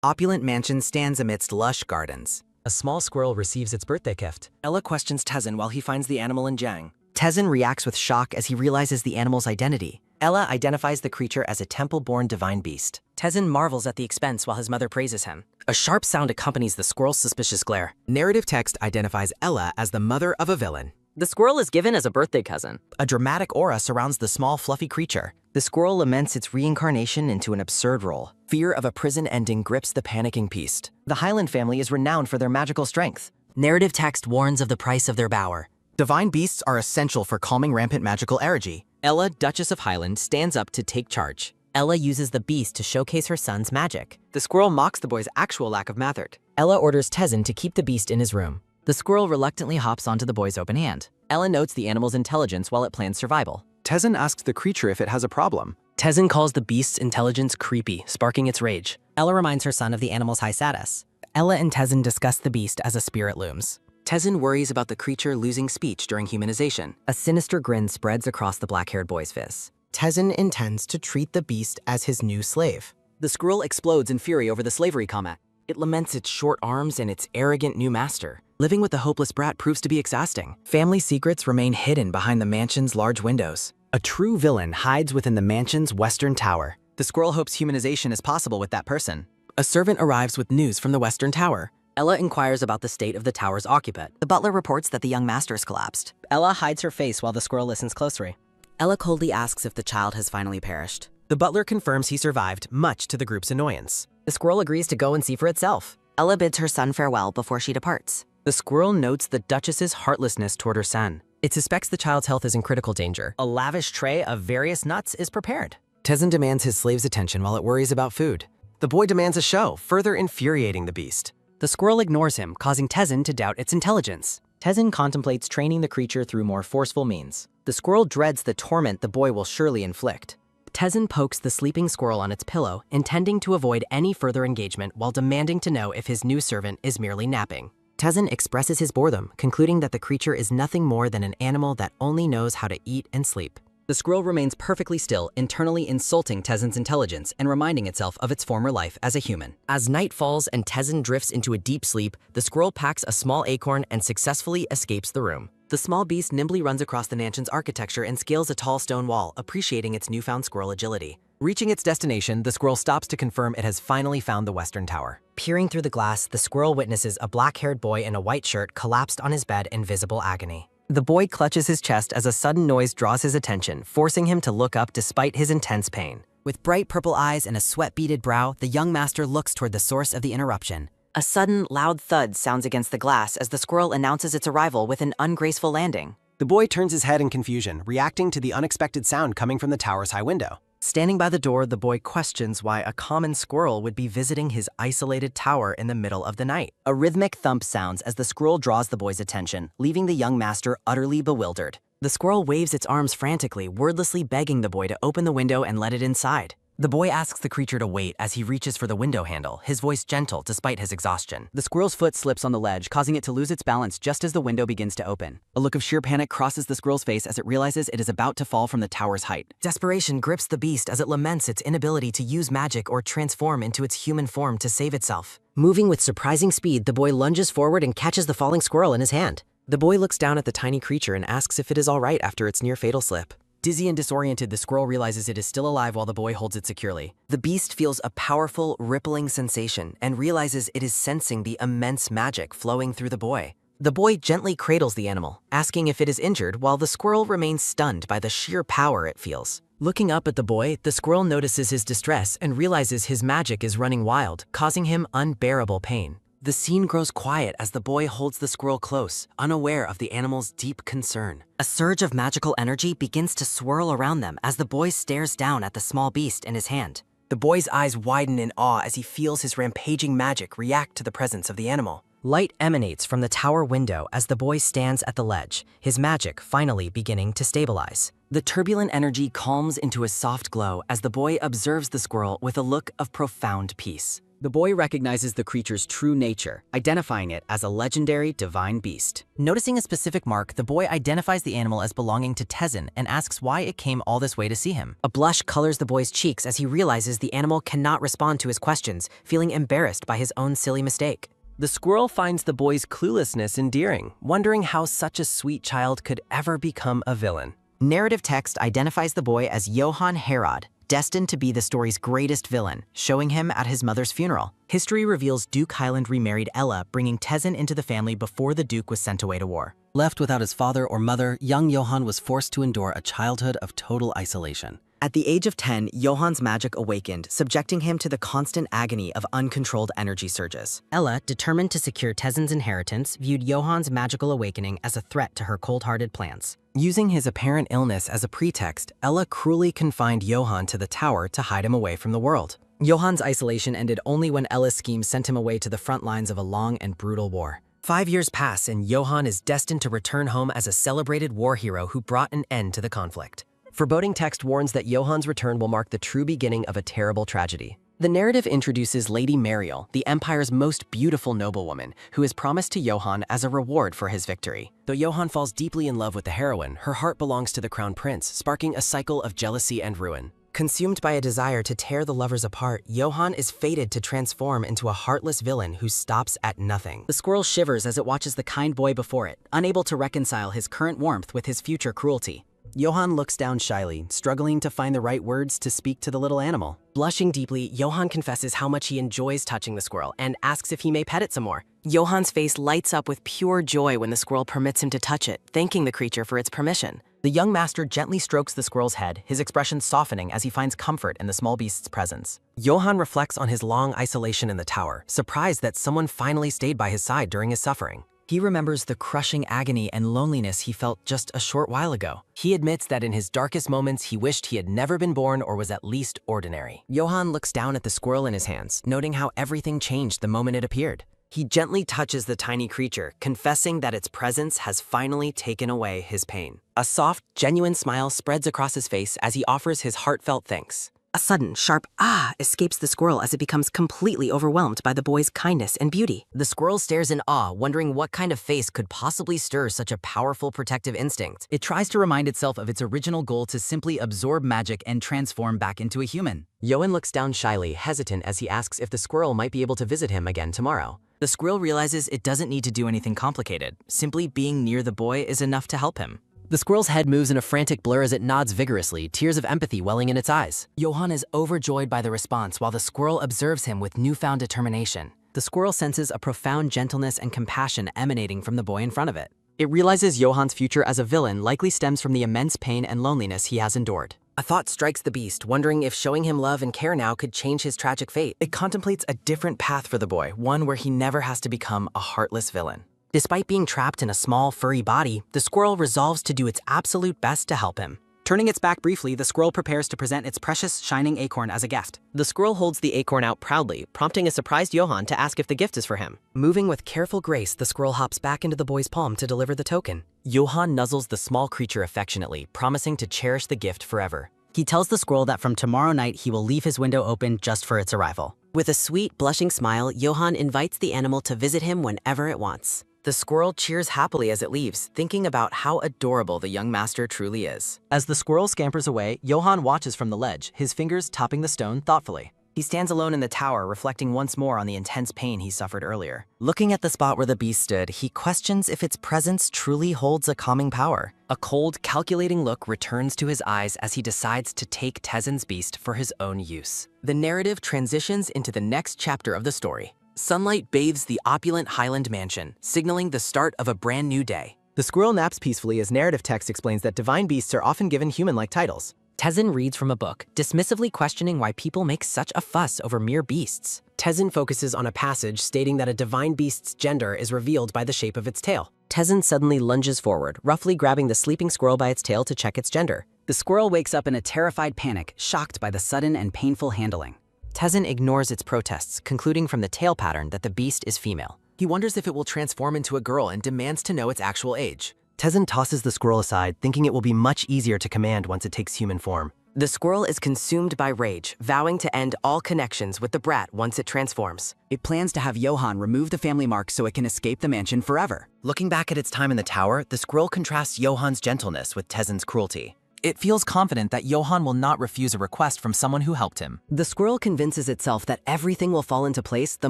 Opulent mansion stands amidst lush gardens. A small squirrel receives its birthday gift. Ella questions Tezen while he finds the animal in Jang. Tezen reacts with shock as he realizes the animal's identity. Ella identifies the creature as a temple-born divine beast. Tezen marvels at the expense while his mother praises him. A sharp sound accompanies the squirrel's suspicious glare. Narrative text identifies Ella as the mother of a villain. The squirrel is given as a birthday cousin. A dramatic aura surrounds the small, fluffy creature. The squirrel laments its reincarnation into an absurd role. Fear of a prison ending grips the panicking beast. The Highland family is renowned for their magical strength. Narrative text warns of the price of their bower. Divine beasts are essential for calming rampant magical ergy. Ella, Duchess of Highland, stands up to take charge. Ella uses the beast to showcase her son's magic. The squirrel mocks the boy's actual lack of method. Ella orders Tezen to keep the beast in his room. The squirrel reluctantly hops onto the boy's open hand. Ella notes the animal's intelligence while it plans survival. Tezen asks the creature if it has a problem. Tezen calls the beast's intelligence creepy, sparking its rage. Ella reminds her son of the animal's high status. Ella and Tezen discuss the beast as a spirit looms. Tezen worries about the creature losing speech during humanization. A sinister grin spreads across the black-haired boy's face. Tezen intends to treat the beast as his new slave. The squirrel explodes in fury over the slavery comment. It laments its short arms and its arrogant new master. Living with the hopeless brat proves to be exhausting. Family secrets remain hidden behind the mansion's large windows. A true villain hides within the mansion's western tower. The squirrel hopes humanization is possible with that person. A servant arrives with news from the western tower. Ella inquires about the state of the tower's occupant. The butler reports that the young master's collapsed. Ella hides her face while the squirrel listens closely. Ella coldly asks if the child has finally perished. The butler confirms he survived, much to the group's annoyance. The squirrel agrees to go and see for itself. Ella bids her son farewell before she departs. The squirrel notes the Duchess's heartlessness toward her son. It suspects the child's health is in critical danger. A lavish tray of various nuts is prepared. Tezen demands his slave's attention while it worries about food. The boy demands a show, further infuriating the beast. The squirrel ignores him, causing Tezen to doubt its intelligence. Tezen contemplates training the creature through more forceful means. The squirrel dreads the torment the boy will surely inflict. Tezen pokes the sleeping squirrel on its pillow, intending to avoid any further engagement while demanding to know if his new servant is merely napping. Tezen expresses his boredom, concluding that the creature is nothing more than an animal that only knows how to eat and sleep. The squirrel remains perfectly still, internally insulting Tezen's intelligence and reminding itself of its former life as a human. As night falls and Tezen drifts into a deep sleep, the squirrel packs a small acorn and successfully escapes the room. The small beast nimbly runs across the mansion's architecture and scales a tall stone wall, appreciating its newfound squirrel agility. Reaching its destination, the squirrel stops to confirm it has finally found the western tower. Peering through the glass, the squirrel witnesses a black-haired boy in a white shirt collapsed on his bed in visible agony. The boy clutches his chest as a sudden noise draws his attention, forcing him to look up despite his intense pain. With bright purple eyes and a sweat-beaded brow, the young master looks toward the source of the interruption. A sudden, loud thud sounds against the glass as the squirrel announces its arrival with an ungraceful landing. The boy turns his head in confusion, reacting to the unexpected sound coming from the tower's high window. Standing by the door, the boy questions why a common squirrel would be visiting his isolated tower in the middle of the night. A rhythmic thump sounds as the squirrel draws the boy's attention, leaving the young master utterly bewildered. The squirrel waves its arms frantically, wordlessly begging the boy to open the window and let it inside. The boy asks the creature to wait as he reaches for the window handle, his voice gentle despite his exhaustion. The squirrel's foot slips on the ledge, causing it to lose its balance just as the window begins to open. A look of sheer panic crosses the squirrel's face as it realizes it is about to fall from the tower's height. Desperation grips the beast as it laments its inability to use magic or transform into its human form to save itself. Moving with surprising speed, the boy lunges forward and catches the falling squirrel in his hand. The boy looks down at the tiny creature and asks if it is all right after its near-fatal slip. Dizzy and disoriented, the squirrel realizes it is still alive while the boy holds it securely. The beast feels a powerful, rippling sensation and realizes it is sensing the immense magic flowing through the boy. The boy gently cradles the animal, asking if it is injured while the squirrel remains stunned by the sheer power it feels. Looking up at the boy, the squirrel notices his distress and realizes his magic is running wild, causing him unbearable pain. The scene grows quiet as the boy holds the squirrel close, unaware of the animal's deep concern. A surge of magical energy begins to swirl around them as the boy stares down at the small beast in his hand. The boy's eyes widen in awe as he feels his rampaging magic react to the presence of the animal. Light emanates from the tower window as the boy stands at the ledge, his magic finally beginning to stabilize. The turbulent energy calms into a soft glow as the boy observes the squirrel with a look of profound peace. The boy recognizes the creature's true nature, identifying it as a legendary divine beast. Noticing a specific mark, the boy identifies the animal as belonging to Tezen and asks why it came all this way to see him. A blush colors the boy's cheeks as he realizes the animal cannot respond to his questions, feeling embarrassed by his own silly mistake. The squirrel finds the boy's cluelessness endearing, wondering how such a sweet child could ever become a villain. Narrative text identifies the boy as Johann Herod, destined to be the story's greatest villain, showing him at his mother's funeral. History reveals Duke Hyland remarried Ella, bringing Tezen into the family before the Duke was sent away to war. Left without his father or mother, young Johann was forced to endure a childhood of total isolation. At the age of 10, Johann's magic awakened, subjecting him to the constant agony of uncontrolled energy surges. Ella, determined to secure Tezen's inheritance, viewed Johann's magical awakening as a threat to her cold-hearted plans. Using his apparent illness as a pretext, Ella cruelly confined Johann to the tower to hide him away from the world. Johann's isolation ended only when Ella's scheme sent him away to the front lines of a long and brutal war. 5 years pass, and Johann is destined to return home as a celebrated war hero who brought an end to the conflict. Foreboding text warns that Johann's return will mark the true beginning of a terrible tragedy. The narrative introduces Lady Mariel, the Empire's most beautiful noblewoman, who is promised to Johann as a reward for his victory. Though Johann falls deeply in love with the heroine, her heart belongs to the crown prince, sparking a cycle of jealousy and ruin. Consumed by a desire to tear the lovers apart, Johann is fated to transform into a heartless villain who stops at nothing. The squirrel shivers as it watches the kind boy before it, unable to reconcile his current warmth with his future cruelty. Johann looks down shyly, struggling to find the right words to speak to the little animal. Blushing deeply, Johann confesses how much he enjoys touching the squirrel and asks if he may pet it some more. Johann's face lights up with pure joy when the squirrel permits him to touch it, thanking the creature for its permission. The young master gently strokes the squirrel's head, his expression softening as he finds comfort in the small beast's presence. Johann reflects on his long isolation in the tower, surprised that someone finally stayed by his side during his suffering. He remembers the crushing agony and loneliness he felt just a short while ago. He admits that in his darkest moments, he wished he had never been born or was at least ordinary. Johann looks down at the squirrel in his hands, noting how everything changed the moment it appeared. He gently touches the tiny creature, confessing that its presence has finally taken away his pain. A soft, genuine smile spreads across his face as he offers his heartfelt thanks. A sudden, sharp "ah" escapes the squirrel as it becomes completely overwhelmed by the boy's kindness and beauty. The squirrel stares in awe, wondering what kind of face could possibly stir such a powerful protective instinct. It tries to remind itself of its original goal to simply absorb magic and transform back into a human. Johann looks down shyly, hesitant as he asks if the squirrel might be able to visit him again tomorrow. The squirrel realizes it doesn't need to do anything complicated. Simply being near the boy is enough to help him. The squirrel's head moves in a frantic blur as it nods vigorously, tears of empathy welling in its eyes. Johann is overjoyed by the response while the squirrel observes him with newfound determination. The squirrel senses a profound gentleness and compassion emanating from the boy in front of it. It realizes Johann's future as a villain likely stems from the immense pain and loneliness he has endured. A thought strikes the beast, wondering if showing him love and care now could change his tragic fate. It contemplates a different path for the boy, one where he never has to become a heartless villain. Despite being trapped in a small, furry body, the squirrel resolves to do its absolute best to help him. Turning its back briefly, the squirrel prepares to present its precious, shining acorn as a gift. The squirrel holds the acorn out proudly, prompting a surprised Johann to ask if the gift is for him. Moving with careful grace, the squirrel hops back into the boy's palm to deliver the token. Johann nuzzles the small creature affectionately, promising to cherish the gift forever. He tells the squirrel that from tomorrow night he will leave his window open just for its arrival. With a sweet, blushing smile, Johann invites the animal to visit him whenever it wants. The squirrel cheers happily as it leaves, thinking about how adorable the young master truly is. As the squirrel scampers away, Johann watches from the ledge, his fingers topping the stone thoughtfully. He stands alone in the tower, reflecting once more on the intense pain he suffered earlier. Looking at the spot where the beast stood, he questions if its presence truly holds a calming power. A cold, calculating look returns to his eyes as he decides to take Tezen's beast for his own use. The narrative transitions into the next chapter of the story. Sunlight bathes the opulent Highland mansion, signaling the start of a brand new day. The squirrel naps peacefully as narrative text explains that divine beasts are often given human-like titles. Tezen reads from a book, dismissively questioning why people make such a fuss over mere beasts. Tezen focuses on a passage stating that a divine beast's gender is revealed by the shape of its tail. Tezen suddenly lunges forward, roughly grabbing the sleeping squirrel by its tail to check its gender. The squirrel wakes up in a terrified panic, shocked by the sudden and painful handling. Tezen ignores its protests, concluding from the tail pattern that the beast is female. He wonders if it will transform into a girl and demands to know its actual age. Tezen tosses the squirrel aside, thinking it will be much easier to command once it takes human form. The squirrel is consumed by rage, vowing to end all connections with the brat once it transforms. It plans to have Johann remove the family mark so it can escape the mansion forever. Looking back at its time in the tower, the squirrel contrasts Johann's gentleness with Tezin's cruelty. It feels confident that Johann will not refuse a request from someone who helped him. The squirrel convinces itself that everything will fall into place the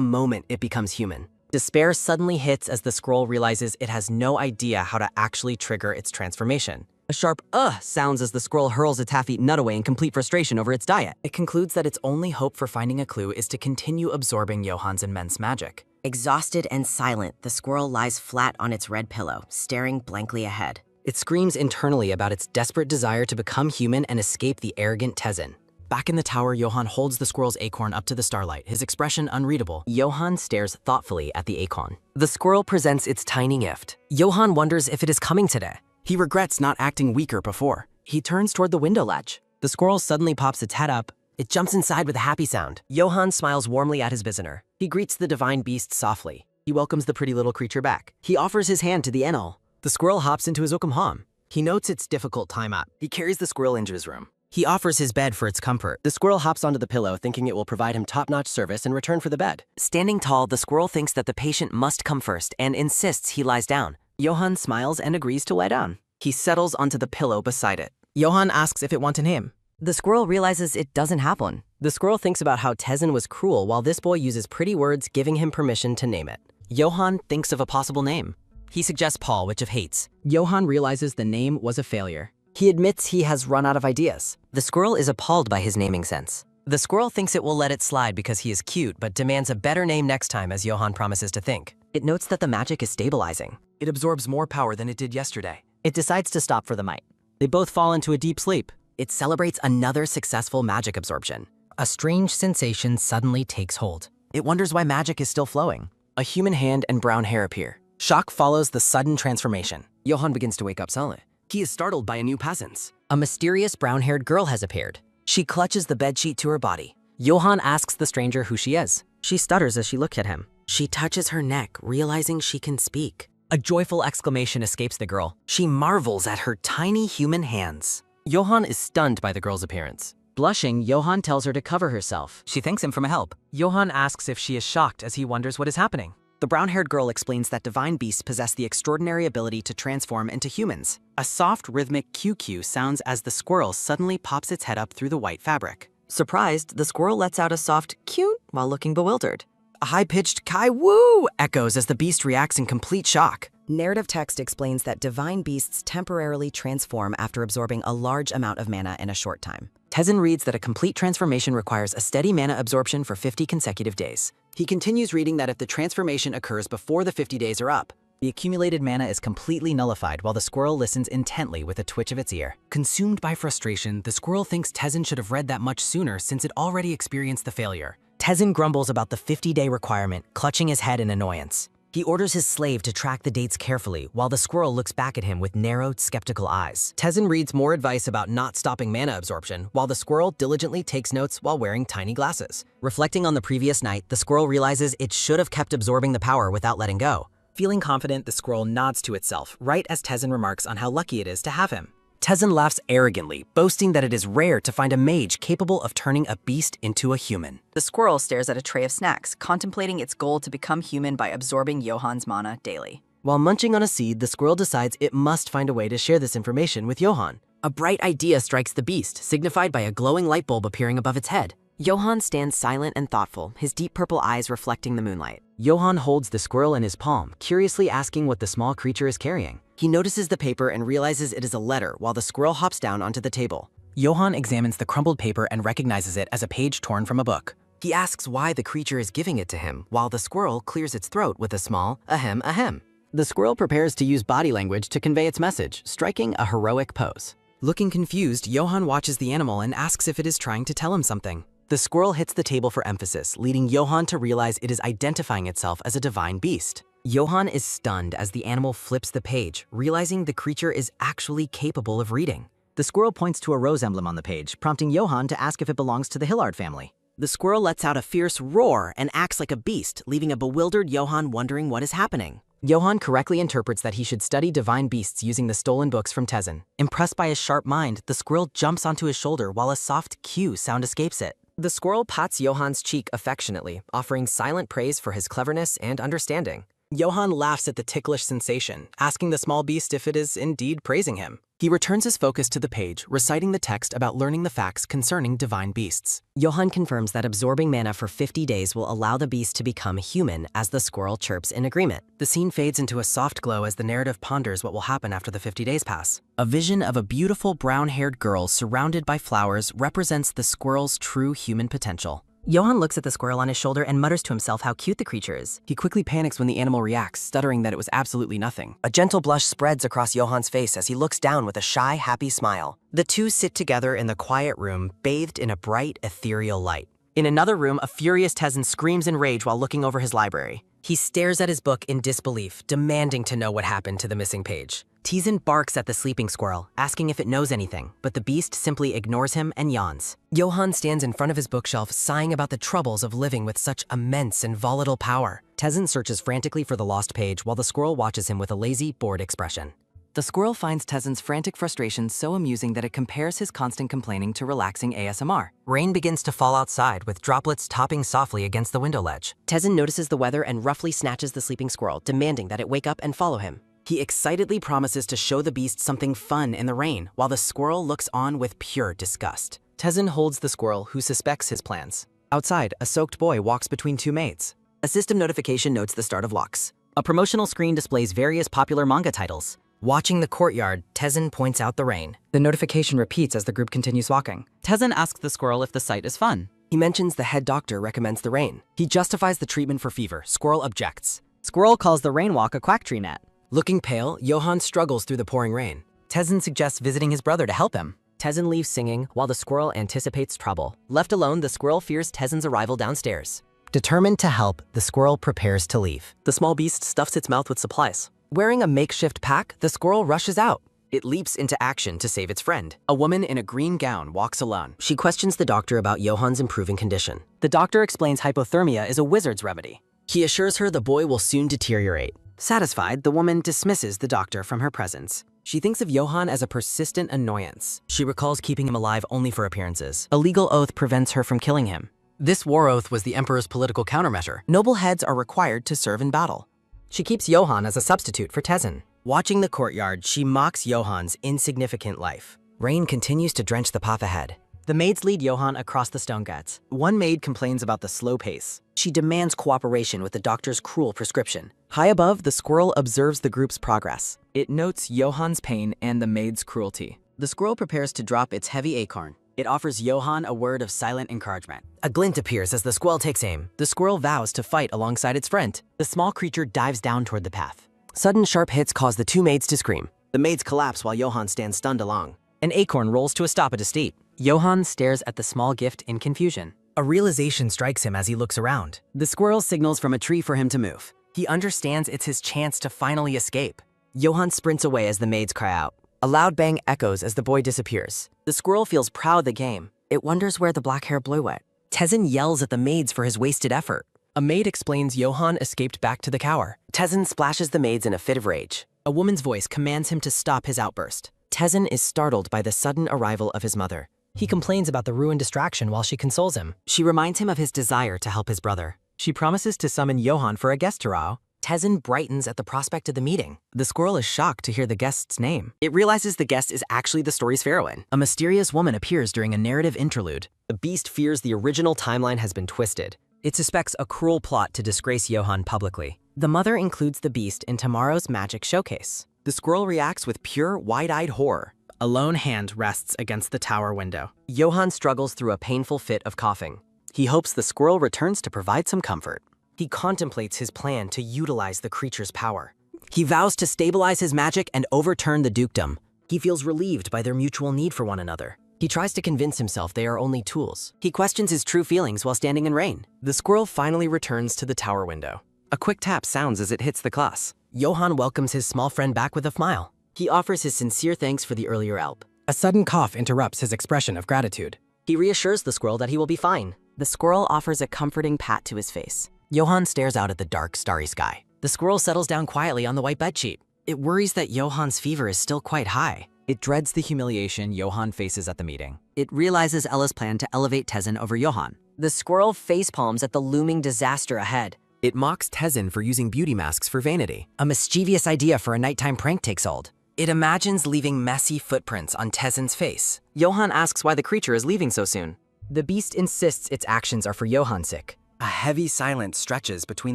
moment it becomes human. Despair suddenly hits as the squirrel realizes it has no idea how to actually trigger its transformation. A sharp sounds as the squirrel hurls its half-eaten nut away in complete frustration over its diet. It concludes that its only hope for finding a clue is to continue absorbing Johann's immense magic. Exhausted and silent, the squirrel lies flat on its red pillow, staring blankly ahead. It screams internally about its desperate desire to become human and escape the arrogant Tezin. Back in the tower, Johann holds the squirrel's acorn up to the starlight, his expression unreadable. Johann stares thoughtfully at the acorn. The squirrel presents its tiny gift. Johann wonders if it is coming today. He regrets not acting weaker before. He turns toward the window ledge. The squirrel suddenly pops its head up. It jumps inside with a happy sound. Johann smiles warmly at his visitor. He greets the divine beast softly. He welcomes the pretty little creature back. He offers his hand to the enro. The squirrel hops into his okumham. He notes its difficult time up. He carries the squirrel into his room. He offers his bed for its comfort. The squirrel hops onto the pillow, thinking it will provide him top-notch service in return for the bed. Standing tall, the squirrel thinks that the patient must come first and insists he lies down. Johann smiles and agrees to lie down. He settles onto the pillow beside it. Johann asks if it wants a name. The squirrel realizes it doesn't have one. The squirrel thinks about how Tezin was cruel while this boy uses pretty words, giving him permission to name it. Johann thinks of a possible name. He suggests Paul, which of hates. Johann realizes the name was a failure. He admits he has run out of ideas. The squirrel is appalled by his naming sense. The squirrel thinks it will let it slide because he is cute, but demands a better name next time as Johann promises to think. It notes that the magic is stabilizing. It absorbs more power than it did yesterday. It decides to stop for the night. They both fall into a deep sleep. It celebrates another successful magic absorption. A strange sensation suddenly takes hold. It wonders why magic is still flowing. A human hand and brown hair appear. Shock follows the sudden transformation. Johann begins to wake up suddenly. He is startled by a new presence. A mysterious brown-haired girl has appeared. She clutches the bedsheet to her body. Johann asks the stranger who she is. She stutters as she looks at him. She touches her neck, realizing she can speak. A joyful exclamation escapes the girl. She marvels at her tiny human hands. Johann is stunned by the girl's appearance. Blushing, Johann tells her to cover herself. She thanks him for help. Johann asks if she is shocked as he wonders what is happening. The brown-haired girl explains that divine beasts possess the extraordinary ability to transform into humans. A soft, rhythmic QQ sounds as the squirrel suddenly pops its head up through the white fabric. Surprised, the squirrel lets out a soft cute while looking bewildered. A high-pitched kai woo echoes as the beast reacts in complete shock. Narrative text explains that divine beasts temporarily transform after absorbing a large amount of mana in a short time. Tezin reads that a complete transformation requires a steady mana absorption for 50 consecutive days. He continues reading that if the transformation occurs before the 50 days are up, the accumulated mana is completely nullified while the squirrel listens intently with a twitch of its ear. Consumed by frustration, the squirrel thinks Tezin should have read that much sooner since it already experienced the failure. Tezin grumbles about the 50-day requirement, clutching his head in annoyance. He orders his slave to track the dates carefully, while the squirrel looks back at him with narrowed, skeptical eyes. Tezin reads more advice about not stopping mana absorption, while the squirrel diligently takes notes while wearing tiny glasses. Reflecting on the previous night, the squirrel realizes it should have kept absorbing the power without letting go. Feeling confident, the squirrel nods to itself, right as Tezin remarks on how lucky it is to have him. Tezin laughs arrogantly, boasting that it is rare to find a mage capable of turning a beast into a human. The squirrel stares at a tray of snacks, contemplating its goal to become human by absorbing Johann's mana daily. While munching on a seed, the squirrel decides it must find a way to share this information with Johann. A bright idea strikes the beast, signified by a glowing light bulb appearing above its head. Johann stands silent and thoughtful, his deep purple eyes reflecting the moonlight. Johann holds the squirrel in his palm, curiously asking what the small creature is carrying. He notices the paper and realizes it is a letter while the squirrel hops down onto the table. Johann examines the crumpled paper and recognizes it as a page torn from a book. He asks why the creature is giving it to him, while the squirrel clears its throat with a small ahem ahem. The squirrel prepares to use body language to convey its message, striking a heroic pose. Looking confused, Johann watches the animal and asks if it is trying to tell him something. The squirrel hits the table for emphasis, leading Johann to realize it is identifying itself as a divine beast. Johann is stunned as the animal flips the page, realizing the creature is actually capable of reading. The squirrel points to a rose emblem on the page, prompting Johann to ask if it belongs to the Hillard family. The squirrel lets out a fierce roar and acts like a beast, leaving a bewildered Johann wondering what is happening. Johann correctly interprets that he should study divine beasts using the stolen books from Tezen. Impressed by his sharp mind, the squirrel jumps onto his shoulder while a soft Q sound escapes it. The squirrel pats Johann's cheek affectionately, offering silent praise for his cleverness and understanding. Johann laughs at the ticklish sensation, asking the small beast if it is indeed praising him. He returns his focus to the page, reciting the text about learning the facts concerning divine beasts. Johann confirms that absorbing mana for 50 days will allow the beast to become human as the squirrel chirps in agreement. The scene fades into a soft glow as the narrative ponders what will happen after the 50 days pass. A vision of a beautiful brown-haired girl surrounded by flowers represents the squirrel's true human potential. Johann looks at the squirrel on his shoulder and mutters to himself how cute the creature is. He quickly panics when the animal reacts, stuttering that it was absolutely nothing. A gentle blush spreads across Johann's face as he looks down with a shy, happy smile. The two sit together in the quiet room, bathed in a bright, ethereal light. In another room, a furious Tezen screams in rage while looking over his library. He stares at his book in disbelief, demanding to know what happened to the missing page. Tezen barks at the sleeping squirrel, asking if it knows anything, but the beast simply ignores him and yawns. Johann stands in front of his bookshelf, sighing about the troubles of living with such immense and volatile power. Tezen searches frantically for the lost page while the squirrel watches him with a lazy, bored expression. The squirrel finds Tezen's frantic frustration so amusing that it compares his constant complaining to relaxing ASMR. Rain begins to fall outside, with droplets topping softly against the window ledge. Tezen notices the weather and roughly snatches the sleeping squirrel, demanding that it wake up and follow him. He excitedly promises to show the beast something fun in the rain, while the squirrel looks on with pure disgust. Tezen holds the squirrel, who suspects his plans. Outside, a soaked boy walks between two maids. A system notification notes the start of locks. A promotional screen displays various popular manga titles. Watching the courtyard, Tezen points out the rain. The notification repeats as the group continues walking. Tezen asks the squirrel if the sight is fun. He mentions the head doctor recommends the rain. He justifies the treatment for fever. Squirrel objects. Squirrel calls the rain walk a quack tree net. Looking pale, Johann struggles through the pouring rain. Tezen suggests visiting his brother to help him. Tezen leaves singing, while the squirrel anticipates trouble. Left alone, the squirrel fears Tezen's arrival downstairs. Determined to help, the squirrel prepares to leave. The small beast stuffs its mouth with supplies. Wearing a makeshift pack, the squirrel rushes out. It leaps into action to save its friend. A woman in a green gown walks alone. She questions the doctor about Johann's improving condition. The doctor explains hypothermia is a wizard's remedy. He assures her the boy will soon deteriorate. Satisfied, the woman dismisses the doctor from her presence. She thinks of Johann as a persistent annoyance. She recalls keeping him alive only for appearances. A legal oath prevents her from killing him. This war oath was the emperor's political countermeasure. Noble heads are required to serve in battle. She keeps Johann as a substitute for Tezen. Watching the courtyard, she mocks Johann's insignificant life. Rain continues to drench the path ahead. The maids lead Johann across the stone gates. One maid complains about the slow pace. She demands cooperation with the doctor's cruel prescription. High above, the squirrel observes the group's progress. It notes Johann's pain and the maid's cruelty. The squirrel prepares to drop its heavy acorn. It offers Johann a word of silent encouragement. A glint appears as the squirrel takes aim. The squirrel vows to fight alongside its friend. The small creature dives down toward the path. Sudden sharp hits cause the two maids to scream. The maids collapse while Johann stands stunned along. An acorn rolls to a stop at a steep. Johann stares at the small gift in confusion. A realization strikes him as he looks around. The squirrel signals from a tree for him to move. He understands it's his chance to finally escape. Johann sprints away as the maids cry out. A loud bang echoes as the boy disappears. The squirrel feels proud of the game. It wonders where the black hair boy went. Tezen yells at the maids for his wasted effort. A maid explains Johann escaped back to the cower. Tezen splashes the maids in a fit of rage. A woman's voice commands him to stop his outburst. Tezen is startled by the sudden arrival of his mother. He complains about the ruined distraction while she consoles him. She reminds him of his desire to help his brother. She promises to summon Johann for a guest hurrah. Tezen brightens at the prospect of the meeting. The squirrel is shocked to hear the guest's name. It realizes the guest is actually the story's heroine. A mysterious woman appears during a narrative interlude. The beast fears the original timeline has been twisted. It suspects a cruel plot to disgrace Johann publicly. The mother includes the beast in tomorrow's magic showcase. The squirrel reacts with pure, wide-eyed horror. A lone hand rests against the tower window. Johann struggles through a painful fit of coughing. He hopes the squirrel returns to provide some comfort. He contemplates his plan to utilize the creature's power. He vows to stabilize his magic and overturn the dukedom. He feels relieved by their mutual need for one another. He tries to convince himself they are only tools. He questions his true feelings while standing in rain. The squirrel finally returns to the tower window. A quick tap sounds as it hits the glass. Johann welcomes his small friend back with a smile. He offers his sincere thanks for the earlier help. A sudden cough interrupts his expression of gratitude. He reassures the squirrel that he will be fine. The squirrel offers a comforting pat to his face. Johann stares out at the dark, starry sky. The squirrel settles down quietly on the white bedsheet. It worries that Johan's fever is still quite high. It dreads the humiliation Johan faces at the meeting. It realizes Ella's plan to elevate Tezen over Johan. The squirrel facepalms at the looming disaster ahead. It mocks Tezen for using beauty masks for vanity. A mischievous idea for a nighttime prank takes hold. It imagines leaving messy footprints on Tezen's face. Johan asks why the creature is leaving so soon. The beast insists its actions are for Johan's sake. A heavy silence stretches between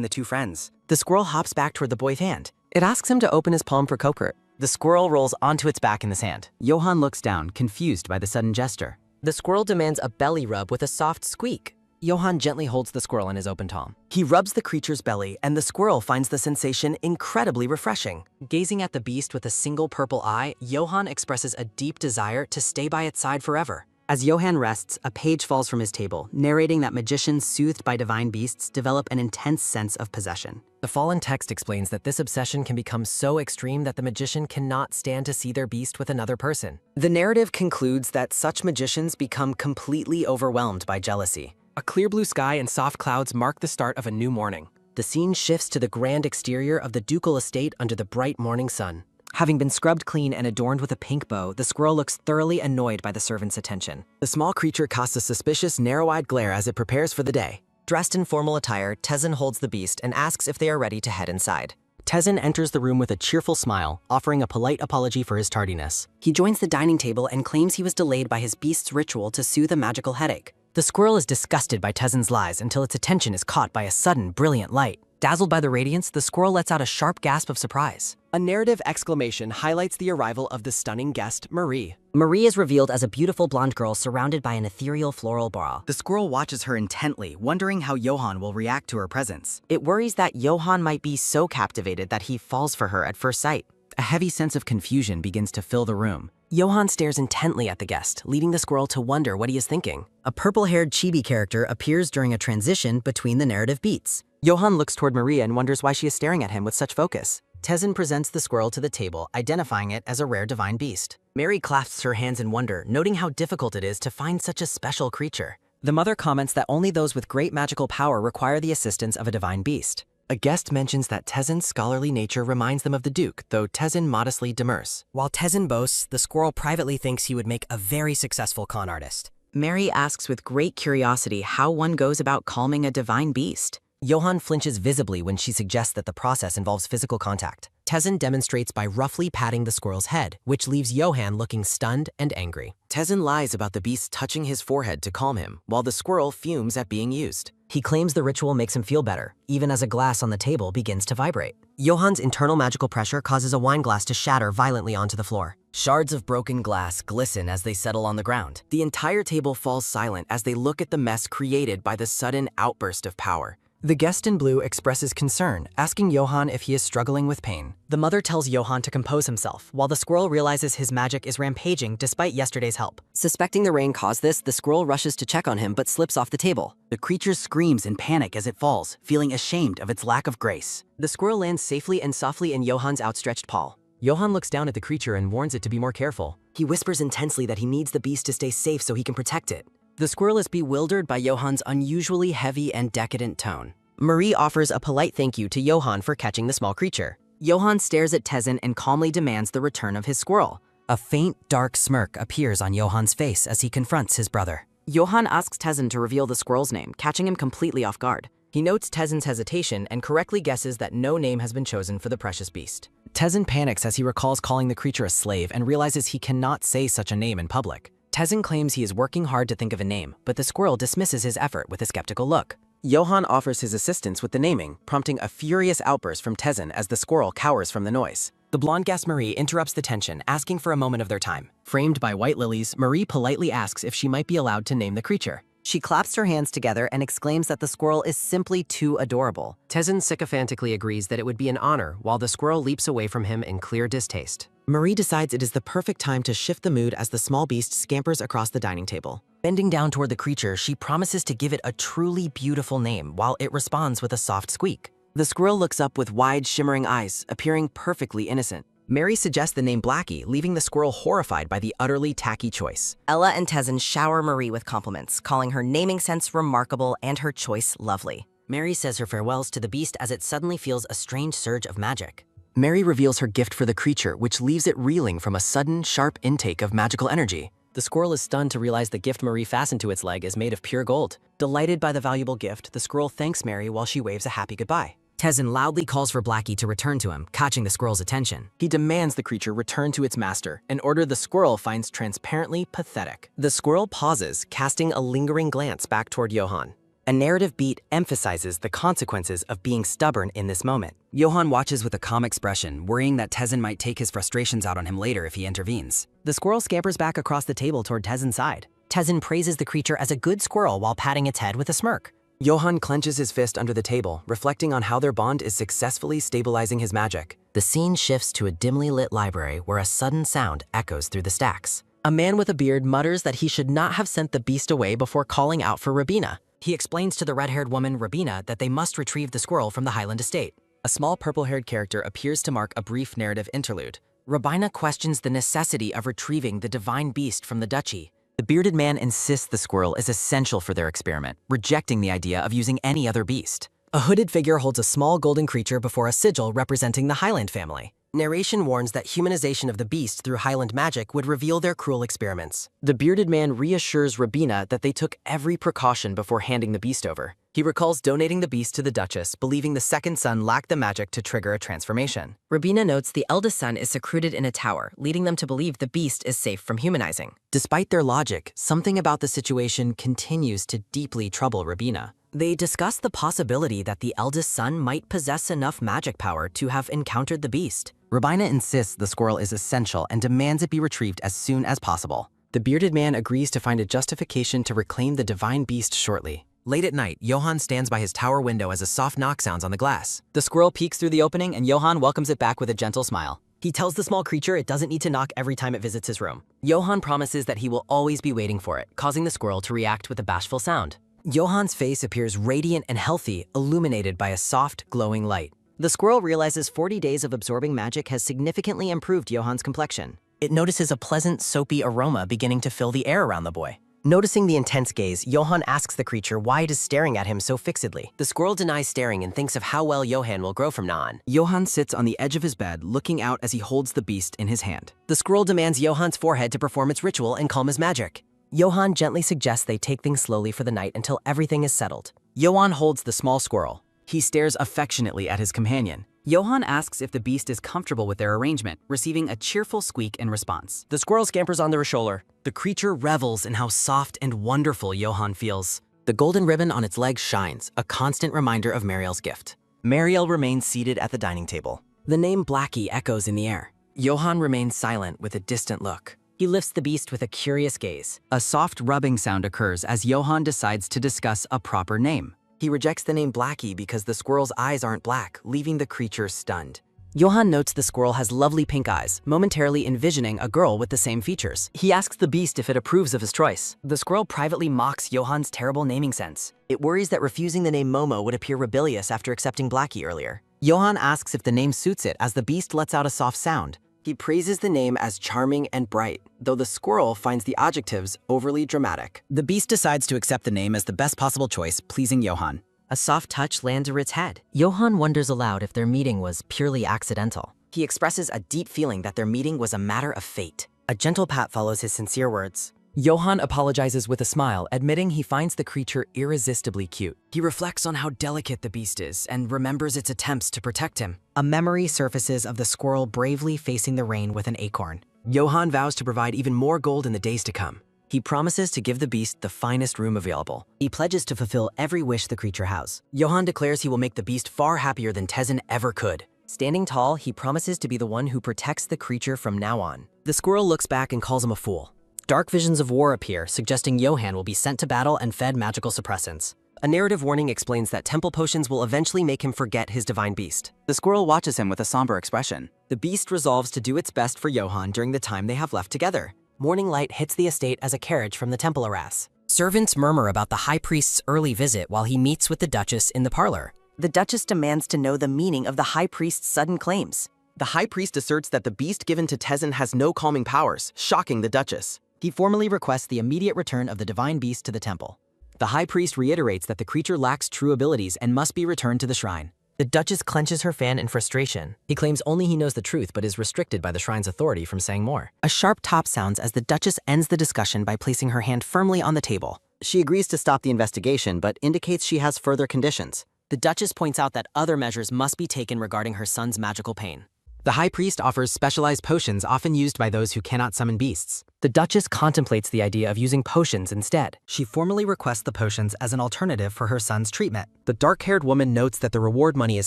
the two friends. The squirrel hops back toward the boy's hand. It asks him to open his palm for comfort. The squirrel rolls onto its back in the sand. Johan looks down, confused by the sudden gesture. The squirrel demands a belly rub with a soft squeak. Johan gently holds the squirrel in his open palm. He rubs the creature's belly, and the squirrel finds the sensation incredibly refreshing. Gazing at the beast with a single purple eye, Johan expresses a deep desire to stay by its side forever. As Johan rests, a page falls from his table, narrating that magicians soothed by divine beasts develop an intense sense of possession. The fallen text explains that this obsession can become so extreme that the magician cannot stand to see their beast with another person. The narrative concludes that such magicians become completely overwhelmed by jealousy. A clear blue sky and soft clouds mark the start of a new morning. The scene shifts to the grand exterior of the ducal estate under the bright morning sun. Having been scrubbed clean and adorned with a pink bow, the squirrel looks thoroughly annoyed by the servant's attention. The small creature casts a suspicious, narrow-eyed glare as it prepares for the day. Dressed in formal attire, Tezen holds the beast and asks if they are ready to head inside. Tezen enters the room with a cheerful smile, offering a polite apology for his tardiness. He joins the dining table and claims he was delayed by his beast's ritual to soothe a magical headache. The squirrel is disgusted by Tezen's lies until its attention is caught by a sudden, brilliant light. Dazzled by the radiance, the squirrel lets out a sharp gasp of surprise. A narrative exclamation highlights the arrival of the stunning guest, Marie. Marie is revealed as a beautiful blonde girl surrounded by an ethereal floral bra. The squirrel watches her intently, wondering how Johan will react to her presence. It worries that Johan might be so captivated that he falls for her at first sight. A heavy sense of confusion begins to fill the room. Johan stares intently at the guest, leading the squirrel to wonder what he is thinking. A purple-haired chibi character appears during a transition between the narrative beats. Johan looks toward Maria and wonders why she is staring at him with such focus. Tezen presents the squirrel to the table, identifying it as a rare divine beast. Mary clasps her hands in wonder, noting how difficult it is to find such a special creature. The mother comments that only those with great magical power require the assistance of a divine beast. A guest mentions that Tezen's scholarly nature reminds them of the Duke, though Tezen modestly demurs. While Tezen boasts, the squirrel privately thinks he would make a very successful con artist. Mary asks with great curiosity how one goes about calming a divine beast. Johan flinches visibly when she suggests that the process involves physical contact. Tezen demonstrates by roughly patting the squirrel's head, which leaves Johan looking stunned and angry. Tezen lies about the beast touching his forehead to calm him, while the squirrel fumes at being used. He claims the ritual makes him feel better, even as a glass on the table begins to vibrate. Johan's internal magical pressure causes a wine glass to shatter violently onto the floor. Shards of broken glass glisten as they settle on the ground. The entire table falls silent as they look at the mess created by the sudden outburst of power. The guest in blue expresses concern, asking Johan if he is struggling with pain. The mother tells Johan to compose himself, while the squirrel realizes his magic is rampaging despite yesterday's help. Suspecting the rain caused this, the squirrel rushes to check on him but slips off the table. The creature screams in panic as it falls, feeling ashamed of its lack of grace. The squirrel lands safely and softly in Johan's outstretched paw. Johan looks down at the creature and warns it to be more careful. He whispers intensely that he needs the beast to stay safe so he can protect it. The squirrel is bewildered by Johan's unusually heavy and decadent tone. Marie offers a polite thank you to Johan for catching the small creature. Johan stares at Tezen and calmly demands the return of his squirrel. A faint, dark smirk appears on Johan's face as he confronts his brother. Johan asks Tezen to reveal the squirrel's name, catching him completely off guard. He notes Tezen's hesitation and correctly guesses that no name has been chosen for the precious beast. Tezen panics as he recalls calling the creature a slave and realizes he cannot say such a name in public. Tezen claims he is working hard to think of a name, but the squirrel dismisses his effort with a skeptical look. Johan offers his assistance with the naming, prompting a furious outburst from Tezen as the squirrel cowers from the noise. The blonde guest Marie interrupts the tension, asking for a moment of their time. Framed by white lilies, Marie politely asks if she might be allowed to name the creature. She claps her hands together and exclaims that the squirrel is simply too adorable. Tezen sycophantically agrees that it would be an honor, while the squirrel leaps away from him in clear distaste. Marie decides it is the perfect time to shift the mood as the small beast scampers across the dining table. Bending down toward the creature, she promises to give it a truly beautiful name while it responds with a soft squeak. The squirrel looks up with wide, shimmering eyes, appearing perfectly innocent. Mary suggests the name Blackie, leaving the squirrel horrified by the utterly tacky choice. Ella and Tezen shower Marie with compliments, calling her naming sense remarkable and her choice lovely. Mary says her farewells to the beast as it suddenly feels a strange surge of magic. Mary reveals her gift for the creature, which leaves it reeling from a sudden, sharp intake of magical energy. The squirrel is stunned to realize the gift Marie fastened to its leg is made of pure gold. Delighted by the valuable gift, the squirrel thanks Mary while she waves a happy goodbye. Tezen loudly calls for Blackie to return to him, catching the squirrel's attention. He demands the creature return to its master, an order the squirrel finds transparently pathetic. The squirrel pauses, casting a lingering glance back toward Johan. A narrative beat emphasizes the consequences of being stubborn in this moment. Johan watches with a calm expression, worrying that Tezen might take his frustrations out on him later if he intervenes. The squirrel scampers back across the table toward Tezen's side. Tezen praises the creature as a good squirrel while patting its head with a smirk. Johan clenches his fist under the table, reflecting on how their bond is successfully stabilizing his magic. The scene shifts to a dimly lit library where a sudden sound echoes through the stacks. A man with a beard mutters that he should not have sent the beast away before calling out for Rabina. He explains to the red-haired woman, Rabina, that they must retrieve the squirrel from the Highland estate. A small purple-haired character appears to mark a brief narrative interlude. Rabina questions the necessity of retrieving the divine beast from the duchy. The bearded man insists the squirrel is essential for their experiment, rejecting the idea of using any other beast. A hooded figure holds a small golden creature before a sigil representing the Highland family. Narration warns that humanization of the beast through Highland magic would reveal their cruel experiments. The bearded man reassures Rabina that they took every precaution before handing the beast over. He recalls donating the beast to the Duchess, believing the second son lacked the magic to trigger a transformation. Rabina notes the eldest son is secluded in a tower, leading them to believe the beast is safe from humanizing. Despite their logic, something about the situation continues to deeply trouble Rabina. They discuss the possibility that the eldest son might possess enough magic power to have encountered the beast. Rabina insists the squirrel is essential and demands it be retrieved as soon as possible. The bearded man agrees to find a justification to reclaim the divine beast shortly. Late at night, Johan stands by his tower window as a soft knock sounds on the glass. The squirrel peeks through the opening and Johan welcomes it back with a gentle smile. He tells the small creature it doesn't need to knock every time it visits his room. Johan promises that he will always be waiting for it, causing the squirrel to react with a bashful sound. Johan's face appears radiant and healthy, illuminated by a soft, glowing light. The squirrel realizes 40 days of absorbing magic has significantly improved Johan's complexion. It notices a pleasant, soapy aroma beginning to fill the air around the boy. Noticing the intense gaze, Johan asks the creature why it is staring at him so fixedly. The squirrel denies staring and thinks of how well Johan will grow from now on. Johan sits on the edge of his bed, looking out as he holds the beast in his hand. The squirrel demands Johan's forehead to perform its ritual and calm his magic. Johan gently suggests they take things slowly for the night until everything is settled. Johan holds the small squirrel. He stares affectionately at his companion. Johan asks if the beast is comfortable with their arrangement, receiving a cheerful squeak in response. The squirrel scampers onto her shoulder. The creature revels in how soft and wonderful Johan feels. The golden ribbon on its leg shines, a constant reminder of Mariel's gift. Mariel remains seated at the dining table. The name Blackie echoes in the air. Johan remains silent with a distant look. He lifts the beast with a curious gaze. A soft rubbing sound occurs as Johan decides to discuss a proper name. He rejects the name Blackie because the squirrel's eyes aren't black, leaving the creature stunned. Johan notes the squirrel has lovely pink eyes, momentarily envisioning a girl with the same features. He asks the beast if it approves of his choice. The squirrel privately mocks Johan's terrible naming sense. It worries that refusing the name Momo would appear rebellious after accepting Blackie earlier. Johan asks if the name suits it as the beast lets out a soft sound. He praises the name as charming and bright, though the squirrel finds the adjectives overly dramatic. The beast decides to accept the name as the best possible choice, pleasing Johan. A soft touch lands over its head. Johan wonders aloud if their meeting was purely accidental. He expresses a deep feeling that their meeting was a matter of fate. A gentle pat follows his sincere words. Johan apologizes with a smile, admitting he finds the creature irresistibly cute. He reflects on how delicate the beast is and remembers its attempts to protect him. A memory surfaces of the squirrel bravely facing the rain with an acorn. Johan vows to provide even more gold in the days to come. He promises to give the beast the finest room available. He pledges to fulfill every wish the creature has. Johan declares he will make the beast far happier than Tezen ever could. Standing tall, he promises to be the one who protects the creature from now on. The squirrel looks back and calls him a fool. Dark visions of war appear, suggesting Johan will be sent to battle and fed magical suppressants. A narrative warning explains that temple potions will eventually make him forget his divine beast. The squirrel watches him with a somber expression. The beast resolves to do its best for Johan during the time they have left together. Morning light hits the estate as a carriage from the temple arrives. Servants murmur about the high priest's early visit while he meets with the Duchess in the parlor. The Duchess demands to know the meaning of the High Priest's sudden claims. The High Priest asserts that the beast given to Tezen has no calming powers, shocking the Duchess. He formally requests the immediate return of the divine beast to the temple. The high priest reiterates that the creature lacks true abilities and must be returned to the shrine. The Duchess clenches her fan in frustration. He claims only he knows the truth but is restricted by the shrine's authority from saying more. A sharp tap sounds as the Duchess ends the discussion by placing her hand firmly on the table. She agrees to stop the investigation but indicates she has further conditions. The Duchess points out that other measures must be taken regarding her son's magical pain. The high priest offers specialized potions often used by those who cannot summon beasts. The Duchess contemplates the idea of using potions instead. She formally requests the potions as an alternative for her son's treatment. The dark-haired woman notes that the reward money is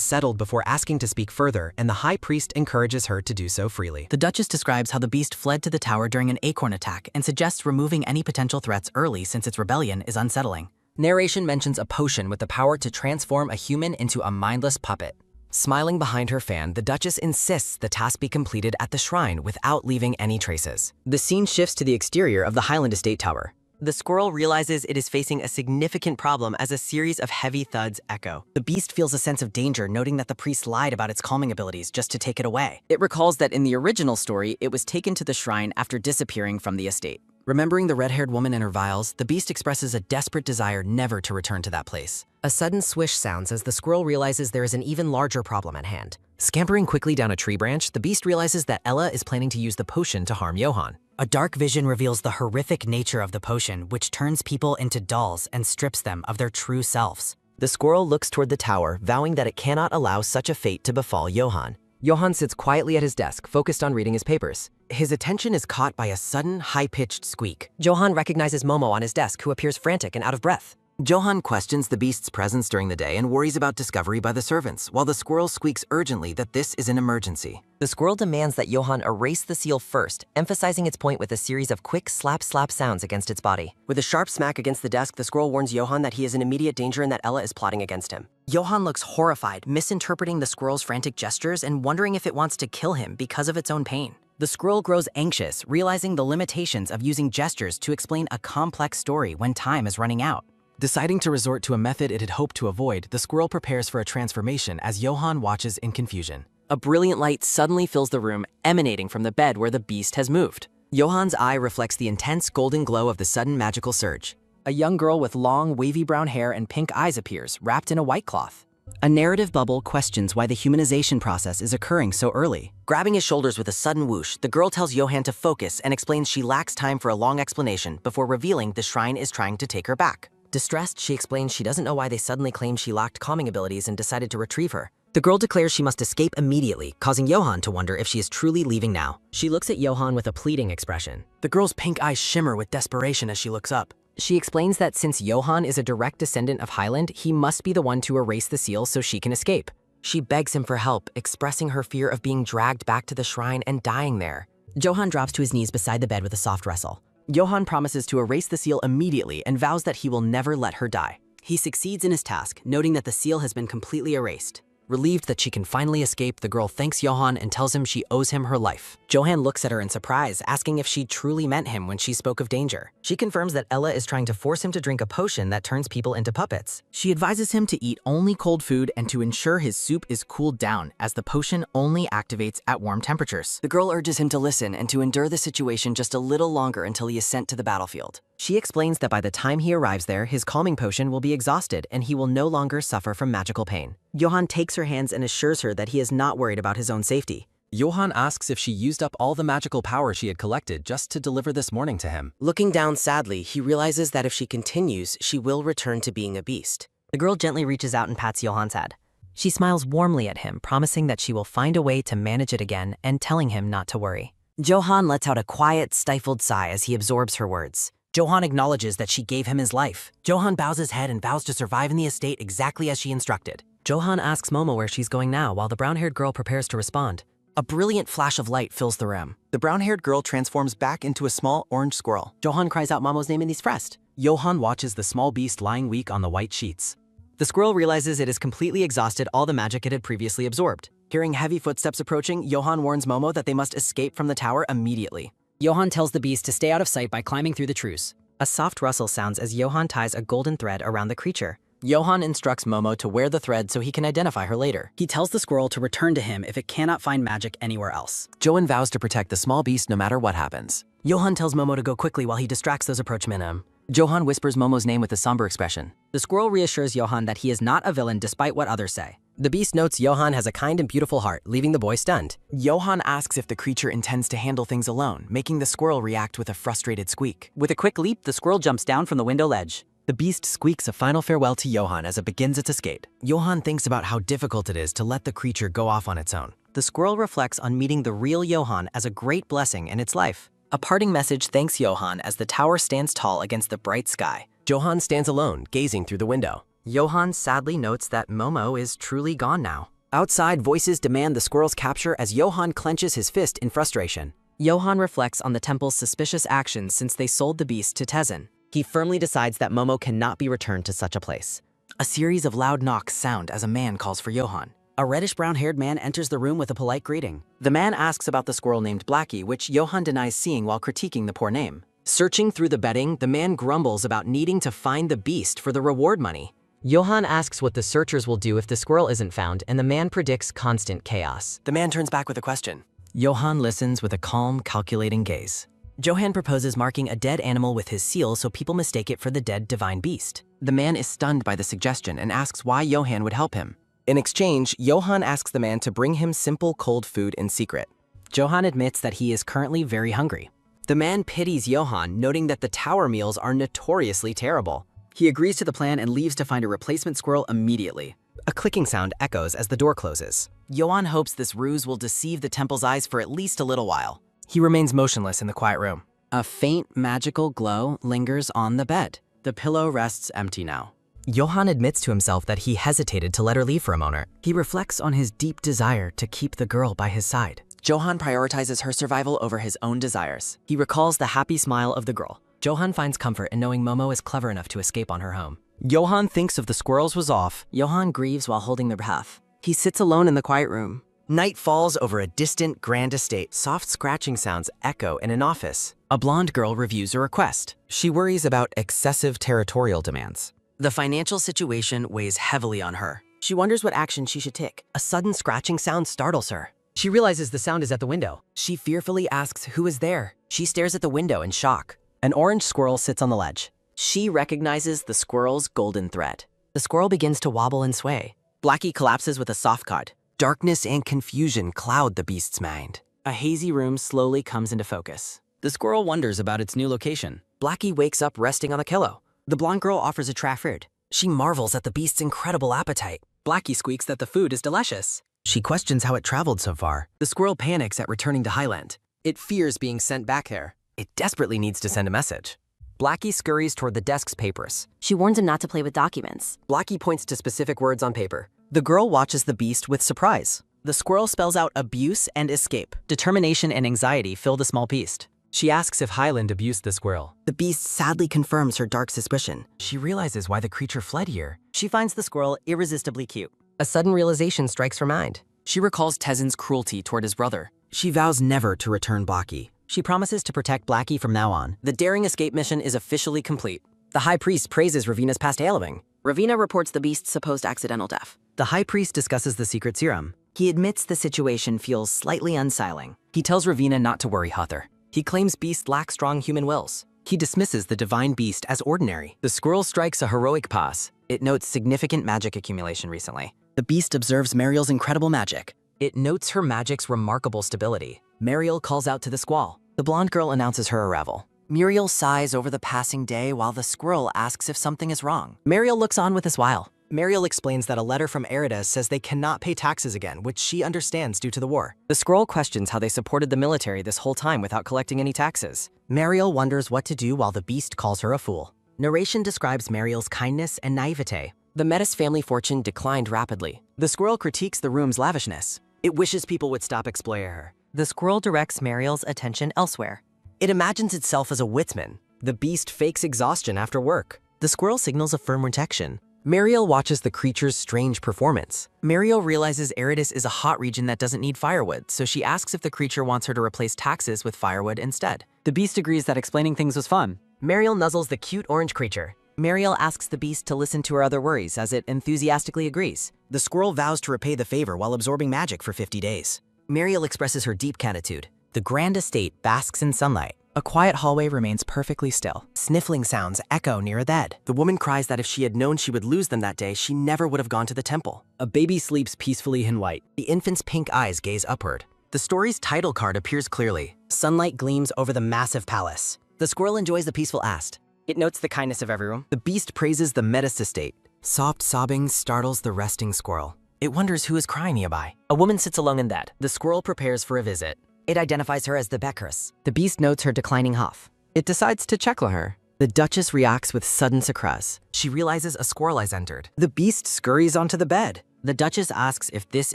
settled before asking to speak further, and the high priest encourages her to do so freely. The Duchess describes how the beast fled to the tower during an acorn attack and suggests removing any potential threats early since its rebellion is unsettling. Narration mentions a potion with the power to transform a human into a mindless puppet. Smiling behind her fan, the Duchess insists the task be completed at the shrine without leaving any traces. The scene shifts to the exterior of the Highland Estate Tower. The squirrel realizes it is facing a significant problem as a series of heavy thuds echo. The beast feels a sense of danger, noting that the priest lied about its calming abilities just to take it away. It recalls that in the original story, it was taken to the shrine after disappearing from the estate. Remembering the red-haired woman and her vials, the beast expresses a desperate desire never to return to that place. A sudden swish sounds as the squirrel realizes there is an even larger problem at hand. Scampering quickly down a tree branch, the beast realizes that Ella is planning to use the potion to harm Johann. A dark vision reveals the horrific nature of the potion, which turns people into dolls and strips them of their true selves. The squirrel looks toward the tower, vowing that it cannot allow such a fate to befall Johann. Johann sits quietly at his desk, focused on reading his papers. His attention is caught by a sudden, high-pitched squeak. Johann recognizes Momo on his desk, who appears frantic and out of breath. Johann questions the beast's presence during the day and worries about discovery by the servants, while the squirrel squeaks urgently that this is an emergency. The squirrel demands that Johann erase the seal first, emphasizing its point with a series of quick slap-slap sounds against its body. With a sharp smack against the desk, the squirrel warns Johann that he is in immediate danger and that Ella is plotting against him. Johann looks horrified, misinterpreting the squirrel's frantic gestures and wondering if it wants to kill him because of its own pain. The squirrel grows anxious, realizing the limitations of using gestures to explain a complex story when time is running out. Deciding to resort to a method it had hoped to avoid, the squirrel prepares for a transformation as Johann watches in confusion. A brilliant light suddenly fills the room, emanating from the bed where the beast has moved. Johann's eye reflects the intense golden glow of the sudden magical surge. A young girl with long, wavy brown hair and pink eyes appears, wrapped in a white cloth. A narrative bubble questions why the humanization process is occurring so early. Grabbing his shoulders with a sudden whoosh, the girl tells Johann to focus and explains she lacks time for a long explanation before revealing the shrine is trying to take her back. Distressed, she explains she doesn't know why they suddenly claimed she lacked calming abilities and decided to retrieve her. The girl declares she must escape immediately, causing Johann to wonder if she is truly leaving now. She looks at Johann with a pleading expression. The girl's pink eyes shimmer with desperation as she looks up. She explains that since Johann is a direct descendant of Highland, he must be the one to erase the seal so she can escape. She begs him for help, expressing her fear of being dragged back to the shrine and dying there. Johann drops to his knees beside the bed with a soft wrestle. Johann promises to erase the seal immediately and vows that he will never let her die. He succeeds in his task, noting that the seal has been completely erased. Relieved that she can finally escape, the girl thanks Johann and tells him she owes him her life. Johann looks at her in surprise, asking if she truly meant him when she spoke of danger. She confirms that Ella is trying to force him to drink a potion that turns people into puppets. She advises him to eat only cold food and to ensure his soup is cooled down, as the potion only activates at warm temperatures. The girl urges him to listen and to endure the situation just a little longer until he is sent to the battlefield. She explains that by the time he arrives there, his calming potion will be exhausted and he will no longer suffer from magical pain. Johann takes her hands and assures her that he is not worried about his own safety. Johann asks if she used up all the magical power she had collected just to deliver this morning to him. Looking down sadly, he realizes that if she continues, she will return to being a beast. The girl gently reaches out and pats Johann's head. She smiles warmly at him, promising that she will find a way to manage it again and telling him not to worry. Johann lets out a quiet, stifled sigh as he absorbs her words. Johann acknowledges that she gave him his life. Johann bows his head and vows to survive in the estate exactly as she instructed. Johann asks Momo where she's going now while the brown-haired girl prepares to respond. A brilliant flash of light fills the room. The brown-haired girl transforms back into a small orange squirrel. Johann cries out Momo's name in these frest. Johann watches the small beast lying weak on the white sheets. The squirrel realizes it has completely exhausted all the magic it had previously absorbed. Hearing heavy footsteps approaching, Johann warns Momo that they must escape from the tower immediately. Johann tells the beast to stay out of sight by climbing through the truce. A soft rustle sounds as Johann ties a golden thread around the creature. Johann instructs Momo to wear the thread so he can identify her later. He tells the squirrel to return to him if it cannot find magic anywhere else. Johann vows to protect the small beast no matter what happens. Johann tells Momo to go quickly while he distracts those approaching him. Johan whispers Momo's name with a somber expression. The squirrel reassures Johan that he is not a villain despite what others say. The beast notes Johan has a kind and beautiful heart, leaving the boy stunned. Johan asks if the creature intends to handle things alone, making the squirrel react with a frustrated squeak. With a quick leap, the squirrel jumps down from the window ledge. The beast squeaks a final farewell to Johan as it begins its escape. Johan thinks about how difficult it is to let the creature go off on its own. The squirrel reflects on meeting the real Johan as a great blessing in its life. A parting message thanks Johan as the tower stands tall against the bright sky. Johan stands alone, gazing through the window. Johan sadly notes that Momo is truly gone now. Outside, voices demand the squirrel's capture as Johan clenches his fist in frustration. Johan reflects on the temple's suspicious actions since they sold the beast to Tezen. He firmly decides that Momo cannot be returned to such a place. A series of loud knocks sound as a man calls for Johan. A reddish-brown-haired man enters the room with a polite greeting. The man asks about the squirrel named Blackie, which Johan denies seeing while critiquing the poor name. Searching through the bedding, the man grumbles about needing to find the beast for the reward money. Johan asks what the searchers will do if the squirrel isn't found, and the man predicts constant chaos. The man turns back with a question. Johan listens with a calm, calculating gaze. Johan proposes marking a dead animal with his seal so people mistake it for the dead divine beast. The man is stunned by the suggestion and asks why Johan would help him. In exchange, Johan asks the man to bring him simple cold food in secret. Johan admits that he is currently very hungry. The man pities Johan, noting that the tower meals are notoriously terrible. He agrees to the plan and leaves to find a replacement squirrel immediately. A clicking sound echoes as the door closes. Johan hopes this ruse will deceive the temple's eyes for at least a little while. He remains motionless in the quiet room. A faint magical glow lingers on the bed. The pillow rests empty now. Johan admits to himself that he hesitated to let her leave for a moment. He reflects on his deep desire to keep the girl by his side. Johan prioritizes her survival over his own desires. He recalls the happy smile of the girl. Johan finds comfort in knowing Momo is clever enough to escape on her home. Johan thinks of the squirrel's resolve. Johan grieves while holding their breath. He sits alone in the quiet room. Night falls over a distant, grand estate. Soft scratching sounds echo in an office. A blonde girl reviews a request. She worries about excessive territorial demands. The financial situation weighs heavily on her. She wonders what action she should take. A sudden scratching sound startles her. She realizes the sound is at the window. She fearfully asks who is there. She stares at the window in shock. An orange squirrel sits on the ledge. She recognizes the squirrel's golden thread. The squirrel begins to wobble and sway. Blackie collapses with a soft cud. Darkness and confusion cloud the beast's mind. A hazy room slowly comes into focus. The squirrel wonders about its new location. Blackie wakes up resting on the pillow. The blonde girl offers a tray of food. She marvels at the beast's incredible appetite. Blackie squeaks that the food is delicious. She questions how it traveled so far. The squirrel panics at returning to Highland. It fears being sent back there. It desperately needs to send a message. Blackie scurries toward the desk's papers. She warns him not to play with documents. Blackie points to specific words on paper. The girl watches the beast with surprise. The squirrel spells out abuse and escape. Determination and anxiety fill the small beast. She asks if Highland abused the squirrel. The beast sadly confirms her dark suspicion. She realizes why the creature fled here. She finds the squirrel irresistibly cute. A sudden realization strikes her mind. She recalls Tezen's cruelty toward his brother. She vows never to return Blackie. She promises to protect Blackie from now on. The daring escape mission is officially complete. The High Priest praises Ravina's past hailing. Ravina reports the beast's supposed accidental death. The High Priest discusses the secret serum. He admits the situation feels slightly unsettling. He tells Ravina not to worry, Huther. He claims beasts lack strong human wills. He dismisses the divine beast as ordinary. The squirrel strikes a heroic pause. It notes significant magic accumulation recently. The beast observes Mariel's incredible magic. It notes her magic's remarkable stability. Mariel calls out to the squall. The blonde girl announces her arrival. Muriel sighs over the passing day while the squirrel asks if something is wrong. Mariel looks on with a smile. Mariel explains that a letter from Erides says they cannot pay taxes again, which she understands due to the war. The squirrel questions how they supported the military this whole time without collecting any taxes. Mariel wonders what to do while the beast calls her a fool. Narration describes Mariel's kindness and naivete. The Metis family fortune declined rapidly. The squirrel critiques the room's lavishness. It wishes people would stop exploiting her. The squirrel directs Mariel's attention elsewhere. It imagines itself as a witsman. The beast fakes exhaustion after work. The squirrel signals a firm rejection. Mariel watches the creature's strange performance. Mariel realizes Erides is a hot region that doesn't need firewood, so she asks if the creature wants her to replace taxes with firewood instead. The beast agrees that explaining things was fun. Mariel nuzzles the cute orange creature. Mariel asks the beast to listen to her other worries as it enthusiastically agrees. The squirrel vows to repay the favor while absorbing magic for 50 days. Mariel expresses her deep gratitude. The grand estate basks in sunlight. A quiet hallway remains perfectly still. Sniffling sounds echo near a bed. The woman cries that if she had known she would lose them that day, she never would have gone to the temple. A baby sleeps peacefully in light. The infant's pink eyes gaze upward. The story's title card appears clearly. Sunlight gleams over the massive palace. The squirrel enjoys the peaceful ast. It notes the kindness of everyone. The beast praises the Metis estate. Soft sobbing startles the resting squirrel. It wonders who is crying nearby. A woman sits alone in bed. The squirrel prepares for a visit. It identifies her as the Beckress. The beast notes her declining health. It decides to check on her. The duchess reacts with sudden surprise. She realizes a squirrel has entered. The beast scurries onto the bed. The duchess asks if this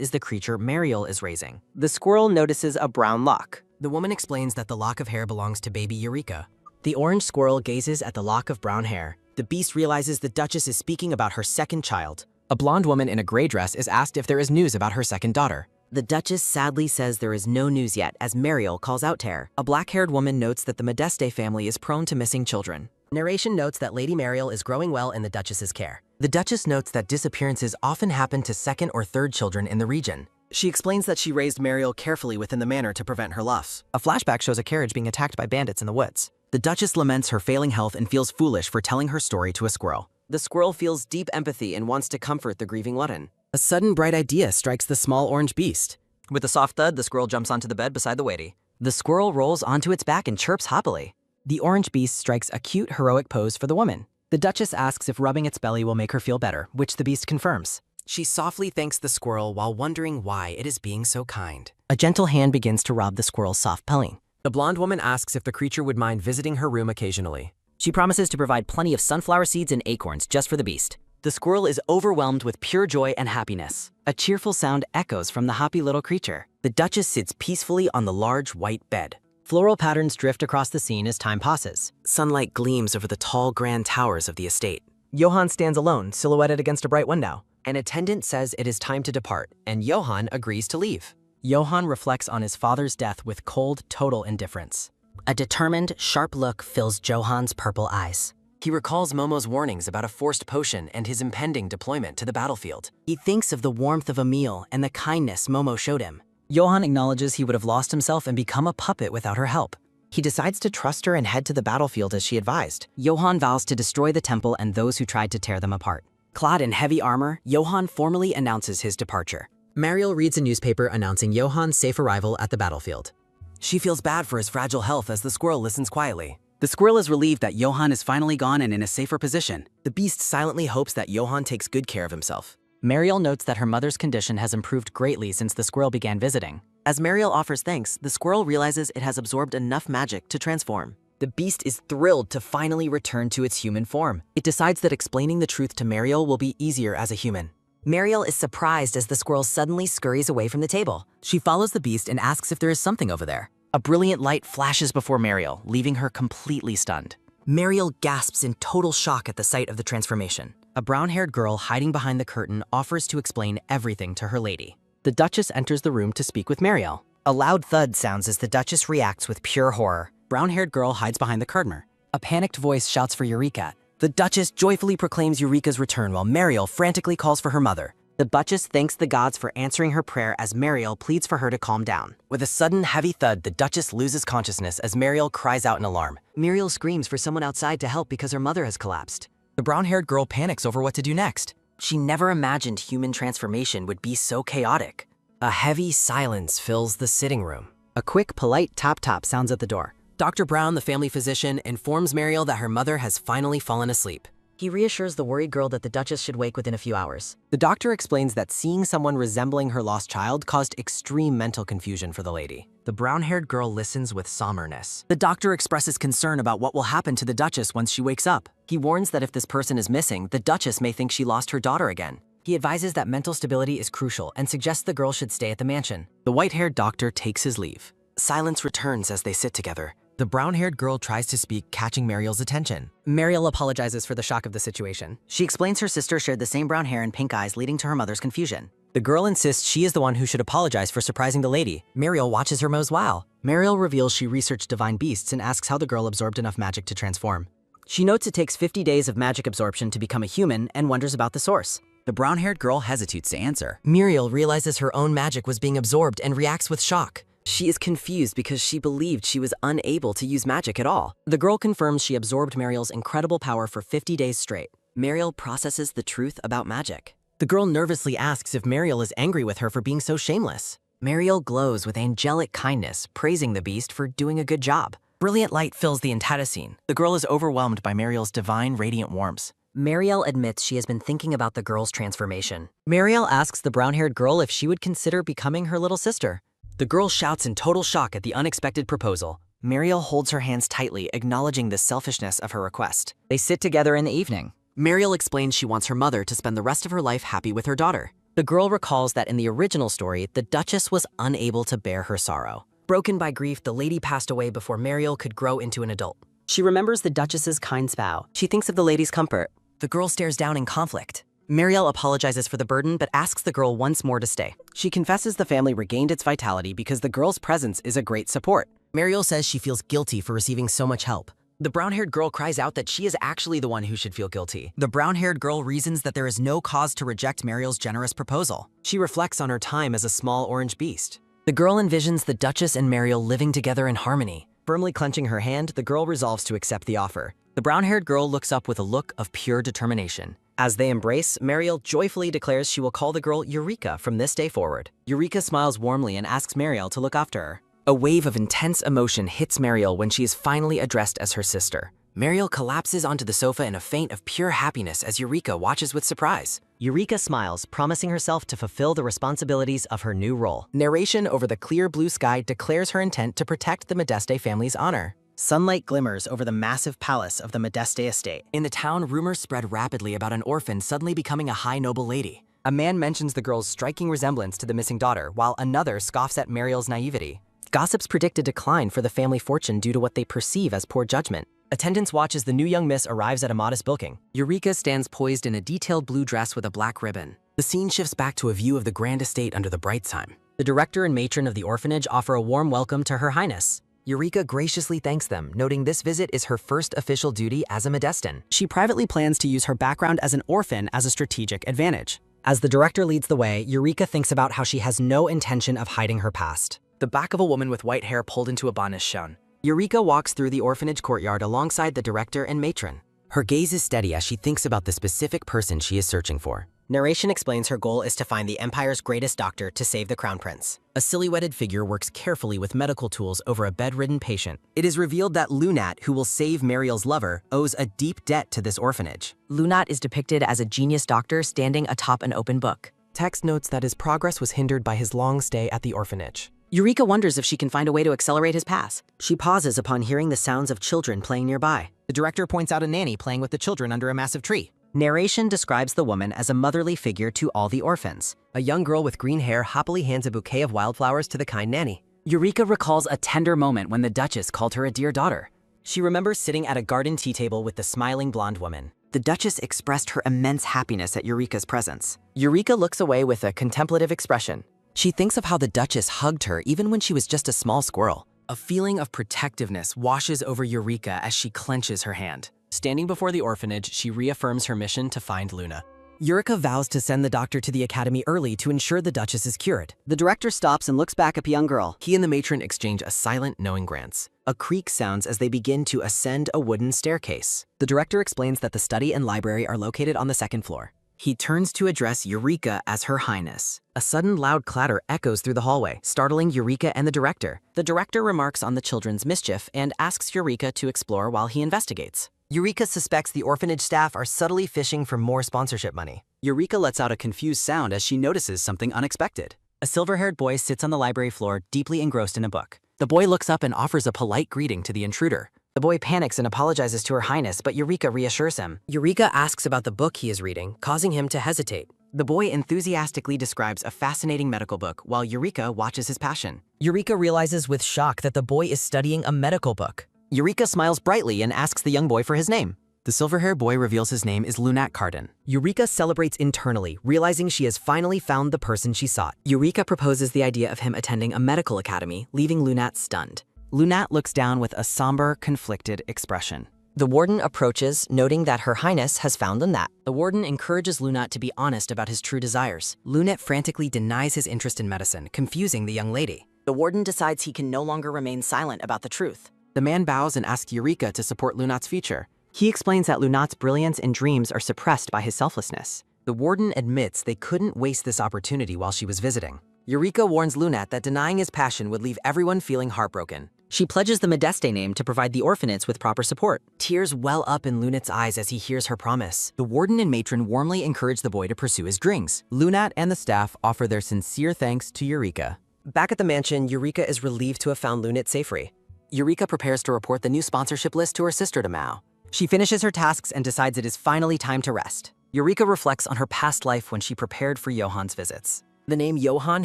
is the creature Mariel is raising. The squirrel notices a brown lock. The woman explains that the lock of hair belongs to baby Eureka. The orange squirrel gazes at the lock of brown hair. The beast realizes the duchess is speaking about her second child. A blonde woman in a gray dress is asked if there is news about her second daughter. The Duchess sadly says there is no news yet as Mariel calls out to her. A black-haired woman notes that the Modeste family is prone to missing children. Narration notes that Lady Mariel is growing well in the Duchess's care. The Duchess notes that disappearances often happen to second or third children in the region. She explains that she raised Mariel carefully within the manor to prevent her loss. A flashback shows a carriage being attacked by bandits in the woods. The Duchess laments her failing health and feels foolish for telling her story to a squirrel. The squirrel feels deep empathy and wants to comfort the grieving Ludden. A sudden bright idea strikes the small orange beast. With a soft thud, the squirrel jumps onto the bed beside the weighty. The squirrel rolls onto its back and chirps happily. The orange beast strikes a cute, heroic pose for the woman. The Duchess asks if rubbing its belly will make her feel better, which the beast confirms. She softly thanks the squirrel while wondering why it is being so kind. A gentle hand begins to rub the squirrel's soft belly. The blonde woman asks if the creature would mind visiting her room occasionally. She promises to provide plenty of sunflower seeds and acorns just for the beast. The squirrel is overwhelmed with pure joy and happiness. A cheerful sound echoes from the happy little creature. The Duchess sits peacefully on the large white bed. Floral patterns drift across the scene as time passes. Sunlight gleams over the tall grand towers of the estate. Johann stands alone, silhouetted against a bright window. An attendant says it is time to depart, and Johann agrees to leave. Johann reflects on his father's death with cold, total indifference. A determined, sharp look fills Johann's purple eyes. He recalls Momo's warnings about a forced potion and his impending deployment to the battlefield. He thinks of the warmth of a meal and the kindness Momo showed him. Johann acknowledges he would have lost himself and become a puppet without her help. He decides to trust her and head to the battlefield as she advised. Johann vows to destroy the temple and those who tried to tear them apart. Clad in heavy armor, Johann formally announces his departure. Mariel reads a newspaper announcing Johann's safe arrival at the battlefield. She feels bad for his fragile health as the squirrel listens quietly. The squirrel is relieved that Johann is finally gone and in a safer position. The beast silently hopes that Johann takes good care of himself. Mariel notes that her mother's condition has improved greatly since the squirrel began visiting. As Mariel offers thanks, the squirrel realizes it has absorbed enough magic to transform. The beast is thrilled to finally return to its human form. It decides that explaining the truth to Mariel will be easier as a human. Mariel is surprised as the squirrel suddenly scurries away from the table. She follows the beast and asks if there is something over there. A brilliant light flashes before Mariel, leaving her completely stunned. Mariel gasps in total shock at the sight of the transformation. A brown-haired girl hiding behind the curtain offers to explain everything to her lady. The Duchess enters the room to speak with Mariel. A loud thud sounds as the Duchess reacts with pure horror. Brown-haired girl hides behind the curtainer. A panicked voice shouts for Eureka. The Duchess joyfully proclaims Eureka's return while Mariel frantically calls for her mother. The Duchess thanks the gods for answering her prayer as Mariel pleads for her to calm down. With a sudden heavy thud, the Duchess loses consciousness as Mariel cries out in alarm. Mariel screams for someone outside to help because her mother has collapsed. The brown-haired girl panics over what to do next. She never imagined human transformation would be so chaotic. A heavy silence fills the sitting room. A quick, polite tap-tap sounds at the door. Dr. Brown, the family physician, informs Mariel that her mother has finally fallen asleep. He reassures the worried girl that the Duchess should wake within a few hours. The doctor explains that seeing someone resembling her lost child caused extreme mental confusion for the lady. The brown-haired girl listens with somberness. The doctor expresses concern about what will happen to the Duchess once she wakes up. He warns that if this person is missing, the Duchess may think she lost her daughter again. He advises that mental stability is crucial and suggests the girl should stay at the mansion. The white-haired doctor takes his leave. Silence returns as they sit together. The brown-haired girl tries to speak, catching Mariel's attention. Mariel apologizes for the shock of the situation. She explains her sister shared the same brown hair and pink eyes, leading to her mother's confusion. The girl insists she is the one who should apologize for surprising the lady. Mariel watches her most while. Mariel reveals she researched divine beasts and asks how the girl absorbed enough magic to transform. She notes it takes 50 days of magic absorption to become a human and wonders about the source. The brown-haired girl hesitates to answer. Mariel realizes her own magic was being absorbed and reacts with shock. She is confused because she believed she was unable to use magic at all. The girl confirms she absorbed Mariel's incredible power for 50 days straight. Mariel processes the truth about magic. The girl nervously asks if Mariel is angry with her for being so shameless. Mariel glows with angelic kindness, praising the beast for doing a good job. Brilliant light fills the entire scene. The girl is overwhelmed by Mariel's divine, radiant warmth. Mariel admits she has been thinking about the girl's transformation. Mariel asks the brown-haired girl if she would consider becoming her little sister. The girl shouts in total shock at the unexpected proposal. Mariel holds her hands tightly, acknowledging the selfishness of her request. They sit together in the evening. Mariel explains she wants her mother to spend the rest of her life happy with her daughter. The girl recalls that in the original story, the Duchess was unable to bear her sorrow. Broken by grief, the lady passed away before Mariel could grow into an adult. She remembers the Duchess's kind vow. She thinks of the lady's comfort. The girl stares down in conflict. Mariel apologizes for the burden but asks the girl once more to stay. She confesses the family regained its vitality because the girl's presence is a great support. Mariel says she feels guilty for receiving so much help. The brown-haired girl cries out that she is actually the one who should feel guilty. The brown-haired girl reasons that there is no cause to reject Mariel's generous proposal. She reflects on her time as a small orange beast. The girl envisions the Duchess and Mariel living together in harmony. Firmly clenching her hand, the girl resolves to accept the offer. The brown-haired girl looks up with a look of pure determination. As they embrace, Mariel joyfully declares she will call the girl Eureka from this day forward. Eureka smiles warmly and asks Mariel to look after her. A wave of intense emotion hits Mariel when she is finally addressed as her sister. Mariel collapses onto the sofa in a faint of pure happiness as Eureka watches with surprise. Eureka smiles, promising herself to fulfill the responsibilities of her new role. Narration over the clear blue sky declares her intent to protect the Modeste family's honor. Sunlight glimmers over the massive palace of the Modeste estate. In the town, rumors spread rapidly about an orphan suddenly becoming a high noble lady. A man mentions the girl's striking resemblance to the missing daughter, while another scoffs at Mariel's naivety. Gossips predict a decline for the family fortune due to what they perceive as poor judgment. Attendants watch as the new young miss arrives at a modest bilking. Eureka stands poised in a detailed blue dress with a black ribbon. The scene shifts back to a view of the grand estate under the bright sun. The director and matron of the orphanage offer a warm welcome to Her Highness. Eureka graciously thanks them, noting this visit is her first official duty as a Modestan. She privately plans to use her background as an orphan as a strategic advantage. As the director leads the way, Eureka thinks about how she has no intention of hiding her past. The back of a woman with white hair pulled into a bun is shown. Eureka walks through the orphanage courtyard alongside the director and matron. Her gaze is steady as she thinks about the specific person she is searching for. Narration explains her goal is to find the Empire's greatest doctor to save the Crown Prince. A silhouetted figure works carefully with medical tools over a bedridden patient. It is revealed that Lunat, who will save Mariel's lover, owes a deep debt to this orphanage. Lunat is depicted as a genius doctor standing atop an open book. Text notes that his progress was hindered by his long stay at the orphanage. Eureka wonders if she can find a way to accelerate his pass. She pauses upon hearing the sounds of children playing nearby. The director points out a nanny playing with the children under a massive tree. Narration describes the woman as a motherly figure to all the orphans. A young girl with green hair happily hands a bouquet of wildflowers to the kind nanny. Eureka recalls a tender moment when the Duchess called her a dear daughter. She remembers sitting at a garden tea table with the smiling blonde woman. The Duchess expressed her immense happiness at Eureka's presence. Eureka looks away with a contemplative expression. She thinks of how the Duchess hugged her even when she was just a small squirrel. A feeling of protectiveness washes over Eureka as she clenches her hand. Standing before the orphanage, she reaffirms her mission to find Luna. Eureka vows to send the doctor to the academy early to ensure the Duchess is cured. The director stops and looks back at the young girl. He and the matron exchange a silent, knowing glance. A creak sounds as they begin to ascend a wooden staircase. The director explains that the study and library are located on the second floor. He turns to address Eureka as Her Highness. A sudden loud clatter echoes through the hallway, startling Eureka and the director. The director remarks on the children's mischief and asks Eureka to explore while he investigates. Eureka suspects the orphanage staff are subtly fishing for more sponsorship money. Eureka lets out a confused sound as she notices something unexpected. A silver-haired boy sits on the library floor, deeply engrossed in a book. The boy looks up and offers a polite greeting to the intruder. The boy panics and apologizes to Her Highness, but Eureka reassures him. Eureka asks about the book he is reading, causing him to hesitate. The boy enthusiastically describes a fascinating medical book while Eureka watches his passion. Eureka realizes with shock that the boy is studying a medical book. Eureka smiles brightly and asks the young boy for his name. The silver-haired boy reveals his name is Lunat Carden. Eureka celebrates internally, realizing she has finally found the person she sought. Eureka proposes the idea of him attending a medical academy, leaving Lunat stunned. Lunat looks down with a somber, conflicted expression. The warden approaches, noting that Her Highness has found Lunat. The warden encourages Lunat to be honest about his true desires. Lunat frantically denies his interest in medicine, confusing the young lady. The warden decides he can no longer remain silent about the truth. The man bows and asks Eureka to support Lunat's future. He explains that Lunat's brilliance and dreams are suppressed by his selflessness. The warden admits they couldn't waste this opportunity while she was visiting. Eureka warns Lunat that denying his passion would leave everyone feeling heartbroken. She pledges the Modeste name to provide the orphanages with proper support. Tears well up in Lunat's eyes as he hears her promise. The warden and matron warmly encourage the boy to pursue his dreams. Lunat and the staff offer their sincere thanks to Eureka. Back at the mansion, Eureka is relieved to have found Lunat safely. Eureka prepares to report the new sponsorship list to her sister Mao. She finishes her tasks and decides it is finally time to rest. Eureka reflects on her past life when she prepared for Johan's visits. The name Johan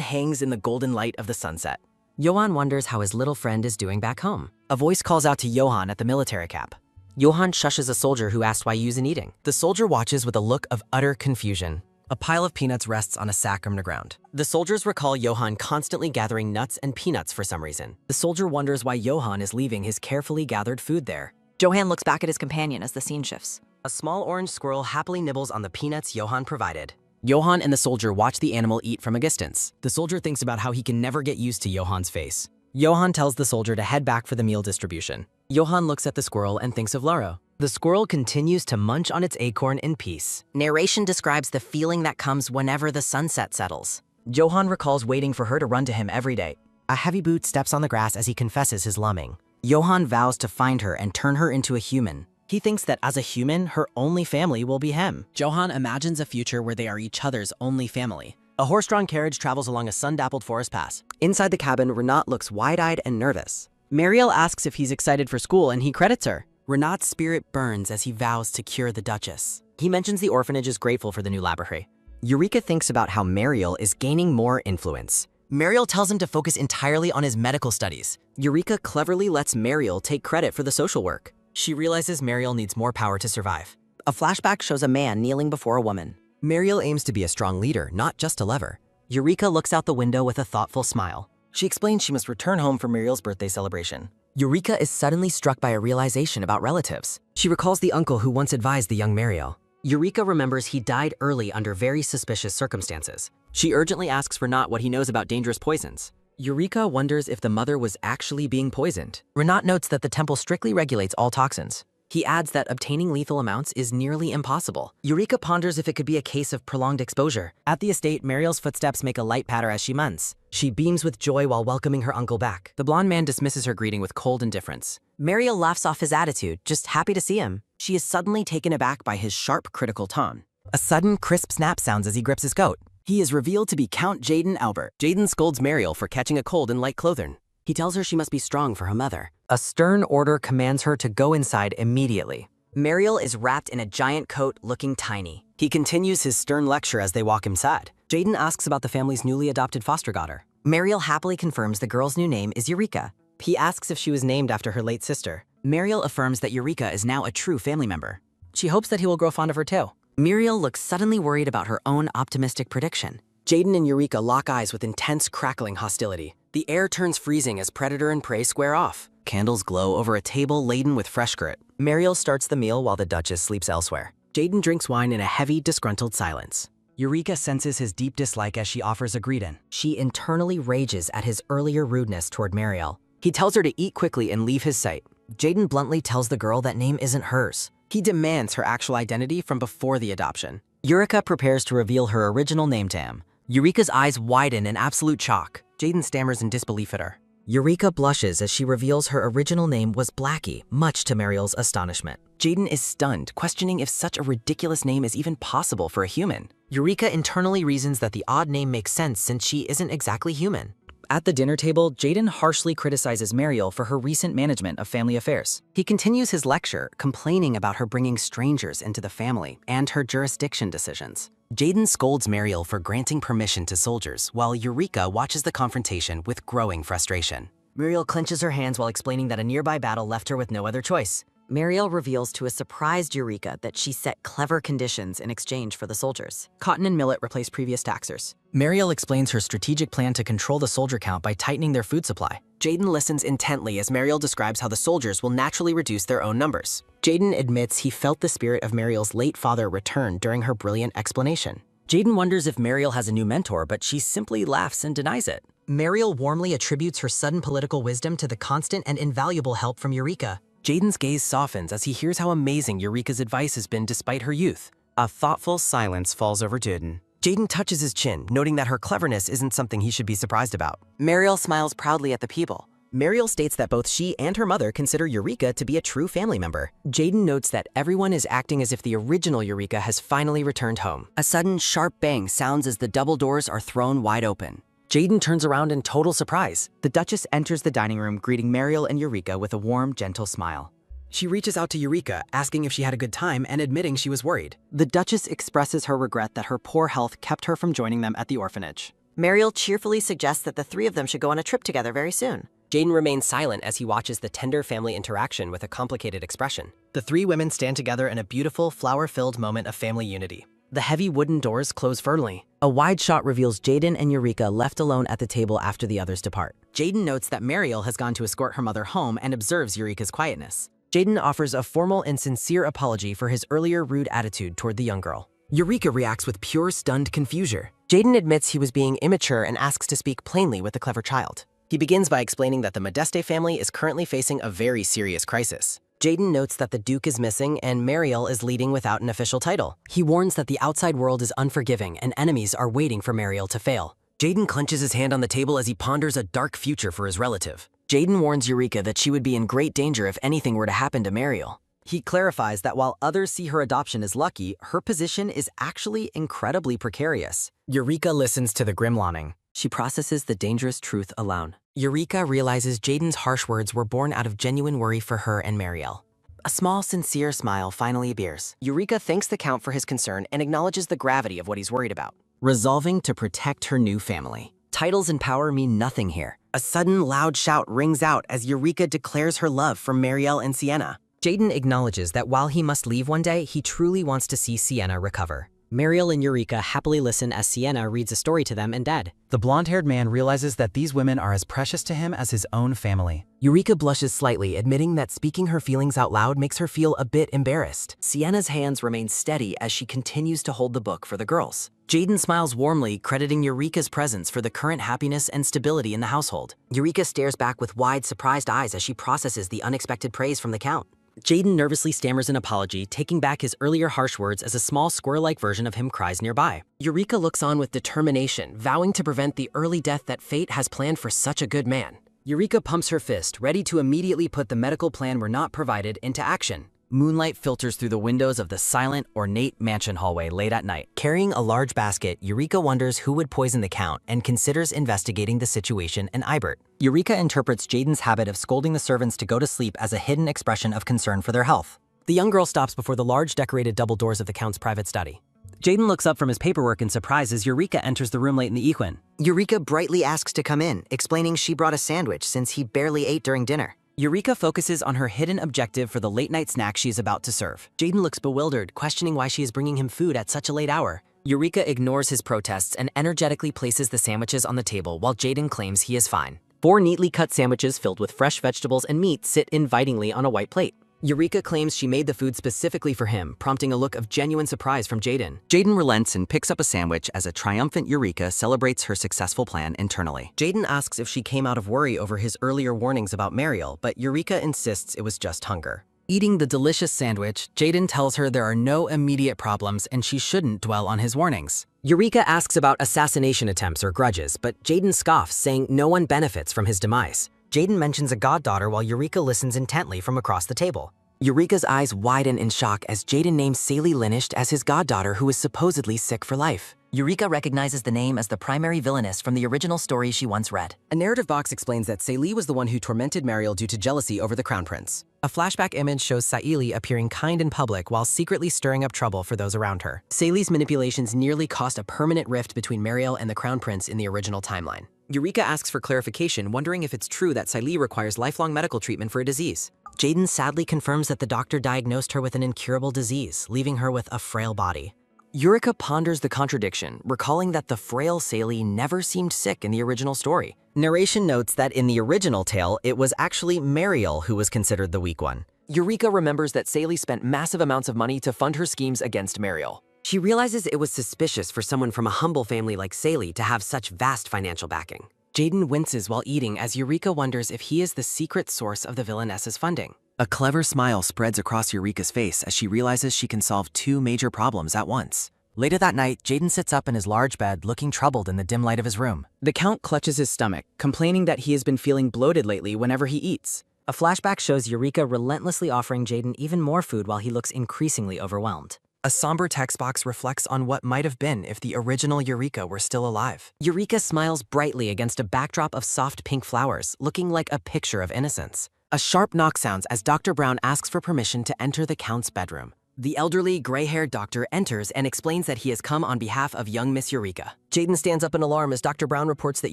hangs in the golden light of the sunset. Johan wonders how his little friend is doing back home. A voice calls out to Johan at the military cap. Johan shushes a soldier who asked why he isn't eating. The soldier watches with a look of utter confusion. A pile of peanuts rests on a sack on the ground. The soldiers recall Johan constantly gathering nuts and peanuts for some reason. The soldier wonders why Johan is leaving his carefully gathered food there. Johan looks back at his companion as the scene shifts. A small orange squirrel happily nibbles on the peanuts Johan provided. Johan and the soldier watch the animal eat from a distance. The soldier thinks about how he can never get used to Johan's face. Johan tells the soldier to head back for the meal distribution. Johan looks at the squirrel and thinks of Laro. The squirrel continues to munch on its acorn in peace. Narration describes the feeling that comes whenever the sunset settles. Johan recalls waiting for her to run to him every day. A heavy boot steps on the grass as he confesses his longing. Johan vows to find her and turn her into a human. He thinks that as a human, her only family will be him. Johan imagines a future where they are each other's only family. A horse-drawn carriage travels along a sun-dappled forest pass. Inside the cabin, Renat looks wide-eyed and nervous. Mariel asks if he's excited for school and he credits her. Renat's spirit burns as he vows to cure the Duchess. He mentions the orphanage is grateful for the new laboratory. Eureka thinks about how Mariel is gaining more influence. Mariel tells him to focus entirely on his medical studies. Eureka cleverly lets Mariel take credit for the social work. She realizes Mariel needs more power to survive. A flashback shows a man kneeling before a woman. Mariel aims to be a strong leader, not just a lover. Eureka looks out the window with a thoughtful smile. She explains she must return home for Mariel's birthday celebration. Eureka is suddenly struck by a realization about relatives. She recalls the uncle who once advised the young Mariel. Eureka remembers he died early under very suspicious circumstances. She urgently asks Renat what he knows about dangerous poisons. Eureka wonders if the mother was actually being poisoned. Renat notes that the temple strictly regulates all toxins. He adds that obtaining lethal amounts is nearly impossible. Eureka ponders if it could be a case of prolonged exposure. At the estate, Mariel's footsteps make a light patter as she munts. She beams with joy while welcoming her uncle back. The blonde man dismisses her greeting with cold indifference. Mariel laughs off his attitude, just happy to see him. She is suddenly taken aback by his sharp, critical tone. A sudden, crisp snap sounds as he grips his coat. He is revealed to be Count Jaden Albert. Jaden scolds Mariel for catching a cold in light clothing. He tells her she must be strong for her mother. A stern order commands her to go inside immediately. Mariel is wrapped in a giant coat looking tiny. He continues his stern lecture as they walk inside. Jaden asks about the family's newly adopted foster daughter. Mariel happily confirms the girl's new name is Eureka. He asks if she was named after her late sister. Mariel affirms that Eureka is now a true family member. She hopes that he will grow fond of her too. Mariel looks suddenly worried about her own optimistic prediction. Jaden and Eureka lock eyes with intense crackling hostility. The air turns freezing as predator and prey square off. Candles glow over a table laden with fresh grit. Mariel starts the meal while the Duchess sleeps elsewhere. Jaden drinks wine in a heavy, disgruntled silence. Eureka senses his deep dislike as she offers a greeting. She internally rages at his earlier rudeness toward Mariel. He tells her to eat quickly and leave his sight. Jaden bluntly tells the girl that name isn't hers. He demands her actual identity from before the adoption. Eureka prepares to reveal her original name to him. Eureka's eyes widen in absolute shock. Jaden stammers in disbelief at her. Eureka blushes as she reveals her original name was Blackie, much to Mariel's astonishment. Jaden is stunned, questioning if such a ridiculous name is even possible for a human. Eureka internally reasons that the odd name makes sense since she isn't exactly human. At the dinner table, Jaden harshly criticizes Mariel for her recent management of family affairs. He continues his lecture, complaining about her bringing strangers into the family and her jurisdiction decisions. Jaden scolds Mariel for granting permission to soldiers, while Eureka watches the confrontation with growing frustration. Mariel clenches her hands while explaining that a nearby battle left her with no other choice. Mariel reveals to a surprised Eureka that she set clever conditions in exchange for the soldiers. Cotton and millet replace previous taxers. Mariel explains her strategic plan to control the soldier count by tightening their food supply. Jaden listens intently as Mariel describes how the soldiers will naturally reduce their own numbers. Jaden admits he felt the spirit of Mariel's late father return during her brilliant explanation. Jaden wonders if Mariel has a new mentor, but she simply laughs and denies it. Mariel warmly attributes her sudden political wisdom to the constant and invaluable help from Eureka. Jaden's gaze softens as he hears how amazing Eureka's advice has been despite her youth. A thoughtful silence falls over Jaden. Jaden touches his chin, noting that her cleverness isn't something he should be surprised about. Mariel smiles proudly at the people. Mariel states that both she and her mother consider Eureka to be a true family member. Jaden notes that everyone is acting as if the original Eureka has finally returned home. A sudden sharp bang sounds as the double doors are thrown wide open. Jaden turns around in total surprise. The Duchess enters the dining room, greeting Mariel and Eureka with a warm, gentle smile. She reaches out to Eureka, asking if she had a good time and admitting she was worried. The Duchess expresses her regret that her poor health kept her from joining them at the orphanage. Mariel cheerfully suggests that the three of them should go on a trip together very soon. Jaden remains silent as he watches the tender family interaction with a complicated expression. The three women stand together in a beautiful, flower-filled moment of family unity. The heavy wooden doors close firmly. A wide shot reveals Jaden and Eureka left alone at the table after the others depart. Jaden notes that Mariel has gone to escort her mother home and observes Eureka's quietness. Jaden offers a formal and sincere apology for his earlier rude attitude toward the young girl. Eureka reacts with pure, stunned confusion. Jaden admits he was being immature and asks to speak plainly with the clever child. He begins by explaining that the Modeste family is currently facing a very serious crisis. Jaden notes that the Duke is missing and Mariel is leading without an official title. He warns that the outside world is unforgiving and enemies are waiting for Mariel to fail. Jaden clenches his hand on the table as he ponders a dark future for his relative. Jaden warns Eureka that she would be in great danger if anything were to happen to Mariel. He clarifies that while others see her adoption as lucky, her position is actually incredibly precarious. Eureka listens to the grimloning. She processes the dangerous truth aloud. Eureka realizes Jaden's harsh words were born out of genuine worry for her and Mariel. A small, sincere smile finally appears. Eureka thanks the Count for his concern and acknowledges the gravity of what he's worried about. Resolving to protect her new family. Titles and power mean nothing here. A sudden, loud shout rings out as Eureka declares her love for Mariel and Sienna. Jaden acknowledges that while he must leave one day, he truly wants to see Sienna recover. Mariel and Eureka happily listen as Sienna reads a story to them and Dad. The blonde-haired man realizes that these women are as precious to him as his own family. Eureka blushes slightly, admitting that speaking her feelings out loud makes her feel a bit embarrassed. Sienna's hands remain steady as she continues to hold the book for the girls. Jaden smiles warmly, crediting Eureka's presence for the current happiness and stability in the household. Eureka stares back with wide, surprised eyes as she processes the unexpected praise from the Count. Jaden nervously stammers an apology, taking back his earlier harsh words as a small squirrel-like version of him cries nearby. Eureka looks on with determination, vowing to prevent the early death that fate has planned for such a good man. Eureka pumps her fist, ready to immediately put the medical plan we're not provided into action. Moonlight filters through the windows of the silent, ornate mansion hallway late at night. Carrying a large basket, Eureka wonders who would poison the Count and considers investigating the situation in Ibert. Eureka interprets Jaden's habit of scolding the servants to go to sleep as a hidden expression of concern for their health. The young girl stops before the large decorated double doors of the Count's private study. Jaden looks up from his paperwork in surprise as Eureka enters the room late in the evening. Eureka brightly asks to come in, explaining she brought a sandwich since he barely ate during dinner. Eureka focuses on her hidden objective for the late-night snack she is about to serve. Jaden looks bewildered, questioning why she is bringing him food at such a late hour. Eureka ignores his protests and energetically places the sandwiches on the table while Jaden claims he is fine. 4 neatly cut sandwiches filled with fresh vegetables and meat sit invitingly on a white plate. Eureka claims she made the food specifically for him, prompting a look of genuine surprise from Jaden. Jaden relents and picks up a sandwich as a triumphant Eureka celebrates her successful plan internally. Jaden asks if she came out of worry over his earlier warnings about Mariel, but Eureka insists it was just hunger. Eating the delicious sandwich, Jaden tells her there are no immediate problems and she shouldn't dwell on his warnings. Eureka asks about assassination attempts or grudges, but Jaden scoffs, saying no one benefits from his demise. Jaden mentions a goddaughter while Eureka listens intently from across the table. Eureka's eyes widen in shock as Jaden names Saley Linished as his goddaughter who is supposedly sick for life. Eureka recognizes the name as the primary Villainous from the original story she once read. A narrative box explains that Saley was the one who tormented Mariel due to jealousy over the Crown Prince. A flashback image shows Saili appearing kind in public while secretly stirring up trouble for those around her. Saley's manipulations nearly cost a permanent rift between Mariel and the Crown Prince in the original timeline. Eureka asks for clarification, wondering if it's true that Saili requires lifelong medical treatment for a disease. Jaden sadly confirms that the doctor diagnosed her with an incurable disease, leaving her with a frail body. Eureka ponders the contradiction, recalling that the frail Saley never seemed sick in the original story. Narration notes that in the original tale, it was actually Mariel who was considered the weak one. Eureka remembers that Saley spent massive amounts of money to fund her schemes against Mariel. She realizes it was suspicious for someone from a humble family like Saley to have such vast financial backing. Jaden winces while eating as Eureka wonders if he is the secret source of the Villainess's funding. A clever smile spreads across Eureka's face as she realizes she can solve two major problems at once. Later that night, Jaden sits up in his large bed looking troubled in the dim light of his room. The Count clutches his stomach, complaining that he has been feeling bloated lately whenever he eats. A flashback shows Eureka relentlessly offering Jaden even more food while he looks increasingly overwhelmed. A somber text box reflects on what might have been if the original Eureka were still alive. Eureka smiles brightly against a backdrop of soft pink flowers, looking like a picture of innocence. A sharp knock sounds as Dr. Brown asks for permission to enter the Count's bedroom. The elderly, gray-haired doctor enters and explains that he has come on behalf of young Miss Eureka. Jaden stands up in alarm as Dr. Brown reports that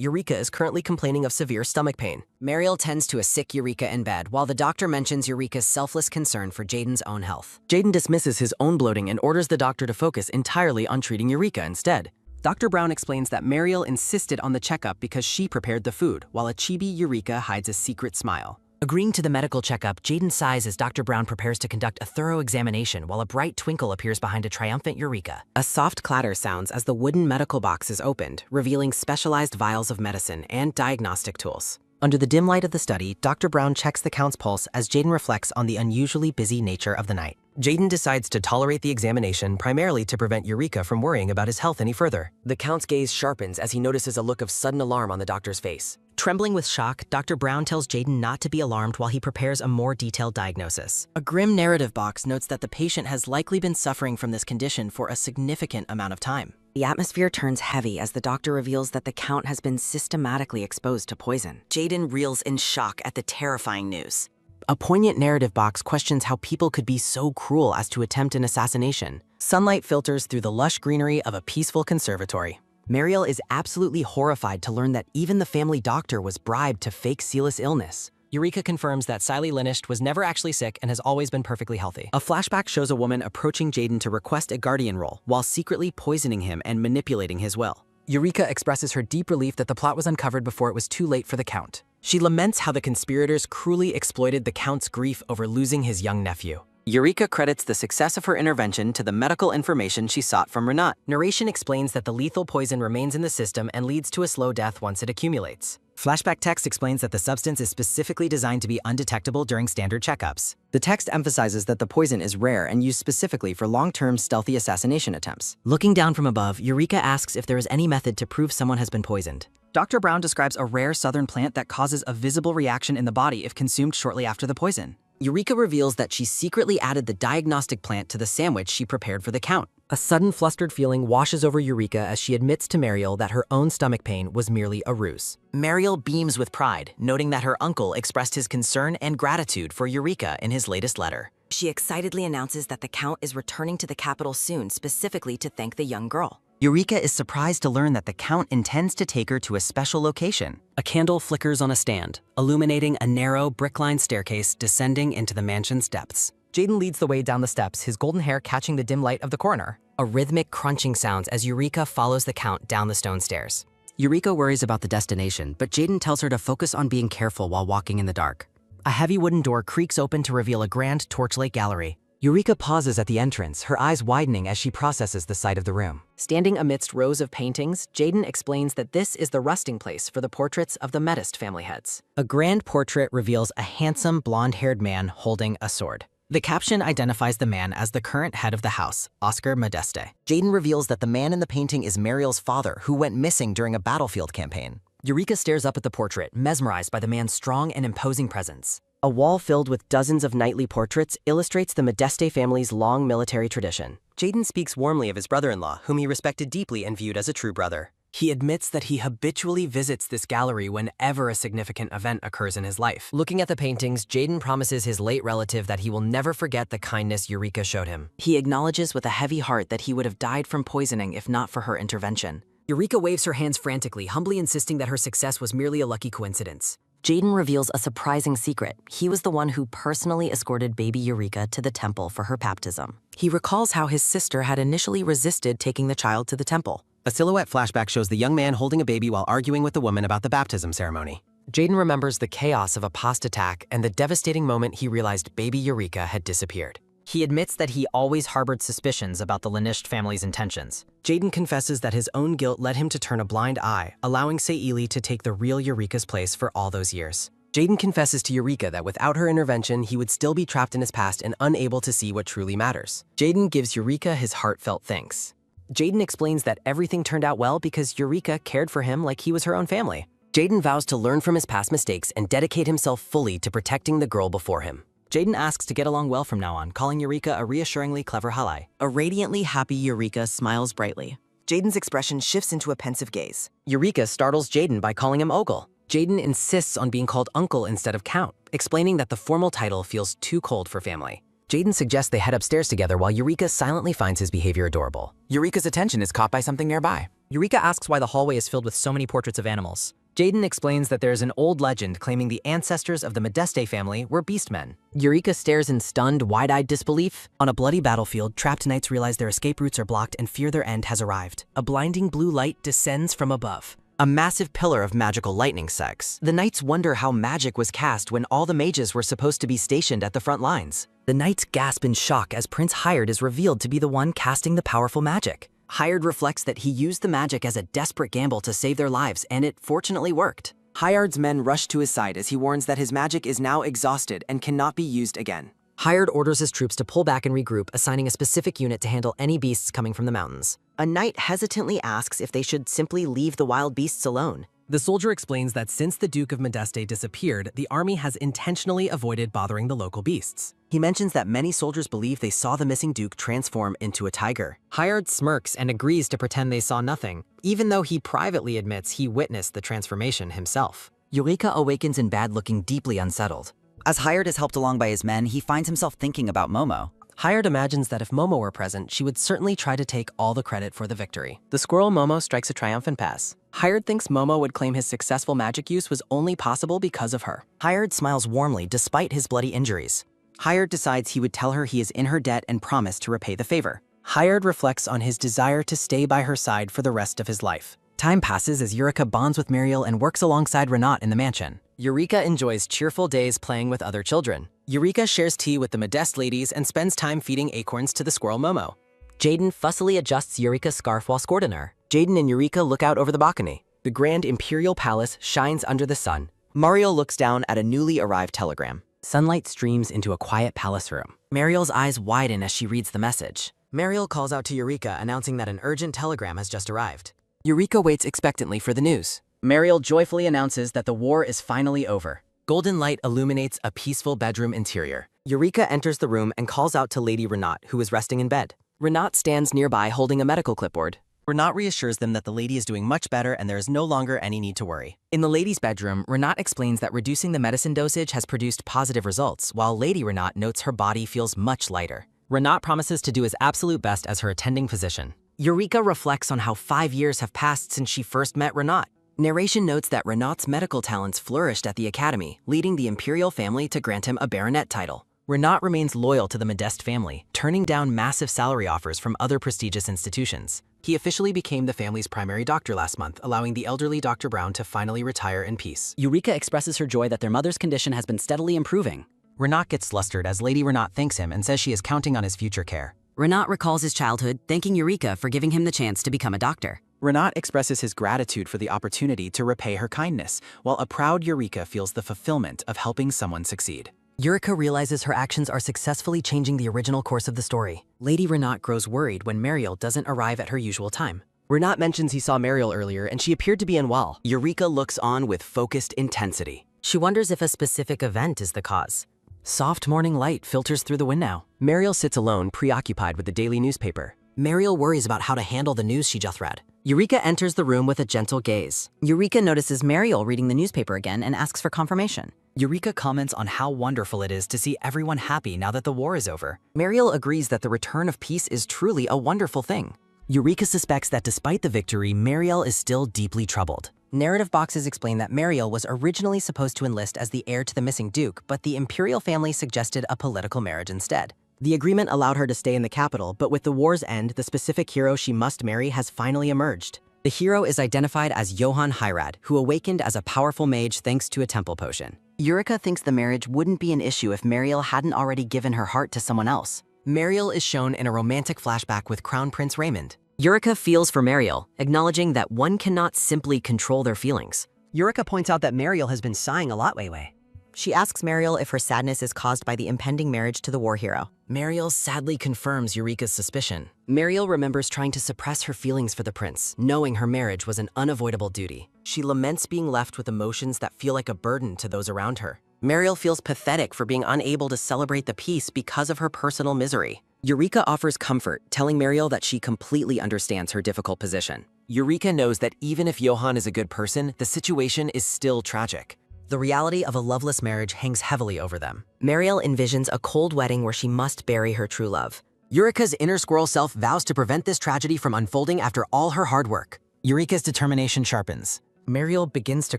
Eureka is currently complaining of severe stomach pain. Mariel tends to a sick Eureka in bed, while the doctor mentions Eureka's selfless concern for Jaden's own health. Jaden dismisses his own bloating and orders the doctor to focus entirely on treating Eureka instead. Dr. Brown explains that Mariel insisted on the checkup because she prepared the food, while a chibi Eureka hides a secret smile. Agreeing to the medical checkup, Jaden sighs as Dr. Brown prepares to conduct a thorough examination while a bright twinkle appears behind a triumphant Eureka. A soft clatter sounds as the wooden medical box is opened, revealing specialized vials of medicine and diagnostic tools. Under the dim light of the study, Dr. Brown checks the Count's pulse as Jaden reflects on the unusually busy nature of the night. Jaden decides to tolerate the examination primarily to prevent Eureka from worrying about his health any further. The Count's gaze sharpens as he notices a look of sudden alarm on the doctor's face. Trembling with shock, Dr. Brown tells Jaden not to be alarmed while he prepares a more detailed diagnosis. A grim narrative box notes that the patient has likely been suffering from this condition for a significant amount of time. The atmosphere turns heavy as the doctor reveals that the Count has been systematically exposed to poison. Jaden reels in shock at the terrifying news. A poignant narrative box questions how people could be so cruel as to attempt an assassination. Sunlight filters through the lush greenery of a peaceful conservatory. Mariel is absolutely horrified to learn that even the family doctor was bribed to fake Silas' illness. Eureka confirms that Siley Linisht was never actually sick and has always been perfectly healthy. A flashback shows a woman approaching Jaden to request a guardian role while secretly poisoning him and manipulating his will. Eureka expresses her deep relief that the plot was uncovered before it was too late for the Count. She laments how the conspirators cruelly exploited the Count's grief over losing his young nephew. Eureka credits the success of her intervention to the medical information she sought from Renat. Narration explains that the lethal poison remains in the system and leads to a slow death once it accumulates. Flashback text explains that the substance is specifically designed to be undetectable during standard checkups. The text emphasizes that the poison is rare and used specifically for long-term stealthy assassination attempts. Looking down from above, Eureka asks if there is any method to prove someone has been poisoned. Dr. Brown describes a rare southern plant that causes a visible reaction in the body if consumed shortly after the poison. Eureka reveals that she secretly added the diagnostic plant to the sandwich she prepared for the Count. A sudden flustered feeling washes over Eureka as she admits to Mariel that her own stomach pain was merely a ruse. Mariel beams with pride, noting that her uncle expressed his concern and gratitude for Eureka in his latest letter. She excitedly announces that the Count is returning to the capital soon, specifically to thank the young girl. Eureka is surprised to learn that the Count intends to take her to a special location. A candle flickers on a stand, illuminating a narrow, brick-lined staircase descending into the mansion's depths. Jaden leads the way down the steps, his golden hair catching the dim light of the corridor. A rhythmic crunching sounds as Eureka follows the Count down the stone stairs. Eureka worries about the destination, but Jaden tells her to focus on being careful while walking in the dark. A heavy wooden door creaks open to reveal a grand torchlight gallery. Eureka pauses at the entrance, her eyes widening as she processes the sight of the room. Standing amidst rows of paintings, Jaden explains that this is the resting place for the portraits of the Medest family heads. A grand portrait reveals a handsome, blonde-haired man holding a sword. The caption identifies the man as the current head of the house, Oscar Modeste. Jaden reveals that the man in the painting is Mariel's father, who went missing during a battlefield campaign. Eureka stares up at the portrait, mesmerized by the man's strong and imposing presence. A wall filled with dozens of knightly portraits illustrates the Modeste family's long military tradition. Jaden speaks warmly of his brother-in-law, whom he respected deeply and viewed as a true brother. He admits that he habitually visits this gallery whenever a significant event occurs in his life. Looking at the paintings, Jaden promises his late relative that he will never forget the kindness Eureka showed him. He acknowledges with a heavy heart that he would have died from poisoning if not for her intervention. Eureka waves her hands frantically, humbly insisting that her success was merely a lucky coincidence. Jaden reveals a surprising secret. He was the one who personally escorted baby Eureka to the temple for her baptism. He recalls how his sister had initially resisted taking the child to the temple. A silhouette flashback shows the young man holding a baby while arguing with the woman about the baptism ceremony. Jaden remembers the chaos of a past attack and the devastating moment he realized baby Eureka had disappeared. He admits that he always harbored suspicions about the Lanisht family's intentions. Jaden confesses that his own guilt led him to turn a blind eye, allowing Seili to take the real Eureka's place for all those years. Jaden confesses to Eureka that without her intervention, he would still be trapped in his past and unable to see what truly matters. Jaden gives Eureka his heartfelt thanks. Jaden explains that everything turned out well because Eureka cared for him like he was her own family. Jaden vows to learn from his past mistakes and dedicate himself fully to protecting the girl before him. Jaden asks to get along well from now on, calling Eureka a reassuringly clever halai. A radiantly happy Eureka smiles brightly. Jaden's expression shifts into a pensive gaze. Eureka startles Jaden by calling him Ogle. Jaden insists on being called Uncle instead of Count, explaining that the formal title feels too cold for family. Jaden suggests they head upstairs together while Eureka silently finds his behavior adorable. Eureka's attention is caught by something nearby. Eureka asks why the hallway is filled with so many portraits of animals. Jaden explains that there is an old legend claiming the ancestors of the Modeste family were beastmen. Eureka stares in stunned, wide-eyed disbelief. On a bloody battlefield, trapped knights realize their escape routes are blocked and fear their end has arrived. A blinding blue light descends from above. A massive pillar of magical lightning segs. The knights wonder how magic was cast when all the mages were supposed to be stationed at the front lines. The knights gasp in shock as Prince Hired is revealed to be the one casting the powerful magic. Hired reflects that he used the magic as a desperate gamble to save their lives, and it fortunately worked. Hired's men rush to his side as he warns that his magic is now exhausted and cannot be used again. Hired orders his troops to pull back and regroup, assigning a specific unit to handle any beasts coming from the mountains. A knight hesitantly asks if they should simply leave the wild beasts alone. The soldier explains that since the Duke of Modeste disappeared, the army has intentionally avoided bothering the local beasts. He mentions that many soldiers believe they saw the missing Duke transform into a tiger. Hired smirks and agrees to pretend they saw nothing, even though he privately admits he witnessed the transformation himself. Eureka awakens in bed looking deeply unsettled. As Hired is helped along by his men, he finds himself thinking about Momo. Hired imagines that if Momo were present, she would certainly try to take all the credit for the victory. The squirrel Momo strikes a triumphant pass. Hired thinks Momo would claim his successful magic use was only possible because of her. Hired smiles warmly despite his bloody injuries. Hired decides he would tell her he is in her debt and promise to repay the favor. Hired reflects on his desire to stay by her side for the rest of his life. Time passes as Eureka bonds with Muriel and works alongside Renat in the mansion. Eureka enjoys cheerful days playing with other children. Eureka shares tea with the Modeste ladies and spends time feeding acorns to the squirrel Momo. Jaden fussily adjusts Eureka's scarf while scolding her. Jaden and Eureka look out over the balcony. The grand imperial palace shines under the sun. Mariel looks down at a newly arrived telegram. Sunlight streams into a quiet palace room. Mariel's eyes widen as she reads the message. Mariel calls out to Eureka, announcing that an urgent telegram has just arrived. Eureka waits expectantly for the news. Mariel joyfully announces that the war is finally over. Golden light illuminates a peaceful bedroom interior. Eureka enters the room and calls out to Lady Renat, who is resting in bed. Renat stands nearby holding a medical clipboard. Renat reassures them that the lady is doing much better and there is no longer any need to worry. In the lady's bedroom, Renat explains that reducing the medicine dosage has produced positive results, while Lady Renat notes her body feels much lighter. Renat promises to do his absolute best as her attending physician. Eureka reflects on how 5 years have passed since she first met Renat. Narration notes that Renat's medical talents flourished at the academy, leading the imperial family to grant him a baronet title. Renat remains loyal to the Modeste family, turning down massive salary offers from other prestigious institutions. He officially became the family's primary doctor last month, allowing the elderly Dr. Brown to finally retire in peace. Eureka expresses her joy that their mother's condition has been steadily improving. Renat gets flustered as Lady Renat thanks him and says she is counting on his future care. Renat recalls his childhood, thanking Eureka for giving him the chance to become a doctor. Renat expresses his gratitude for the opportunity to repay her kindness, while a proud Eureka feels the fulfillment of helping someone succeed. Eureka realizes her actions are successfully changing the original course of the story. Lady Renat grows worried when Mariel doesn't arrive at her usual time. Renat mentions he saw Mariel earlier and she appeared to be unwell. Eureka looks on with focused intensity. She wonders if a specific event is the cause. Soft morning light filters through the window. Mariel sits alone, preoccupied with the daily newspaper. Mariel worries about how to handle the news she just read. Eureka enters the room with a gentle gaze. Eureka notices Mariel reading the newspaper again and asks for confirmation. Eureka comments on how wonderful it is to see everyone happy now that the war is over. Mariel agrees that the return of peace is truly a wonderful thing. Eureka suspects that despite the victory, Mariel is still deeply troubled. Narrative boxes explain that Mariel was originally supposed to enlist as the heir to the missing duke, but the imperial family suggested a political marriage instead. The agreement allowed her to stay in the capital, but with the war's end, the specific hero she must marry has finally emerged. The hero is identified as Johann Hirad, who awakened as a powerful mage thanks to a temple potion. Eureka thinks the marriage wouldn't be an issue if Mariel hadn't already given her heart to someone else. Mariel is shown in a romantic flashback with Crown Prince Raymond. Eureka feels for Mariel, acknowledging that one cannot simply control their feelings. Eureka points out that Mariel has been sighing a lot lately. She asks Mariel if her sadness is caused by the impending marriage to the war hero. Mariel sadly confirms Eureka's suspicion. Mariel remembers trying to suppress her feelings for the prince, knowing her marriage was an unavoidable duty. She laments being left with emotions that feel like a burden to those around her. Mariel feels pathetic for being unable to celebrate the peace because of her personal misery. Eureka offers comfort, telling Mariel that she completely understands her difficult position. Eureka knows that even if Johan is a good person, the situation is still tragic. The reality of a loveless marriage hangs heavily over them. Mariel envisions a cold wedding where she must bury her true love. Eureka's inner squirrel self vows to prevent this tragedy from unfolding after all her hard work. Eureka's determination sharpens. Mariel begins to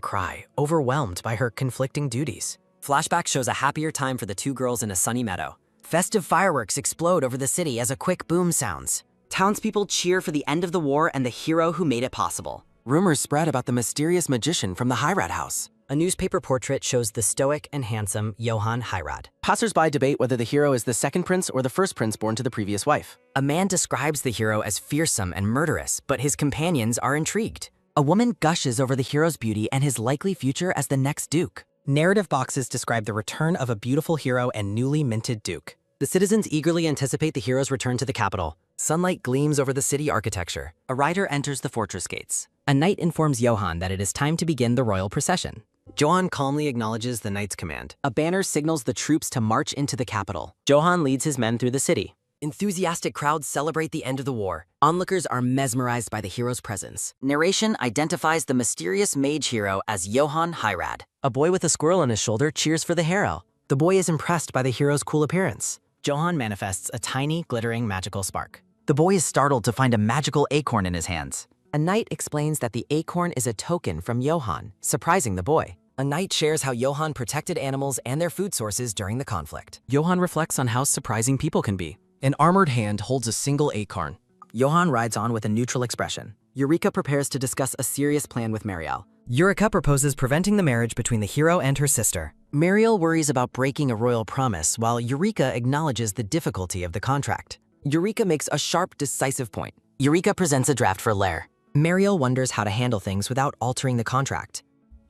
cry, overwhelmed by her conflicting duties. Flashback shows a happier time for the two girls in a sunny meadow. Festive fireworks explode over the city as a quick boom sounds. Townspeople cheer for the end of the war and the hero who made it possible. Rumors spread about the mysterious magician from the Hyrad house. A newspaper portrait shows the stoic and handsome Johan Hyrad. Passers-by debate whether the hero is the second prince or the first prince born to the previous wife. A man describes the hero as fearsome and murderous, but his companions are intrigued. A woman gushes over the hero's beauty and his likely future as the next duke. Narrative boxes describe the return of a beautiful hero and newly minted duke. The citizens eagerly anticipate the hero's return to the capital. Sunlight gleams over the city architecture. A rider enters the fortress gates. A knight informs Johan that it is time to begin the royal procession. Johan calmly acknowledges the knight's command. A banner signals the troops to march into the capital. Johan leads his men through the city. Enthusiastic crowds celebrate the end of the war. Onlookers are mesmerized by the hero's presence. Narration identifies the mysterious mage hero as Johan Hyrad. A boy with a squirrel on his shoulder cheers for the hero. The boy is impressed by the hero's cool appearance. Johan manifests a tiny, glittering magical spark. The boy is startled to find a magical acorn in his hands. A knight explains that the acorn is a token from Johan, surprising the boy. A knight shares how Johan protected animals and their food sources during the conflict. Johan reflects on how surprising people can be. An armored hand holds a single acorn. Johan rides on with a neutral expression. Eureka prepares to discuss a serious plan with Mariel. Eureka proposes preventing the marriage between the hero and her sister. Mariel worries about breaking a royal promise, while Eureka acknowledges the difficulty of the contract. Eureka makes a sharp, decisive point. Eureka presents a draft for Lair. Mariel wonders how to handle things without altering the contract.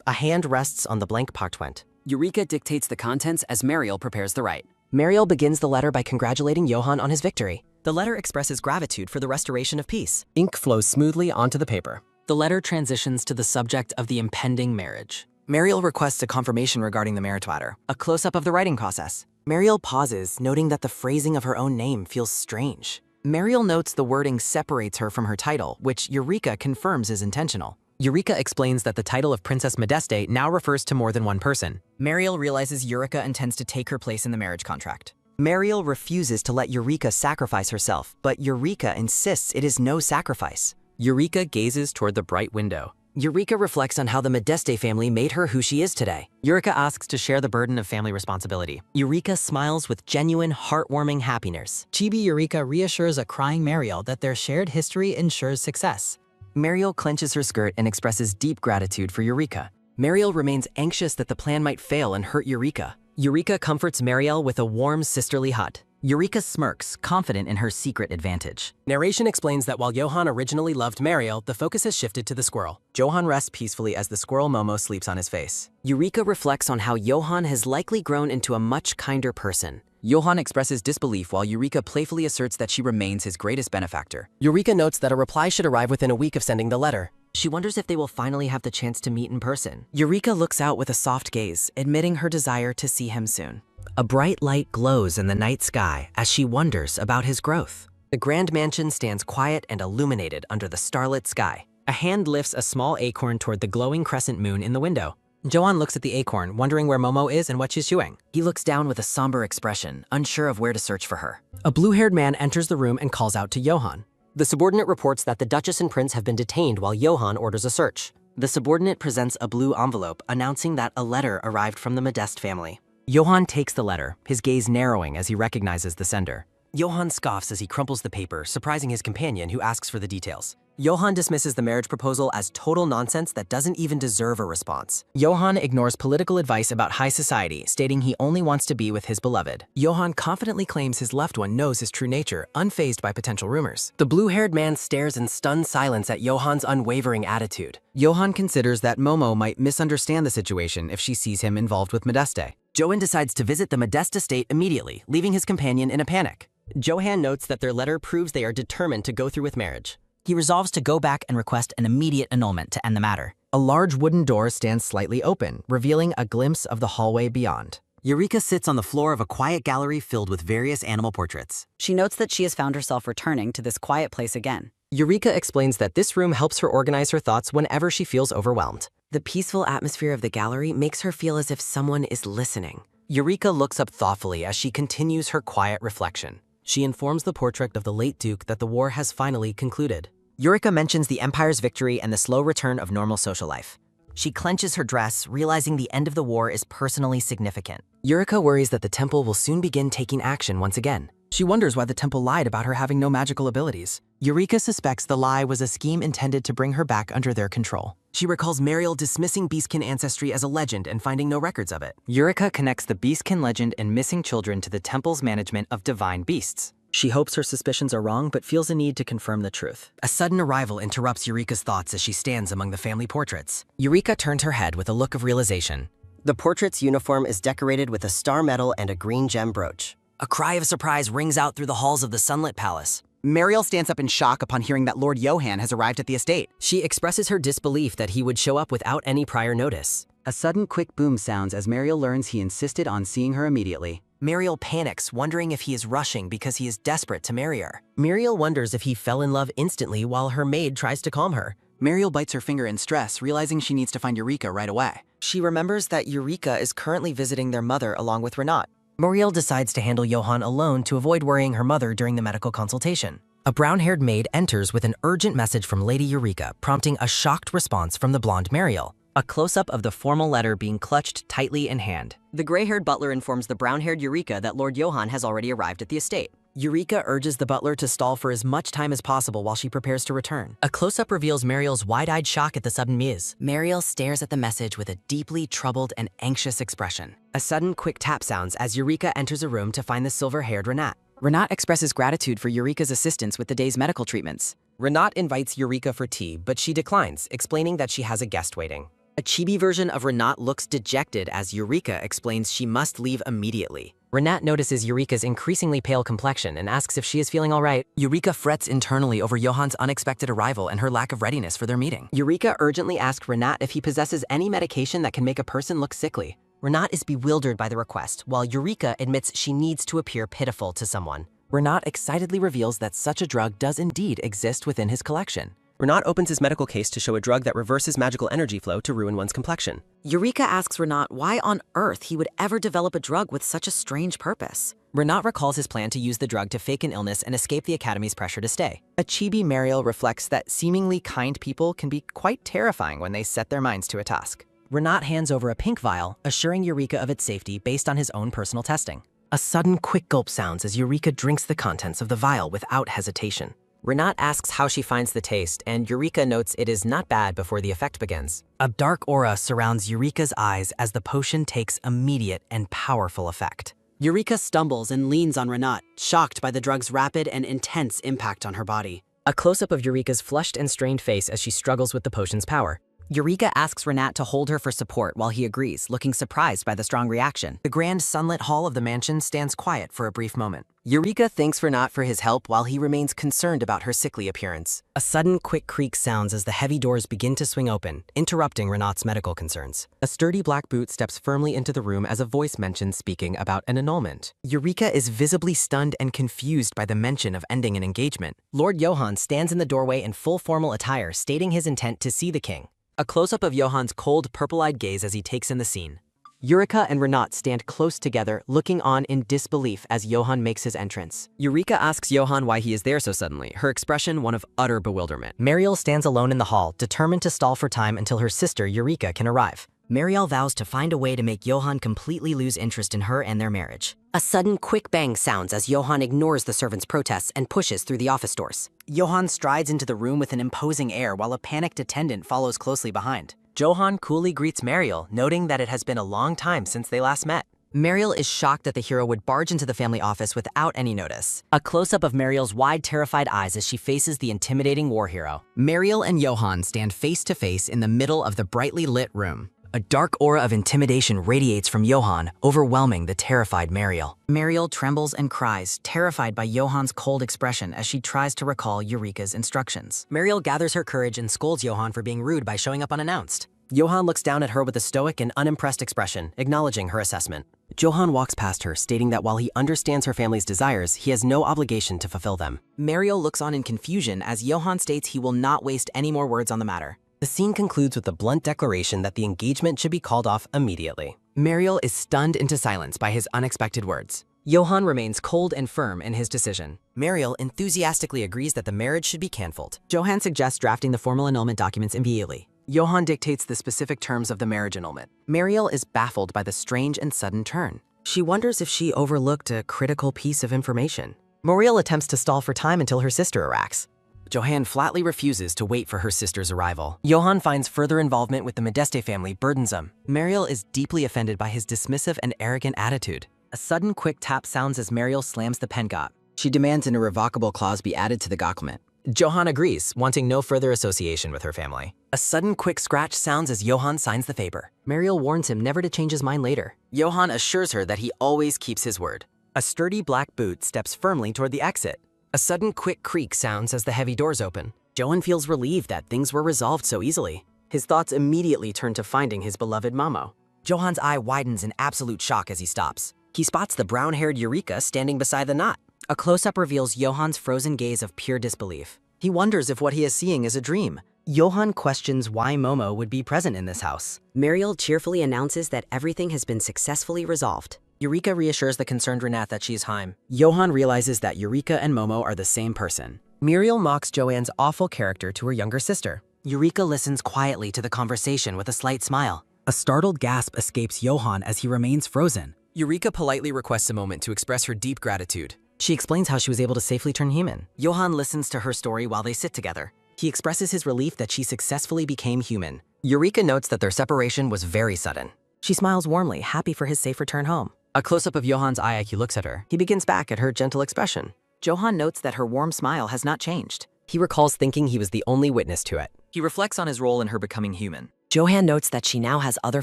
A hand rests on the blank parchment. Eureka dictates the contents as Mariel prepares the right. Mariel begins the letter by congratulating Johan on his victory. The letter expresses gratitude for the restoration of peace. Ink flows smoothly onto the paper. The letter transitions to the subject of the impending marriage. Mariel requests a confirmation regarding the Meritwater, a close-up of the writing process. Mariel pauses, noting that the phrasing of her own name feels strange. Mariel notes the wording separates her from her title, which Eureka confirms is intentional. Eureka explains that the title of Princess Modeste now refers to more than one person. Mariel realizes Eureka intends to take her place in the marriage contract. Mariel refuses to let Eureka sacrifice herself, but Eureka insists it is no sacrifice. Eureka gazes toward the bright window. Eureka reflects on how the Modeste family made her who she is today. Eureka asks to share the burden of family responsibility. Eureka smiles with genuine, heartwarming happiness. Chibi Eureka reassures a crying Mariel that their shared history ensures success. Mariel clenches her skirt and expresses deep gratitude for Eureka. Mariel remains anxious that the plan might fail and hurt Eureka. Eureka comforts Mariel with a warm sisterly hug. Eureka smirks, confident in her secret advantage. Narration explains that while Johan originally loved Mariel, the focus has shifted to the squirrel. Johan rests peacefully as the squirrel Momo sleeps on his face. Eureka reflects on how Johan has likely grown into a much kinder person. Johan expresses disbelief while Eureka playfully asserts that she remains his greatest benefactor. Eureka notes that a reply should arrive within a week of sending the letter. She wonders if they will finally have the chance to meet in person. Eureka looks out with a soft gaze, admitting her desire to see him soon. A bright light glows in the night sky as she wonders about his growth. The grand mansion stands quiet and illuminated under the starlit sky. A hand lifts a small acorn toward the glowing crescent moon in the window. Johan looks at the acorn, wondering where Momo is and what she's chewing. He looks down with a somber expression, unsure of where to search for her. A blue-haired man enters the room and calls out to Johan. The subordinate reports that the Duchess and Prince have been detained while Johan orders a search. The subordinate presents a blue envelope, announcing that a letter arrived from the Modeste family. Johan takes the letter, his gaze narrowing as he recognizes the sender. Johan scoffs as he crumples the paper, surprising his companion, who asks for the details. Johan dismisses the marriage proposal as total nonsense that doesn't even deserve a response. Johan ignores political advice about high society, stating he only wants to be with his beloved. Johan confidently claims his loved one knows his true nature, unfazed by potential rumors. The blue-haired man stares in stunned silence at Johan's unwavering attitude. Johan considers that Momo might misunderstand the situation if she sees him involved with Modeste. Johan decides to visit the Modeste estate immediately, leaving his companion in a panic. Johan notes that their letter proves they are determined to go through with marriage. He resolves to go back and request an immediate annulment to end the matter. A large wooden door stands slightly open, revealing a glimpse of the hallway beyond. Eureka sits on the floor of a quiet gallery filled with various animal portraits. She notes that she has found herself returning to this quiet place again. Eureka explains that this room helps her organize her thoughts whenever she feels overwhelmed. The peaceful atmosphere of the gallery makes her feel as if someone is listening. Eureka looks up thoughtfully as she continues her quiet reflection. She informs the portrait of the late Duke that the war has finally concluded. Eureka mentions the Empire's victory and the slow return of normal social life. She clenches her dress, realizing the end of the war is personally significant. Eureka worries that the temple will soon begin taking action once again. She wonders why the temple lied about her having no magical abilities. Eureka suspects the lie was a scheme intended to bring her back under their control. She recalls Mariel dismissing Beastkin ancestry as a legend and finding no records of it. Eureka connects the Beastkin legend and missing children to the temple's management of divine beasts. She hopes her suspicions are wrong, but feels a need to confirm the truth. A sudden arrival interrupts Eureka's thoughts as she stands among the family portraits. Eureka turns her head with a look of realization. The portrait's uniform is decorated with a star medal and a green gem brooch. A cry of surprise rings out through the halls of the Sunlit Palace. Mariel stands up in shock upon hearing that Lord Johan has arrived at the estate. She expresses her disbelief that he would show up without any prior notice. A sudden quick boom sounds as Mariel learns he insisted on seeing her immediately. Mariel panics, wondering if he is rushing because he is desperate to marry her. Mariel wonders if he fell in love instantly while her maid tries to calm her. Mariel bites her finger in stress, realizing she needs to find Eureka right away. She remembers that Eureka is currently visiting their mother along with Renat. Mariel decides to handle Johan alone to avoid worrying her mother during the medical consultation. A brown-haired maid enters with an urgent message from Lady Eureka, prompting a shocked response from the blonde Mariel. A close-up of the formal letter being clutched tightly in hand. The gray-haired butler informs the brown-haired Eureka that Lord Johan has already arrived at the estate. Eureka urges the butler to stall for as much time as possible while she prepares to return. A close-up reveals Mariel's wide-eyed shock at the sudden news. Mariel stares at the message with a deeply troubled and anxious expression. A sudden quick tap sounds as Eureka enters a room to find the silver-haired Renat. Renat expresses gratitude for Eureka's assistance with the day's medical treatments. Renat invites Eureka for tea, but she declines, explaining that she has a guest waiting. A chibi version of Renat looks dejected as Eureka explains she must leave immediately. Renat notices Eureka's increasingly pale complexion and asks if she is feeling all right. Eureka frets internally over Johan's unexpected arrival and her lack of readiness for their meeting. Eureka urgently asks Renat if he possesses any medication that can make a person look sickly. Renat is bewildered by the request, while Eureka admits she needs to appear pitiful to someone. Renat excitedly reveals that such a drug does indeed exist within his collection. Renat opens his medical case to show a drug that reverses magical energy flow to ruin one's complexion. Eureka asks Renat why on earth he would ever develop a drug with such a strange purpose. Renat recalls his plan to use the drug to fake an illness and escape the Academy's pressure to stay. A chibi Mariel reflects that seemingly kind people can be quite terrifying when they set their minds to a task. Renat hands over a pink vial, assuring Eureka of its safety based on his own personal testing. A sudden quick gulp sounds as Eureka drinks the contents of the vial without hesitation. Renat asks how she finds the taste, and Eureka notes it is not bad before the effect begins. A dark aura surrounds Eureka's eyes as the potion takes immediate and powerful effect. Eureka stumbles and leans on Renat, shocked by the drug's rapid and intense impact on her body. A close-up of Eureka's flushed and strained face as she struggles with the potion's power. Eureka asks Renat to hold her for support while he agrees, looking surprised by the strong reaction. The grand sunlit hall of the mansion stands quiet for a brief moment. Eureka thanks Renat for his help while he remains concerned about her sickly appearance. A sudden quick creak sounds as the heavy doors begin to swing open, interrupting Renat's medical concerns. A sturdy black boot steps firmly into the room as a voice mentions speaking about an annulment. Eureka is visibly stunned and confused by the mention of ending an engagement. Lord Johan stands in the doorway in full formal attire, stating his intent to see the king. A close-up of Johan's cold, purple-eyed gaze as he takes in the scene. Eureka and Renat stand close together, looking on in disbelief as Johan makes his entrance. Eureka asks Johan why he is there so suddenly, her expression one of utter bewilderment. Mariel stands alone in the hall, determined to stall for time until her sister Eureka can arrive. Mariel vows to find a way to make Johan completely lose interest in her and their marriage. A sudden quick bang sounds as Johan ignores the servant's protests and pushes through the office doors. Johan strides into the room with an imposing air while a panicked attendant follows closely behind. Johan coolly greets Mariel, noting that it has been a long time since they last met. Mariel is shocked that the hero would barge into the family office without any notice. A close-up of Mariel's wide, terrified eyes as she faces the intimidating war hero. Mariel and Johan stand face to face in the middle of the brightly lit room. A dark aura of intimidation radiates from Johan, overwhelming the terrified Mariel. Mariel trembles and cries, terrified by Johan's cold expression as she tries to recall Eureka's instructions. Mariel gathers her courage and scolds Johan for being rude by showing up unannounced. Johan looks down at her with a stoic and unimpressed expression, acknowledging her assessment. Johan walks past her, stating that while he understands her family's desires, he has no obligation to fulfill them. Mariel looks on in confusion as Johan states he will not waste any more words on the matter. The scene concludes with a blunt declaration that the engagement should be called off immediately. Mariel is stunned into silence by his unexpected words. Johan remains cold and firm in his decision. Mariel enthusiastically agrees that the marriage should be cancelled. Johan suggests drafting the formal annulment documents immediately. Johan dictates the specific terms of the marriage annulment. Mariel is baffled by the strange and sudden turn. She wonders if she overlooked a critical piece of information. Mariel attempts to stall for time until her sister arrives. Johan flatly refuses to wait for her sister's arrival. Johan finds further involvement with the Modeste family burdensome. Mariel is deeply offended by his dismissive and arrogant attitude. A sudden quick tap sounds as Mariel slams the pen gop. She demands an irrevocable clause be added to the document. Johan agrees, wanting no further association with her family. A sudden quick scratch sounds as Johan signs the paper. Mariel warns him never to change his mind later. Johan assures her that he always keeps his word. A sturdy black boot steps firmly toward the exit. A sudden quick creak sounds as the heavy doors open. Johan feels relieved that things were resolved so easily. His thoughts immediately turn to finding his beloved Momo. Johan's eye widens in absolute shock as he stops. He spots the brown-haired Eureka standing beside the knot. A close-up reveals Johan's frozen gaze of pure disbelief. He wonders if what he is seeing is a dream. Johan questions why Momo would be present in this house. Mariel cheerfully announces that everything has been successfully resolved. Eureka reassures the concerned Renat that she's Heim. Johan realizes that Eureka and Momo are the same person. Muriel mocks Joanne's awful character to her younger sister. Eureka listens quietly to the conversation with a slight smile. A startled gasp escapes Johan as he remains frozen. Eureka politely requests a moment to express her deep gratitude. She explains how she was able to safely turn human. Johan listens to her story while they sit together. He expresses his relief that she successfully became human. Eureka notes that their separation was very sudden. She smiles warmly, happy for his safe return home. A close-up of Johan's eye as he looks at her. He begins back at her gentle expression. Johan notes that her warm smile has not changed. He recalls thinking he was the only witness to it. He reflects on his role in her becoming human. Johan notes that she now has other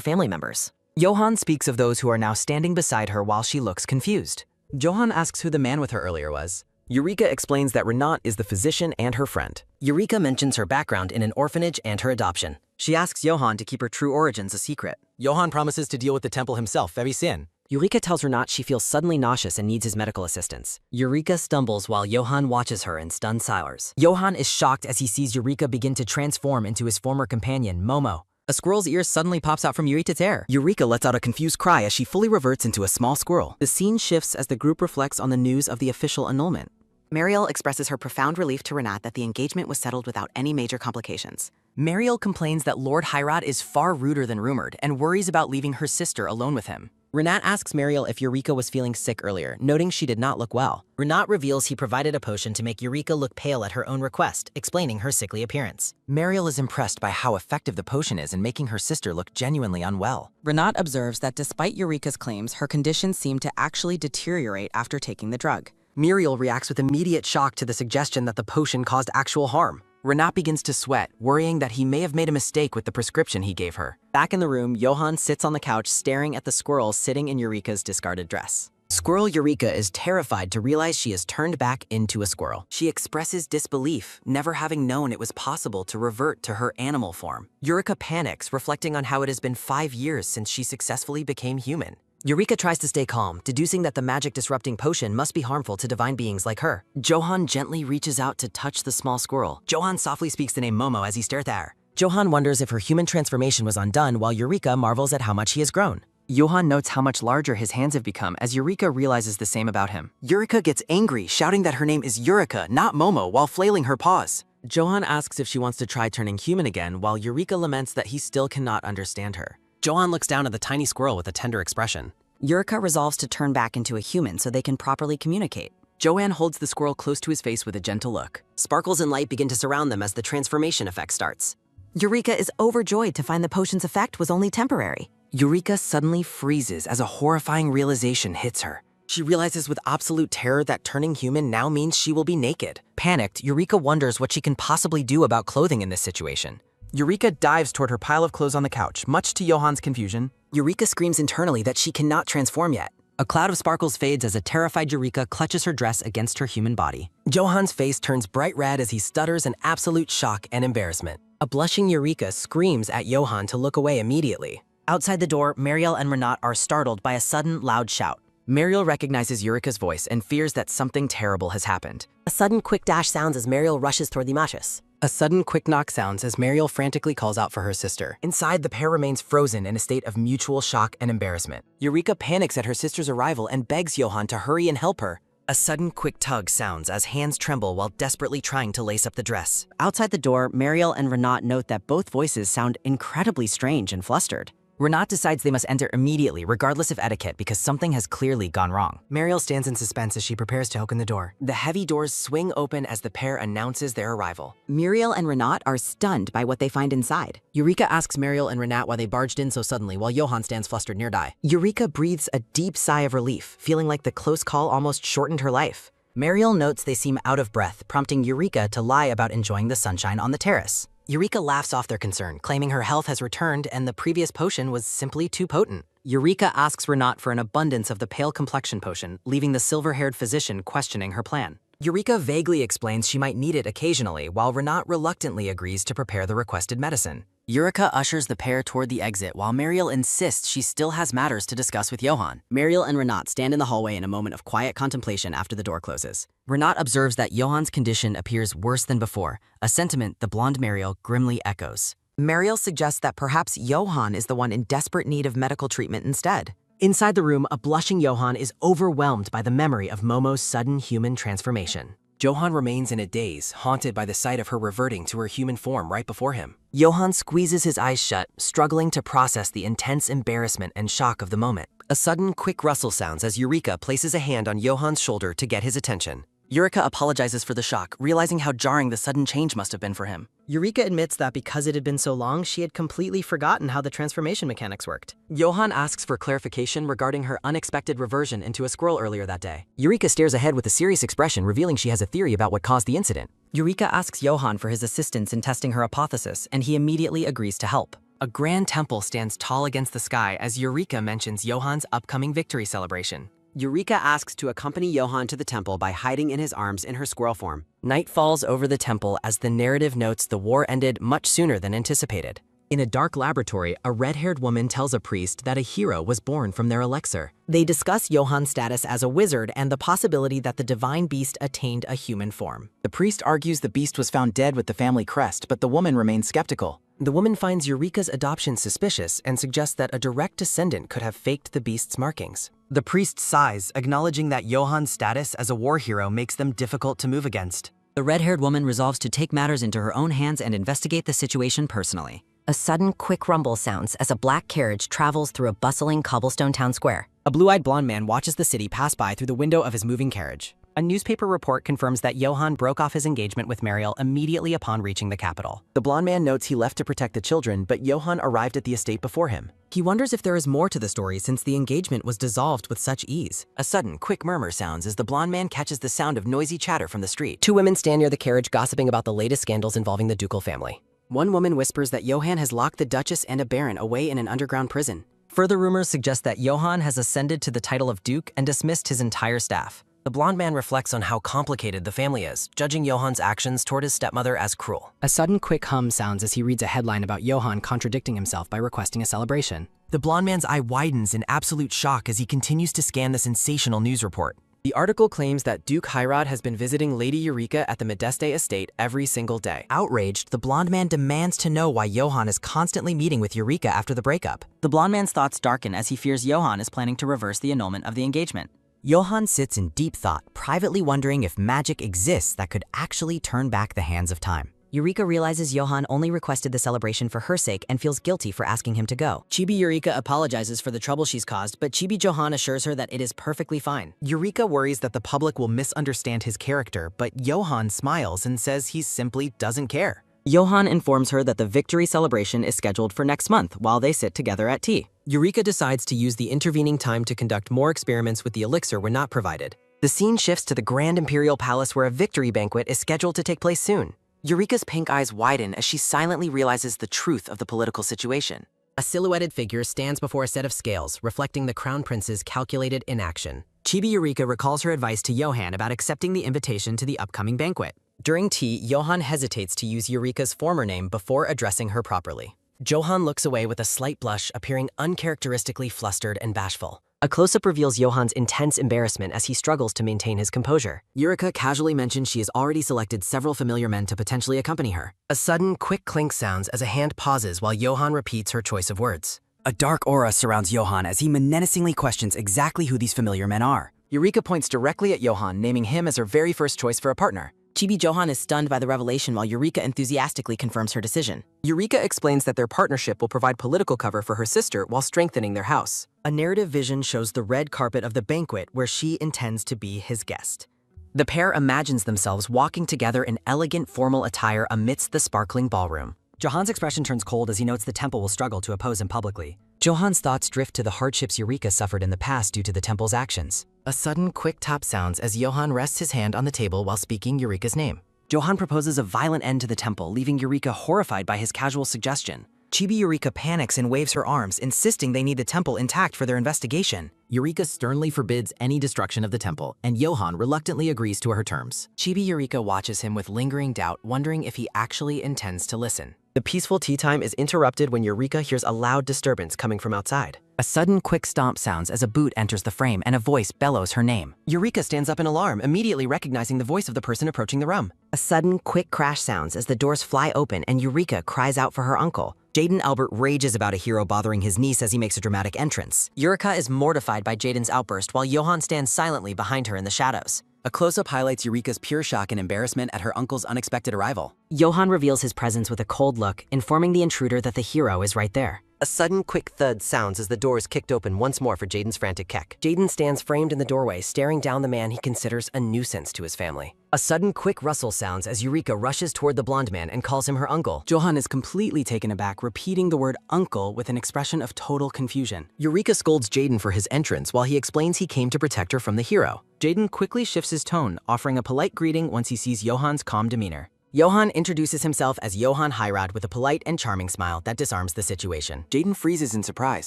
family members. Johan speaks of those who are now standing beside her while she looks confused. Johan asks who the man with her earlier was. Eureka explains that Renat is the physician and her friend. Eureka mentions her background in an orphanage and her adoption. She asks Johan to keep her true origins a secret. Johan promises to deal with the temple himself very soon. Eureka tells Renat she feels suddenly nauseous and needs his medical assistance. Eureka stumbles while Johan watches her in stunned silence. Johan is shocked as he sees Eureka begin to transform into his former companion, Momo. A squirrel's ear suddenly pops out from Eureka's hair. Eureka lets out a confused cry as she fully reverts into a small squirrel. The scene shifts as the group reflects on the news of the official annulment. Mariel expresses her profound relief to Renat that the engagement was settled without any major complications. Mariel complains that Lord Heirat is far ruder than rumored and worries about leaving her sister alone with him. Renat asks Mariel if Eureka was feeling sick earlier, noting she did not look well. Renat reveals he provided a potion to make Eureka look pale at her own request, explaining her sickly appearance. Mariel is impressed by how effective the potion is in making her sister look genuinely unwell. Renat observes that despite Eureka's claims, her condition seemed to actually deteriorate after taking the drug. Muriel reacts with immediate shock to the suggestion that the potion caused actual harm. Renat begins to sweat, worrying that he may have made a mistake with the prescription he gave her. Back in the room, Johan sits on the couch staring at the squirrel sitting in Eureka's discarded dress. Squirrel Eureka is terrified to realize she is turned back into a squirrel. She expresses disbelief, never having known it was possible to revert to her animal form. Eureka panics, reflecting on how it has been 5 years since she successfully became human. Eureka tries to stay calm, deducing that the magic-disrupting potion must be harmful to divine beings like her. Johan gently reaches out to touch the small squirrel. Johan softly speaks the name Momo as he stares at her. Johan wonders if her human transformation was undone, while Eureka marvels at how much he has grown. Johan notes how much larger his hands have become as Eureka realizes the same about him. Eureka gets angry, shouting that her name is Eureka, not Momo, while flailing her paws. Johan asks if she wants to try turning human again, while Eureka laments that he still cannot understand her. Johan looks down at the tiny squirrel with a tender expression. Eureka resolves to turn back into a human so they can properly communicate. Joanne holds the squirrel close to his face with a gentle look. Sparkles and light begin to surround them as the transformation effect starts. Eureka is overjoyed to find the potion's effect was only temporary. Eureka suddenly freezes as a horrifying realization hits her. She realizes with absolute terror that turning human now means she will be naked. Panicked, Eureka wonders what she can possibly do about clothing in this situation. Eureka dives toward her pile of clothes on the couch, much to Johann's confusion. Eureka screams internally that she cannot transform yet. A cloud of sparkles fades as a terrified Eureka clutches her dress against her human body. Johann's face turns bright red as he stutters in absolute shock and embarrassment. A blushing Eureka screams at Johann to look away immediately. Outside the door, Mariel and Renat are startled by a sudden, loud shout. Mariel recognizes Eureka's voice and fears that something terrible has happened. A sudden quick dash sounds as Mariel rushes toward the mattress. A sudden quick knock sounds as Mariel frantically calls out for her sister. Inside, the pair remains frozen in a state of mutual shock and embarrassment. Eureka panics at her sister's arrival and begs Johann to hurry and help her. A sudden quick tug sounds as hands tremble while desperately trying to lace up the dress. Outside the door, Mariel and Renat note that both voices sound incredibly strange and flustered. Renat decides they must enter immediately, regardless of etiquette, because something has clearly gone wrong. Mariel stands in suspense as she prepares to open the door. The heavy doors swing open as the pair announces their arrival. Muriel and Renat are stunned by what they find inside. Eureka asks Mariel and Renat why they barged in so suddenly, while Johann stands flustered nearby. Eureka breathes a deep sigh of relief, feeling like the close call almost shortened her life. Mariel notes they seem out of breath, prompting Eureka to lie about enjoying the sunshine on the terrace. Eureka laughs off their concern, claiming her health has returned and the previous potion was simply too potent. Eureka asks Renat for an abundance of the pale complexion potion, leaving the silver-haired physician questioning her plan. Eureka vaguely explains she might need it occasionally, while Renat reluctantly agrees to prepare the requested medicine. Eureka ushers the pair toward the exit, while Mariel insists she still has matters to discuss with Johann. Mariel and Renat stand in the hallway in a moment of quiet contemplation after the door closes. Renat observes that Johann's condition appears worse than before, a sentiment the blonde Mariel grimly echoes. Mariel suggests that perhaps Johann is the one in desperate need of medical treatment instead. Inside the room, a blushing Johann is overwhelmed by the memory of Momo's sudden human transformation. Johann remains in a daze, haunted by the sight of her reverting to her human form right before him. Johann squeezes his eyes shut, struggling to process the intense embarrassment and shock of the moment. A sudden, quick rustle sounds as Eureka places a hand on Johann's shoulder to get his attention. Eureka apologizes for the shock, realizing how jarring the sudden change must have been for him. Eureka admits that because it had been so long, she had completely forgotten how the transformation mechanics worked. Johann asks for clarification regarding her unexpected reversion into a squirrel earlier that day. Eureka stares ahead with a serious expression, revealing she has a theory about what caused the incident. Eureka asks Johann for his assistance in testing her hypothesis, and he immediately agrees to help. A grand temple stands tall against the sky as Eureka mentions Johann's upcoming victory celebration. Eureka asks to accompany Johann to the temple by hiding in his arms in her squirrel form. Night falls over the temple as the narrative notes the war ended much sooner than anticipated. In a dark laboratory, a red-haired woman tells a priest that a hero was born from their elixir. They discuss Johann's status as a wizard and the possibility that the divine beast attained a human form. The priest argues the beast was found dead with the family crest, but the woman remains skeptical. The woman finds Eureka's adoption suspicious and suggests that a direct descendant could have faked the beast's markings. The priest sighs, acknowledging that Johann's status as a war hero makes them difficult to move against. The red-haired woman resolves to take matters into her own hands and investigate the situation personally. A sudden quick rumble sounds as a black carriage travels through a bustling cobblestone town square. A blue-eyed blonde man watches the city pass by through the window of his moving carriage. A newspaper report confirms that Johann broke off his engagement with Mariel immediately upon reaching the capital. The blonde man notes he left to protect the children, but Johann arrived at the estate before him. He wonders if there is more to the story since the engagement was dissolved with such ease. A sudden, quick murmur sounds as the blonde man catches the sound of noisy chatter from the street. Two women stand near the carriage gossiping about the latest scandals involving the ducal family. One woman whispers that Johann has locked the Duchess and a Baron away in an underground prison. Further rumors suggest that Johann has ascended to the title of Duke and dismissed his entire staff. The blonde man reflects on how complicated the family is, judging Johann's actions toward his stepmother as cruel. A sudden quick hum sounds as he reads a headline about Johann contradicting himself by requesting a celebration. The blonde man's eye widens in absolute shock as he continues to scan the sensational news report. The article claims that Duke Hyrod has been visiting Lady Eureka at the Modeste estate every single day. Outraged, the blonde man demands to know why Johann is constantly meeting with Eureka after the breakup. The blonde man's thoughts darken as he fears Johann is planning to reverse the annulment of the engagement. Johann sits in deep thought, privately wondering if magic exists that could actually turn back the hands of time. Eureka realizes Johan only requested the celebration for her sake and feels guilty for asking him to go. Chibi Eureka apologizes for the trouble she's caused, but Chibi Johan assures her that it is perfectly fine. Eureka worries that the public will misunderstand his character, but Johan smiles and says he simply doesn't care. Johan informs her that the victory celebration is scheduled for next month while they sit together at tea. Eureka decides to use the intervening time to conduct more experiments with the elixir when not provided. The scene shifts to the Grand Imperial Palace where a victory banquet is scheduled to take place soon. Eureka's pink eyes widen as she silently realizes the truth of the political situation. A silhouetted figure stands before a set of scales, reflecting the Crown Prince's calculated inaction. Chibi Eureka recalls her advice to Johan about accepting the invitation to the upcoming banquet. During tea, Johan hesitates to use Eureka's former name before addressing her properly. Johan looks away with a slight blush, appearing uncharacteristically flustered and bashful. A close-up reveals Johan's intense embarrassment as he struggles to maintain his composure. Eureka casually mentions she has already selected several familiar men to potentially accompany her. A sudden, quick clink sounds as a hand pauses while Johan repeats her choice of words. A dark aura surrounds Johan as he menacingly questions exactly who these familiar men are. Eureka points directly at Johan, naming him as her very first choice for a partner. Chibi Johan is stunned by the revelation while Eureka enthusiastically confirms her decision. Eureka explains that their partnership will provide political cover for her sister while strengthening their house. A narrative vision shows the red carpet of the banquet where she intends to be his guest. The pair imagines themselves walking together in elegant formal attire amidst the sparkling ballroom. Johan's expression turns cold as he notes the temple will struggle to oppose him publicly. Johan's thoughts drift to the hardships Eureka suffered in the past due to the temple's actions. A sudden, quick tap sounds as Johan rests his hand on the table while speaking Eureka's name. Johan proposes a violent end to the temple, leaving Eureka horrified by his casual suggestion. Chibi Eureka panics and waves her arms, insisting they need the temple intact for their investigation. Eureka sternly forbids any destruction of the temple, and Johan reluctantly agrees to her terms. Chibi Eureka watches him with lingering doubt, wondering if he actually intends to listen. The peaceful tea time is interrupted when Eureka hears a loud disturbance coming from outside. A sudden quick stomp sounds as a boot enters the frame and a voice bellows her name. Eureka stands up in alarm, immediately recognizing the voice of the person approaching the room. A sudden, quick crash sounds as the doors fly open and Eureka cries out for her uncle. Jaden Albert rages about a hero bothering his niece as he makes a dramatic entrance. Eureka is mortified by Jaden's outburst while Johan stands silently behind her in the shadows. A close-up highlights Eureka's pure shock and embarrassment at her uncle's unexpected arrival. Johan reveals his presence with a cold look, informing the intruder that the hero is right there. A sudden, quick thud sounds as the door is kicked open once more for Jaden's frantic keck. Jaden stands framed in the doorway, staring down the man he considers a nuisance to his family. A sudden, quick rustle sounds as Eureka rushes toward the blonde man and calls him her uncle. Johan is completely taken aback, repeating the word uncle with an expression of total confusion. Eureka scolds Jaden for his entrance while he explains he came to protect her from the hero. Jaden quickly shifts his tone, offering a polite greeting once he sees Johan's calm demeanor. Johan introduces himself as Johan Heirad with a polite and charming smile that disarms the situation. Jaden freezes in surprise,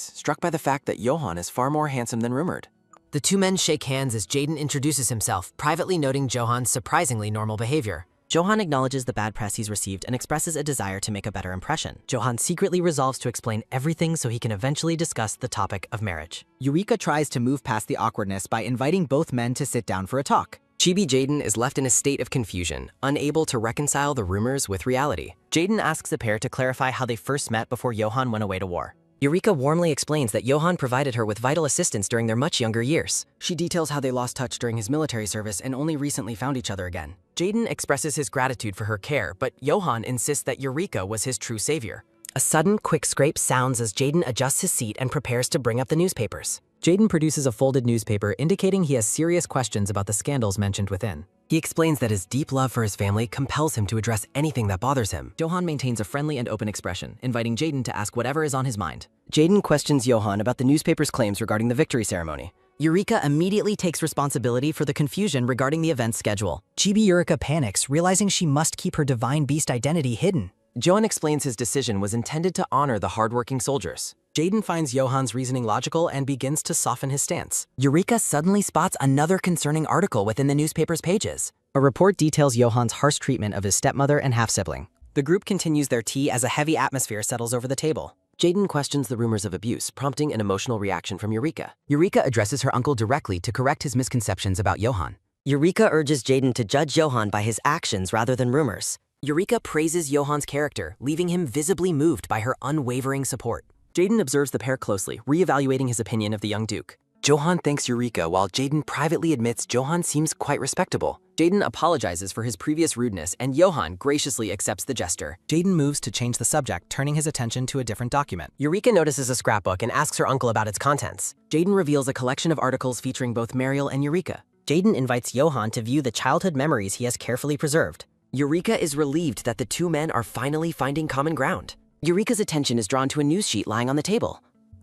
struck by the fact that Johan is far more handsome than rumored. The two men shake hands as Jaden introduces himself, privately noting Johan's surprisingly normal behavior. Johan acknowledges the bad press he's received and expresses a desire to make a better impression. Johan secretly resolves to explain everything so he can eventually discuss the topic of marriage. Eureka tries to move past the awkwardness by inviting both men to sit down for a talk. Chibi Jaden is left in a state of confusion, unable to reconcile the rumors with reality. Jaden asks the pair to clarify how they first met before Johan went away to war. Eureka warmly explains that Johan provided her with vital assistance during their much younger years. She details how they lost touch during his military service and only recently found each other again. Jaden expresses his gratitude for her care, but Johan insists that Eureka was his true savior. A sudden, quick scrape sounds as Jaden adjusts his seat and prepares to bring up the newspapers. Jaden produces a folded newspaper indicating he has serious questions about the scandals mentioned within. He explains that his deep love for his family compels him to address anything that bothers him. Johan maintains a friendly and open expression, inviting Jaden to ask whatever is on his mind. Jaden questions Johan about the newspaper's claims regarding the victory ceremony. Eureka immediately takes responsibility for the confusion regarding the event's schedule. Chibi Eureka panics, realizing she must keep her divine beast identity hidden. Johan explains his decision was intended to honor the hardworking soldiers. Jaden finds Johan's reasoning logical and begins to soften his stance. Eureka suddenly spots another concerning article within the newspaper's pages. A report details Johan's harsh treatment of his stepmother and half-sibling. The group continues their tea as a heavy atmosphere settles over the table. Jaden questions the rumors of abuse, prompting an emotional reaction from Eureka. Eureka addresses her uncle directly to correct his misconceptions about Johan. Eureka urges Jaden to judge Johan by his actions rather than rumors. Eureka praises Johan's character, leaving him visibly moved by her unwavering support. Jaden observes the pair closely, re-evaluating his opinion of the young duke. Johan thanks Eureka while Jaden privately admits Johan seems quite respectable. Jaden apologizes for his previous rudeness, and Johan graciously accepts the gesture. Jaden moves to change the subject, turning his attention to a different document. Eureka notices a scrapbook and asks her uncle about its contents. Jaden reveals a collection of articles featuring both Mariel and Eureka. Jaden invites Johan to view the childhood memories he has carefully preserved. Eureka is relieved that the two men are finally finding common ground. Eureka's attention is drawn to a news sheet lying on the table.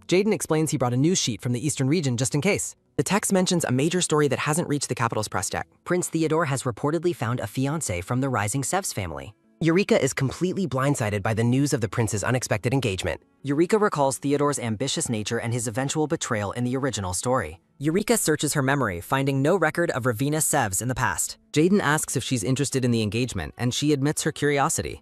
Jaden explains he brought a news sheet from the Eastern region just in case. The text mentions a major story that hasn't reached the capital's press deck. Prince Theodore has reportedly found a fiancée from the rising Sevs family. Eureka is completely blindsided by the news of the prince's unexpected engagement. Eureka recalls Theodore's ambitious nature and his eventual betrayal in the original story. Eureka searches her memory, finding no record of Ravina Sevs in the past. Jaden asks if she's interested in the engagement, and she admits her curiosity.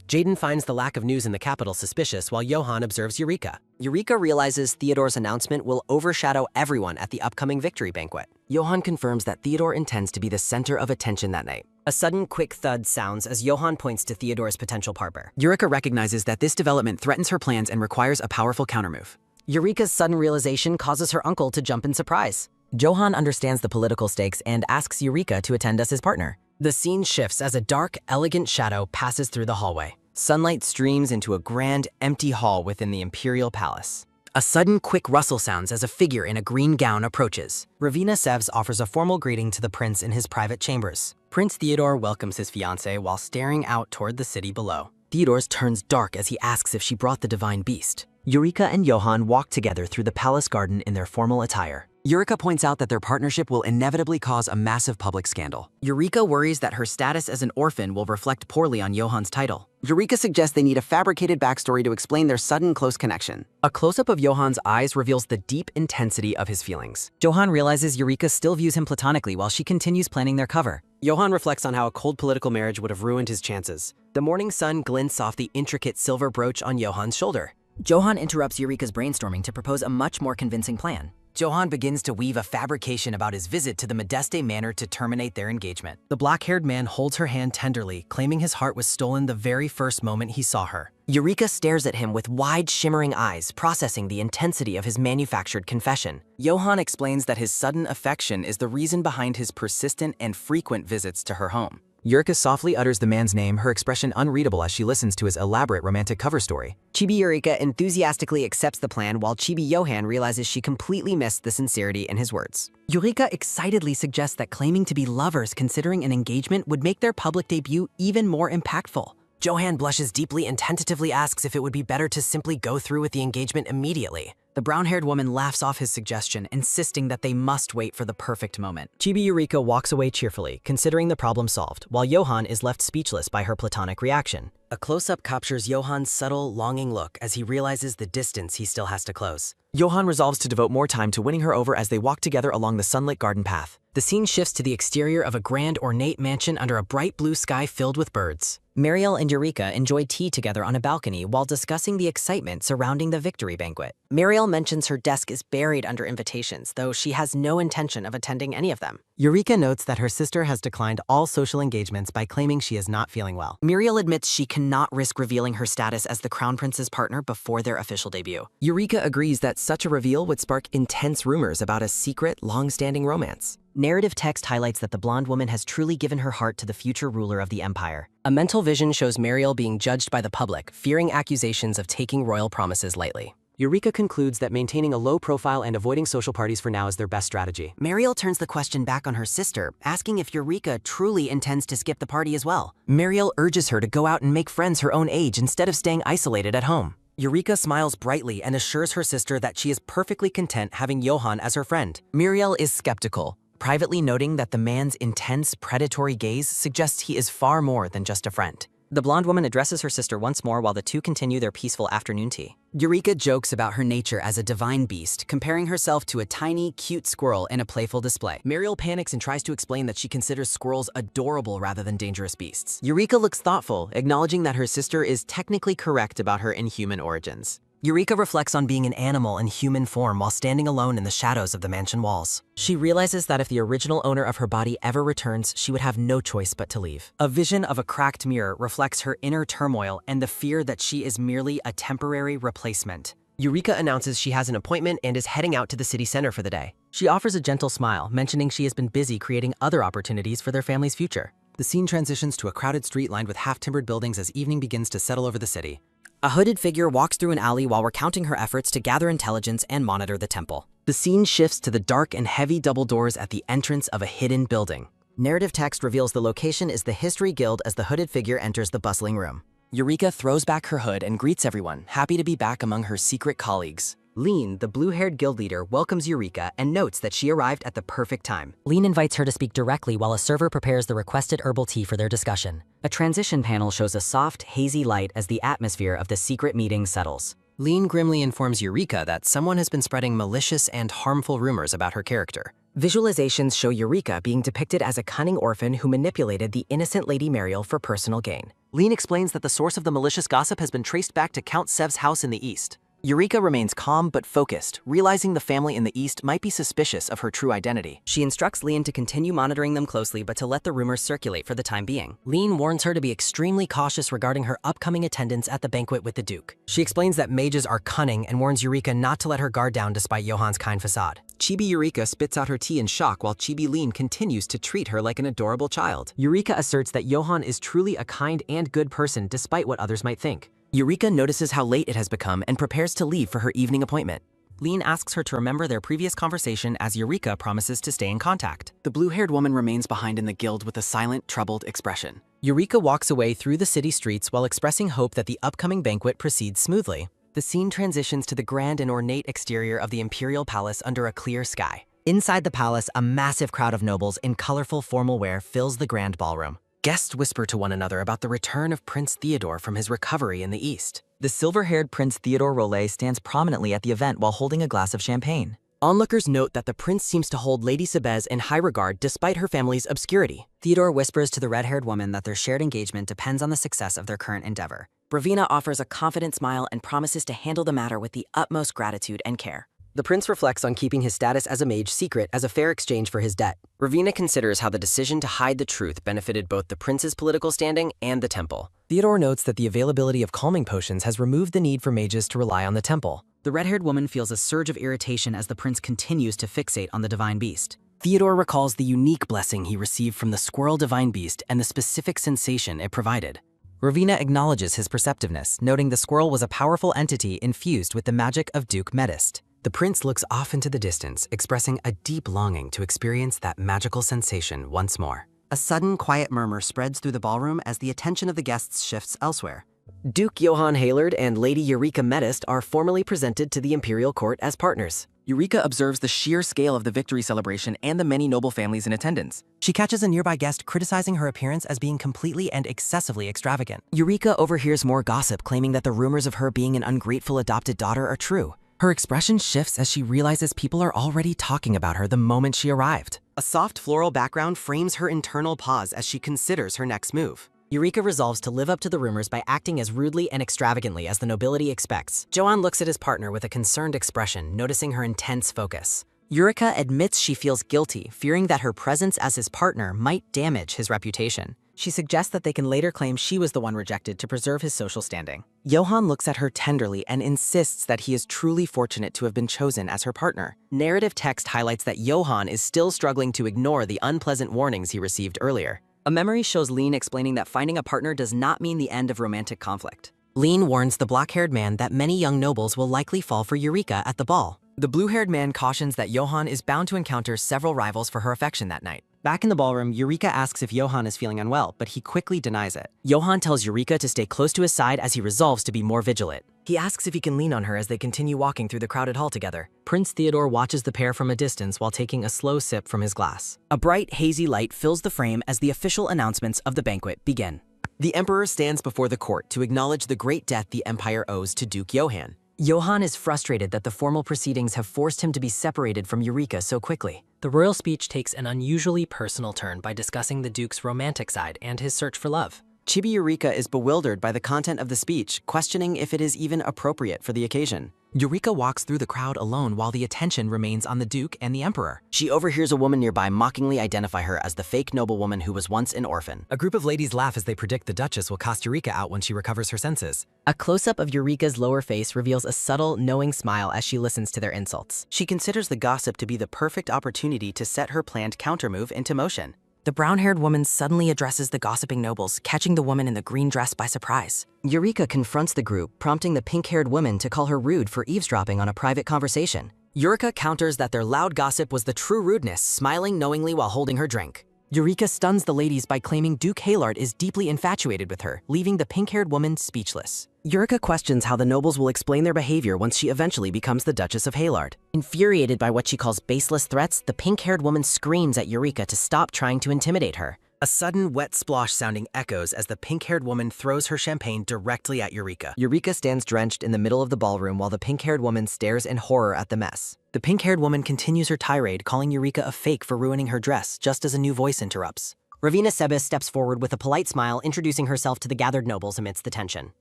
Jaden finds the lack of news in the capital suspicious while Johan observes Eureka. Eureka realizes Theodore's announcement will overshadow everyone at the upcoming victory banquet. Johan confirms that Theodore intends to be the center of attention that night. A sudden, quick thud sounds as Johan points to Theodore's potential partner. Eureka recognizes that this development threatens her plans and requires a powerful countermove. Eureka's sudden realization causes her uncle to jump in surprise. Johan understands the political stakes and asks Eureka to attend as his partner. The scene shifts as a dark, elegant shadow passes through the hallway. Sunlight streams into a grand, empty hall within the Imperial Palace. A sudden, quick rustle sounds as a figure in a green gown approaches. Ravina Sevs offers a formal greeting to the prince in his private chambers. Prince Theodore welcomes his fiancée while staring out toward the city below. Theodore's turns dark as he asks if she brought the divine beast. Eureka and Johan walk together through the palace garden in their formal attire. Eureka points out that their partnership will inevitably cause a massive public scandal. Eureka worries that her status as an orphan will reflect poorly on Johan's title. Eureka suggests they need a fabricated backstory to explain their sudden close connection. A close-up of Johan's eyes reveals the deep intensity of his feelings. Johan realizes Eureka still views him platonically while she continues planning their cover. Johan reflects on how a cold political marriage would have ruined his chances. The morning sun glints off the intricate silver brooch on Johan's shoulder. Johan interrupts Eureka's brainstorming to propose a much more convincing plan. Johan begins to weave a fabrication about his visit to the Modeste Manor to terminate their engagement. The black-haired man holds her hand tenderly, claiming his heart was stolen the very first moment he saw her. Eureka stares at him with wide, shimmering eyes, processing the intensity of his manufactured confession. Johan explains that his sudden affection is the reason behind his persistent and frequent visits to her home. Eureka softly utters the man's name, her expression unreadable as she listens to his elaborate romantic cover story. Chibi Eureka enthusiastically accepts the plan while Chibi Johan realizes she completely missed the sincerity in his words. Eureka excitedly suggests that claiming to be lovers considering an engagement would make their public debut even more impactful. Johan blushes deeply and tentatively asks if it would be better to simply go through with the engagement immediately. The brown-haired woman laughs off his suggestion, insisting that they must wait for the perfect moment. Chibi Eureka walks away cheerfully, considering the problem solved, while Johan is left speechless by her platonic reaction. A close-up captures Johan's subtle, longing look as he realizes the distance he still has to close. Johan resolves to devote more time to winning her over as they walk together along the sunlit garden path. The scene shifts to the exterior of a grand, ornate mansion under a bright blue sky filled with birds. Mariel and Eureka enjoy tea together on a balcony while discussing the excitement surrounding the victory banquet. Mariel mentions her desk is buried under invitations, though she has no intention of attending any of them. Eureka notes that her sister has declined all social engagements by claiming she is not feeling well. Mariel admits she cannot risk revealing her status as the Crown Prince's partner before their official debut. Eureka agrees that such a reveal would spark intense rumors about a secret, long-standing romance. Narrative text highlights that the blonde woman has truly given her heart to the future ruler of the empire. A mental vision shows Mariel being judged by the public, fearing accusations of taking royal promises lightly. Eureka concludes that maintaining a low profile and avoiding social parties for now is their best strategy. Mariel turns the question back on her sister, asking if Eureka truly intends to skip the party as well. Mariel urges her to go out and make friends her own age instead of staying isolated at home. Eureka smiles brightly and assures her sister that she is perfectly content having Johan as her friend. Mariel is skeptical, privately noting that the man's intense, predatory gaze suggests he is far more than just a friend. The blonde woman addresses her sister once more while the two continue their peaceful afternoon tea. Eureka jokes about her nature as a divine beast, comparing herself to a tiny, cute squirrel in a playful display. Mariel panics and tries to explain that she considers squirrels adorable rather than dangerous beasts. Eureka looks thoughtful, acknowledging that her sister is technically correct about her inhuman origins. Eureka reflects on being an animal in human form while standing alone in the shadows of the mansion walls. She realizes that if the original owner of her body ever returns, she would have no choice but to leave. A vision of a cracked mirror reflects her inner turmoil and the fear that she is merely a temporary replacement. Eureka announces she has an appointment and is heading out to the city center for the day. She offers a gentle smile, mentioning she has been busy creating other opportunities for their family's future. The scene transitions to a crowded street lined with half-timbered buildings as evening begins to settle over the city. A hooded figure walks through an alley while recounting her efforts to gather intelligence and monitor the temple. The scene shifts to the dark and heavy double doors at the entrance of a hidden building. Narrative text reveals the location is the History Guild as the hooded figure enters the bustling room. Eureka throws back her hood and greets everyone, happy to be back among her secret colleagues. Lean, the blue-haired guild leader, welcomes Eureka and notes that she arrived at the perfect time. Lean invites her to speak directly while a server prepares the requested herbal tea for their discussion. A transition panel shows a soft, hazy light as the atmosphere of the secret meeting settles. Lean grimly informs Eureka that someone has been spreading malicious and harmful rumors about her character. Visualizations show Eureka being depicted as a cunning orphan who manipulated the innocent Lady Mariel for personal gain. Lean explains that the source of the malicious gossip has been traced back to Count Sev's house in the east. Eureka remains calm but focused, realizing the family in the east might be suspicious of her true identity. She instructs Lean to continue monitoring them closely but to let the rumors circulate for the time being. Lean warns her to be extremely cautious regarding her upcoming attendance at the banquet with the Duke. She explains that mages are cunning and warns Eureka not to let her guard down despite Johan's kind facade. Chibi Eureka spits out her tea in shock while Chibi Lean continues to treat her like an adorable child. Eureka asserts that Johan is truly a kind and good person despite what others might think. Eureka notices how late it has become and prepares to leave for her evening appointment. Lean asks her to remember their previous conversation as Eureka promises to stay in contact. The blue-haired woman remains behind in the guild with a silent, troubled expression. Eureka walks away through the city streets while expressing hope that the upcoming banquet proceeds smoothly. The scene transitions to the grand and ornate exterior of the Imperial Palace under a clear sky. Inside the palace, a massive crowd of nobles in colorful formal wear fills the grand ballroom. Guests whisper to one another about the return of Prince Theodore from his recovery in the East. The silver-haired Prince Theodore Rollet stands prominently at the event while holding a glass of champagne. Onlookers note that the prince seems to hold Lady Sebez in high regard despite her family's obscurity. Theodore whispers to the red-haired woman that their shared engagement depends on the success of their current endeavor. Bravina offers a confident smile and promises to handle the matter with the utmost gratitude and care. The prince reflects on keeping his status as a mage secret as a fair exchange for his debt. Ravina considers how the decision to hide the truth benefited both the prince's political standing and the temple. Theodore notes that the availability of calming potions has removed the need for mages to rely on the temple. The red-haired woman feels a surge of irritation as the prince continues to fixate on the divine beast. Theodore recalls the unique blessing he received from the squirrel divine beast and the specific sensation it provided. Ravina acknowledges his perceptiveness, noting the squirrel was a powerful entity infused with the magic of Duke Medist. The prince looks off into the distance, expressing a deep longing to experience that magical sensation once more. A sudden, quiet murmur spreads through the ballroom as the attention of the guests shifts elsewhere. Duke Johan Haylard and Lady Eureka Medist are formally presented to the Imperial Court as partners. Eureka observes the sheer scale of the victory celebration and the many noble families in attendance. She catches a nearby guest criticizing her appearance as being completely and excessively extravagant. Eureka overhears more gossip claiming that the rumors of her being an ungrateful adopted daughter are true. Her expression shifts as she realizes people are already talking about her the moment she arrived. A soft floral background frames her internal pause as she considers her next move. Eureka resolves to live up to the rumors by acting as rudely and extravagantly as the nobility expects. Johan looks at his partner with a concerned expression, noticing her intense focus. Eureka admits she feels guilty, fearing that her presence as his partner might damage his reputation. She suggests that they can later claim she was the one rejected to preserve his social standing. Johan looks at her tenderly and insists that he is truly fortunate to have been chosen as her partner. Narrative text highlights that Johan is still struggling to ignore the unpleasant warnings he received earlier. A memory shows Lean explaining that finding a partner does not mean the end of romantic conflict. Lean warns the black-haired man that many young nobles will likely fall for Eureka at the ball. The blue-haired man cautions that Johan is bound to encounter several rivals for her affection that night. Back in the ballroom, Eureka asks if Johan is feeling unwell, but he quickly denies it. Johan tells Eureka to stay close to his side as he resolves to be more vigilant. He asks if he can lean on her as they continue walking through the crowded hall together. Prince Theodore watches the pair from a distance while taking a slow sip from his glass. A bright, hazy light fills the frame as the official announcements of the banquet begin. The Emperor stands before the court to acknowledge the great debt the Empire owes to Duke Johan. Johan is frustrated that the formal proceedings have forced him to be separated from Eureka so quickly. The royal speech takes an unusually personal turn by discussing the Duke's romantic side and his search for love. Chibi Eureka is bewildered by the content of the speech, questioning if it is even appropriate for the occasion. Eureka walks through the crowd alone while the attention remains on the Duke and the Emperor. She overhears a woman nearby mockingly identify her as the fake noblewoman who was once an orphan. A group of ladies laugh as they predict the Duchess will cast Eureka out when she recovers her senses. A close-up of Eureka's lower face reveals a subtle, knowing smile as she listens to their insults. She considers the gossip to be the perfect opportunity to set her planned countermove into motion. The brown-haired woman suddenly addresses the gossiping nobles, catching the woman in the green dress by surprise. Eureka confronts the group, prompting the pink-haired woman to call her rude for eavesdropping on a private conversation. Eureka counters that their loud gossip was the true rudeness, smiling knowingly while holding her drink. Eureka stuns the ladies by claiming Duke Haylard is deeply infatuated with her, leaving the pink-haired woman speechless. Eureka questions how the nobles will explain their behavior once she eventually becomes the Duchess of Haylard. Infuriated by what she calls baseless threats, the pink-haired woman screams at Eureka to stop trying to intimidate her. A sudden wet splosh sounding echoes as the pink-haired woman throws her champagne directly at Eureka. Eureka stands drenched in the middle of the ballroom while the pink-haired woman stares in horror at the mess. The pink-haired woman continues her tirade, calling Eureka a fake for ruining her dress, just as a new voice interrupts. Ravina Sebes steps forward with a polite smile, introducing herself to the gathered nobles amidst the tension.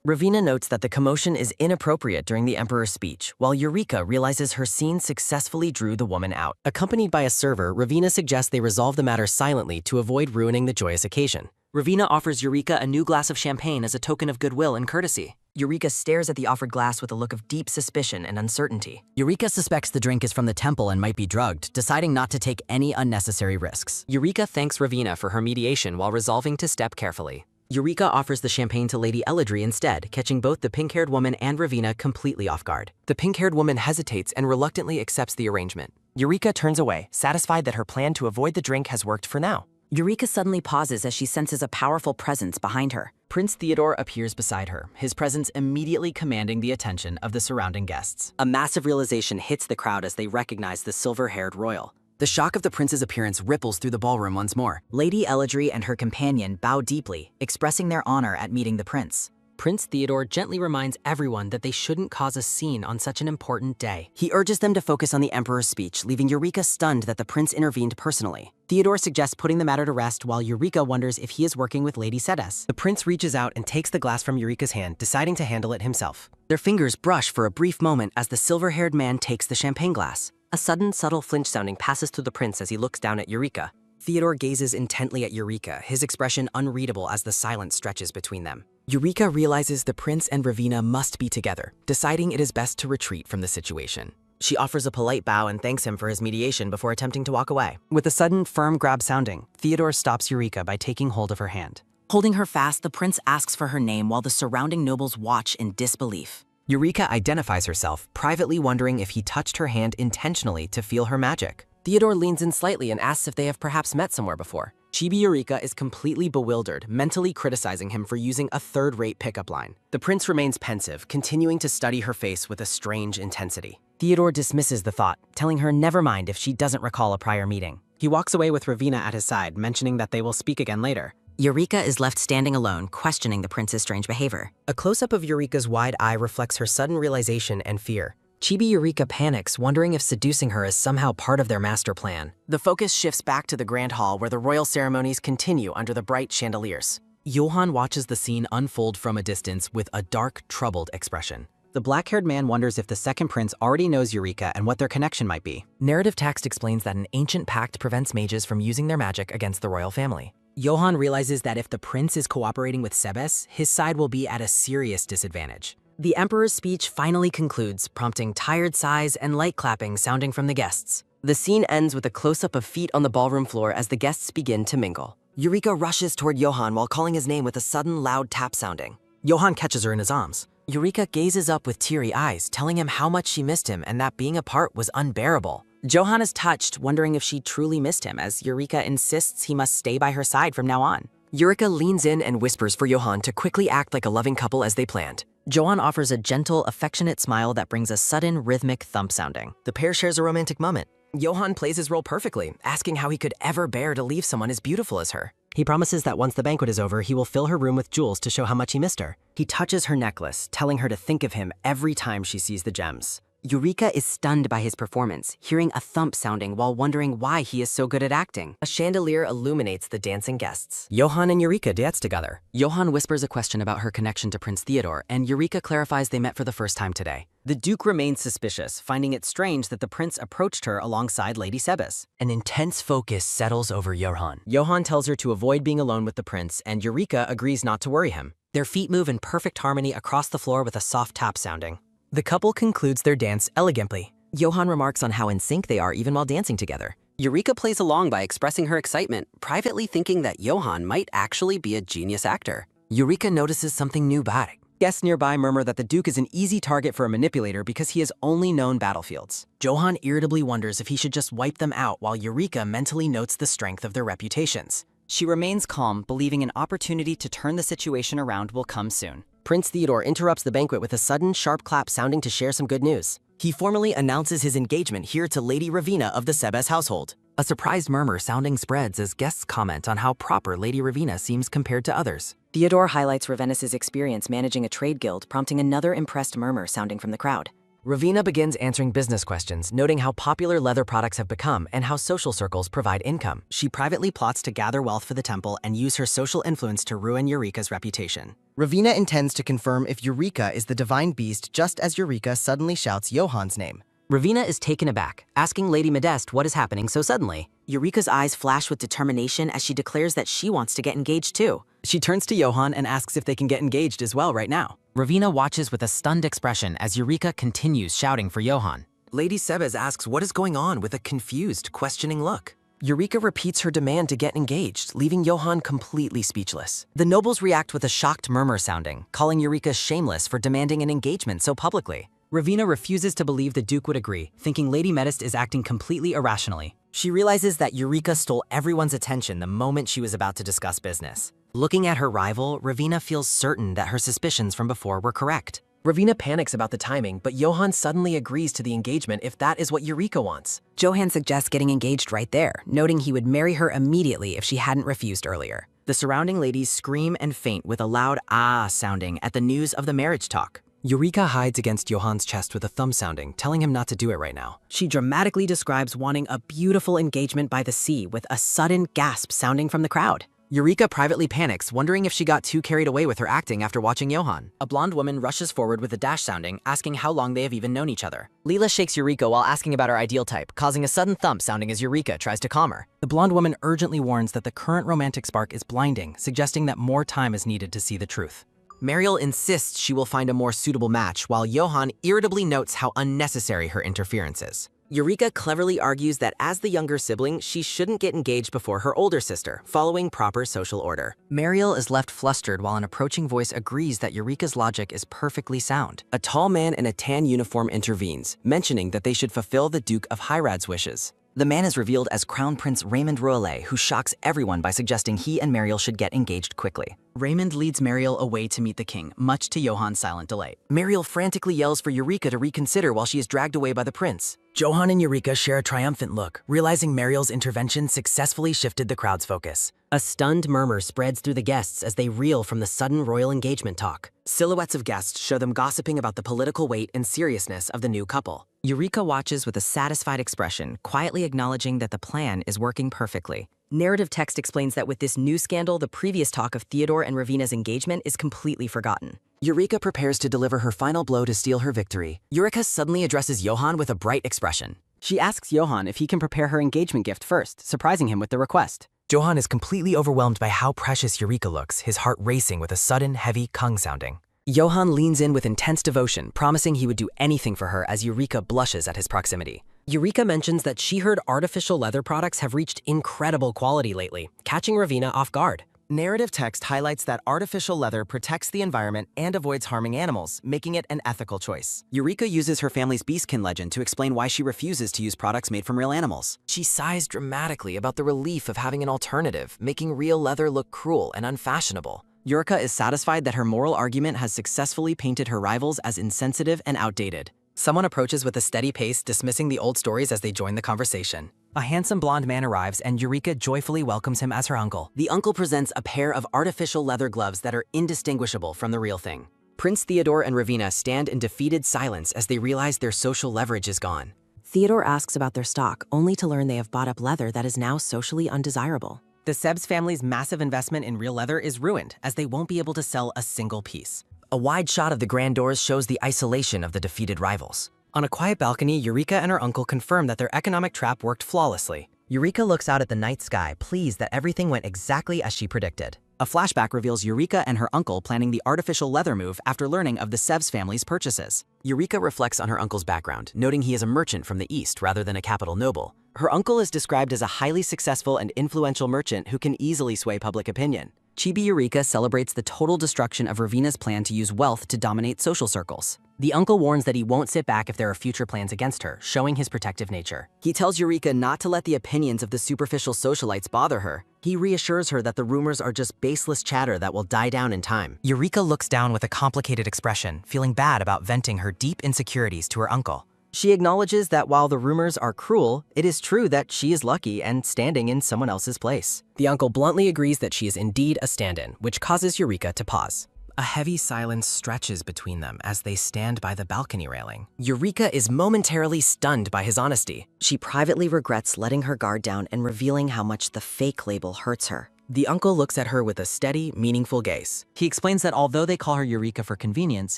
Ravina notes that the commotion is inappropriate during the Emperor's speech, while Eureka realizes her scene successfully drew the woman out. Accompanied by a server, Ravina suggests they resolve the matter silently to avoid ruining the joyous occasion. Ravina offers Eureka a new glass of champagne as a token of goodwill and courtesy. Eureka stares at the offered glass with a look of deep suspicion and uncertainty. Eureka suspects the drink is from the temple and might be drugged, deciding not to take any unnecessary risks. Eureka thanks Ravina for her mediation while resolving to step carefully. Eureka offers the champagne to Lady Eladri instead, catching both the pink-haired woman and Ravina completely off guard. The pink-haired woman hesitates and reluctantly accepts the arrangement. Eureka turns away, satisfied that her plan to avoid the drink has worked for now. Eureka suddenly pauses as she senses a powerful presence behind her. Prince Theodore appears beside her, his presence immediately commanding the attention of the surrounding guests. A massive realization hits the crowd as they recognize the silver-haired royal. The shock of the prince's appearance ripples through the ballroom once more. Lady Eladri and her companion bow deeply, expressing their honor at meeting the prince. Prince Theodore gently reminds everyone that they shouldn't cause a scene on such an important day. He urges them to focus on the Emperor's speech, leaving Eureka stunned that the prince intervened personally. Theodore suggests putting the matter to rest while Eureka wonders if he is working with Lady Sedes. The prince reaches out and takes the glass from Eureka's hand, deciding to handle it himself. Their fingers brush for a brief moment as the silver-haired man takes the champagne glass. A sudden, subtle flinch sounding passes through the prince as he looks down at Eureka. Theodore gazes intently at Eureka, his expression unreadable as the silence stretches between them. Eureka realizes the prince and Ravina must be together, deciding it is best to retreat from the situation. She offers a polite bow and thanks him for his mediation before attempting to walk away. With a sudden, firm grab sounding, Theodore stops Eureka by taking hold of her hand. Holding her fast, the prince asks for her name while the surrounding nobles watch in disbelief. Eureka identifies herself, privately wondering if he touched her hand intentionally to feel her magic. Theodore leans in slightly and asks if they have perhaps met somewhere before. Chibi Eureka is completely bewildered, mentally criticizing him for using a third-rate pickup line. The prince remains pensive, continuing to study her face with a strange intensity. Theodore dismisses the thought, telling her never mind if she doesn't recall a prior meeting. He walks away with Ravina at his side, mentioning that they will speak again later. Eureka is left standing alone, questioning the prince's strange behavior. A close-up of Eureka's wide eye reflects her sudden realization and fear. Chibi Eureka panics, wondering if seducing her is somehow part of their master plan. The focus shifts back to the grand hall where the royal ceremonies continue under the bright chandeliers. Johann watches the scene unfold from a distance with a dark, troubled expression. The black-haired man wonders if the second prince already knows Eureka and what their connection might be. Narrative text explains that an ancient pact prevents mages from using their magic against the royal family. Johann realizes that if the prince is cooperating with Sebes, his side will be at a serious disadvantage. The Emperor's speech finally concludes, prompting tired sighs and light clapping sounding from the guests. The scene ends with a close-up of feet on the ballroom floor as the guests begin to mingle. Eureka rushes toward Johann while calling his name with a sudden loud tap sounding. Johann catches her in his arms. Eureka gazes up with teary eyes, telling him how much she missed him and that being apart was unbearable. Johann is touched, wondering if she truly missed him, as Eureka insists he must stay by her side from now on. Eureka leans in and whispers for Johann to quickly act like a loving couple as they planned. Johann offers a gentle, affectionate smile that brings a sudden, rhythmic thump sounding. The pair shares a romantic moment. Johann plays his role perfectly, asking how he could ever bear to leave someone as beautiful as her. He promises that once the banquet is over, he will fill her room with jewels to show how much he missed her. He touches her necklace, telling her to think of him every time she sees the gems. Eureka is stunned by his performance, hearing a thump sounding while wondering why he is so good at acting. A chandelier illuminates the dancing guests. Johann and Eureka dance together. Johann whispers a question about her connection to Prince Theodore, and Eureka clarifies they met for the first time today. The Duke remains suspicious, finding it strange that the prince approached her alongside Lady Sebes. An intense focus settles over Johan. Johan tells her to avoid being alone with the prince, and Eureka agrees not to worry him. Their feet move in perfect harmony across the floor with a soft tap sounding. The couple concludes their dance elegantly. Johan remarks on how in sync they are even while dancing together. Eureka plays along by expressing her excitement, privately thinking that Johan might actually be a genius actor. Eureka notices something new about it. Guests nearby murmur that the Duke is an easy target for a manipulator because he has only known battlefields. Johan irritably wonders if he should just wipe them out while Eureka mentally notes the strength of their reputations. She remains calm, believing an opportunity to turn the situation around will come soon. Prince Theodore interrupts the banquet with a sudden, sharp clap sounding to share some good news. He formally announces his engagement here to Lady Ravina of the Sebes household. A surprised murmur sounding spreads as guests comment on how proper Lady Ravina seems compared to others. Theodore highlights Ravenous' experience managing a trade guild, prompting another impressed murmur sounding from the crowd. Ravina begins answering business questions, noting how popular leather products have become and how social circles provide income. She privately plots to gather wealth for the temple and use her social influence to ruin Eureka's reputation. Ravina intends to confirm if Eureka is the divine beast just as Eureka suddenly shouts Johan's name. Ravina is taken aback, asking Lady Modeste what is happening so suddenly. Eureka's eyes flash with determination as she declares that she wants to get engaged too. She turns to Johan and asks if they can get engaged as well right now. Ravina watches with a stunned expression as Eureka continues shouting for Johan. Lady Sebes asks what is going on with a confused, questioning look. Eureka repeats her demand to get engaged, leaving Johan completely speechless. The nobles react with a shocked murmur sounding, calling Eureka shameless for demanding an engagement so publicly. Ravina refuses to believe the Duke would agree, thinking Lady Modeste is acting completely irrationally. She realizes that Eureka stole everyone's attention the moment she was about to discuss business. Looking at her rival, Ravina feels certain that her suspicions from before were correct. Ravina panics about the timing, but Johan suddenly agrees to the engagement if that is what Eureka wants. Johan suggests getting engaged right there, noting he would marry her immediately if she hadn't refused earlier. The surrounding ladies scream and faint with a loud ah sounding at the news of the marriage talk. Eureka hides against Johan's chest with a thumb sounding, telling him not to do it right now. She dramatically describes wanting a beautiful engagement by the sea with a sudden gasp sounding from the crowd. Eureka privately panics, wondering if she got too carried away with her acting after watching Johan. A blonde woman rushes forward with a dash sounding, asking how long they have even known each other. Leela shakes Eureka while asking about her ideal type, causing a sudden thump sounding as Eureka tries to calm her. The blonde woman urgently warns that the current romantic spark is blinding, suggesting that more time is needed to see the truth. Mariel insists she will find a more suitable match, while Johan irritably notes how unnecessary her interference is. Eureka cleverly argues that as the younger sibling, she shouldn't get engaged before her older sister, following proper social order. Mariel is left flustered while an approaching voice agrees that Eureka's logic is perfectly sound. A tall man in a tan uniform intervenes, mentioning that they should fulfill the Duke of Hyrad's wishes. The man is revealed as Crown Prince Raymond Roulet, who shocks everyone by suggesting he and Mariel should get engaged quickly. Raymond leads Mariel away to meet the king, much to Johan's silent delight. Mariel frantically yells for Eureka to reconsider while she is dragged away by the prince. Johan and Eureka share a triumphant look, realizing Mariel's intervention successfully shifted the crowd's focus. A stunned murmur spreads through the guests as they reel from the sudden royal engagement talk. Silhouettes of guests show them gossiping about the political weight and seriousness of the new couple. Eureka watches with a satisfied expression, quietly acknowledging that the plan is working perfectly. Narrative text explains that with this new scandal, the previous talk of Theodore and Ravina's engagement is completely forgotten. Eureka prepares to deliver her final blow to steal her victory. Eureka suddenly addresses Johan with a bright expression. She asks Johan if he can prepare her engagement gift first, surprising him with the request. Johan is completely overwhelmed by how precious Eureka looks, his heart racing with a sudden, heavy kung sounding. Johan leans in with intense devotion, promising he would do anything for her as Eureka blushes at his proximity. Eureka mentions that she heard artificial leather products have reached incredible quality lately, catching Ravina off guard. Narrative text highlights that artificial leather protects the environment and avoids harming animals, making it an ethical choice. Eureka uses her family's beastkin legend to explain why she refuses to use products made from real animals. She sighs dramatically about the relief of having an alternative, making real leather look cruel and unfashionable. Eureka is satisfied that her moral argument has successfully painted her rivals as insensitive and outdated. Someone approaches with a steady pace, dismissing the old stories as they join the conversation. A handsome blonde man arrives and Eureka joyfully welcomes him as her uncle. The uncle presents a pair of artificial leather gloves that are indistinguishable from the real thing. Prince Theodore and Ravina stand in defeated silence as they realize their social leverage is gone. Theodore asks about their stock, only to learn they have bought up leather that is now socially undesirable. The Sebes family's massive investment in real leather is ruined, as they won't be able to sell a single piece. A wide shot of the grand doors shows the isolation of the defeated rivals. On a quiet balcony, Eureka and her uncle confirm that their economic trap worked flawlessly. Eureka looks out at the night sky, pleased that everything went exactly as she predicted. A flashback reveals Eureka and her uncle planning the artificial leather move after learning of the Sevs family's purchases. Eureka reflects on her uncle's background, noting he is a merchant from the East rather than a capital noble. Her uncle is described as a highly successful and influential merchant who can easily sway public opinion. Chibi Eureka celebrates the total destruction of Ravina's plan to use wealth to dominate social circles. The uncle warns that he won't sit back if there are future plans against her, showing his protective nature. He tells Eureka not to let the opinions of the superficial socialites bother her. He reassures her that the rumors are just baseless chatter that will die down in time. Eureka looks down with a complicated expression, feeling bad about venting her deep insecurities to her uncle. She acknowledges that while the rumors are cruel, it is true that she is lucky and standing in someone else's place. The uncle bluntly agrees that she is indeed a stand-in, which causes Eureka to pause. A heavy silence stretches between them as they stand by the balcony railing. Eureka is momentarily stunned by his honesty. She privately regrets letting her guard down and revealing how much the fake label hurts her. The uncle looks at her with a steady, meaningful gaze. He explains that although they call her Eureka for convenience,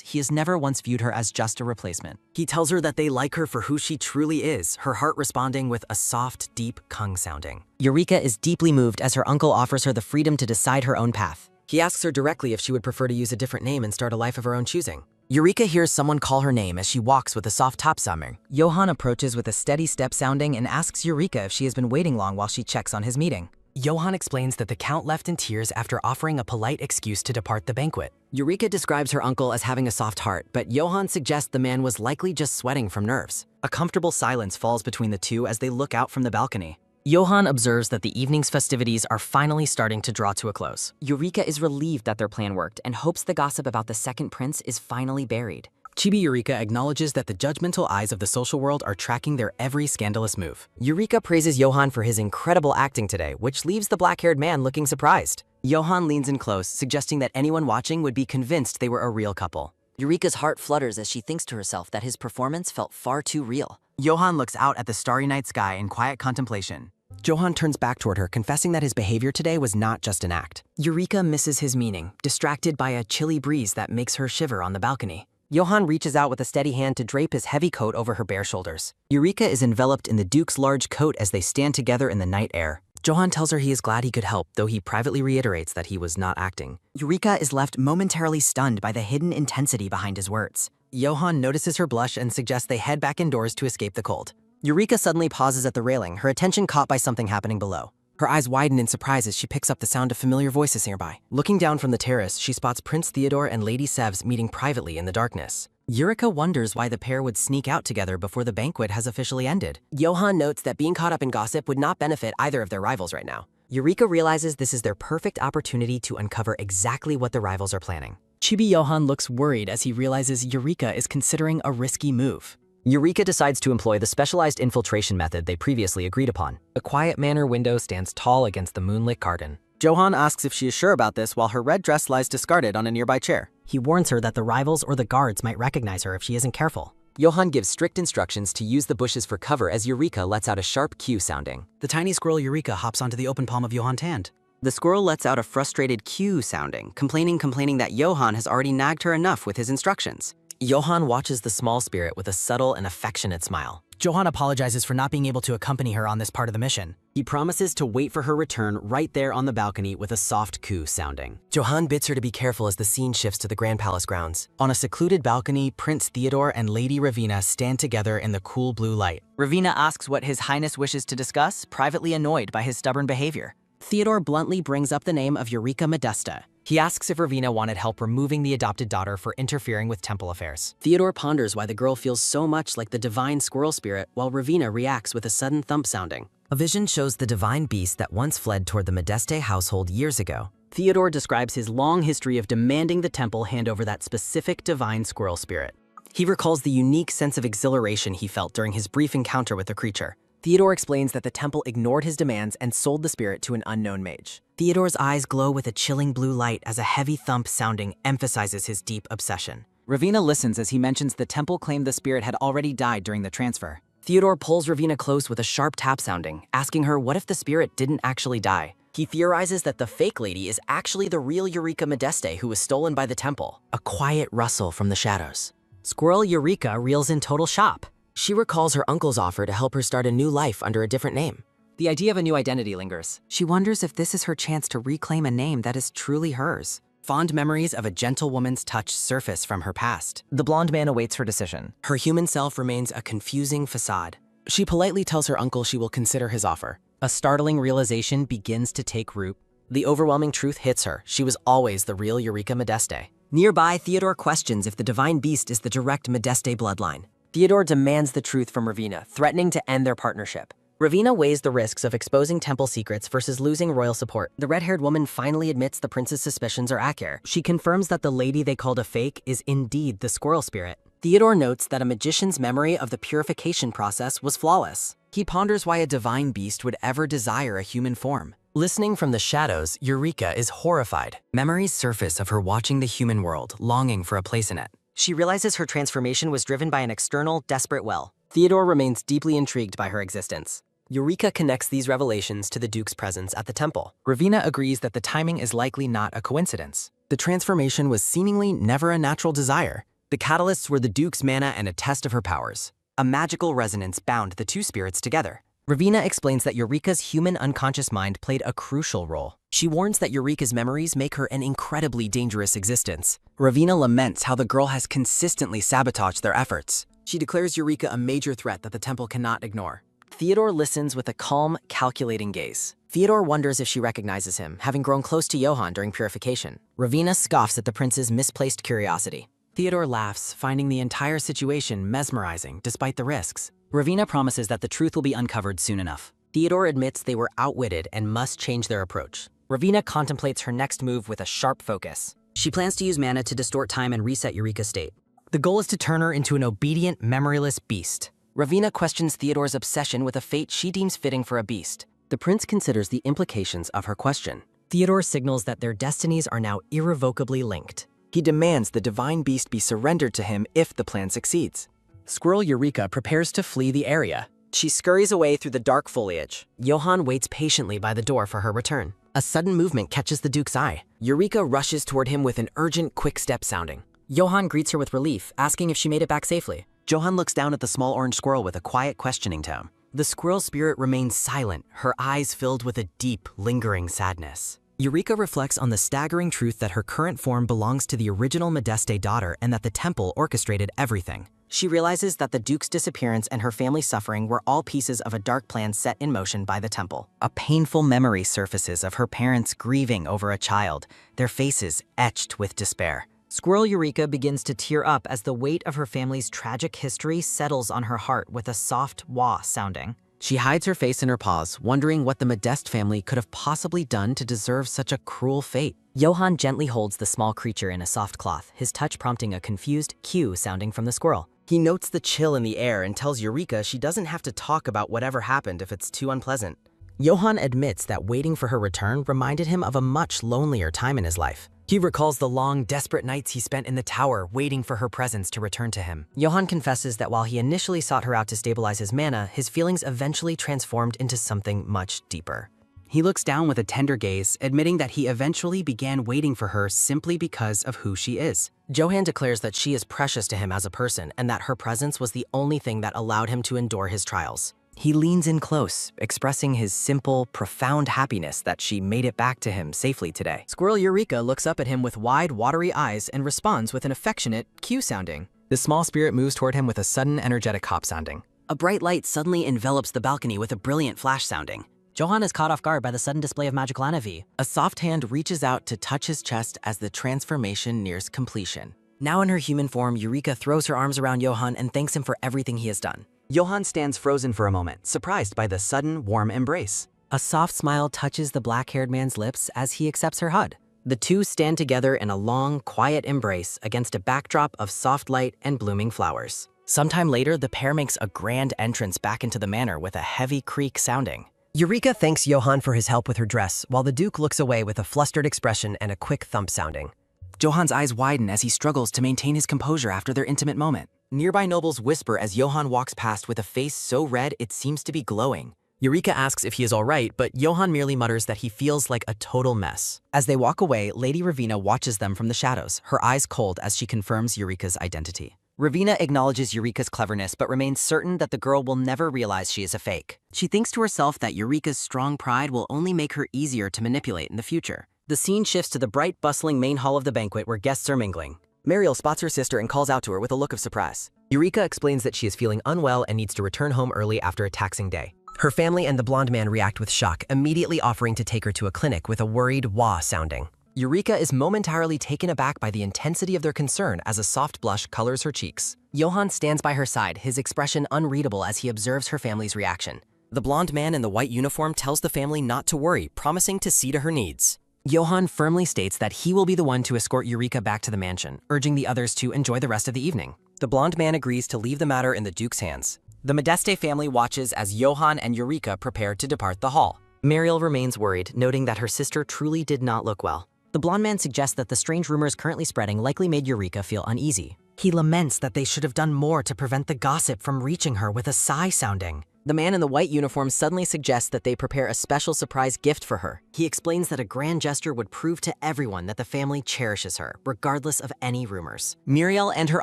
he has never once viewed her as just a replacement. He tells her that they like her for who she truly is, her heart responding with a soft, deep kung sounding. Eureka is deeply moved as her uncle offers her the freedom to decide her own path. He asks her directly if she would prefer to use a different name and start a life of her own choosing. Eureka hears someone call her name as she walks with a soft tap sounding. Johan approaches with a steady step sounding and asks Eureka if she has been waiting long while she checks on his meeting. Johan explains that the Count left in tears after offering a polite excuse to depart the banquet. Eureka describes her uncle as having a soft heart, but Johan suggests the man was likely just sweating from nerves. A comfortable silence falls between the two as they look out from the balcony. Johan observes that the evening's festivities are finally starting to draw to a close. Eureka is relieved that their plan worked and hopes the gossip about the second prince is finally buried. Chibi Eureka acknowledges that the judgmental eyes of the social world are tracking their every scandalous move. Eureka praises Johan for his incredible acting today, which leaves the black-haired man looking surprised. Johan leans in close, suggesting that anyone watching would be convinced they were a real couple. Eureka's heart flutters as she thinks to herself that his performance felt far too real. Johan looks out at the starry night sky in quiet contemplation. Johan turns back toward her, confessing that his behavior today was not just an act. Eureka misses his meaning, distracted by a chilly breeze that makes her shiver on the balcony. Johan reaches out with a steady hand to drape his heavy coat over her bare shoulders. Eureka is enveloped in the Duke's large coat as they stand together in the night air. Johan tells her he is glad he could help, though he privately reiterates that he was not acting. Eureka is left momentarily stunned by the hidden intensity behind his words. Johan notices her blush and suggests they head back indoors to escape the cold. Eureka suddenly pauses at the railing, her attention caught by something happening below. Her eyes widen in surprise as she picks up the sound of familiar voices nearby. Looking down from the terrace, she spots Prince Theodore and Lady Sevs meeting privately in the darkness. Eureka wonders why the pair would sneak out together before the banquet has officially ended. Johan notes that being caught up in gossip would not benefit either of their rivals right now. Eureka realizes this is their perfect opportunity to uncover exactly what the rivals are planning. Chibi Johan looks worried as he realizes Eureka is considering a risky move. Eureka decides to employ the specialized infiltration method they previously agreed upon. A quiet manor window stands tall against the moonlit garden. Johan asks if she is sure about this while her red dress lies discarded on a nearby chair. He warns her that the rivals or the guards might recognize her if she isn't careful. Johan gives strict instructions to use the bushes for cover as Eureka lets out a sharp cue sounding. The tiny squirrel Eureka hops onto the open palm of Johan's hand. The squirrel lets out a frustrated cue sounding, complaining that Johan has already nagged her enough with his instructions. Johan watches the small spirit with a subtle and affectionate smile. Johan apologizes for not being able to accompany her on this part of the mission. He promises to wait for her return right there on the balcony with a soft coo sounding. Johan bids her to be careful as the scene shifts to the Grand Palace grounds. On a secluded balcony, Prince Theodore and Lady Ravina stand together in the cool blue light. Ravina asks what His Highness wishes to discuss, privately annoyed by his stubborn behavior. Theodore bluntly brings up the name of Eureka Modesta. He asks if Ravina wanted help removing the adopted daughter for interfering with temple affairs. Theodore ponders why the girl feels so much like the divine squirrel spirit, while Ravina reacts with a sudden thump sounding. A vision shows the divine beast that once fled toward the Modeste household years ago. Theodore describes his long history of demanding the temple hand over that specific divine squirrel spirit. He recalls the unique sense of exhilaration he felt during his brief encounter with the creature. Theodore explains that the temple ignored his demands and sold the spirit to an unknown mage. Theodore's eyes glow with a chilling blue light as a heavy thump sounding emphasizes his deep obsession. Ravina listens as he mentions the temple claimed the spirit had already died during the transfer. Theodore pulls Ravina close with a sharp tap sounding, asking her what if the spirit didn't actually die. He theorizes that the fake lady is actually the real Eureka Modeste who was stolen by the temple. A quiet rustle from the shadows. Squirrel Eureka reels in total shop. She recalls her uncle's offer to help her start a new life under a different name. The idea of a new identity lingers. She wonders if this is her chance to reclaim a name that is truly hers. Fond memories of a gentle woman's touch surface from her past. The blonde man awaits her decision. Her human self remains a confusing facade. She politely tells her uncle she will consider his offer. A startling realization begins to take root. The overwhelming truth hits her. She was always the real Eureka Modeste. Nearby, Theodore questions if the divine beast is the direct Modeste bloodline. Theodore demands the truth from Ravina, threatening to end their partnership. Ravina weighs the risks of exposing temple secrets versus losing royal support. The red-haired woman finally admits the prince's suspicions are accurate. She confirms that the lady they called a fake is indeed the squirrel spirit. Theodore notes that a magician's memory of the purification process was flawless. He ponders why a divine beast would ever desire a human form. Listening from the shadows, Eureka is horrified. Memories surface of her watching the human world, longing for a place in it. She realizes her transformation was driven by an external, desperate will. Theodore remains deeply intrigued by her existence. Eureka connects these revelations to the Duke's presence at the temple. Ravina agrees that the timing is likely not a coincidence. The transformation was seemingly never a natural desire. The catalysts were the Duke's mana and a test of her powers. A magical resonance bound the two spirits together. Ravina explains that Eureka's human unconscious mind played a crucial role. She warns that Eureka's memories make her an incredibly dangerous existence. Ravina laments how the girl has consistently sabotaged their efforts. She declares Eureka a major threat that the temple cannot ignore. Theodore listens with a calm, calculating gaze. Theodore wonders if she recognizes him, having grown close to Johann during purification. Ravina scoffs at the prince's misplaced curiosity. Theodore laughs, finding the entire situation mesmerizing despite the risks. Ravina promises that the truth will be uncovered soon enough. Theodore admits they were outwitted and must change their approach. Ravina contemplates her next move with a sharp focus. She plans to use mana to distort time and reset Eureka's state. The goal is to turn her into an obedient, memoryless beast. Ravina questions Theodore's obsession with a fate she deems fitting for a beast. The prince considers the implications of her question. Theodore signals that their destinies are now irrevocably linked. He demands the divine beast be surrendered to him if the plan succeeds. Squirrel Eureka prepares to flee the area. She scurries away through the dark foliage. Johann waits patiently by the door for her return. A sudden movement catches the Duke's eye. Eureka rushes toward him with an urgent, quick step sounding. Johann greets her with relief, asking if she made it back safely. Johann looks down at the small orange squirrel with a quiet, questioning tone. The squirrel spirit remains silent, her eyes filled with a deep, lingering sadness. Eureka reflects on the staggering truth that her current form belongs to the original Modeste daughter and that the temple orchestrated everything. She realizes that the Duke's disappearance and her family's suffering were all pieces of a dark plan set in motion by the temple. A painful memory surfaces of her parents grieving over a child, their faces etched with despair. Squirrel Eureka begins to tear up as the weight of her family's tragic history settles on her heart with a soft wah sounding. She hides her face in her paws, wondering what the Modeste family could have possibly done to deserve such a cruel fate. Johann gently holds the small creature in a soft cloth, his touch prompting a confused "Q" sounding from the squirrel. He notes the chill in the air and tells Eureka she doesn't have to talk about whatever happened if it's too unpleasant. Johann admits that waiting for her return reminded him of a much lonelier time in his life. He recalls the long, desperate nights he spent in the tower waiting for her presence to return to him. Johann confesses that while he initially sought her out to stabilize his mana, his feelings eventually transformed into something much deeper. He looks down with a tender gaze, admitting that he eventually began waiting for her simply because of who she is. Johann declares that she is precious to him as a person and that her presence was the only thing that allowed him to endure his trials. He leans in close, expressing his simple, profound happiness that she made it back to him safely today. Squirrel Eureka looks up at him with wide, watery eyes and responds with an affectionate Q sounding. The small spirit moves toward him with a sudden, energetic hop sounding. A bright light suddenly envelops the balcony with a brilliant flash sounding. Johann is caught off guard by the sudden display of magical energy. A soft hand reaches out to touch his chest as the transformation nears completion. Now in her human form, Eureka throws her arms around Johann and thanks him for everything he has done. Johann stands frozen for a moment, surprised by the sudden, warm embrace. A soft smile touches the black-haired man's lips as he accepts her HUD. The two stand together in a long, quiet embrace against a backdrop of soft light and blooming flowers. Sometime later, the pair makes a grand entrance back into the manor with a heavy creak sounding. Eureka thanks Johann for his help with her dress, while the Duke looks away with a flustered expression and a quick thump sounding. Johann's eyes widen as he struggles to maintain his composure after their intimate moment. Nearby nobles whisper as Johann walks past with a face so red it seems to be glowing. Eureka asks if he is alright, but Johan merely mutters that he feels like a total mess. As they walk away, Lady Ravina watches them from the shadows, her eyes cold as she confirms Eureka's identity. Ravina acknowledges Eureka's cleverness but remains certain that the girl will never realize she is a fake. She thinks to herself that Eureka's strong pride will only make her easier to manipulate in the future. The scene shifts to the bright, bustling main hall of the banquet where guests are mingling. Mariel spots her sister and calls out to her with a look of surprise. Eureka explains that she is feeling unwell and needs to return home early after a taxing day. Her family and the blonde man react with shock, immediately offering to take her to a clinic with a worried wah sounding. Eureka is momentarily taken aback by the intensity of their concern as a soft blush colors her cheeks. Johan stands by her side, his expression unreadable as he observes her family's reaction. The blonde man in the white uniform tells the family not to worry, promising to see to her needs. Johan firmly states that he will be the one to escort Eureka back to the mansion, urging the others to enjoy the rest of the evening. The blonde man agrees to leave the matter in the Duke's hands. The Modeste family watches as Johan and Eureka prepare to depart the hall. Mariel remains worried, noting that her sister truly did not look well. The blonde man suggests that the strange rumors currently spreading likely made Eureka feel uneasy. He laments that they should have done more to prevent the gossip from reaching her with a sigh sounding. The man in the white uniform suddenly suggests that they prepare a special surprise gift for her. He explains that a grand gesture would prove to everyone that the family cherishes her, regardless of any rumors. Muriel and her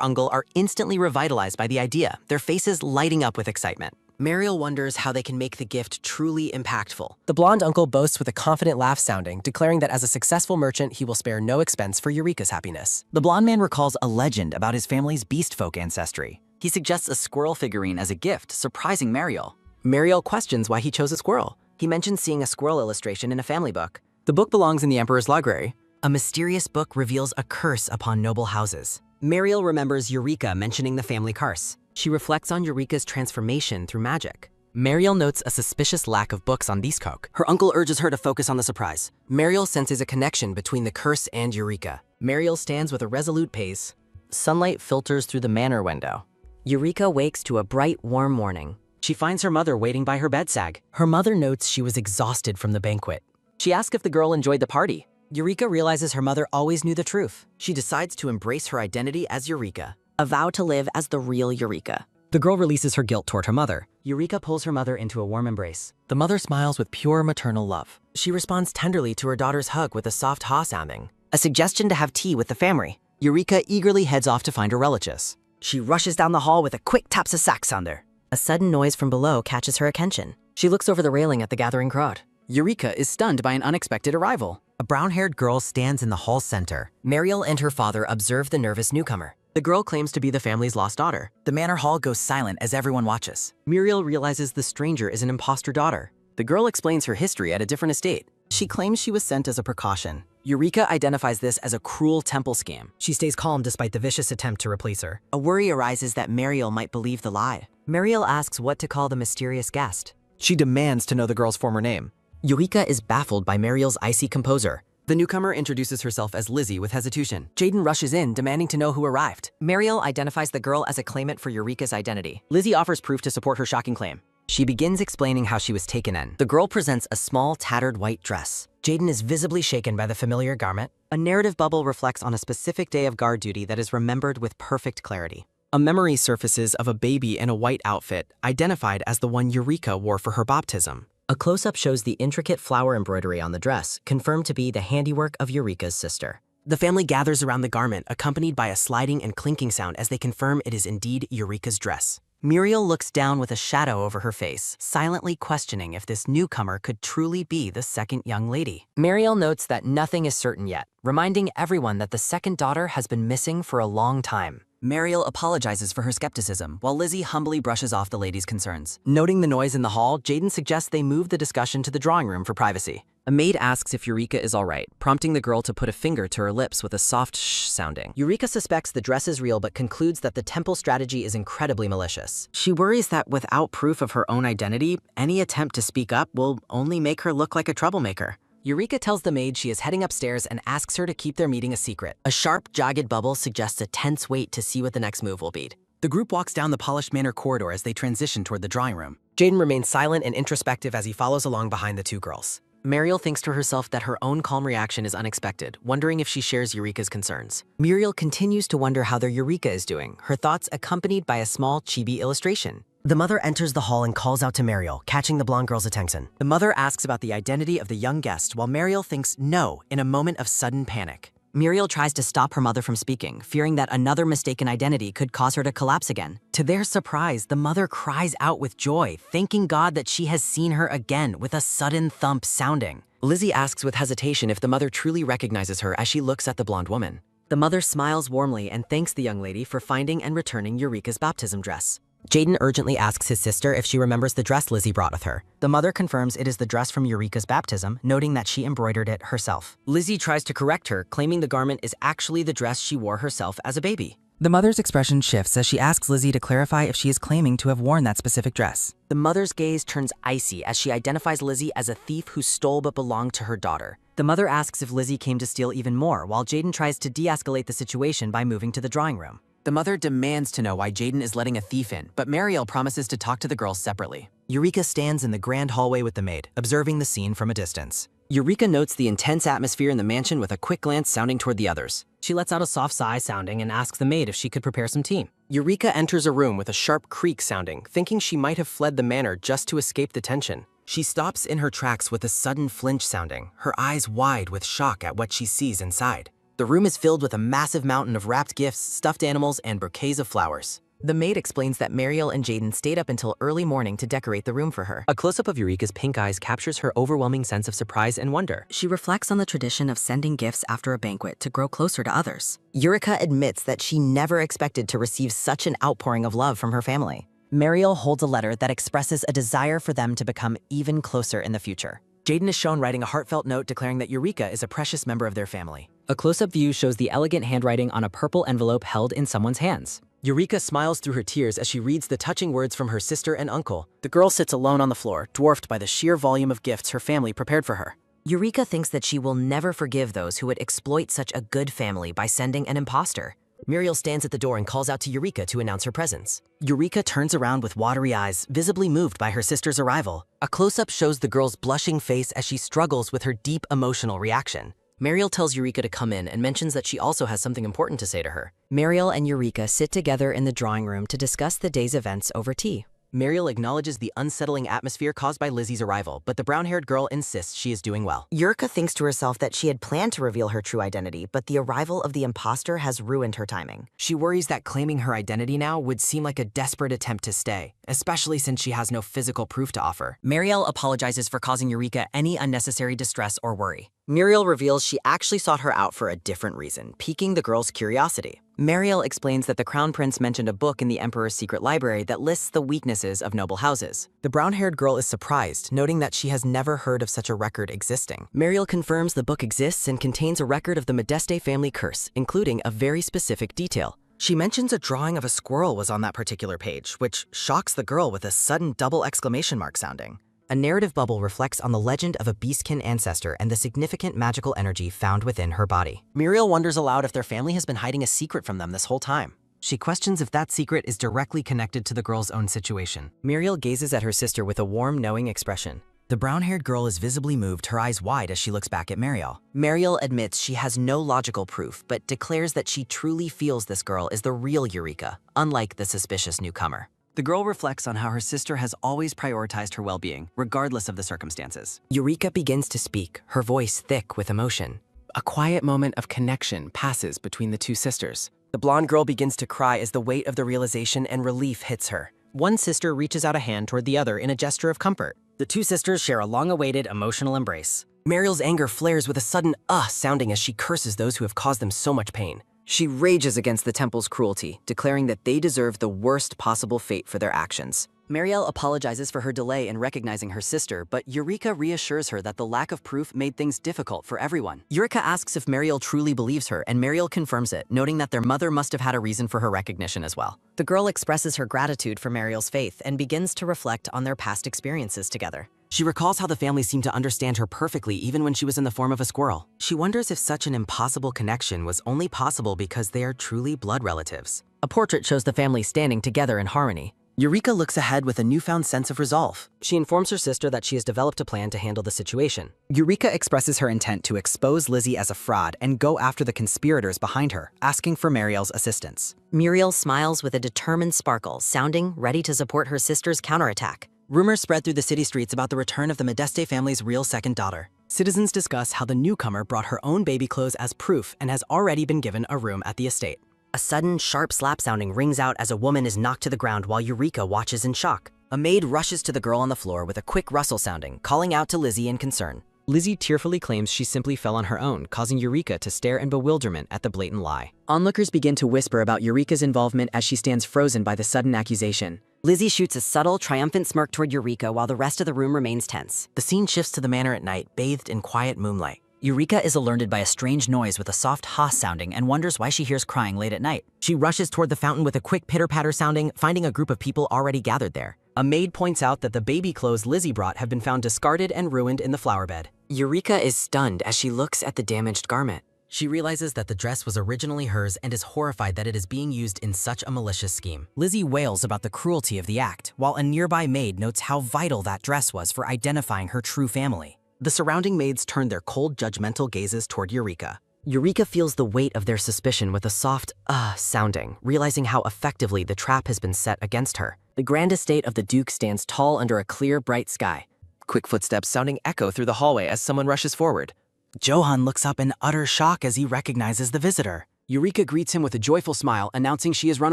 uncle are instantly revitalized by the idea, their faces lighting up with excitement. Mariel wonders how they can make the gift truly impactful. The blonde uncle boasts with a confident laugh sounding, declaring that as a successful merchant, he will spare no expense for Eureka's happiness. The blonde man recalls a legend about his family's beast folk ancestry. He suggests a squirrel figurine as a gift, surprising Mariel. Mariel questions why he chose a squirrel. He mentions seeing a squirrel illustration in a family book. The book belongs in the Emperor's library. A mysterious book reveals a curse upon noble houses. Mariel remembers Eureka mentioning the family curse. She reflects on Eureka's transformation through magic. Mariel notes a suspicious lack of books on these coke. Her uncle urges her to focus on the surprise. Mariel senses a connection between the curse and Eureka. Mariel stands with a resolute pace. Sunlight filters through the manor window. Eureka wakes to a bright, warm morning. She finds her mother waiting by her bedside. Her mother notes she was exhausted from the banquet. She asks if the girl enjoyed the party. Eureka realizes her mother always knew the truth. She decides to embrace her identity as Eureka. A vow to live as the real Eureka. The girl releases her guilt toward her mother. Eureka pulls her mother into a warm embrace. The mother smiles with pure maternal love. She responds tenderly to her daughter's hug with a soft ha sounding. A suggestion to have tea with the family. Eureka eagerly heads off to find her relatives. She rushes down the hall with a quick taps of sax sounder. A sudden noise from below catches her attention. She looks over the railing at the gathering crowd. Eureka is stunned by an unexpected arrival. A brown-haired girl stands in the hall center. Mariel and her father observe the nervous newcomer. The girl claims to be the family's lost daughter. The manor hall goes silent as everyone watches. Muriel realizes the stranger is an imposter daughter. The girl explains her history at a different estate. She claims she was sent as a precaution. Eureka identifies this as a cruel temple scam. She stays calm despite the vicious attempt to replace her. A worry arises that Mariel might believe the lie. Mariel asks what to call the mysterious guest. She demands to know the girl's former name. Eureka is baffled by Mariel's icy composure. The newcomer introduces herself as Lizzie with hesitation. Jaden rushes in, demanding to know who arrived. Mariel identifies the girl as a claimant for Eureka's identity. Lizzie offers proof to support her shocking claim. She begins explaining how she was taken in. The girl presents a small, tattered white dress. Jaden is visibly shaken by the familiar garment. A narrative bubble reflects on a specific day of guard duty that is remembered with perfect clarity. A memory surfaces of a baby in a white outfit, identified as the one Eureka wore for her baptism. A close-up shows the intricate flower embroidery on the dress, confirmed to be the handiwork of Eureka's sister. The family gathers around the garment, accompanied by a sliding and clinking sound as they confirm it is indeed Eureka's dress. Muriel looks down with a shadow over her face, silently questioning if this newcomer could truly be the second young lady. Mariel notes that nothing is certain yet, reminding everyone that the second daughter has been missing for a long time. Mariel apologizes for her skepticism, while Lizzie humbly brushes off the lady's concerns. Noting the noise in the hall, Jaden suggests they move the discussion to the drawing room for privacy. A maid asks if Eureka is all right, prompting the girl to put a finger to her lips with a soft shh sounding. Eureka suspects the dress is real but concludes that the temple strategy is incredibly malicious. She worries that without proof of her own identity, any attempt to speak up will only make her look like a troublemaker. Eureka tells the maid she is heading upstairs and asks her to keep their meeting a secret. A sharp, jagged bubble suggests a tense wait to see what the next move will be. The group walks down the polished manor corridor as they transition toward the drawing room. Jaden remains silent and introspective as he follows along behind the two girls. Mariel thinks to herself that her own calm reaction is unexpected, wondering if she shares Eureka's concerns. Muriel continues to wonder how their Eureka is doing, her thoughts accompanied by a small chibi illustration. The mother enters the hall and calls out to Mariel, catching the blonde girl's attention. The mother asks about the identity of the young guest while Mariel thinks no in a moment of sudden panic. Muriel tries to stop her mother from speaking, fearing that another mistaken identity could cause her to collapse again. To their surprise, the mother cries out with joy, thanking God that she has seen her again with a sudden thump sounding. Lizzie asks with hesitation if the mother truly recognizes her as she looks at the blonde woman. The mother smiles warmly and thanks the young lady for finding and returning Eureka's baptism dress. Jaden urgently asks his sister if she remembers the dress Lizzie brought with her. The mother confirms it is the dress from Eureka's baptism, noting that she embroidered it herself. Lizzie tries to correct her, claiming the garment is actually the dress she wore herself as a baby. The mother's expression shifts as she asks Lizzie to clarify if she is claiming to have worn that specific dress. The mother's gaze turns icy as she identifies Lizzie as a thief who stole but belonged to her daughter. The mother asks if Lizzie came to steal even more, while Jaden tries to de-escalate the situation by moving to the drawing room. The mother demands to know why Jaden is letting a thief in, but Mariel promises to talk to the girls separately. Eureka stands in the grand hallway with the maid, observing the scene from a distance. Eureka notes the intense atmosphere in the mansion with a quick glance sounding toward the others. She lets out a soft sigh sounding and asks the maid if she could prepare some tea. Eureka enters a room with a sharp creak sounding, thinking she might have fled the manor just to escape the tension. She stops in her tracks with a sudden flinch sounding, her eyes wide with shock at what she sees inside. The room is filled with a massive mountain of wrapped gifts, stuffed animals, and bouquets of flowers. The maid explains that Mariel and Jaden stayed up until early morning to decorate the room for her. A close-up of Eureka's pink eyes captures her overwhelming sense of surprise and wonder. She reflects on the tradition of sending gifts after a banquet to grow closer to others. Eureka admits that she never expected to receive such an outpouring of love from her family. Mariel holds a letter that expresses a desire for them to become even closer in the future. Jaden is shown writing a heartfelt note declaring that Eureka is a precious member of their family. A close-up view shows the elegant handwriting on a purple envelope held in someone's hands. Eureka smiles through her tears as she reads the touching words from her sister and uncle. The girl sits alone on the floor, dwarfed by the sheer volume of gifts her family prepared for her. Eureka thinks that she will never forgive those who would exploit such a good family by sending an imposter. Muriel stands at the door and calls out to Eureka to announce her presence. Eureka turns around with watery eyes, visibly moved by her sister's arrival. A close-up shows the girl's blushing face as she struggles with her deep emotional reaction. Mariel tells Eureka to come in and mentions that she also has something important to say to her. Mariel and Eureka sit together in the drawing room to discuss the day's events over tea. Mariel acknowledges the unsettling atmosphere caused by Lizzie's arrival, but the brown-haired girl insists she is doing well. Eureka thinks to herself that she had planned to reveal her true identity, but the arrival of the imposter has ruined her timing. She worries that claiming her identity now would seem like a desperate attempt to stay, especially since she has no physical proof to offer. Mariel apologizes for causing Eureka any unnecessary distress or worry. Mariel reveals she actually sought her out for a different reason, piquing the girl's curiosity. Mariel explains that the Crown Prince mentioned a book in the Emperor's secret library that lists the weaknesses of noble houses. The brown-haired girl is surprised, noting that she has never heard of such a record existing. Mariel confirms the book exists and contains a record of the Modeste family curse, including a very specific detail. She mentions a drawing of a squirrel was on that particular page, which shocks the girl with a sudden double exclamation mark sounding. A narrative bubble reflects on the legend of a beastkin ancestor and the significant magical energy found within her body. Muriel wonders aloud if their family has been hiding a secret from them this whole time. She questions if that secret is directly connected to the girl's own situation. Muriel gazes at her sister with a warm, knowing expression. The brown-haired girl is visibly moved, her eyes wide as she looks back at Mariel. Mariel admits she has no logical proof, but declares that she truly feels this girl is the real Eureka, unlike the suspicious newcomer. The girl reflects on how her sister has always prioritized her well-being, regardless of the circumstances. Eureka begins to speak, her voice thick with emotion. A quiet moment of connection passes between the two sisters. The blonde girl begins to cry as the weight of the realization and relief hits her. One sister reaches out a hand toward the other in a gesture of comfort. The two sisters share a long-awaited emotional embrace. Mariel's anger flares with a sudden sounding as she curses those who have caused them so much pain. She rages against the temple's cruelty, declaring that they deserve the worst possible fate for their actions. Mariel apologizes for her delay in recognizing her sister, but Eureka reassures her that the lack of proof made things difficult for everyone. Eureka asks if Mariel truly believes her, and Mariel confirms it, noting that their mother must have had a reason for her recognition as well. The girl expresses her gratitude for Mariel's faith and begins to reflect on their past experiences together. She recalls how the family seemed to understand her perfectly even when she was in the form of a squirrel. She wonders if such an impossible connection was only possible because they are truly blood relatives. A portrait shows the family standing together in harmony. Eureka looks ahead with a newfound sense of resolve. She informs her sister that she has developed a plan to handle the situation. Eureka expresses her intent to expose Lizzie as a fraud and go after the conspirators behind her, asking for Mariel's assistance. Muriel smiles with a determined sparkle, sounding ready to support her sister's counterattack. Rumors spread through the city streets about the return of the Modeste family's real second daughter. Citizens discuss how the newcomer brought her own baby clothes as proof and has already been given a room at the estate. A sudden, sharp slap sounding rings out as a woman is knocked to the ground while Eureka watches in shock. A maid rushes to the girl on the floor with a quick rustle sounding, calling out to Lizzie in concern. Lizzie tearfully claims she simply fell on her own, causing Eureka to stare in bewilderment at the blatant lie. Onlookers begin to whisper about Eureka's involvement as she stands frozen by the sudden accusation. Lizzie shoots a subtle, triumphant smirk toward Eureka while the rest of the room remains tense. The scene shifts to the manor at night, bathed in quiet moonlight. Eureka is alerted by a strange noise with a soft ha sounding and wonders why she hears crying late at night. She rushes toward the fountain with a quick pitter-patter sounding, finding a group of people already gathered there. A maid points out that the baby clothes Lizzie brought have been found discarded and ruined in the flower bed. Eureka is stunned as she looks at the damaged garment. She realizes that the dress was originally hers and is horrified that it is being used in such a malicious scheme. Lizzie wails about the cruelty of the act, while a nearby maid notes how vital that dress was for identifying her true family. The surrounding maids turn their cold, judgmental gazes toward Eureka. Eureka feels the weight of their suspicion with a soft, sounding, realizing how effectively the trap has been set against her. The grand estate of the Duke stands tall under a clear, bright sky. Quick footsteps sounding echo through the hallway as someone rushes forward. Johan looks up in utter shock as he recognizes the visitor. Eureka greets him with a joyful smile, announcing she has run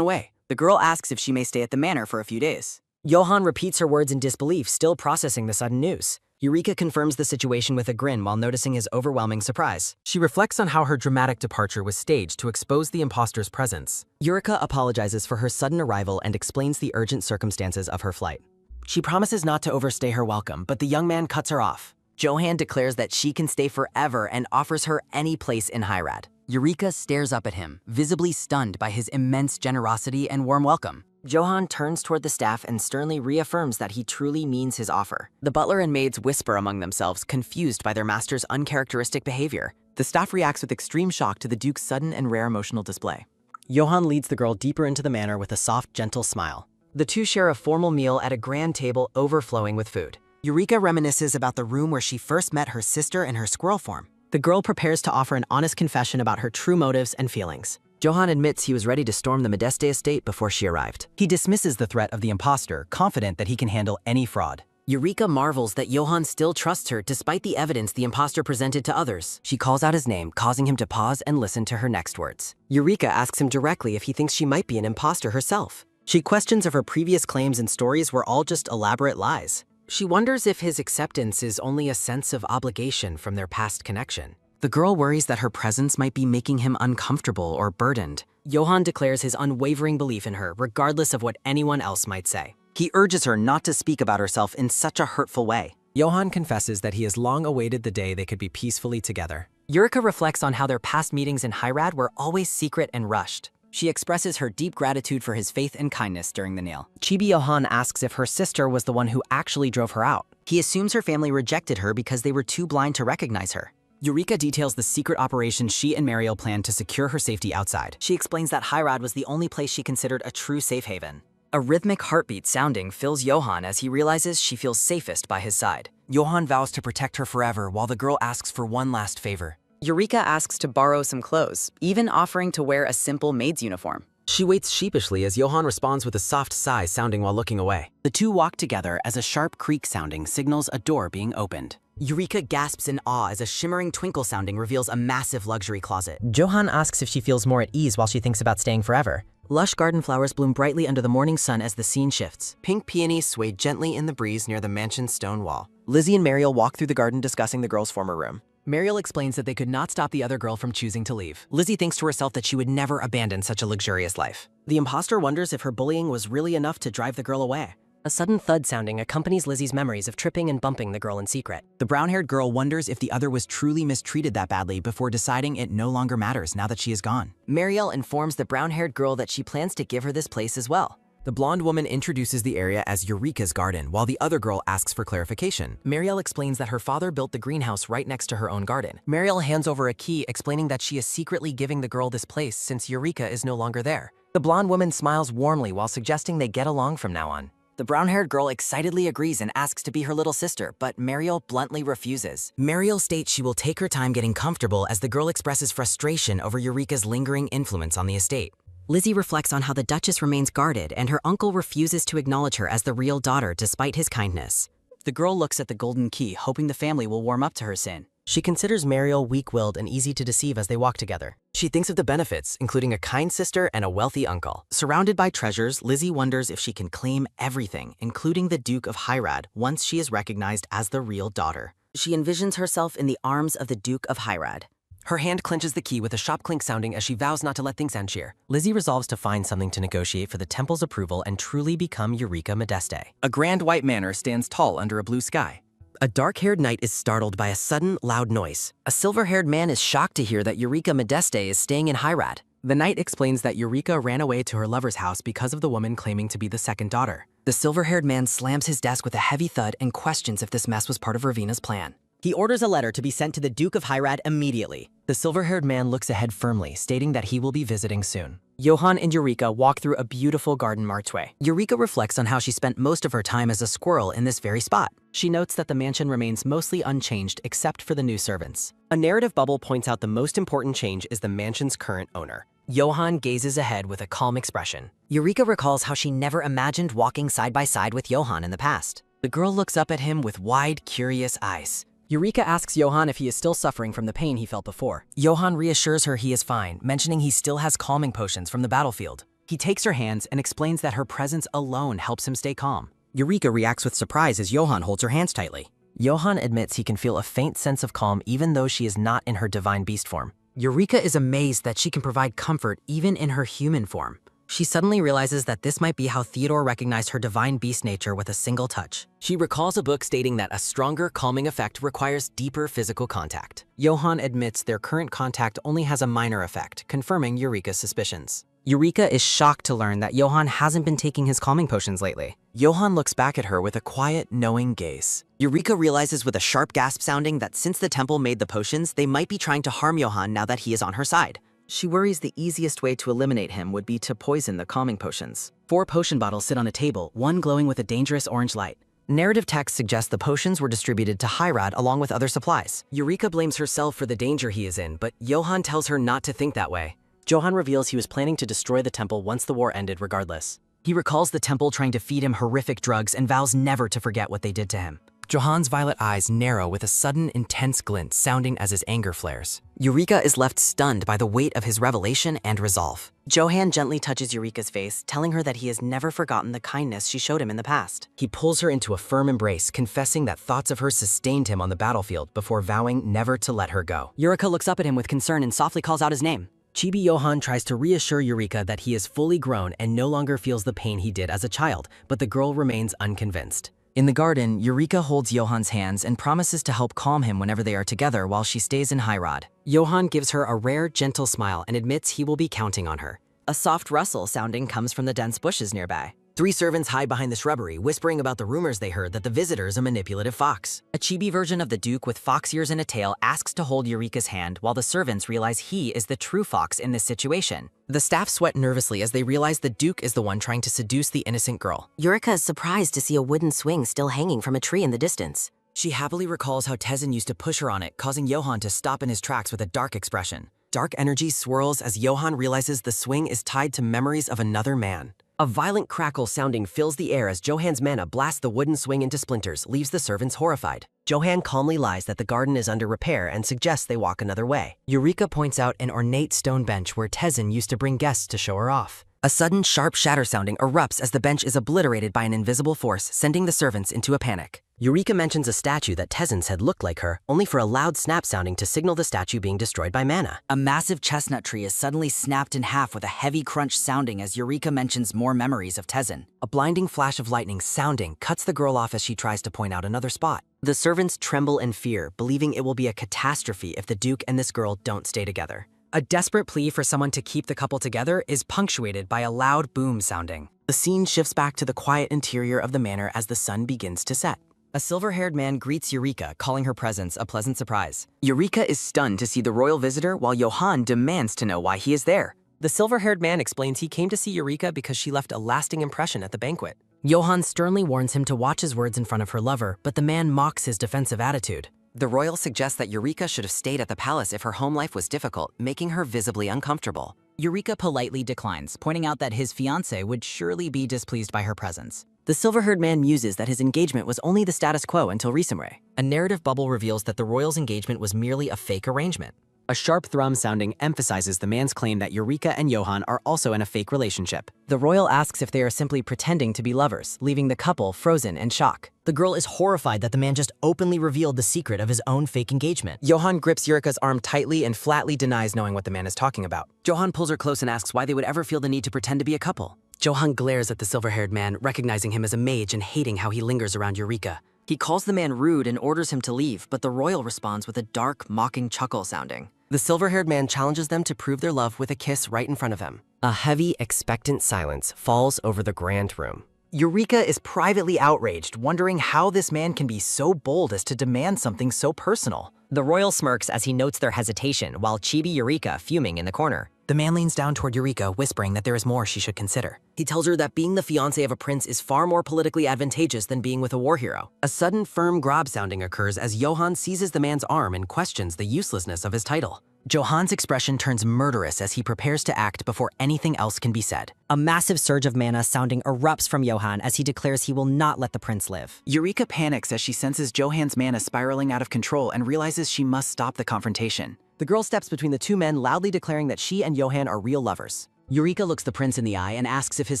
away. The girl asks if she may stay at the manor for a few days. Johan repeats her words in disbelief, still processing the sudden news. Eureka confirms the situation with a grin while noticing his overwhelming surprise. She reflects on how her dramatic departure was staged to expose the imposter's presence. Eureka apologizes for her sudden arrival and explains the urgent circumstances of her flight. She promises not to overstay her welcome, but the young man cuts her off. Johan declares that she can stay forever and offers her any place in Hyrad. Eureka stares up at him, visibly stunned by his immense generosity and warm welcome. Johan turns toward the staff and sternly reaffirms that he truly means his offer. The butler and maids whisper among themselves, confused by their master's uncharacteristic behavior. The staff reacts with extreme shock to the Duke's sudden and rare emotional display. Johan leads the girl deeper into the manor with a soft, gentle smile. The two share a formal meal at a grand table overflowing with food. Eureka reminisces about the room where she first met her sister in her squirrel form. The girl prepares to offer an honest confession about her true motives and feelings. Johan admits he was ready to storm the Modeste estate before she arrived. He dismisses the threat of the imposter, confident that he can handle any fraud. Eureka marvels that Johan still trusts her despite the evidence the imposter presented to others. She calls out his name, causing him to pause and listen to her next words. Eureka asks him directly if he thinks she might be an imposter herself. She questions if her previous claims and stories were all just elaborate lies. She wonders if his acceptance is only a sense of obligation from their past connection. The girl worries that her presence might be making him uncomfortable or burdened. Johan declares his unwavering belief in her, regardless of what anyone else might say. He urges her not to speak about herself in such a hurtful way. Johan confesses that he has long awaited the day they could be peacefully together. Eureka reflects on how their past meetings in Hyrad were always secret and rushed. She expresses her deep gratitude for his faith and kindness during the meal. Chibi Johan asks if her sister was the one who actually drove her out. He assumes her family rejected her because they were too blind to recognize her. Eureka details the secret operation she and Mariel planned to secure her safety outside. She explains that Hyrad was the only place she considered a true safe haven. A rhythmic heartbeat sounding fills Johan as he realizes she feels safest by his side. Johan vows to protect her forever while the girl asks for one last favor. Eureka asks to borrow some clothes, even offering to wear a simple maid's uniform. She waits sheepishly as Johan responds with a soft sigh sounding while looking away. The two walk together as a sharp creak sounding signals a door being opened. Eureka gasps in awe as a shimmering twinkle sounding reveals a massive luxury closet. Johan asks if she feels more at ease while she thinks about staying forever. Lush garden flowers bloom brightly under the morning sun as the scene shifts. Pink peonies sway gently in the breeze near the mansion's stone wall. Lizzie and Mariel walk through the garden discussing the girl's former room. Mariel explains that they could not stop the other girl from choosing to leave. Lizzie thinks to herself that she would never abandon such a luxurious life. The imposter wonders if her bullying was really enough to drive the girl away. A sudden thud sounding accompanies Lizzie's memories of tripping and bumping the girl in secret. The brown-haired girl wonders if the other was truly mistreated that badly before deciding it no longer matters now that she is gone. Mariel informs the brown-haired girl that she plans to give her this place as well. The blonde woman introduces the area as Eureka's garden, while the other girl asks for clarification. Mariel explains that her father built the greenhouse right next to her own garden. Mariel hands over a key, explaining that she is secretly giving the girl this place since Eureka is no longer there. The blonde woman smiles warmly while suggesting they get along from now on. The brown-haired girl excitedly agrees and asks to be her little sister, but Mariel bluntly refuses. Mariel states she will take her time getting comfortable as the girl expresses frustration over Eureka's lingering influence on the estate. Lizzie reflects on how the Duchess remains guarded and her uncle refuses to acknowledge her as the real daughter despite his kindness. The girl looks at the golden key, hoping the family will warm up to her sin. She considers Mariel weak-willed and easy to deceive as they walk together. She thinks of the benefits, including a kind sister and a wealthy uncle. Surrounded by treasures, Lizzie wonders if she can claim everything, including the Duke of Hyrad, once she is recognized as the real daughter. She envisions herself in the arms of the Duke of Hyrad. Her hand clenches the key with a sharp clink sounding as she vows not to let things end sheer. Lizzie resolves to find something to negotiate for the temple's approval and truly become Eureka Modeste. A grand white manor stands tall under a blue sky. A dark-haired knight is startled by a sudden, loud noise. A silver-haired man is shocked to hear that Eureka Modeste is staying in Hyrad. The knight explains that Eureka ran away to her lover's house because of the woman claiming to be the second daughter. The silver-haired man slams his desk with a heavy thud and questions if this mess was part of Ravina's plan. He orders a letter to be sent to the Duke of Hyrad immediately. The silver-haired man looks ahead firmly, stating that he will be visiting soon. Johann and Eureka walk through a beautiful garden archway. Eureka reflects on how she spent most of her time as a squirrel in this very spot. She notes that the mansion remains mostly unchanged except for the new servants. A narrative bubble points out the most important change is the mansion's current owner. Johann gazes ahead with a calm expression. Eureka recalls how she never imagined walking side by side with Johann in the past. The girl looks up at him with wide, curious eyes. Eureka asks Johann if he is still suffering from the pain he felt before. Johann reassures her he is fine, mentioning he still has calming potions from the battlefield. He takes her hands and explains that her presence alone helps him stay calm. Eureka reacts with surprise as Johann holds her hands tightly. Johann admits he can feel a faint sense of calm even though she is not in her divine beast form. Eureka is amazed that she can provide comfort even in her human form. She suddenly realizes that this might be how Theodore recognized her divine beast nature with a single touch. She recalls a book stating that a stronger calming effect requires deeper physical contact. Johann admits their current contact only has a minor effect, confirming Eureka's suspicions. Eureka is shocked to learn that Johann hasn't been taking his calming potions lately. Johann looks back at her with a quiet, knowing gaze. Eureka realizes with a sharp gasp sounding that since the temple made the potions, they might be trying to harm Johann now that he is on her side. She worries the easiest way to eliminate him would be to poison the calming potions. 4 potion bottles sit on a table, one glowing with a dangerous orange light. Narrative text suggests the potions were distributed to Hyrad along with other supplies. Eureka blames herself for the danger he is in, but Johann tells her not to think that way. Johann reveals he was planning to destroy the temple once the war ended regardless. He recalls the temple trying to feed him horrific drugs and vows never to forget what they did to him. Johann's violet eyes narrow with a sudden, intense glint, sounding as his anger flares. Eureka is left stunned by the weight of his revelation and resolve. Johann gently touches Eureka's face, telling her that he has never forgotten the kindness she showed him in the past. He pulls her into a firm embrace, confessing that thoughts of her sustained him on the battlefield before vowing never to let her go. Eureka looks up at him with concern and softly calls out his name. Chibi Johann tries to reassure Eureka that he is fully grown and no longer feels the pain he did as a child, but the girl remains unconvinced. In the garden, Eureka holds Johann's hands and promises to help calm him whenever they are together while she stays in Hyrad. Johann gives her a rare, gentle smile and admits he will be counting on her. A soft rustle sounding comes from the dense bushes nearby. 3 servants hide behind the shrubbery, whispering about the rumors they heard that the visitor is a manipulative fox. A chibi version of the Duke with fox ears and a tail asks to hold Eureka's hand while the servants realize he is the true fox in this situation. The staff sweat nervously as they realize the Duke is the one trying to seduce the innocent girl. Eureka is surprised to see a wooden swing still hanging from a tree in the distance. She happily recalls how Tezen used to push her on it, causing Johann to stop in his tracks with a dark expression. Dark energy swirls as Johann realizes the swing is tied to memories of another man. A violent crackle sounding fills the air as Johann's mana blasts the wooden swing into splinters, leaves the servants horrified. Johann calmly lies that the garden is under repair and suggests they walk another way. Eureka points out an ornate stone bench where Tezen used to bring guests to show her off. A sudden sharp shatter sounding erupts as the bench is obliterated by an invisible force, sending the servants into a panic. Eureka mentions a statue that Tezen said looked like her, only for a loud snap sounding to signal the statue being destroyed by mana. A massive chestnut tree is suddenly snapped in half with a heavy crunch sounding as Eureka mentions more memories of Tezen. A blinding flash of lightning sounding cuts the girl off as she tries to point out another spot. The servants tremble in fear, believing it will be a catastrophe if the Duke and this girl don't stay together. A desperate plea for someone to keep the couple together is punctuated by a loud boom sounding. The scene shifts back to the quiet interior of the manor as the sun begins to set. A silver-haired man greets Eureka, calling her presence a pleasant surprise. Eureka is stunned to see the royal visitor while Johann demands to know why he is there. The silver-haired man explains he came to see Eureka because she left a lasting impression at the banquet. Johan sternly warns him to watch his words in front of her lover, but the man mocks his defensive attitude. The royal suggests that Eureka should have stayed at the palace if her home life was difficult, making her visibly uncomfortable. Eureka politely declines, pointing out that his fiancé would surely be displeased by her presence. The silver-haired man muses that his engagement was only the status quo until recently. A narrative bubble reveals that the royal's engagement was merely a fake arrangement. A sharp thrum sounding emphasizes the man's claim that Eureka and Johan are also in a fake relationship. The royal asks if they are simply pretending to be lovers, leaving the couple frozen in shock. The girl is horrified that the man just openly revealed the secret of his own fake engagement. Johan grips Eureka's arm tightly and flatly denies knowing what the man is talking about. Johan pulls her close and asks why they would ever feel the need to pretend to be a couple. Johan glares at the silver-haired man, recognizing him as a mage and hating how he lingers around Eureka. He calls the man rude and orders him to leave, but the royal responds with a dark, mocking chuckle sounding. The silver-haired man challenges them to prove their love with a kiss right in front of him. A heavy, expectant silence falls over the grand room. Eureka is privately outraged, wondering how this man can be so bold as to demand something so personal. The royal smirks as he notes their hesitation, while chibi Eureka fuming in the corner. The man leans down toward Eureka, whispering that there is more she should consider. He tells her that being the fiancé of a prince is far more politically advantageous than being with a war hero. A sudden, firm grab sounding occurs as Johan seizes the man's arm and questions the uselessness of his title. Johan's expression turns murderous as he prepares to act before anything else can be said. A massive surge of mana sounding erupts from Johan as he declares he will not let the prince live. Eureka panics as she senses Johan's mana spiraling out of control and realizes she must stop the confrontation. The girl steps between the two men, loudly declaring that she and Johan are real lovers. Eureka looks the prince in the eye and asks if his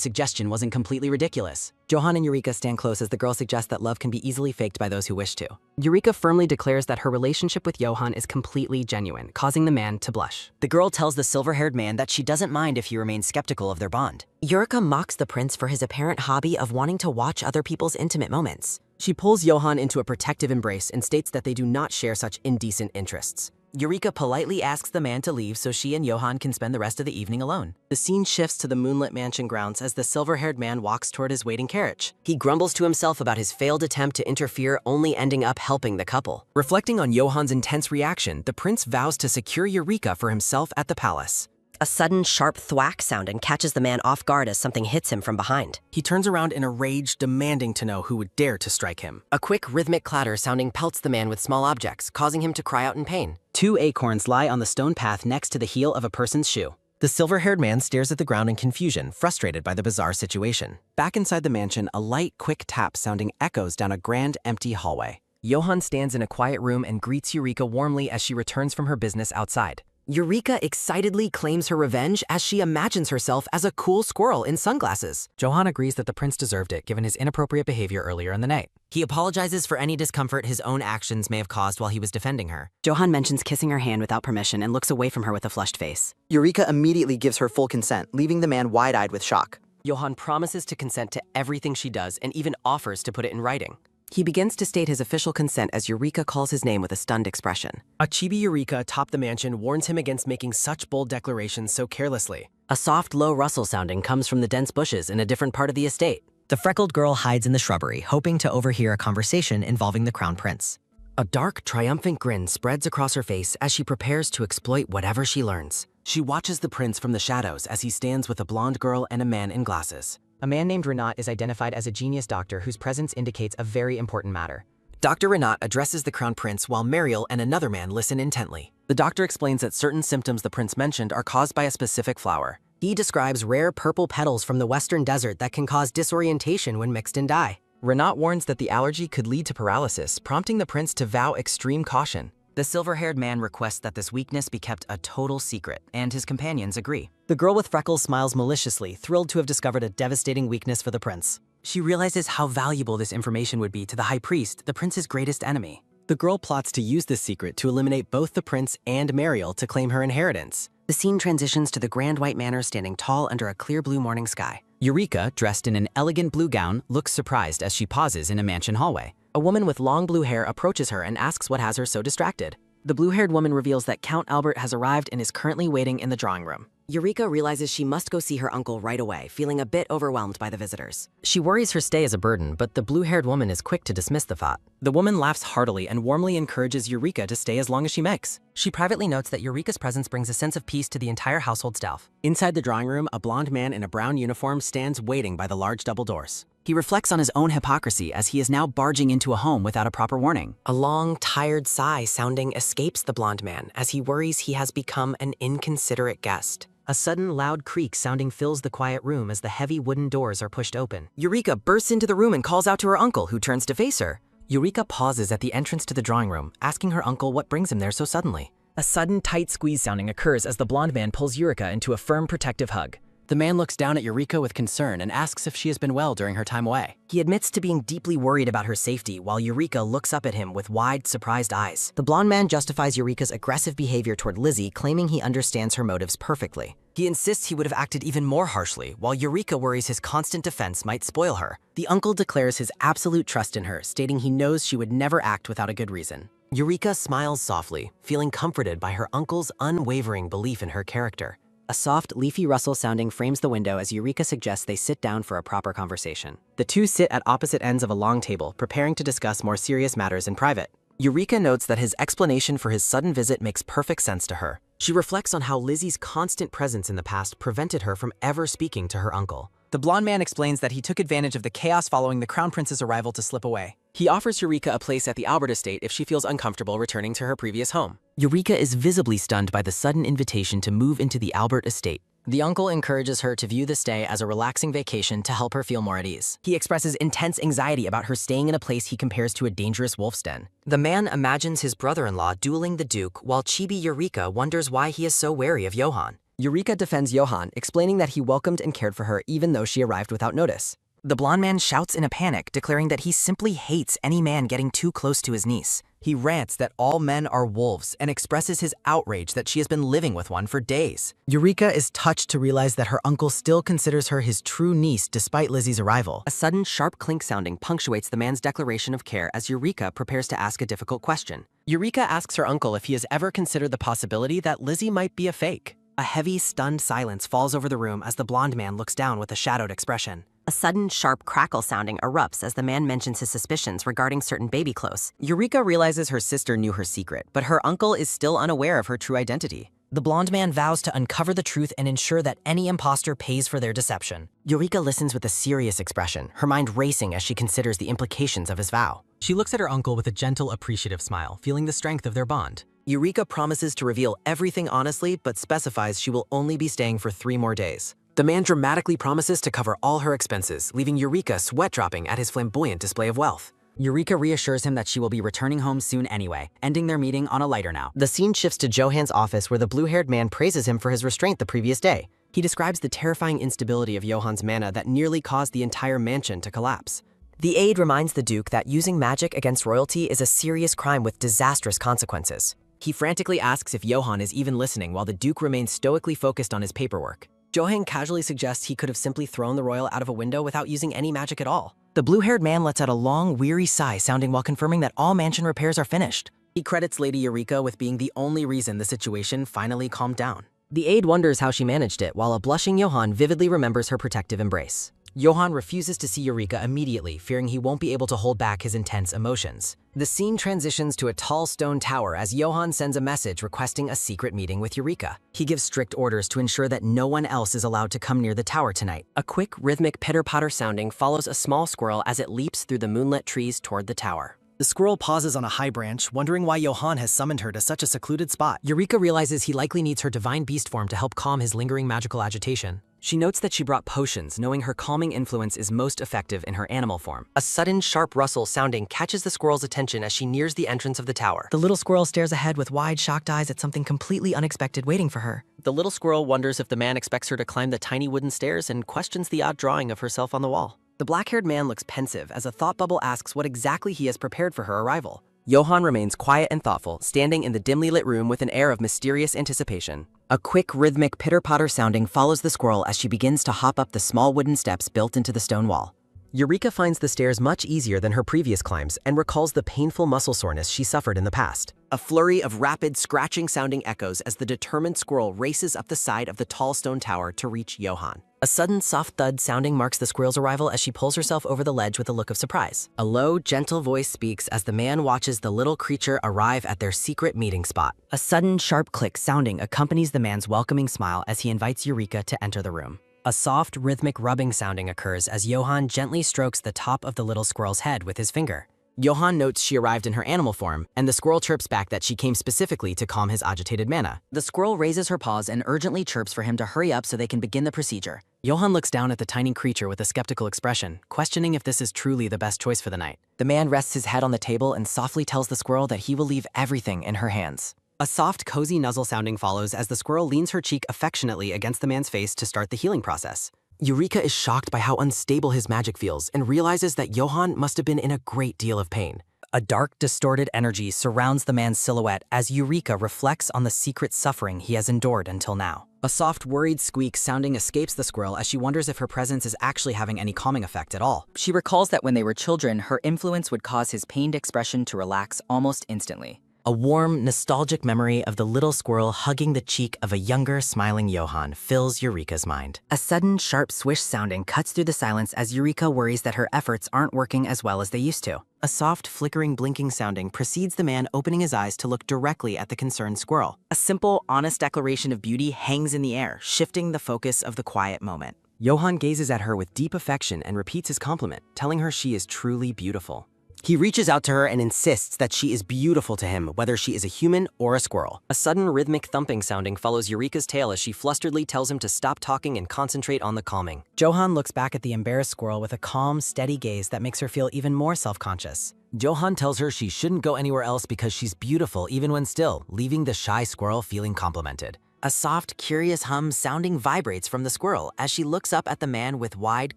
suggestion wasn't completely ridiculous. Johan and Eureka stand close as the girl suggests that love can be easily faked by those who wish to. Eureka firmly declares that her relationship with Johan is completely genuine, causing the man to blush. The girl tells the silver-haired man that she doesn't mind if he remains skeptical of their bond. Eureka mocks the prince for his apparent hobby of wanting to watch other people's intimate moments. She pulls Johan into a protective embrace and states that they do not share such indecent interests. Eureka politely asks the man to leave so she and Johan can spend the rest of the evening alone. The scene shifts to the moonlit mansion grounds as the silver-haired man walks toward his waiting carriage. He grumbles to himself about his failed attempt to interfere, only ending up helping the couple. Reflecting on Johan's intense reaction, the prince vows to secure Eureka for himself at the palace. A sudden, sharp thwack sounding catches the man off guard as something hits him from behind. He turns around in a rage, demanding to know who would dare to strike him. A quick, rhythmic clatter sounding pelts the man with small objects, causing him to cry out in pain. 2 acorns lie on the stone path next to the heel of a person's shoe. The silver-haired man stares at the ground in confusion, frustrated by the bizarre situation. Back inside the mansion, a light, quick tap sounding echoes down a grand, empty hallway. Johan stands in a quiet room and greets Eureka warmly as she returns from her business outside. Eureka excitedly claims her revenge as she imagines herself as a cool squirrel in sunglasses. Johan agrees that the prince deserved it given his inappropriate behavior earlier in the night. He apologizes for any discomfort his own actions may have caused while he was defending her. Johan mentions kissing her hand without permission and looks away from her with a flushed face. Eureka immediately gives her full consent, leaving the man wide-eyed with shock. Johan promises to consent to everything she does and even offers to put it in writing. He begins to state his official consent as Eureka calls his name with a stunned expression. A chibi Eureka atop the mansion warns him against making such bold declarations so carelessly. A soft, low rustle sounding comes from the dense bushes in a different part of the estate. The freckled girl hides in the shrubbery, hoping to overhear a conversation involving the crown prince. A dark, triumphant grin spreads across her face as she prepares to exploit whatever she learns. She watches the prince from the shadows as he stands with a blonde girl and a man in glasses. A man named Renat is identified as a genius doctor whose presence indicates a very important matter. Dr. Renat addresses the crown prince while Mariel and another man listen intently. The doctor explains that certain symptoms the prince mentioned are caused by a specific flower. He describes rare purple petals from the western desert that can cause disorientation when mixed in dye. Renat warns that the allergy could lead to paralysis, prompting the prince to vow extreme caution. The silver-haired man requests that this weakness be kept a total secret, and his companions agree. The girl with freckles smiles maliciously, thrilled to have discovered a devastating weakness for the prince. She realizes how valuable this information would be to the high priest, the prince's greatest enemy. The girl plots to use this secret to eliminate both the prince and Mariel to claim her inheritance. The scene transitions to the grand white manor standing tall under a clear blue morning sky. Eureka, dressed in an elegant blue gown, looks surprised as she pauses in a mansion hallway. A woman with long blue hair approaches her and asks what has her so distracted. The blue-haired woman reveals that Count Albert has arrived and is currently waiting in the drawing room. Eureka realizes she must go see her uncle right away, feeling a bit overwhelmed by the visitors. She worries her stay is a burden, but the blue-haired woman is quick to dismiss the thought. The woman laughs heartily and warmly encourages Eureka to stay as long as she makes. She privately notes that Eureka's presence brings a sense of peace to the entire household staff. Inside the drawing room, a blonde man in a brown uniform stands waiting by the large double doors. He reflects on his own hypocrisy as he is now barging into a home without a proper warning. A long, tired sigh sounding escapes the blonde man as he worries he has become an inconsiderate guest. A sudden loud creak sounding fills the quiet room as the heavy wooden doors are pushed open. Eureka bursts into the room and calls out to her uncle, who turns to face her. Eureka pauses at the entrance to the drawing room, asking her uncle what brings him there so suddenly. A sudden tight squeeze sounding occurs as the blonde man pulls Eureka into a firm protective hug. The man looks down at Eureka with concern and asks if she has been well during her time away. He admits to being deeply worried about her safety while Eureka looks up at him with wide, surprised eyes. The blonde man justifies Eureka's aggressive behavior toward Lizzie, claiming he understands her motives perfectly. He insists he would have acted even more harshly, while Eureka worries his constant defense might spoil her. The uncle declares his absolute trust in her, stating he knows she would never act without a good reason. Eureka smiles softly, feeling comforted by her uncle's unwavering belief in her character. A soft, leafy rustle sounding frames the window as Eureka suggests they sit down for a proper conversation. The two sit at opposite ends of a long table, preparing to discuss more serious matters in private. Eureka notes that his explanation for his sudden visit makes perfect sense to her. She reflects on how Lizzie's constant presence in the past prevented her from ever speaking to her uncle. The blonde man explains that he took advantage of the chaos following the crown prince's arrival to slip away. He offers Eureka a place at the Albert estate if she feels uncomfortable returning to her previous home. Eureka is visibly stunned by the sudden invitation to move into the Albert estate. The uncle encourages her to view the stay as a relaxing vacation to help her feel more at ease. He expresses intense anxiety about her staying in a place he compares to a dangerous wolf's den. The man imagines his brother-in-law dueling the Duke, while chibi Eureka wonders why he is so wary of Johann. Eureka defends Johann, explaining that he welcomed and cared for her even though she arrived without notice. The blonde man shouts in a panic, declaring that he simply hates any man getting too close to his niece. He rants that all men are wolves and expresses his outrage that she has been living with one for days. Eureka is touched to realize that her uncle still considers her his true niece despite Lizzie's arrival. A sudden sharp clink sounding punctuates the man's declaration of care as Eureka prepares to ask a difficult question. Eureka asks her uncle if he has ever considered the possibility that Lizzie might be a fake. A heavy, stunned silence falls over the room as the blonde man looks down with a shadowed expression. A sudden, sharp crackle sounding erupts as the man mentions his suspicions regarding certain baby clothes. Eureka realizes her sister knew her secret, but her uncle is still unaware of her true identity. The blonde man vows to uncover the truth and ensure that any imposter pays for their deception. Eureka listens with a serious expression, her mind racing as she considers the implications of his vow. She looks at her uncle with a gentle, appreciative smile, feeling the strength of their bond. Eureka promises to reveal everything honestly, but specifies she will only be staying for 3 more days. The man dramatically promises to cover all her expenses, leaving Eureka sweat-dropping at his flamboyant display of wealth. Eureka reassures him that she will be returning home soon anyway, ending their meeting on a lighter note. The scene shifts to Johann's office where the blue-haired man praises him for his restraint the previous day. He describes the terrifying instability of Johann's mana that nearly caused the entire mansion to collapse. The aide reminds the Duke that using magic against royalty is a serious crime with disastrous consequences. He frantically asks if Johann is even listening while the Duke remains stoically focused on his paperwork. Johann casually suggests he could have simply thrown the royal out of a window without using any magic at all. The blue-haired man lets out a long, weary sigh sounding while confirming that all mansion repairs are finished. He credits Lady Eureka with being the only reason the situation finally calmed down. The aide wonders how she managed it, while a blushing Johann vividly remembers her protective embrace. Johann refuses to see Eureka immediately, fearing he won't be able to hold back his intense emotions. The scene transitions to a tall stone tower as Johann sends a message requesting a secret meeting with Eureka. He gives strict orders to ensure that no one else is allowed to come near the tower tonight. A quick, rhythmic pitter-patter sounding follows a small squirrel as it leaps through the moonlit trees toward the tower. The squirrel pauses on a high branch, wondering why Johann has summoned her to such a secluded spot. Eureka realizes he likely needs her divine beast form to help calm his lingering magical agitation. She notes that she brought potions, knowing her calming influence is most effective in her animal form. A sudden, sharp rustle sounding catches the squirrel's attention as she nears the entrance of the tower. The little squirrel stares ahead with wide, shocked eyes at something completely unexpected waiting for her. The little squirrel wonders if the man expects her to climb the tiny wooden stairs and questions the odd drawing of herself on the wall. The black-haired man looks pensive as a thought bubble asks what exactly he has prepared for her arrival. Johann remains quiet and thoughtful, standing in the dimly lit room with an air of mysterious anticipation. A quick, rhythmic pitter-patter sounding follows the squirrel as she begins to hop up the small wooden steps built into the stone wall. Eureka finds the stairs much easier than her previous climbs and recalls the painful muscle soreness she suffered in the past. A flurry of rapid, scratching-sounding echoes as the determined squirrel races up the side of the tall stone tower to reach Johann. A sudden soft thud sounding marks the squirrel's arrival as she pulls herself over the ledge with a look of surprise. A low, gentle voice speaks as the man watches the little creature arrive at their secret meeting spot. A sudden, sharp click sounding accompanies the man's welcoming smile as he invites Eureka to enter the room. A soft, rhythmic rubbing sounding occurs as Johann gently strokes the top of the little squirrel's head with his finger. Johann notes she arrived in her animal form, and the squirrel chirps back that she came specifically to calm his agitated mana. The squirrel raises her paws and urgently chirps for him to hurry up so they can begin the procedure. Johann looks down at the tiny creature with a skeptical expression, questioning if this is truly the best choice for the night. The man rests his head on the table and softly tells the squirrel that he will leave everything in her hands. A soft, cozy nuzzle sounding follows as the squirrel leans her cheek affectionately against the man's face to start the healing process. Eureka is shocked by how unstable his magic feels and realizes that Johann must have been in a great deal of pain. A dark, distorted energy surrounds the man's silhouette as Eureka reflects on the secret suffering he has endured until now. A soft, worried squeak sounding escapes the squirrel as she wonders if her presence is actually having any calming effect at all. She recalls that when they were children, her influence would cause his pained expression to relax almost instantly. A warm, nostalgic memory of the little squirrel hugging the cheek of a younger, smiling Johann fills Eureka's mind. A sudden, sharp swish sounding cuts through the silence as Eureka worries that her efforts aren't working as well as they used to. A soft, flickering, blinking sounding precedes the man opening his eyes to look directly at the concerned squirrel. A simple, honest declaration of beauty hangs in the air, shifting the focus of the quiet moment. Johann gazes at her with deep affection and repeats his compliment, telling her she is truly beautiful. He reaches out to her and insists that she is beautiful to him, whether she is a human or a squirrel. A sudden rhythmic thumping sounding follows Eureka's tail as she flusteredly tells him to stop talking and concentrate on the calming. Johann looks back at the embarrassed squirrel with a calm, steady gaze that makes her feel even more self-conscious. Johann tells her she shouldn't go anywhere else because she's beautiful even when still, leaving the shy squirrel feeling complimented. A soft, curious hum sounding vibrates from the squirrel as she looks up at the man with wide,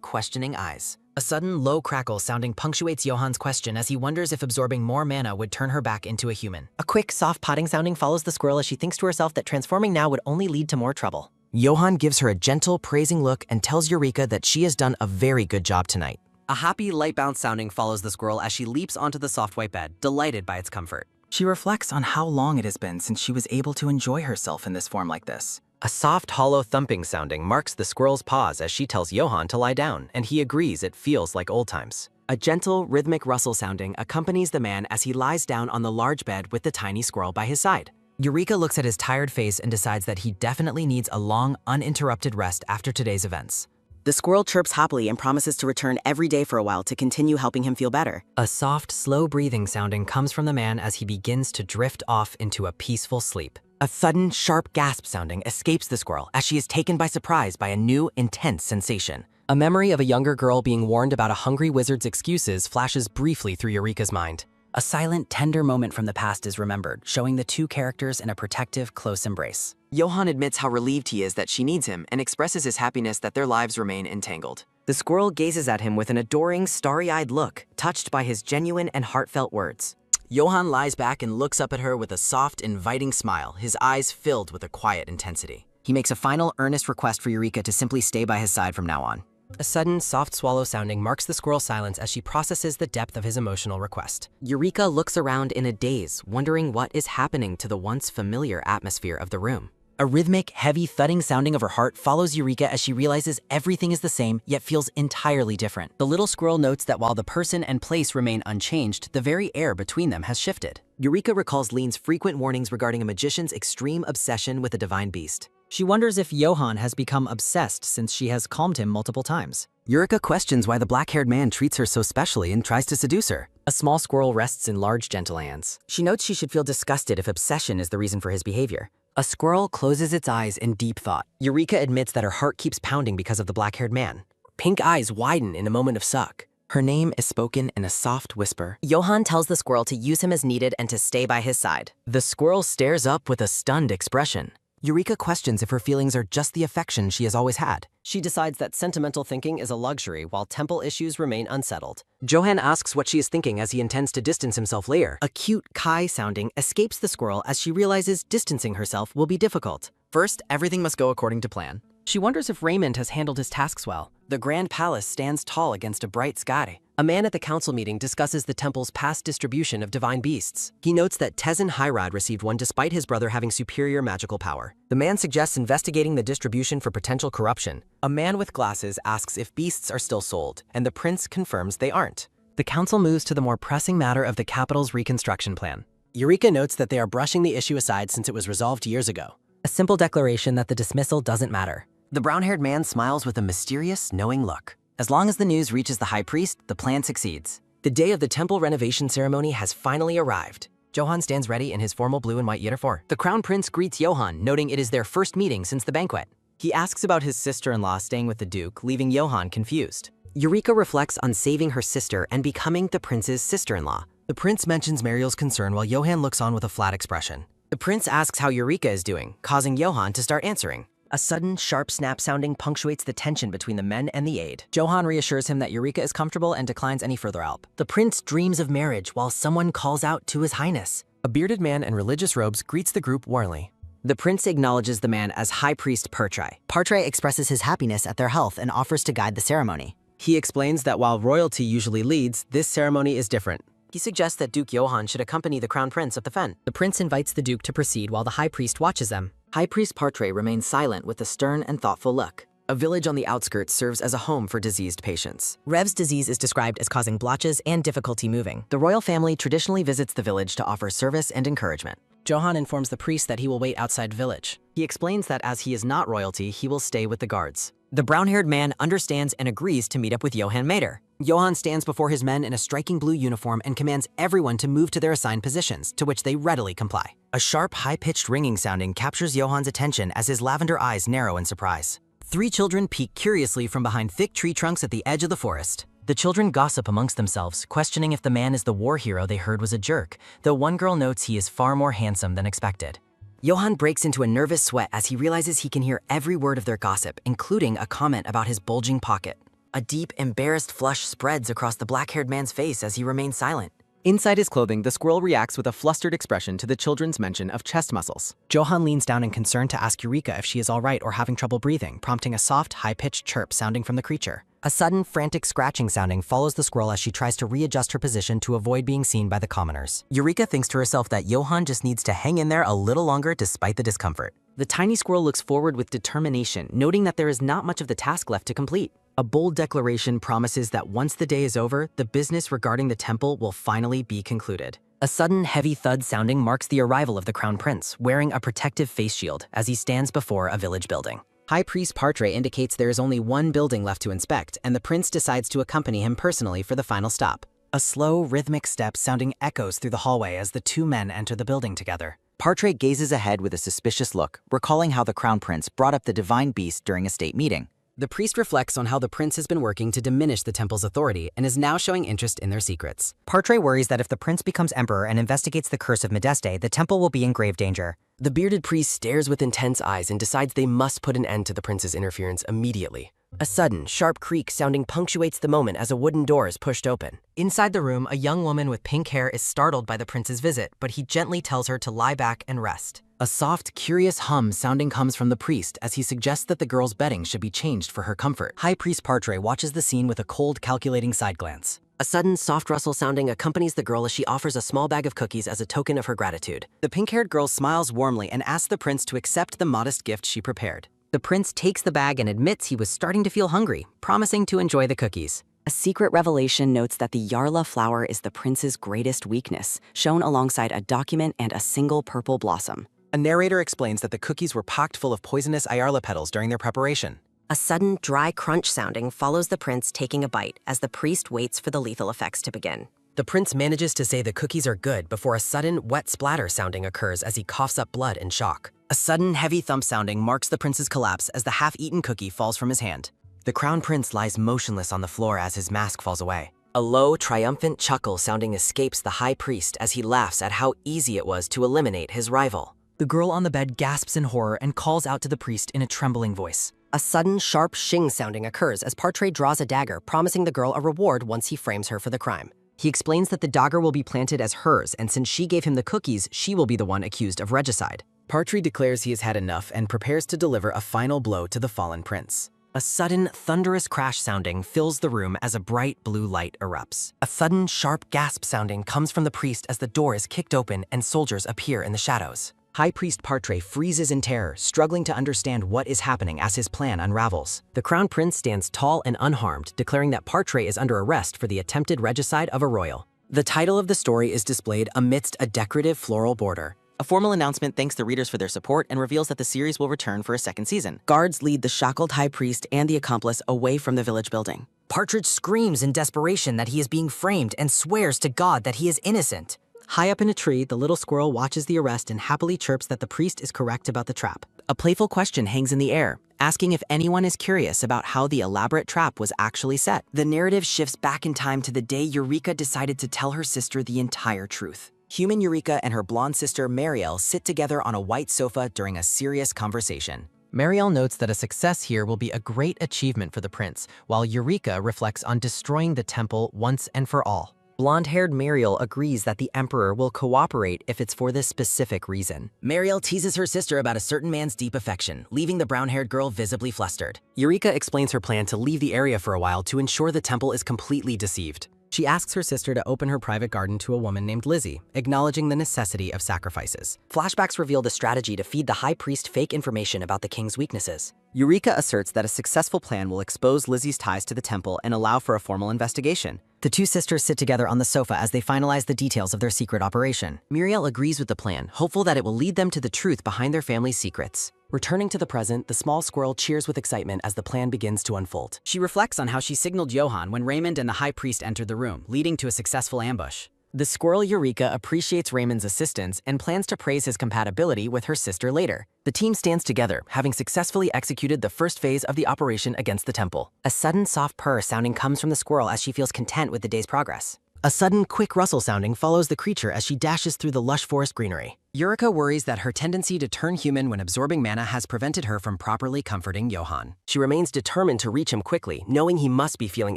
questioning eyes. A sudden low crackle sounding punctuates Johann's question as he wonders if absorbing more mana would turn her back into a human. A quick, soft potting sounding follows the squirrel as she thinks to herself that transforming now would only lead to more trouble. Johann gives her a gentle, praising look and tells Eureka that she has done a very good job tonight. A happy, light bounce sounding follows the squirrel as she leaps onto the soft white bed, delighted by its comfort. She reflects on how long it has been since she was able to enjoy herself in this form like this. A soft, hollow thumping sounding marks the squirrel's pause as she tells Johann to lie down, and he agrees it feels like old times. A gentle, rhythmic rustle sounding accompanies the man as he lies down on the large bed with the tiny squirrel by his side. Eureka looks at his tired face and decides that he definitely needs a long, uninterrupted rest after today's events. The squirrel chirps happily and promises to return every day for a while to continue helping him feel better. A soft, slow breathing sounding comes from the man as he begins to drift off into a peaceful sleep. A sudden, sharp gasp sounding escapes the squirrel as she is taken by surprise by a new, intense sensation. A memory of a younger girl being warned about a hungry wizard's excuses flashes briefly through Eureka's mind. A silent, tender moment from the past is remembered, showing the two characters in a protective, close embrace. Johann admits how relieved he is that she needs him and expresses his happiness that their lives remain entangled. The squirrel gazes at him with an adoring, starry-eyed look, touched by his genuine and heartfelt words. Johann lies back and looks up at her with a soft, inviting smile, his eyes filled with a quiet intensity. He makes a final, earnest request for Eureka to simply stay by his side from now on. A sudden, soft swallow sounding marks the squirrel's silence as she processes the depth of his emotional request. Eureka looks around in a daze, wondering what is happening to the once familiar atmosphere of the room. A rhythmic, heavy thudding sounding of her heart follows Eureka as she realizes everything is the same, yet feels entirely different. The little squirrel notes that while the person and place remain unchanged, the very air between them has shifted. Eureka recalls Lean's frequent warnings regarding a magician's extreme obsession with a divine beast. She wonders if Johann has become obsessed since she has calmed him multiple times. Eureka questions why the black-haired man treats her so specially and tries to seduce her. A small squirrel rests in large, gentle hands. She notes she should feel disgusted if obsession is the reason for his behavior. A squirrel closes its eyes in deep thought. Eureka admits that her heart keeps pounding because of the black-haired man. Pink eyes widen in a moment of suck. Her name is spoken in a soft whisper. Johann tells the squirrel to use him as needed and to stay by his side. The squirrel stares up with a stunned expression. Eureka questions if her feelings are just the affection she has always had. She decides that sentimental thinking is a luxury while temple issues remain unsettled. Johann asks what she is thinking as he intends to distance himself later. A cute Kai sounding escapes the squirrel as she realizes distancing herself will be difficult. First, everything must go according to plan. She wonders if Raymond has handled his tasks well. The grand palace stands tall against a bright sky. A man at the council meeting discusses the temple's past distribution of divine beasts. He notes that Tezen Hyrad received one despite his brother having superior magical power. The man suggests investigating the distribution for potential corruption. A man with glasses asks if beasts are still sold, and the prince confirms they aren't. The council moves to the more pressing matter of the capital's reconstruction plan. Eureka notes that they are brushing the issue aside since it was resolved years ago. A simple declaration that the dismissal doesn't matter. The brown-haired man smiles with a mysterious, knowing look. As long as the news reaches the high priest, the plan succeeds. The day of the temple renovation ceremony has finally arrived. Johan stands ready in his formal blue and white uniform. The crown prince greets Johan, noting it is their first meeting since the banquet. He asks about his sister-in-law staying with the duke, leaving Johan confused. Eureka reflects on saving her sister and becoming the prince's sister-in-law. The prince mentions Mariel's concern while Johan looks on with a flat expression. The prince asks how Eureka is doing, causing Johan to start answering. A sudden, sharp snap sounding punctuates the tension between the men and the aide. Johan reassures him that Eureka is comfortable and declines any further help. The prince dreams of marriage while someone calls out to his highness. A bearded man in religious robes greets the group warmly. The prince acknowledges the man as High Priest Partre. Partre expresses his happiness at their health and offers to guide the ceremony. He explains that while royalty usually leads, this ceremony is different. He suggests that Duke Johan should accompany the crown prince up the fen. The prince invites the duke to proceed while the high priest watches them. High Priest Partre remains silent with a stern and thoughtful look. A village on the outskirts serves as a home for diseased patients. Rev's disease is described as causing blotches and difficulty moving. The royal family traditionally visits the village to offer service and encouragement. Johan informs the priest that he will wait outside village. He explains that as he is not royalty, he will stay with the guards. The brown-haired man understands and agrees to meet up with Johan Mater. Johan stands before his men in a striking blue uniform and commands everyone to move to their assigned positions, to which they readily comply. A sharp, high-pitched ringing sounding captures Johan's attention as his lavender eyes narrow in surprise. 3 children peek curiously from behind thick tree trunks at the edge of the forest. The children gossip amongst themselves, questioning if the man is the war hero they heard was a jerk, though one girl notes he is far more handsome than expected. Johan breaks into a nervous sweat as he realizes he can hear every word of their gossip, including a comment about his bulging pocket. A deep, embarrassed flush spreads across the black-haired man's face as he remains silent. Inside his clothing, the squirrel reacts with a flustered expression to the children's mention of chest muscles. Johan leans down in concern to ask Eureka if she is all right or having trouble breathing, prompting a soft, high-pitched chirp sounding from the creature. A sudden, frantic scratching sounding follows the squirrel as she tries to readjust her position to avoid being seen by the commoners. Eureka thinks to herself that Johan just needs to hang in there a little longer despite the discomfort. The tiny squirrel looks forward with determination, noting that there is not much of the task left to complete. A bold declaration promises that once the day is over, the business regarding the temple will finally be concluded. A sudden, heavy thud sounding marks the arrival of the crown prince, wearing a protective face shield as he stands before a village building. High Priest Partre indicates there is only one building left to inspect, and the prince decides to accompany him personally for the final stop. A slow, rhythmic step sounding echoes through the hallway as the 2 men enter the building together. Partre gazes ahead with a suspicious look, recalling how the crown prince brought up the divine beast during a state meeting. The priest reflects on how the prince has been working to diminish the temple's authority and is now showing interest in their secrets. Partre worries that if the prince becomes emperor and investigates the curse of Medeste, the temple will be in grave danger. The bearded priest stares with intense eyes and decides they must put an end to the prince's interference immediately. A sudden, sharp creak sounding punctuates the moment as a wooden door is pushed open. Inside the room, a young woman with pink hair is startled by the prince's visit, but he gently tells her to lie back and rest. A soft, curious hum sounding comes from the priest as he suggests that the girl's bedding should be changed for her comfort. High Priest Partre watches the scene with a cold, calculating side glance. A sudden, soft rustle sounding accompanies the girl as she offers a small bag of cookies as a token of her gratitude. The pink-haired girl smiles warmly and asks the prince to accept the modest gift she prepared. The prince takes the bag and admits he was starting to feel hungry, promising to enjoy the cookies. A secret revelation notes that the Yarla flower is the prince's greatest weakness, shown alongside a document and a single purple blossom. A narrator explains that the cookies were packed full of poisonous Ayarla petals during their preparation. A sudden, dry crunch sounding follows the prince taking a bite as the priest waits for the lethal effects to begin. The prince manages to say the cookies are good before a sudden, wet splatter sounding occurs as he coughs up blood in shock. A sudden, heavy thump sounding marks the prince's collapse as the half-eaten cookie falls from his hand. The crown prince lies motionless on the floor as his mask falls away. A low, triumphant chuckle sounding escapes the high priest as he laughs at how easy it was to eliminate his rival. The girl on the bed gasps in horror and calls out to the priest in a trembling voice. A sudden, sharp shing sounding occurs as Partre draws a dagger, promising the girl a reward once he frames her for the crime. He explains that the dagger will be planted as hers, and since she gave him the cookies, she will be the one accused of regicide. Partre declares he has had enough and prepares to deliver a final blow to the fallen prince. A sudden, thunderous crash sounding fills the room as a bright blue light erupts. A sudden, sharp gasp sounding comes from the priest as the door is kicked open and soldiers appear in the shadows. High Priest Partre freezes in terror, struggling to understand what is happening as his plan unravels. The Crown Prince stands tall and unharmed, declaring that Partre is under arrest for the attempted regicide of a royal. The title of the story is displayed amidst a decorative floral border. A formal announcement thanks the readers for their support and reveals that the series will return for a second season. Guards lead the shackled high priest and the accomplice away from the village building. Partridge screams in desperation that he is being framed and swears to God that he is innocent. High up in a tree, the little squirrel watches the arrest and happily chirps that the priest is correct about the trap. A playful question hangs in the air, asking if anyone is curious about how the elaborate trap was actually set. The narrative shifts back in time to the day Eureka decided to tell her sister the entire truth. Human Eureka and her blonde sister Marielle sit together on a white sofa during a serious conversation. Marielle notes that a success here will be a great achievement for the prince, while Eureka reflects on destroying the temple once and for all. Blonde-haired Marielle agrees that the Emperor will cooperate if it's for this specific reason. Marielle teases her sister about a certain man's deep affection, leaving the brown-haired girl visibly flustered. Eureka explains her plan to leave the area for a while to ensure the temple is completely deceived. She asks her sister to open her private garden to a woman named Lizzie, acknowledging the necessity of sacrifices. Flashbacks reveal the strategy to feed the high priest fake information about the king's weaknesses. Eureka asserts that a successful plan will expose Lizzie's ties to the temple and allow for a formal investigation. The two sisters sit together on the sofa as they finalize the details of their secret operation. Muriel agrees with the plan, hopeful that it will lead them to the truth behind their family's secrets. Returning to the present, the small squirrel cheers with excitement as the plan begins to unfold. She reflects on how she signaled Johann when Raymond and the high priest entered the room, leading to a successful ambush. The squirrel Eureka appreciates Raymond's assistance and plans to praise his compatibility with her sister later. The team stands together, having successfully executed the first phase of the operation against the temple. A sudden soft purr sounding comes from the squirrel as she feels content with the day's progress. A sudden quick rustle sounding follows the creature as she dashes through the lush forest greenery. Eureka worries that her tendency to turn human when absorbing mana has prevented her from properly comforting Johann. She remains determined to reach him quickly, knowing he must be feeling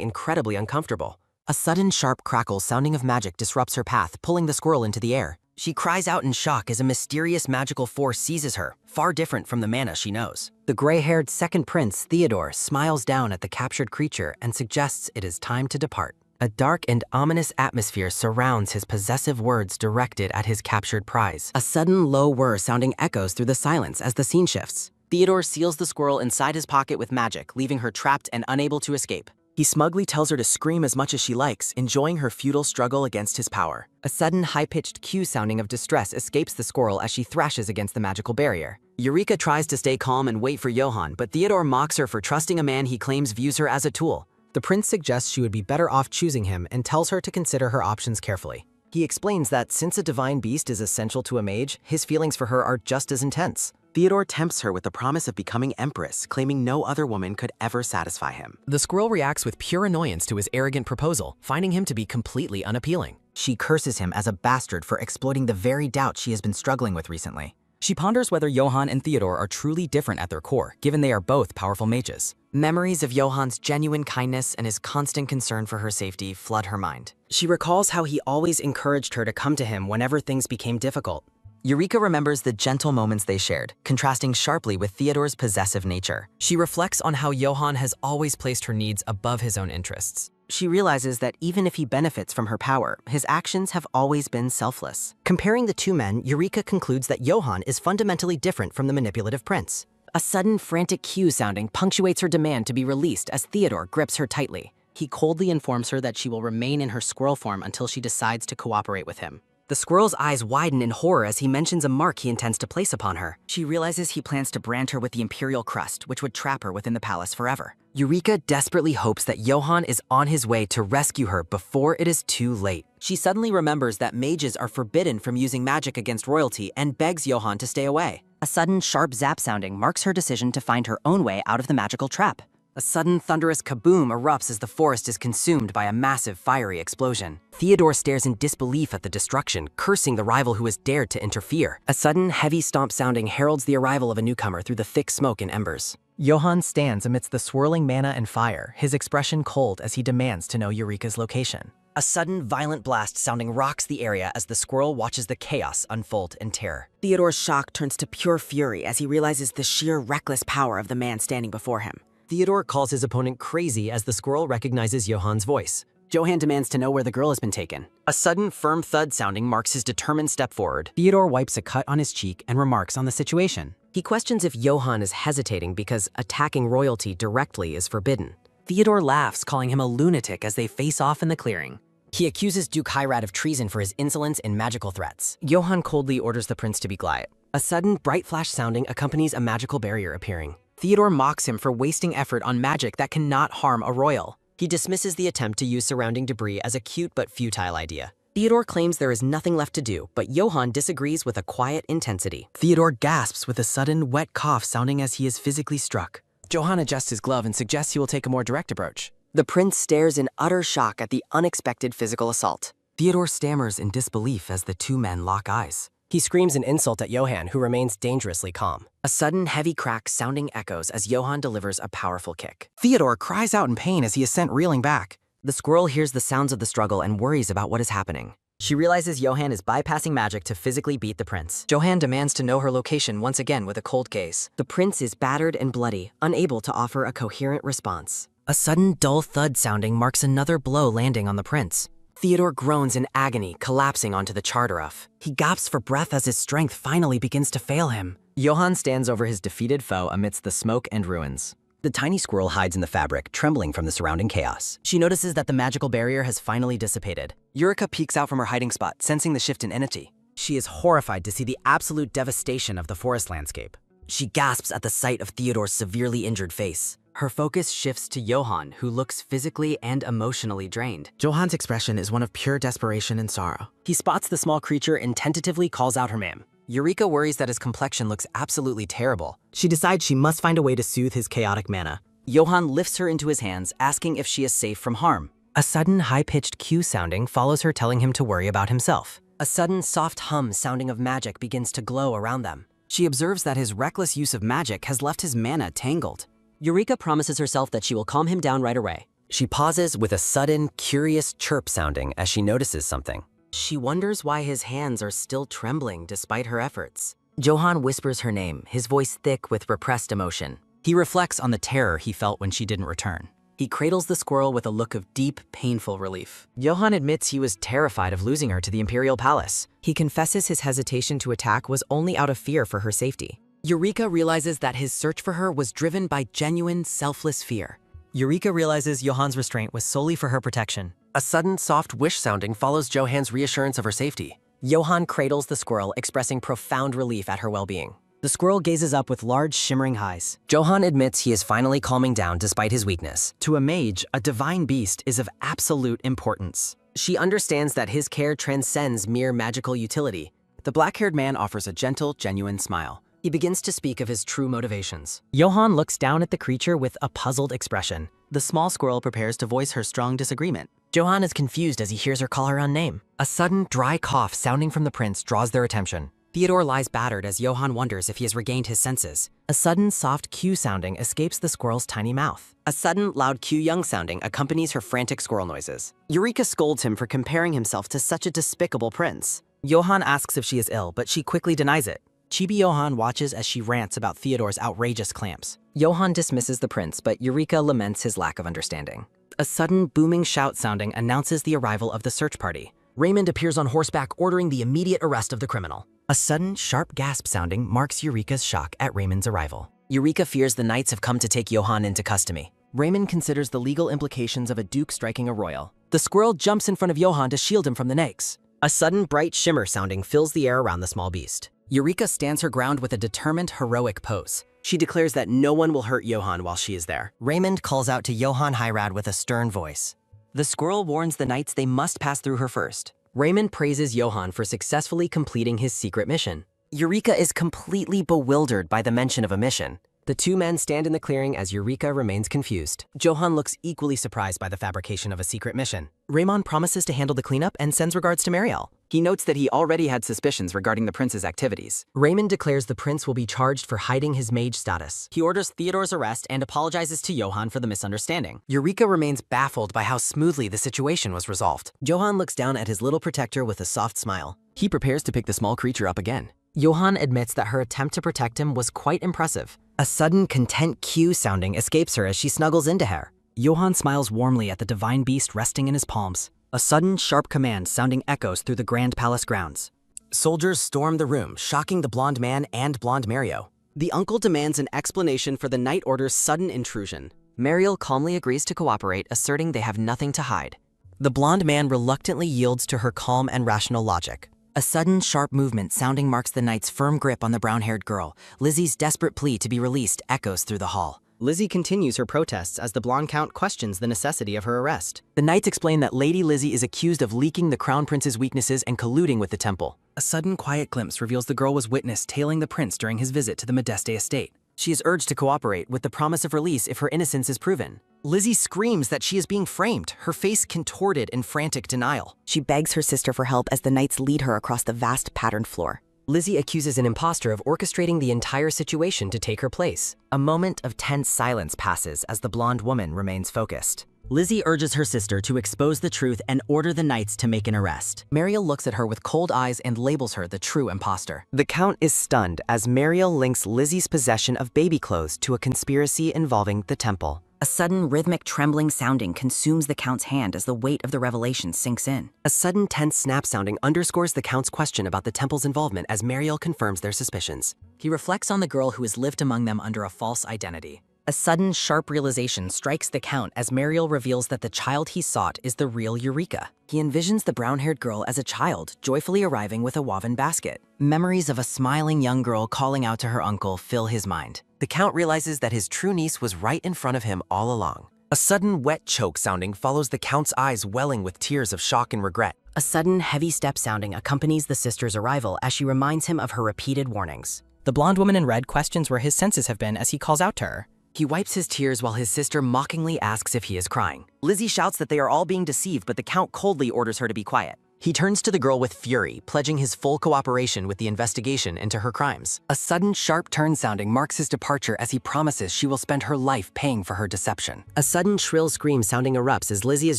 incredibly uncomfortable. A sudden sharp crackle sounding of magic disrupts her path, pulling the squirrel into the air. She cries out in shock as a mysterious magical force seizes her, far different from the mana she knows. The gray-haired second prince, Theodore, smiles down at the captured creature and suggests it is time to depart. A dark and ominous atmosphere surrounds his possessive words directed at his captured prize. A sudden low whir sounding echoes through the silence as the scene shifts. Theodore seals the squirrel inside his pocket with magic, leaving her trapped and unable to escape. He smugly tells her to scream as much as she likes, enjoying her futile struggle against his power. A sudden high-pitched cue sounding of distress escapes the squirrel as she thrashes against the magical barrier. Eureka tries to stay calm and wait for Johann, but Theodore mocks her for trusting a man he claims views her as a tool. The prince suggests she would be better off choosing him and tells her to consider her options carefully. He explains that since a divine beast is essential to a mage, his feelings for her are just as intense. Theodore tempts her with the promise of becoming empress, claiming no other woman could ever satisfy him. The squirrel reacts with pure annoyance to his arrogant proposal, finding him to be completely unappealing. She curses him as a bastard for exploiting the very doubt she has been struggling with recently. She ponders whether Johann and Theodore are truly different at their core, given they are both powerful mages. Memories of Johann's genuine kindness and his constant concern for her safety flood her mind. She recalls how he always encouraged her to come to him whenever things became difficult. Eureka remembers the gentle moments they shared, contrasting sharply with Theodore's possessive nature. She reflects on how Johann has always placed her needs above his own interests. She realizes that even if he benefits from her power, his actions have always been selfless. Comparing the two men, Eureka concludes that Johann is fundamentally different from the manipulative prince. A sudden frantic cue sounding punctuates her demand to be released as Theodore grips her tightly. He coldly informs her that she will remain in her squirrel form until she decides to cooperate with him. The squirrel's eyes widen in horror as he mentions a mark he intends to place upon her. She realizes he plans to brand her with the imperial crust, which would trap her within the palace forever. Eureka desperately hopes that Johann is on his way to rescue her before it is too late. She suddenly remembers that mages are forbidden from using magic against royalty and begs Johann to stay away. A sudden sharp zap sounding marks her decision to find her own way out of the magical trap. A sudden thunderous kaboom erupts as the forest is consumed by a massive fiery explosion. Theodore stares in disbelief at the destruction, cursing the rival who has dared to interfere. A sudden heavy stomp sounding heralds the arrival of a newcomer through the thick smoke and embers. Johann stands amidst the swirling mana and fire, his expression cold as he demands to know Eureka's location. A sudden violent blast sounding rocks the area as the squirrel watches the chaos unfold in terror. Theodore's shock turns to pure fury as he realizes the sheer reckless power of the man standing before him. Theodore calls his opponent crazy as the squirrel recognizes Johan's voice. Johan demands to know where the girl has been taken. A sudden, firm thud sounding marks his determined step forward. Theodore wipes a cut on his cheek and remarks on the situation. He questions if Johan is hesitating because attacking royalty directly is forbidden. Theodore laughs, calling him a lunatic as they face off in the clearing. He accuses Duke Hyrad of treason for his insolence and magical threats. Johan coldly orders the prince to be quiet. A sudden, bright flash sounding accompanies a magical barrier appearing. Theodore mocks him for wasting effort on magic that cannot harm a royal. He dismisses the attempt to use surrounding debris as a cute but futile idea. Theodore claims there is nothing left to do, but Johan disagrees with a quiet intensity. Theodore gasps with a sudden, wet cough sounding as he is physically struck. Johan adjusts his glove and suggests he will take a more direct approach. The prince stares in utter shock at the unexpected physical assault. Theodore stammers in disbelief as the two men lock eyes. He screams an insult at Johan, who remains dangerously calm. A sudden, heavy crack sounding echoes as Johan delivers a powerful kick. Theodore cries out in pain as he is sent reeling back. The squirrel hears the sounds of the struggle and worries about what is happening. She realizes Johan is bypassing magic to physically beat the prince. Johan demands to know her location once again with a cold gaze. The prince is battered and bloody, unable to offer a coherent response. A sudden, dull thud sounding marks another blow landing on the prince. Theodore groans in agony, collapsing onto the charteruff. He gasps for breath as his strength finally begins to fail him. Johan stands over his defeated foe amidst the smoke and ruins. The tiny squirrel hides in the fabric, trembling from the surrounding chaos. She notices that the magical barrier has finally dissipated. Eureka peeks out from her hiding spot, sensing the shift in energy. She is horrified to see the absolute devastation of the forest landscape. She gasps at the sight of Theodore's severely injured face. Her focus shifts to Johan, who looks physically and emotionally drained. Johan's expression is one of pure desperation and sorrow. He spots the small creature and tentatively calls out her name. Eureka worries that his complexion looks absolutely terrible. She decides she must find a way to soothe his chaotic mana. Johan lifts her into his hands, asking if she is safe from harm. A sudden, high-pitched cue sounding follows her, telling him to worry about himself. A sudden, soft hum sounding of magic begins to glow around them. She observes that his reckless use of magic has left his mana tangled. Eureka promises herself that she will calm him down right away. She pauses with a sudden, curious chirp sounding as she notices something. She wonders why his hands are still trembling despite her efforts. Johan whispers her name, his voice thick with repressed emotion. He reflects on the terror he felt when she didn't return. He cradles the squirrel with a look of deep, painful relief. Johan admits he was terrified of losing her to the Imperial Palace. He confesses his hesitation to attack was only out of fear for her safety. Eureka realizes that his search for her was driven by genuine, selfless fear. Eureka realizes Johan's restraint was solely for her protection. A sudden, soft wish sounding follows Johan's reassurance of her safety. Johan cradles the squirrel, expressing profound relief at her well-being. The squirrel gazes up with large, shimmering eyes. Johan admits he is finally calming down despite his weakness. To a mage, a divine beast is of absolute importance. She understands that his care transcends mere magical utility. The black-haired man offers a gentle, genuine smile. He begins to speak of his true motivations. Johan looks down at the creature with a puzzled expression. The small squirrel prepares to voice her strong disagreement. Johan is confused as he hears her call her own name. A sudden, dry cough sounding from the prince draws their attention. Theodore lies battered as Johan wonders if he has regained his senses. A sudden, soft cue sounding escapes the squirrel's tiny mouth. A sudden, loud cue young sounding accompanies her frantic squirrel noises. Eureka scolds him for comparing himself to such a despicable prince. Johan asks if she is ill, but she quickly denies it. Chibi Johan watches as she rants about Theodore's outrageous clamps. Johan dismisses the prince, but Eureka laments his lack of understanding. A sudden, booming shout sounding announces the arrival of the search party. Raymond appears on horseback, ordering the immediate arrest of the criminal. A sudden, sharp gasp sounding marks Eureka's shock at Raymond's arrival. Eureka fears the knights have come to take Johan into custody. Raymond considers the legal implications of a duke striking a royal. The squirrel jumps in front of Johan to shield him from the knights. A sudden, bright shimmer sounding fills the air around the small beast. Eureka stands her ground with a determined, heroic pose. She declares that no one will hurt Johan while she is there. Raymond calls out to Johan Hyrad with a stern voice. The squirrel warns the knights they must pass through her first. Raymond praises Johan for successfully completing his secret mission. Eureka is completely bewildered by the mention of a mission. The two men stand in the clearing as Eureka remains confused. Johan looks equally surprised by the fabrication of a secret mission. Raymond promises to handle the cleanup and sends regards to Marielle. He notes that he already had suspicions regarding the prince's activities. Raymond declares the prince will be charged for hiding his mage status. He orders Theodore's arrest and apologizes to Johan for the misunderstanding. Eureka remains baffled by how smoothly the situation was resolved. Johan looks down at his little protector with a soft smile. He prepares to pick the small creature up again. Johan admits that her attempt to protect him was quite impressive. A sudden content cue sounding escapes her as she snuggles into her. Johann smiles warmly at the divine beast resting in his palms. A sudden, sharp command sounding echoes through the Grand Palace grounds. Soldiers storm the room, shocking the blonde man and blonde Mario. The uncle demands an explanation for the Night Order's sudden intrusion. Mariel calmly agrees to cooperate, asserting they have nothing to hide. The blonde man reluctantly yields to her calm and rational logic. A sudden, sharp movement sounding marks the knight's firm grip on the brown-haired girl. Lizzie's desperate plea to be released echoes through the hall. Lizzie continues her protests as the blonde count questions the necessity of her arrest. The knights explain that Lady Lizzie is accused of leaking the crown prince's weaknesses and colluding with the temple. A sudden quiet glimpse reveals the girl was witness tailing the prince during his visit to the Modeste estate. She is urged to cooperate with the promise of release if her innocence is proven. Lizzie screams that she is being framed, her face contorted in frantic denial. She begs her sister for help as the knights lead her across the vast patterned floor. Lizzie accuses an imposter of orchestrating the entire situation to take her place. A moment of tense silence passes as the blonde woman remains focused. Lizzie urges her sister to expose the truth and order the knights to make an arrest. Mariel looks at her with cold eyes and labels her the true imposter. The Count is stunned as Mariel links Lizzie's possession of baby clothes to a conspiracy involving the temple. A sudden rhythmic trembling sounding consumes the Count's hand as the weight of the revelation sinks in. A sudden tense snap sounding underscores the Count's question about the temple's involvement as Mariel confirms their suspicions. He reflects on the girl who has lived among them under a false identity. A sudden, sharp realization strikes the Count as Mariel reveals that the child he sought is the real Eureka. He envisions the brown-haired girl as a child, joyfully arriving with a woven basket. Memories of a smiling young girl calling out to her uncle fill his mind. The Count realizes that his true niece was right in front of him all along. A sudden wet choke sounding follows the Count's eyes welling with tears of shock and regret. A sudden, heavy step sounding accompanies the sister's arrival as she reminds him of her repeated warnings. The blonde woman in red questions where his senses have been as he calls out to her. He wipes his tears while his sister mockingly asks if he is crying. Lizzie shouts that they are all being deceived, but the Count coldly orders her to be quiet. He turns to the girl with fury, pledging his full cooperation with the investigation into her crimes. A sudden sharp turn sounding marks his departure as he promises she will spend her life paying for her deception. A sudden shrill scream sounding erupts as Lizzie is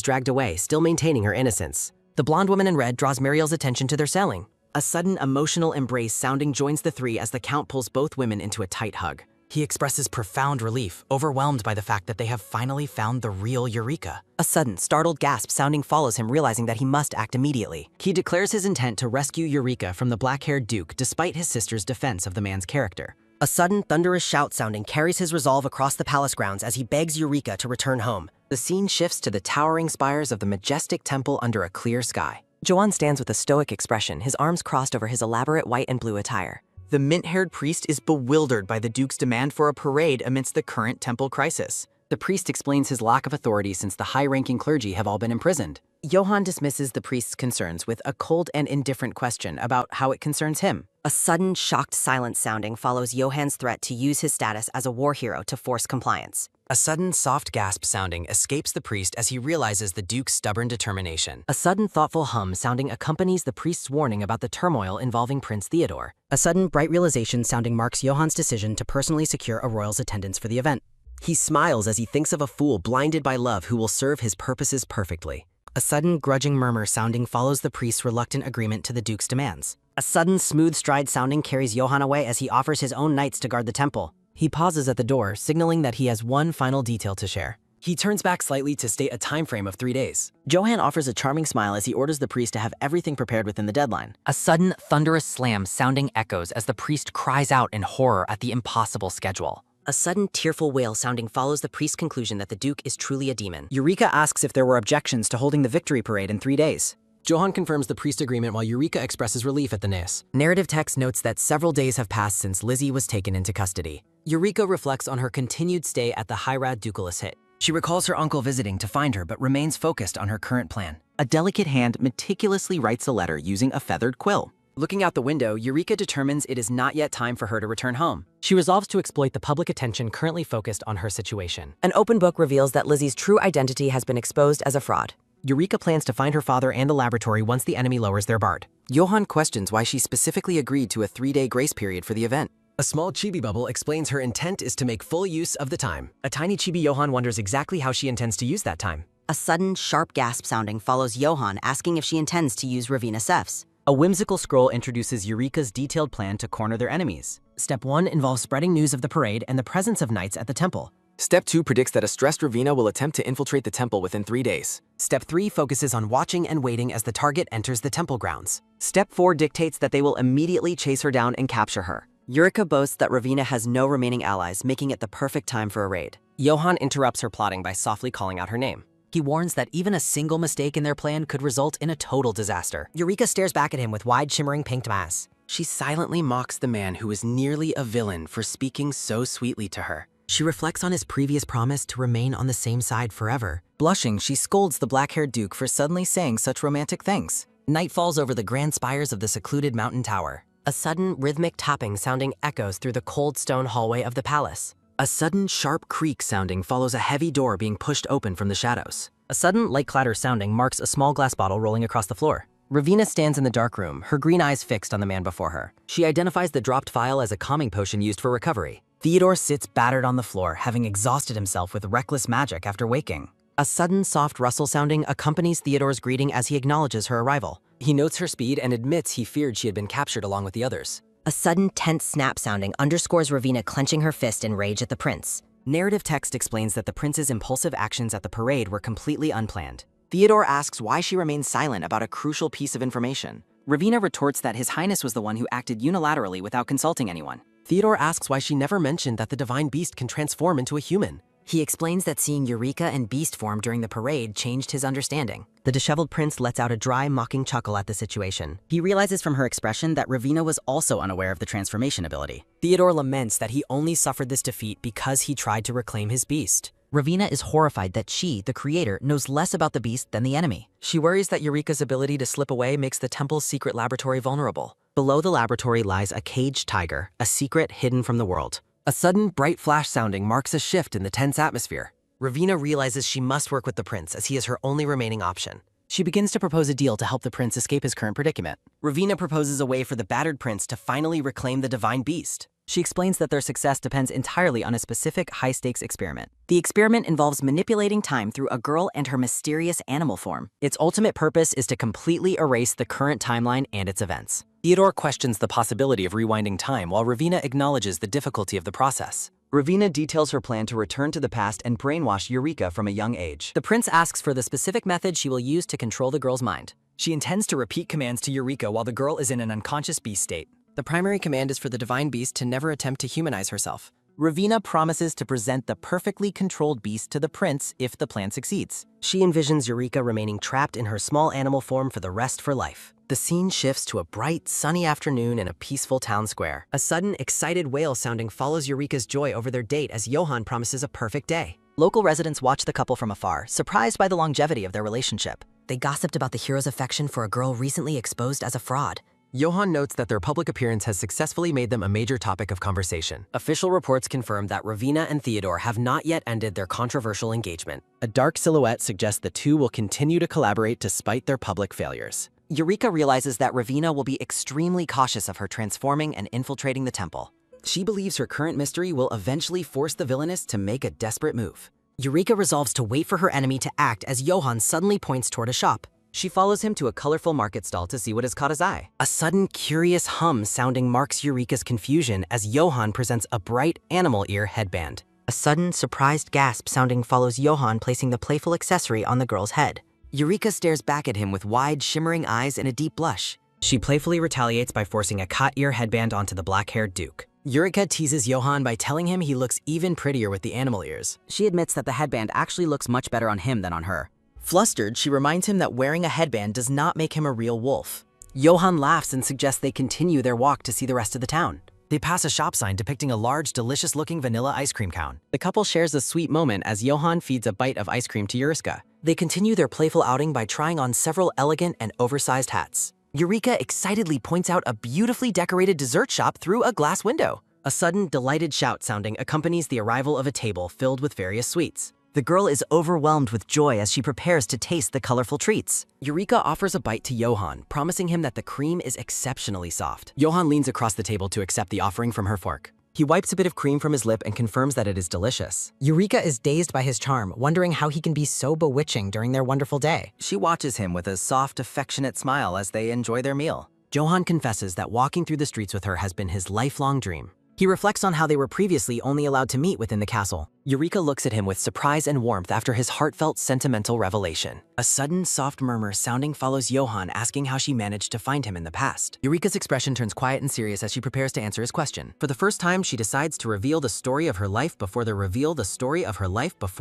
dragged away, still maintaining her innocence. The blonde woman in red draws Mariel's attention to their selling. A sudden emotional embrace sounding joins the three as the Count pulls both women into a tight hug. He expresses profound relief, overwhelmed by the fact that they have finally found the real Eureka. A sudden, startled gasp sounding follows him, realizing that he must act immediately. He declares his intent to rescue Eureka from the black-haired Duke despite his sister's defense of the man's character. A sudden, thunderous shout sounding carries his resolve across the palace grounds as he begs Eureka to return home. The scene shifts to the towering spires of the majestic temple under a clear sky. Johann stands with a stoic expression, his arms crossed over his elaborate white and blue attire. The mint-haired priest is bewildered by the Duke's demand for a parade amidst the current temple crisis. The priest explains his lack of authority since the high-ranking clergy have all been imprisoned. Johann dismisses the priest's concerns with a cold and indifferent question about how it concerns him. A sudden, shocked silence sounding follows Johann's threat to use his status as a war hero to force compliance. A sudden soft gasp sounding escapes the priest as he realizes the Duke's stubborn determination. A sudden thoughtful hum sounding accompanies the priest's warning about the turmoil involving Prince Theodore. A sudden bright realization sounding marks Johann's decision to personally secure a royal's attendance for the event. He smiles as he thinks of a fool blinded by love who will serve his purposes perfectly. A sudden grudging murmur sounding follows the priest's reluctant agreement to the Duke's demands. A sudden smooth stride sounding carries Johann away as he offers his own knights to guard the temple. He pauses at the door, signaling that he has one final detail to share. He turns back slightly to state a time frame of 3 days. Johann offers a charming smile as he orders the priest to have everything prepared within the deadline. A sudden, thunderous slam sounding echoes as the priest cries out in horror at the impossible schedule. A sudden tearful wail sounding follows the priest's conclusion that the Duke is truly a demon. Eureka asks if there were objections to holding the victory parade in 3 days. Johann confirms the priest agreement while Eureka expresses relief at the nays. Narrative text notes that several days have passed since Lizzie was taken into custody. Eureka reflects on her continued stay at the Hyrad ducal estate. She recalls her uncle visiting to find her but remains focused on her current plan. A delicate hand meticulously writes a letter using a feathered quill. Looking out the window, Eureka determines it is not yet time for her to return home. She resolves to exploit the public attention currently focused on her situation. An open book reveals that Lizzie's true identity has been exposed as a fraud. Eureka plans to find her father and the laboratory once the enemy lowers their guard. Johann questions why she specifically agreed to a 3-day grace period for the event. A small chibi bubble explains her intent is to make full use of the time. A tiny chibi Johann wonders exactly how she intends to use that time. A sudden, sharp gasp sounding follows Johann asking if she intends to use Ravenna Cephs. A whimsical scroll introduces Eureka's detailed plan to corner their enemies. Step 1 involves spreading news of the parade and the presence of knights at the temple. Step 2 predicts that a stressed Ravina will attempt to infiltrate the temple within 3 days. Step 3 focuses on watching and waiting as the target enters the temple grounds. Step 4 dictates that they will immediately chase her down and capture her. Eureka boasts that Ravina has no remaining allies, making it the perfect time for a raid. Johann interrupts her plotting by softly calling out her name. He warns that even a single mistake in their plan could result in a total disaster. Eureka stares back at him with wide shimmering pink eyes. She silently mocks the man who is nearly a villain for speaking so sweetly to her. She reflects on his previous promise to remain on the same side forever. Blushing, she scolds the black-haired duke for suddenly saying such romantic things. Night falls over the grand spires of the secluded mountain tower. A sudden rhythmic tapping sounding echoes through the cold stone hallway of the palace. A sudden sharp creak sounding follows a heavy door being pushed open from the shadows. A sudden light clatter sounding marks a small glass bottle rolling across the floor. Ravina stands in the dark room, her green eyes fixed on the man before her. She identifies the dropped vial as a calming potion used for recovery. Theodore sits battered on the floor, having exhausted himself with reckless magic after waking. A sudden soft rustle sounding accompanies Theodore's greeting as he acknowledges her arrival. He notes her speed and admits he feared she had been captured along with the others. A sudden tense snap sounding underscores Ravina clenching her fist in rage at the prince. Narrative text explains that the prince's impulsive actions at the parade were completely unplanned. Theodore asks why she remains silent about a crucial piece of information. Ravina retorts that His Highness was the one who acted unilaterally without consulting anyone. Theodore asks why she never mentioned that the divine beast can transform into a human. He explains that seeing Eureka in beast form during the parade changed his understanding. The disheveled prince lets out a dry, mocking chuckle at the situation. He realizes from her expression that Ravina was also unaware of the transformation ability. Theodore laments that he only suffered this defeat because he tried to reclaim his beast. Ravina is horrified that she, the creator, knows less about the beast than the enemy. She worries that Eureka's ability to slip away makes the temple's secret laboratory vulnerable. Below the laboratory lies a caged tiger, a secret hidden from the world. A sudden, bright flash sounding marks a shift in the tense atmosphere. Ravina realizes she must work with the prince as he is her only remaining option. She begins to propose a deal to help the prince escape his current predicament. Ravina proposes a way for the battered prince to finally reclaim the divine beast. She explains that their success depends entirely on a specific high-stakes experiment. The experiment involves manipulating time through a girl and her mysterious animal form. Its ultimate purpose is to completely erase the current timeline and its events. Theodore questions the possibility of rewinding time while Ravina acknowledges the difficulty of the process. Ravina details her plan to return to the past and brainwash Eureka from a young age. The prince asks for the specific method she will use to control the girl's mind. She intends to repeat commands to Eureka while the girl is in an unconscious beast state. The primary command is for the divine beast to never attempt to humanize herself. Ravina promises to present the perfectly controlled beast to the prince if the plan succeeds. She envisions Eureka remaining trapped in her small animal form for the rest of her life. The scene shifts to a bright, sunny afternoon in a peaceful town square. A sudden, excited wail sounding follows Eureka's joy over their date as Johann promises a perfect day. Local residents watch the couple from afar, surprised by the longevity of their relationship. They gossiped about the hero's affection for a girl recently exposed as a fraud. Johann notes that their public appearance has successfully made them a major topic of conversation. Official reports confirm that Ravina and Theodore have not yet ended their controversial engagement. A dark silhouette suggests the two will continue to collaborate despite their public failures. Eureka realizes that Ravina will be extremely cautious of her transforming and infiltrating the temple. She believes her current mystery will eventually force the Villainous to make a desperate move. Eureka resolves to wait for her enemy to act as Johann suddenly points toward a shop. She follows him to a colorful market stall to see what has caught his eye. A sudden, curious hum sounding marks Eureka's confusion as Johann presents a bright animal ear headband. A sudden, surprised gasp sounding follows Johann placing the playful accessory on the girl's head. Eureka stares back at him with wide, shimmering eyes and a deep blush. She playfully retaliates by forcing a cat ear headband onto the black-haired duke. Eureka teases Johann by telling him he looks even prettier with the animal ears. She admits that the headband actually looks much better on him than on her. Flustered, she reminds him that wearing a headband does not make him a real wolf. Johann laughs and suggests they continue their walk to see the rest of the town. They pass a shop sign depicting a large, delicious-looking vanilla ice cream cone. The couple shares a sweet moment as Johann feeds a bite of ice cream to Eureka. They continue their playful outing by trying on several elegant and oversized hats. Eureka excitedly points out a beautifully decorated dessert shop through a glass window. A sudden, delighted shout sounding accompanies the arrival of a table filled with various sweets. The girl is overwhelmed with joy as she prepares to taste the colorful treats. Eureka offers a bite to Johann, promising him that the cream is exceptionally soft. Johann leans across the table to accept the offering from her fork. He wipes a bit of cream from his lip and confirms that it is delicious. Eureka is dazed by his charm, wondering how he can be so bewitching during their wonderful day. She watches him with a soft, affectionate smile as they enjoy their meal. Johan confesses that walking through the streets with her has been his lifelong dream. He reflects on how they were previously only allowed to meet within the castle. Eureka looks at him with surprise and warmth after his heartfelt sentimental revelation. A sudden, soft murmur sounding follows Johan, asking how she managed to find him in the past. Eureka's expression turns quiet and serious as she prepares to answer his question. For the first time, she decides to reveal the story of her life before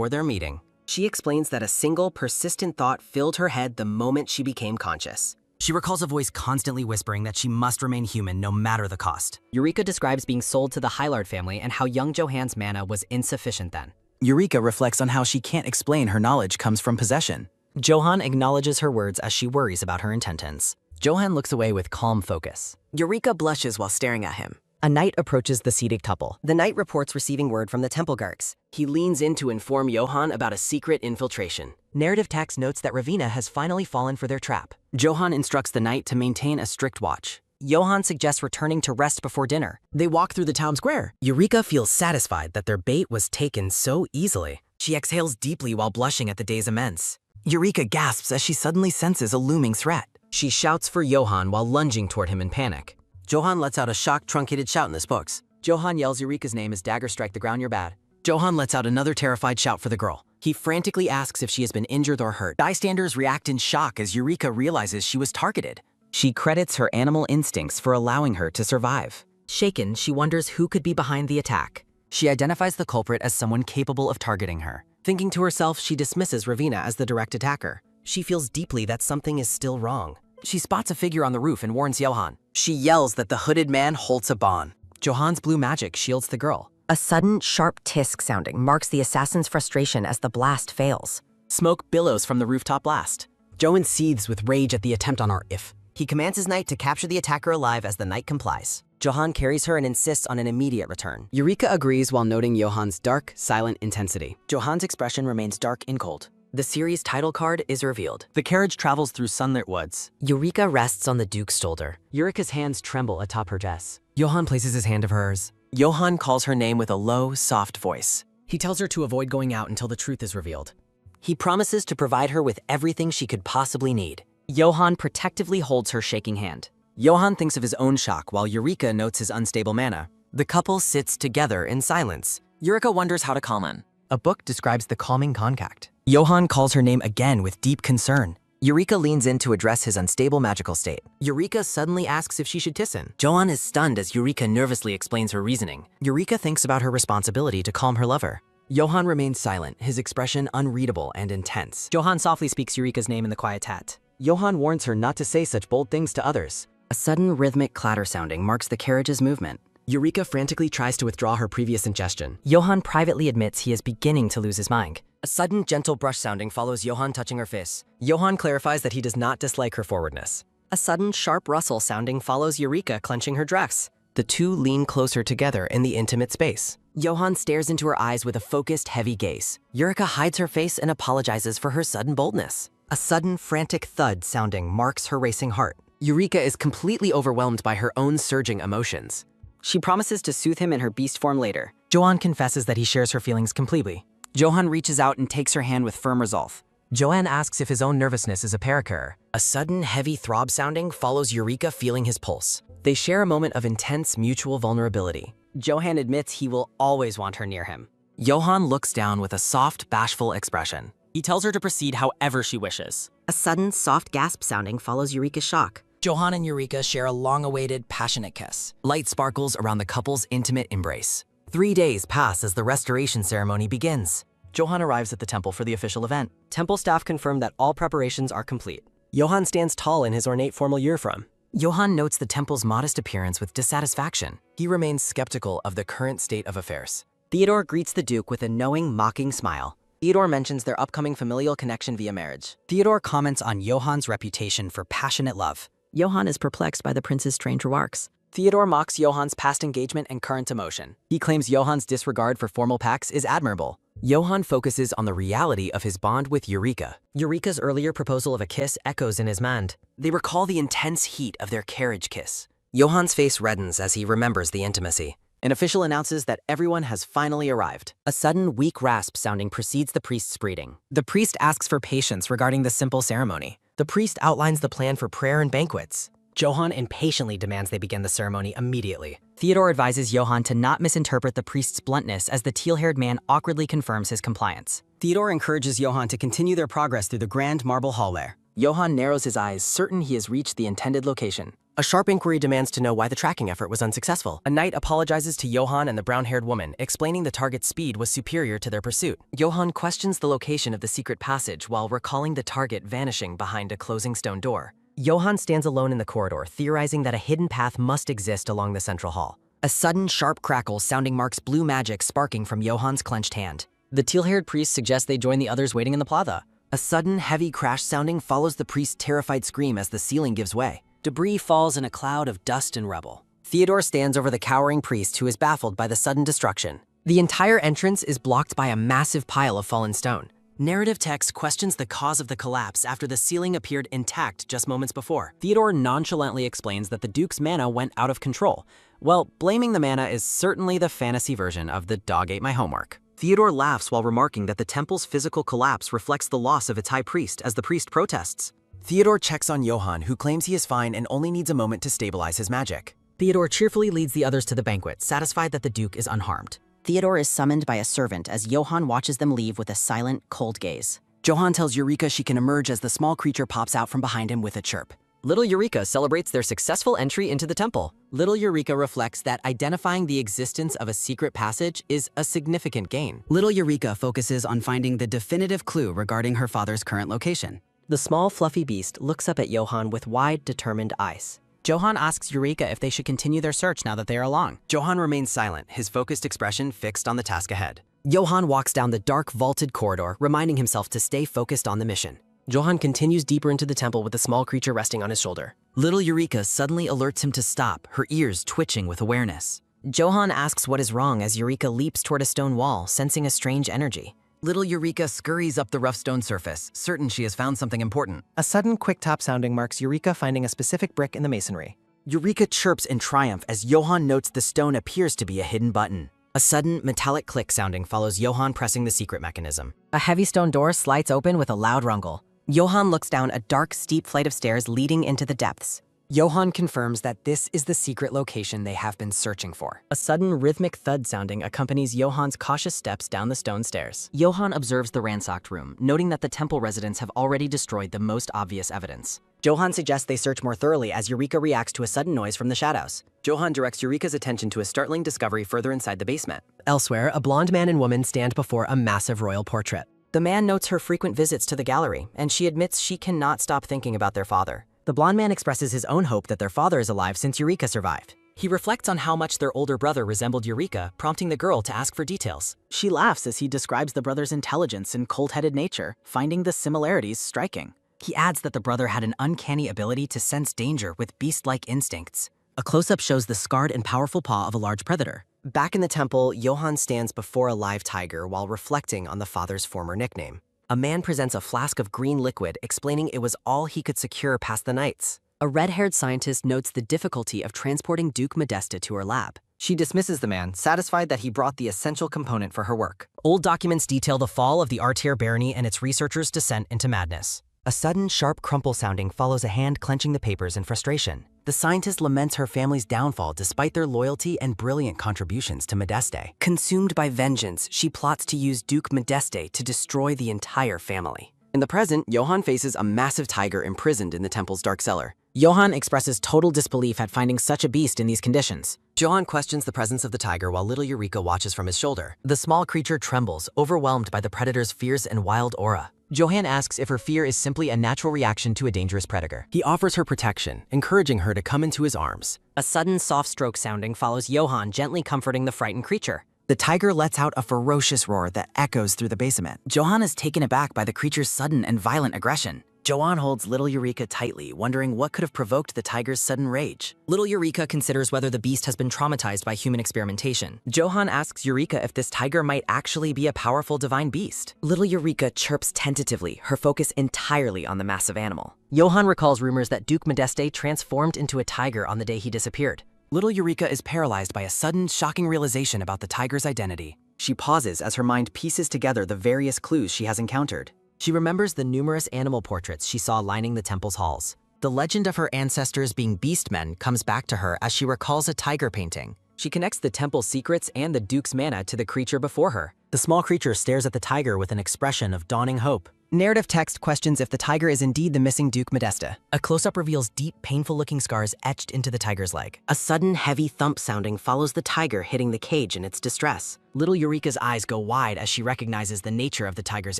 their meeting. She explains that a single, persistent thought filled her head the moment she became conscious. She recalls a voice constantly whispering that she must remain human no matter the cost. Eureka describes being sold to the Hylard family and how young Johan's mana was insufficient then. Eureka reflects on how she can't explain her knowledge comes from possession. Johan acknowledges her words as she worries about her intentions. Johan looks away with calm focus. Eureka blushes while staring at him. A knight approaches the seated couple. The knight reports receiving word from the temple guards. He leans in to inform Johan about a secret infiltration. Narrative text notes that Ravina has finally fallen for their trap. Johan instructs the knight to maintain a strict watch. Johan suggests returning to rest before dinner. They walk through the town square. Eureka feels satisfied that their bait was taken so easily. She exhales deeply while blushing at the day's immense. Eureka gasps as she suddenly senses a looming threat. She shouts for Johan while lunging toward him in panic. Johan lets out a shocked, truncated shout in the spokes. Johan yells Eureka's name as daggers strike the ground. "You're bad." Johan lets out another terrified shout for the girl. He frantically asks if she has been injured or hurt. Bystanders react in shock as Eureka realizes she was targeted. She credits her animal instincts for allowing her to survive. Shaken, she wonders who could be behind the attack. She identifies the culprit as someone capable of targeting her. Thinking to herself, she dismisses Ravina as the direct attacker. She feels deeply that something is still wrong. She spots a figure on the roof and warns Johan. She yells that the hooded man holds a bon. Johan's blue magic shields the girl. A sudden, sharp tisk sounding marks the assassin's frustration as the blast fails. Smoke billows from the rooftop blast. Johan seethes with rage at the attempt on our if. He commands his knight to capture the attacker alive as the knight complies. Johan carries her and insists on an immediate return. Eureka agrees while noting Johan's dark, silent intensity. Johan's expression remains dark and cold. The series title card is revealed. The carriage travels through sunlit woods. Eureka rests on the Duke's shoulder. Eureka's hands tremble atop her dress. Johan places his hand over hers. Johan calls her name with a low, soft voice. He tells her to avoid going out until the truth is revealed. He promises to provide her with everything she could possibly need. Johan protectively holds her shaking hand. Johan thinks of his own shock while Eureka notes his unstable mana. The couple sits together in silence. Eureka wonders how to calm him. A book describes the calming contact. Johan calls her name again with deep concern. Eureka leans in to address his unstable magical state. Eureka suddenly asks if she should tissen. Johan is stunned as Eureka nervously explains her reasoning. Eureka thinks about her responsibility to calm her lover. Johan remains silent, his expression unreadable and intense. Johan softly speaks Eureka's name in the quiet tat. Johan warns her not to say such bold things to others. A sudden rhythmic clatter sounding marks the carriage's movement. Eureka frantically tries to withdraw her previous suggestion. Johan privately admits he is beginning to lose his mind. A sudden, gentle brush sounding follows Johan touching her face. Johan clarifies that he does not dislike her forwardness. A sudden, sharp rustle sounding follows Eureka clenching her dress. The two lean closer together in the intimate space. Johan stares into her eyes with a focused, heavy gaze. Eureka hides her face and apologizes for her sudden boldness. A sudden, frantic thud sounding marks her racing heart. Eureka is completely overwhelmed by her own surging emotions. She promises to soothe him in her beast form later. Johan confesses that he shares her feelings completely. Johan reaches out and takes her hand with firm resolve. Johan asks if his own nervousness is a parakur. A sudden, heavy throb sounding follows Eureka feeling his pulse. They share a moment of intense mutual vulnerability. Johan admits he will always want her near him. Johan looks down with a soft, bashful expression. He tells her to proceed however she wishes. A sudden, soft gasp sounding follows Eureka's shock. Johan and Eureka share a long-awaited, passionate kiss. Light sparkles around the couple's intimate embrace. 3 days pass as the restoration ceremony begins. Johan arrives at the temple for the official event. Temple staff confirm that all preparations are complete. Johan stands tall in his ornate formal uniform. Johan notes the temple's modest appearance with dissatisfaction. He remains skeptical of the current state of affairs. Theodore greets the Duke with a knowing, mocking smile. Theodore mentions their upcoming familial connection via marriage. Theodore comments on Johan's reputation for passionate love. Johan is perplexed by the prince's strange remarks. Theodore mocks Johan's past engagement and current emotion. He claims Johan's disregard for formal pacts is admirable. Johan focuses on the reality of his bond with Eureka. Eureka's earlier proposal of a kiss echoes in his mind. They recall the intense heat of their carriage kiss. Johan's face reddens as he remembers the intimacy. An official announces that everyone has finally arrived. A sudden, weak rasp sounding precedes the priest's greeting. The priest asks for patience regarding the simple ceremony. The priest outlines the plan for prayer and banquets. Johan impatiently demands they begin the ceremony immediately. Theodore advises Johan to not misinterpret the priest's bluntness as the teal-haired man awkwardly confirms his compliance. Theodore encourages Johan to continue their progress through the grand marble hallway. Johan narrows his eyes, certain he has reached the intended location. A sharp inquiry demands to know why the tracking effort was unsuccessful. A knight apologizes to Johan and the brown-haired woman, explaining the target's speed was superior to their pursuit. Johan questions the location of the secret passage while recalling the target vanishing behind a closing stone door. Johan stands alone in the corridor, theorizing that a hidden path must exist along the central hall. A sudden, sharp crackle sounding marks blue magic sparking from Johan's clenched hand. The teal-haired priest suggests they join the others waiting in the plaza. A sudden, heavy crash sounding follows the priest's terrified scream as the ceiling gives way. Debris falls in a cloud of dust and rubble. Theodore stands over the cowering priest who is baffled by the sudden destruction. The entire entrance is blocked by a massive pile of fallen stone. Narrative text questions the cause of the collapse after the ceiling appeared intact just moments before. Theodore nonchalantly explains that the Duke's mana went out of control. Well, blaming the mana is certainly the fantasy version of the dog ate my homework. Theodore laughs while remarking that the temple's physical collapse reflects the loss of its high priest as the priest protests. Theodore checks on Johan, who claims he is fine and only needs a moment to stabilize his magic. Theodore cheerfully leads the others to the banquet, satisfied that the Duke is unharmed. Theodore is summoned by a servant as Johan watches them leave with a silent, cold gaze. Johan tells Eureka she can emerge as the small creature pops out from behind him with a chirp. Little Eureka celebrates their successful entry into the temple. Little Eureka reflects that identifying the existence of a secret passage is a significant gain. Little Eureka focuses on finding the definitive clue regarding her father's current location. The small, fluffy beast looks up at Johan with wide, determined eyes. Johan asks Eureka if they should continue their search now that they are along. Johan remains silent, his focused expression fixed on the task ahead. Johan walks down the dark, vaulted corridor, reminding himself to stay focused on the mission. Johan continues deeper into the temple with the small creature resting on his shoulder. Little Eureka suddenly alerts him to stop, her ears twitching with awareness. Johan asks what is wrong as Eureka leaps toward a stone wall, sensing a strange energy. Little Eureka scurries up the rough stone surface, certain she has found something important. A sudden quick tap sounding marks Eureka finding a specific brick in the masonry. Eureka chirps in triumph as Johan notes the stone appears to be a hidden button. A sudden, metallic click sounding follows Johan pressing the secret mechanism. A heavy stone door slides open with a loud rumble. Johan looks down a dark, steep flight of stairs leading into the depths. Johan confirms that this is the secret location they have been searching for. A sudden, rhythmic thud sounding accompanies Johan's cautious steps down the stone stairs. Johan observes the ransacked room, noting that the temple residents have already destroyed the most obvious evidence. Johan suggests they search more thoroughly as Eureka reacts to a sudden noise from the shadows. Johan directs Eureka's attention to a startling discovery further inside the basement. Elsewhere, a blonde man and woman stand before a massive royal portrait. The man notes her frequent visits to the gallery, and she admits she cannot stop thinking about their father. The blonde man expresses his own hope that their father is alive since Eureka survived. He reflects on how much their older brother resembled Eureka, prompting the girl to ask for details. She laughs as he describes the brother's intelligence and cold-headed nature, finding the similarities striking. He adds that the brother had an uncanny ability to sense danger with beast-like instincts. A close-up shows the scarred and powerful paw of a large predator. Back in the temple, Johan stands before a live tiger while reflecting on the father's former nickname. A man presents a flask of green liquid, explaining it was all he could secure past the nights. A red-haired scientist notes the difficulty of transporting Duke Modesta to her lab. She dismisses the man, satisfied that he brought the essential component for her work. Old documents detail the fall of the Artier barony and its researchers' descent into madness. A sudden, sharp crumple sounding follows a hand clenching the papers in frustration. The scientist laments her family's downfall despite their loyalty and brilliant contributions to Modeste. Consumed by vengeance, she plots to use Duke Modeste to destroy the entire family. In the present, Johan faces a massive tiger imprisoned in the temple's dark cellar. Johan expresses total disbelief at finding such a beast in these conditions. Johan questions the presence of the tiger while little Eureka watches from his shoulder. The small creature trembles, overwhelmed by the predator's fierce and wild aura. Johan asks if her fear is simply a natural reaction to a dangerous predator. He offers her protection, encouraging her to come into his arms. A sudden soft stroke sounding follows Johan gently comforting the frightened creature. The tiger lets out a ferocious roar that echoes through the basement. Johan is taken aback by the creature's sudden and violent aggression. Johan holds little Eureka tightly, wondering what could have provoked the tiger's sudden rage. Little Eureka considers whether the beast has been traumatized by human experimentation. Johan asks Eureka if this tiger might actually be a powerful divine beast. Little Eureka chirps tentatively, her focus entirely on the massive animal. Johan recalls rumors that Duke Modeste transformed into a tiger on the day he disappeared. Little Eureka is paralyzed by a sudden, shocking realization about the tiger's identity. She pauses as her mind pieces together the various clues she has encountered. She remembers the numerous animal portraits she saw lining the temple's halls. The legend of her ancestors being beastmen comes back to her as she recalls a tiger painting. She connects the temple's secrets and the Duke's mana to the creature before her. The small creature stares at the tiger with an expression of dawning hope. Narrative text questions if the tiger is indeed the missing Duke Modesta. A close-up reveals deep, painful-looking scars etched into the tiger's leg. A sudden, heavy thump sounding follows the tiger hitting the cage in its distress. Little Eureka's eyes go wide as she recognizes the nature of the tiger's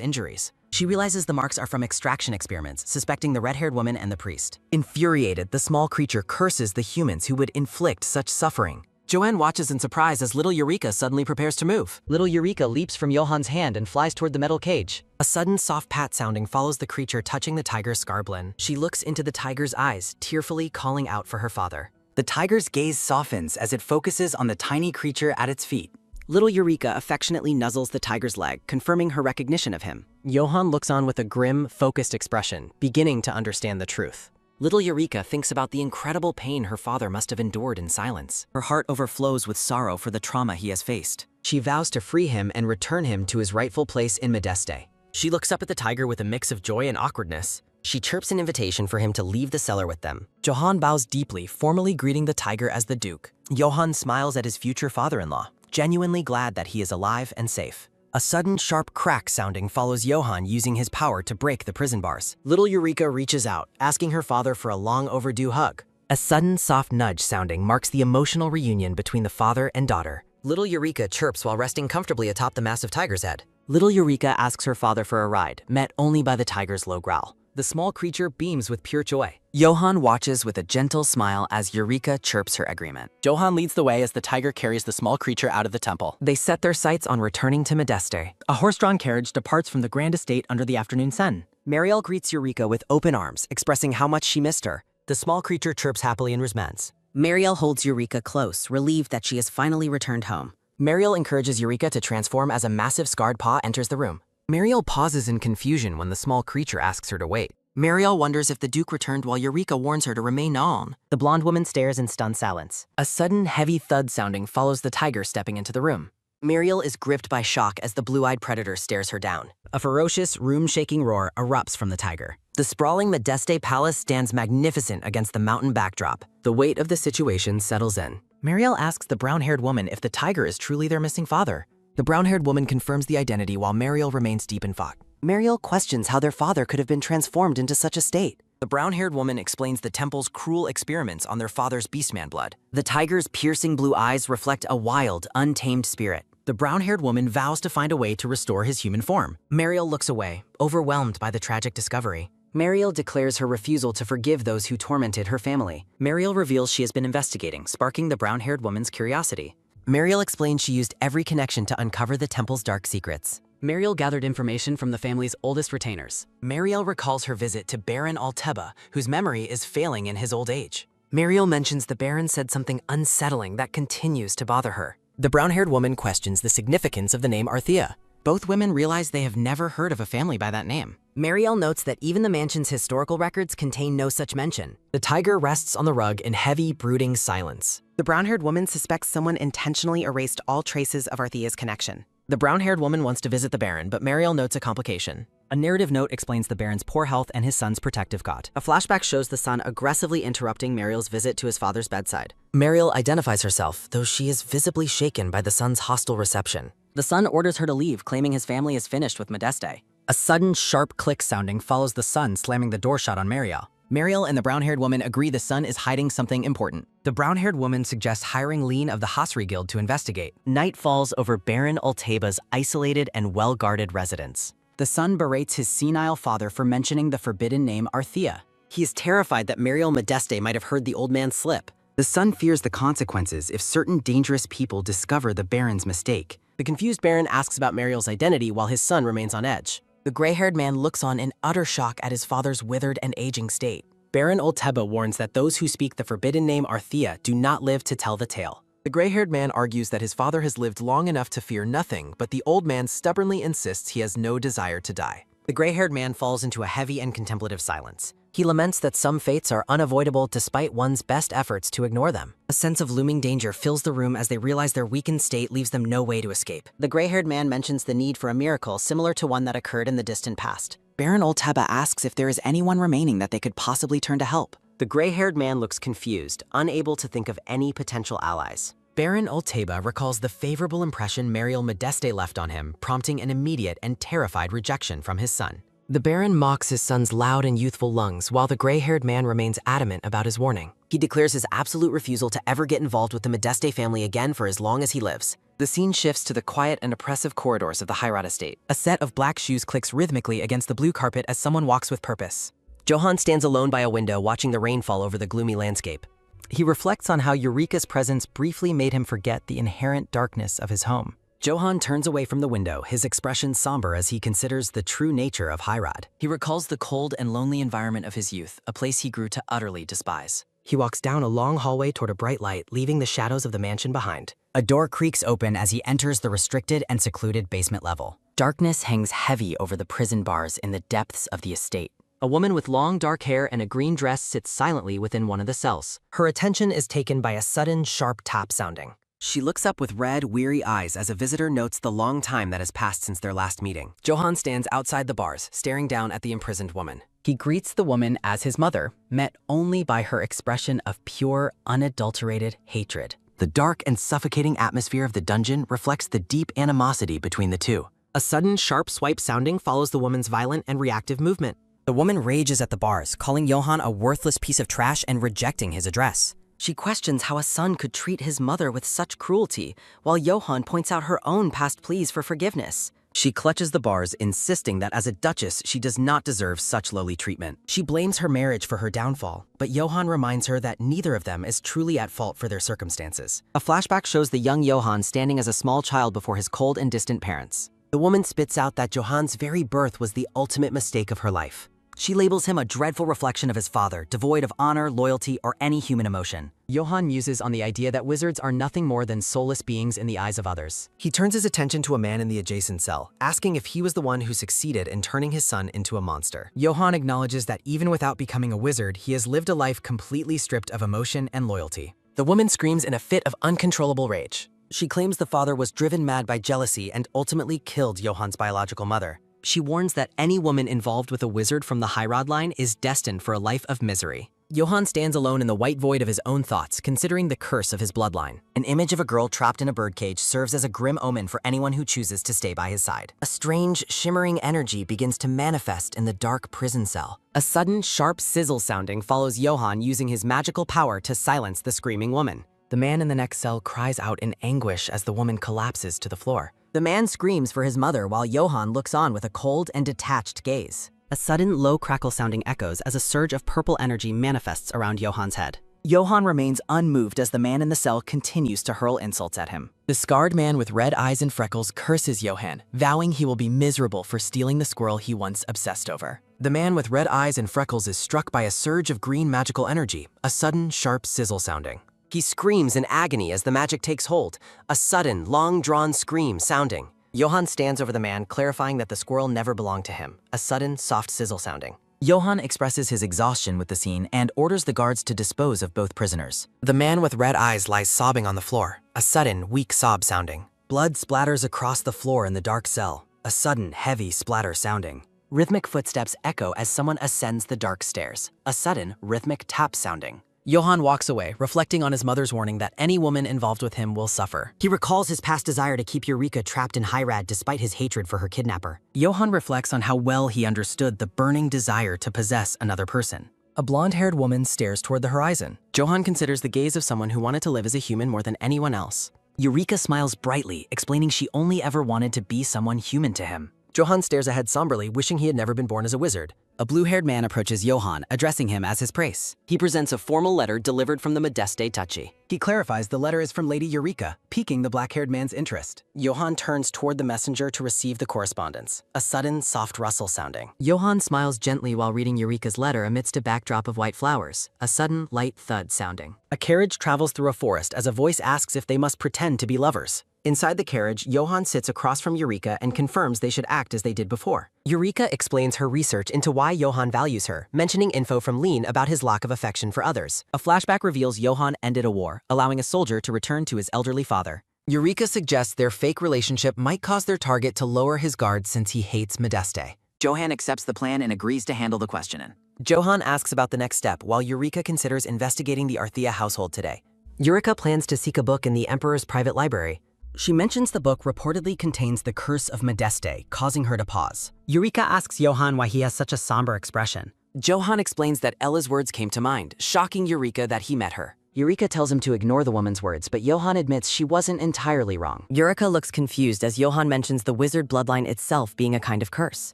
injuries. She realizes the marks are from extraction experiments, suspecting the red-haired woman and the priest. Infuriated, the small creature curses the humans who would inflict such suffering. Joanne watches in surprise as little Eureka suddenly prepares to move. Little Eureka leaps from Johan's hand and flies toward the metal cage. A sudden soft pat sounding follows the creature touching the tiger's scarblin. She looks into the tiger's eyes, tearfully calling out for her father. The tiger's gaze softens as it focuses on the tiny creature at its feet. Little Eureka affectionately nuzzles the tiger's leg, confirming her recognition of him. Johan looks on with a grim, focused expression, beginning to understand the truth. Little Eureka thinks about the incredible pain her father must have endured in silence. Her heart overflows with sorrow for the trauma he has faced. She vows to free him and return him to his rightful place in Modeste. She looks up at the tiger with a mix of joy and awkwardness. She chirps an invitation for him to leave the cellar with them. Johan bows deeply, formally greeting the tiger as the Duke. Johan smiles at his future father-in-law, genuinely glad that he is alive and safe. A sudden sharp crack sounding follows Johan using his power to break the prison bars. Little Eureka reaches out, asking her father for a long overdue hug. A sudden soft nudge sounding marks the emotional reunion between the father and daughter. Little Eureka chirps while resting comfortably atop the massive tiger's head. Little Eureka asks her father for a ride, met only by the tiger's low growl. The small creature beams with pure joy. Johan watches with a gentle smile as Eureka chirps her agreement. Johan leads the way as the tiger carries the small creature out of the temple. They set their sights on returning to Modeste. A horse-drawn carriage departs from the grand estate under the afternoon sun. Mariel greets Eureka with open arms, expressing how much she missed her. The small creature chirps happily in response. Mariel holds Eureka close, relieved that she has finally returned home. Mariel encourages Eureka to transform as a massive scarred paw enters the room. Mariel pauses in confusion when the small creature asks her to wait. Mariel wonders if the Duke returned while Eureka warns her to remain on. The blonde woman stares in stunned silence. A sudden, heavy thud sounding follows the tiger stepping into the room. Mariel is gripped by shock as the blue-eyed predator stares her down. A ferocious, room-shaking roar erupts from the tiger. The sprawling Modeste palace stands magnificent against the mountain backdrop. The weight of the situation settles in. Mariel asks the brown-haired woman if the tiger is truly their missing father. The brown-haired woman confirms the identity while Mariel remains deep in thought. Mariel questions how their father could have been transformed into such a state. The brown-haired woman explains the temple's cruel experiments on their father's beastman blood. The tiger's piercing blue eyes reflect a wild, untamed spirit. The brown-haired woman vows to find a way to restore his human form. Mariel looks away, overwhelmed by the tragic discovery. Mariel declares her refusal to forgive those who tormented her family. Mariel reveals she has been investigating, sparking the brown-haired woman's curiosity. Mariel explains she used every connection to uncover the temple's dark secrets. Mariel gathered information from the family's oldest retainers. Mariel recalls her visit to Baron Alteba, whose memory is failing in his old age. Mariel mentions the Baron said something unsettling that continues to bother her. The brown-haired woman questions the significance of the name Arthea. Both women realize they have never heard of a family by that name. Mariel notes that even the mansion's historical records contain no such mention. The tiger rests on the rug in heavy, brooding silence. The brown-haired woman suspects someone intentionally erased all traces of Arthea's connection. The brown-haired woman wants to visit the Baron, but Mariel notes a complication. A narrative note explains the Baron's poor health and his son's protective cot. A flashback shows the son aggressively interrupting Mariel's visit to his father's bedside. Mariel identifies herself, though she is visibly shaken by the son's hostile reception. The son orders her to leave, claiming his family is finished with Modeste. A sudden, sharp click sounding follows the son slamming the door shut on Mariel. Mariel and the brown-haired woman agree the son is hiding something important. The brown-haired woman suggests hiring Lean of the Hasri Guild to investigate. Night falls over Baron Alteba's isolated and well-guarded residence. The son berates his senile father for mentioning the forbidden name Arthea. He is terrified that Mariel Modeste might have heard the old man slip. The son fears the consequences if certain dangerous people discover the Baron's mistake. The confused Baron asks about Mariel's identity while his son remains on edge. The gray-haired man looks on in utter shock at his father's withered and aging state. Baron Olteba warns that those who speak the forbidden name Arthea do not live to tell the tale. The gray-haired man argues that his father has lived long enough to fear nothing, but the old man stubbornly insists he has no desire to die. The gray-haired man falls into a heavy and contemplative silence. He laments that some fates are unavoidable despite one's best efforts to ignore them. A sense of looming danger fills the room as they realize their weakened state leaves them no way to escape. The gray-haired man mentions the need for a miracle similar to one that occurred in the distant past. Baron Olteba asks if there is anyone remaining that they could possibly turn to help. The gray-haired man looks confused, unable to think of any potential allies. Baron Olteba recalls the favorable impression Mariel Modeste left on him, prompting an immediate and terrified rejection from his son. The Baron mocks his son's loud and youthful lungs, while the gray-haired man remains adamant about his warning. He declares his absolute refusal to ever get involved with the Modeste family again for as long as he lives. The scene shifts to the quiet and oppressive corridors of the Heirat estate. A set of black shoes clicks rhythmically against the blue carpet as someone walks with purpose. Johann stands alone by a window watching the rain fall over the gloomy landscape. He reflects on how Eureka's presence briefly made him forget the inherent darkness of his home. Johann turns away from the window, his expression somber as he considers the true nature of Heirat. He recalls the cold and lonely environment of his youth, a place he grew to utterly despise. He walks down a long hallway toward a bright light, leaving the shadows of the mansion behind. A door creaks open as he enters the restricted and secluded basement level. Darkness hangs heavy over the prison bars in the depths of the estate. A woman with long dark hair and a green dress sits silently within one of the cells. Her attention is taken by a sudden, sharp tap sounding. She looks up with red, weary eyes as a visitor notes the long time that has passed since their last meeting. Johann stands outside the bars, staring down at the imprisoned woman. He greets the woman as his mother, met only by her expression of pure, unadulterated hatred. The dark and suffocating atmosphere of the dungeon reflects the deep animosity between the two. A sudden, sharp swipe sounding follows the woman's violent and reactive movement. The woman rages at the bars, calling Johann a worthless piece of trash and rejecting his address. She questions how a son could treat his mother with such cruelty, while Johann points out her own past pleas for forgiveness. She clutches the bars, insisting that as a duchess, she does not deserve such lowly treatment. She blames her marriage for her downfall, but Johann reminds her that neither of them is truly at fault for their circumstances. A flashback shows the young Johann standing as a small child before his cold and distant parents. The woman spits out that Johann's very birth was the ultimate mistake of her life. She labels him a dreadful reflection of his father, devoid of honor, loyalty, or any human emotion. Johann muses on the idea that wizards are nothing more than soulless beings in the eyes of others. He turns his attention to a man in the adjacent cell, asking if he was the one who succeeded in turning his son into a monster. Johann acknowledges that even without becoming a wizard, he has lived a life completely stripped of emotion and loyalty. The woman screams in a fit of uncontrollable rage. She claims the father was driven mad by jealousy and ultimately killed Johann's biological mother. She warns that any woman involved with a wizard from the Heirat line is destined for a life of misery. Johann stands alone in the white void of his own thoughts, considering the curse of his bloodline. An image of a girl trapped in a birdcage serves as a grim omen for anyone who chooses to stay by his side. A strange, shimmering energy begins to manifest in the dark prison cell. A sudden, sharp sizzle sounding follows Johann using his magical power to silence the screaming woman. The man in the next cell cries out in anguish as the woman collapses to the floor. The man screams for his mother while Johann looks on with a cold and detached gaze. A sudden low crackle sounding echoes as a surge of purple energy manifests around Johann's head. Johann remains unmoved as the man in the cell continues to hurl insults at him. The scarred man with red eyes and freckles curses Johann, vowing he will be miserable for stealing the squirrel he once obsessed over. The man with red eyes and freckles is struck by a surge of green magical energy, a sudden, sharp sizzle sounding. He screams in agony as the magic takes hold, a sudden, long-drawn scream sounding. Johann stands over the man, clarifying that the squirrel never belonged to him, a sudden, soft sizzle sounding. Johann expresses his exhaustion with the scene and orders the guards to dispose of both prisoners. The man with red eyes lies sobbing on the floor, a sudden, weak sob sounding. Blood splatters across the floor in the dark cell, a sudden, heavy splatter sounding. Rhythmic footsteps echo as someone ascends the dark stairs, a sudden, rhythmic tap sounding. Johann walks away, reflecting on his mother's warning that any woman involved with him will suffer. He recalls his past desire to keep Eureka trapped in Heirat despite his hatred for her kidnapper. Johann reflects on how well he understood the burning desire to possess another person. A blonde-haired woman stares toward the horizon. Johann considers the gaze of someone who wanted to live as a human more than anyone else. Eureka smiles brightly, explaining she only ever wanted to be someone human to him. Johann stares ahead somberly, wishing he had never been born as a wizard. A blue-haired man approaches Johann, addressing him as his praise. He presents a formal letter delivered from the Modeste Touchy. He clarifies the letter is from Lady Eureka, piquing the black-haired man's interest. Johann turns toward the messenger to receive the correspondence, a sudden, soft rustle sounding. Johann smiles gently while reading Eureka's letter amidst a backdrop of white flowers, a sudden, light thud sounding. A carriage travels through a forest as a voice asks if they must pretend to be lovers. Inside the carriage, Johann sits across from Eureka and confirms they should act as they did before. Eureka explains her research into why Johann values her, mentioning info from Lean about his lack of affection for others. A flashback reveals Johann ended a war, allowing a soldier to return to his elderly father. Eureka suggests their fake relationship might cause their target to lower his guard since he hates Modeste. Johan accepts the plan and agrees to handle the questioning. Johan asks about the next step while Eureka considers investigating the Arthea household today. Eureka plans to seek a book in the Emperor's private library. She mentions the book reportedly contains the curse of Modeste, causing her to pause. Eureka asks Johan why he has such a somber expression. Johan explains that Ella's words came to mind, shocking Eureka that he met her. Eureka tells him to ignore the woman's words, but Johan admits she wasn't entirely wrong. Eureka looks confused as Johan mentions the wizard bloodline itself being a kind of curse.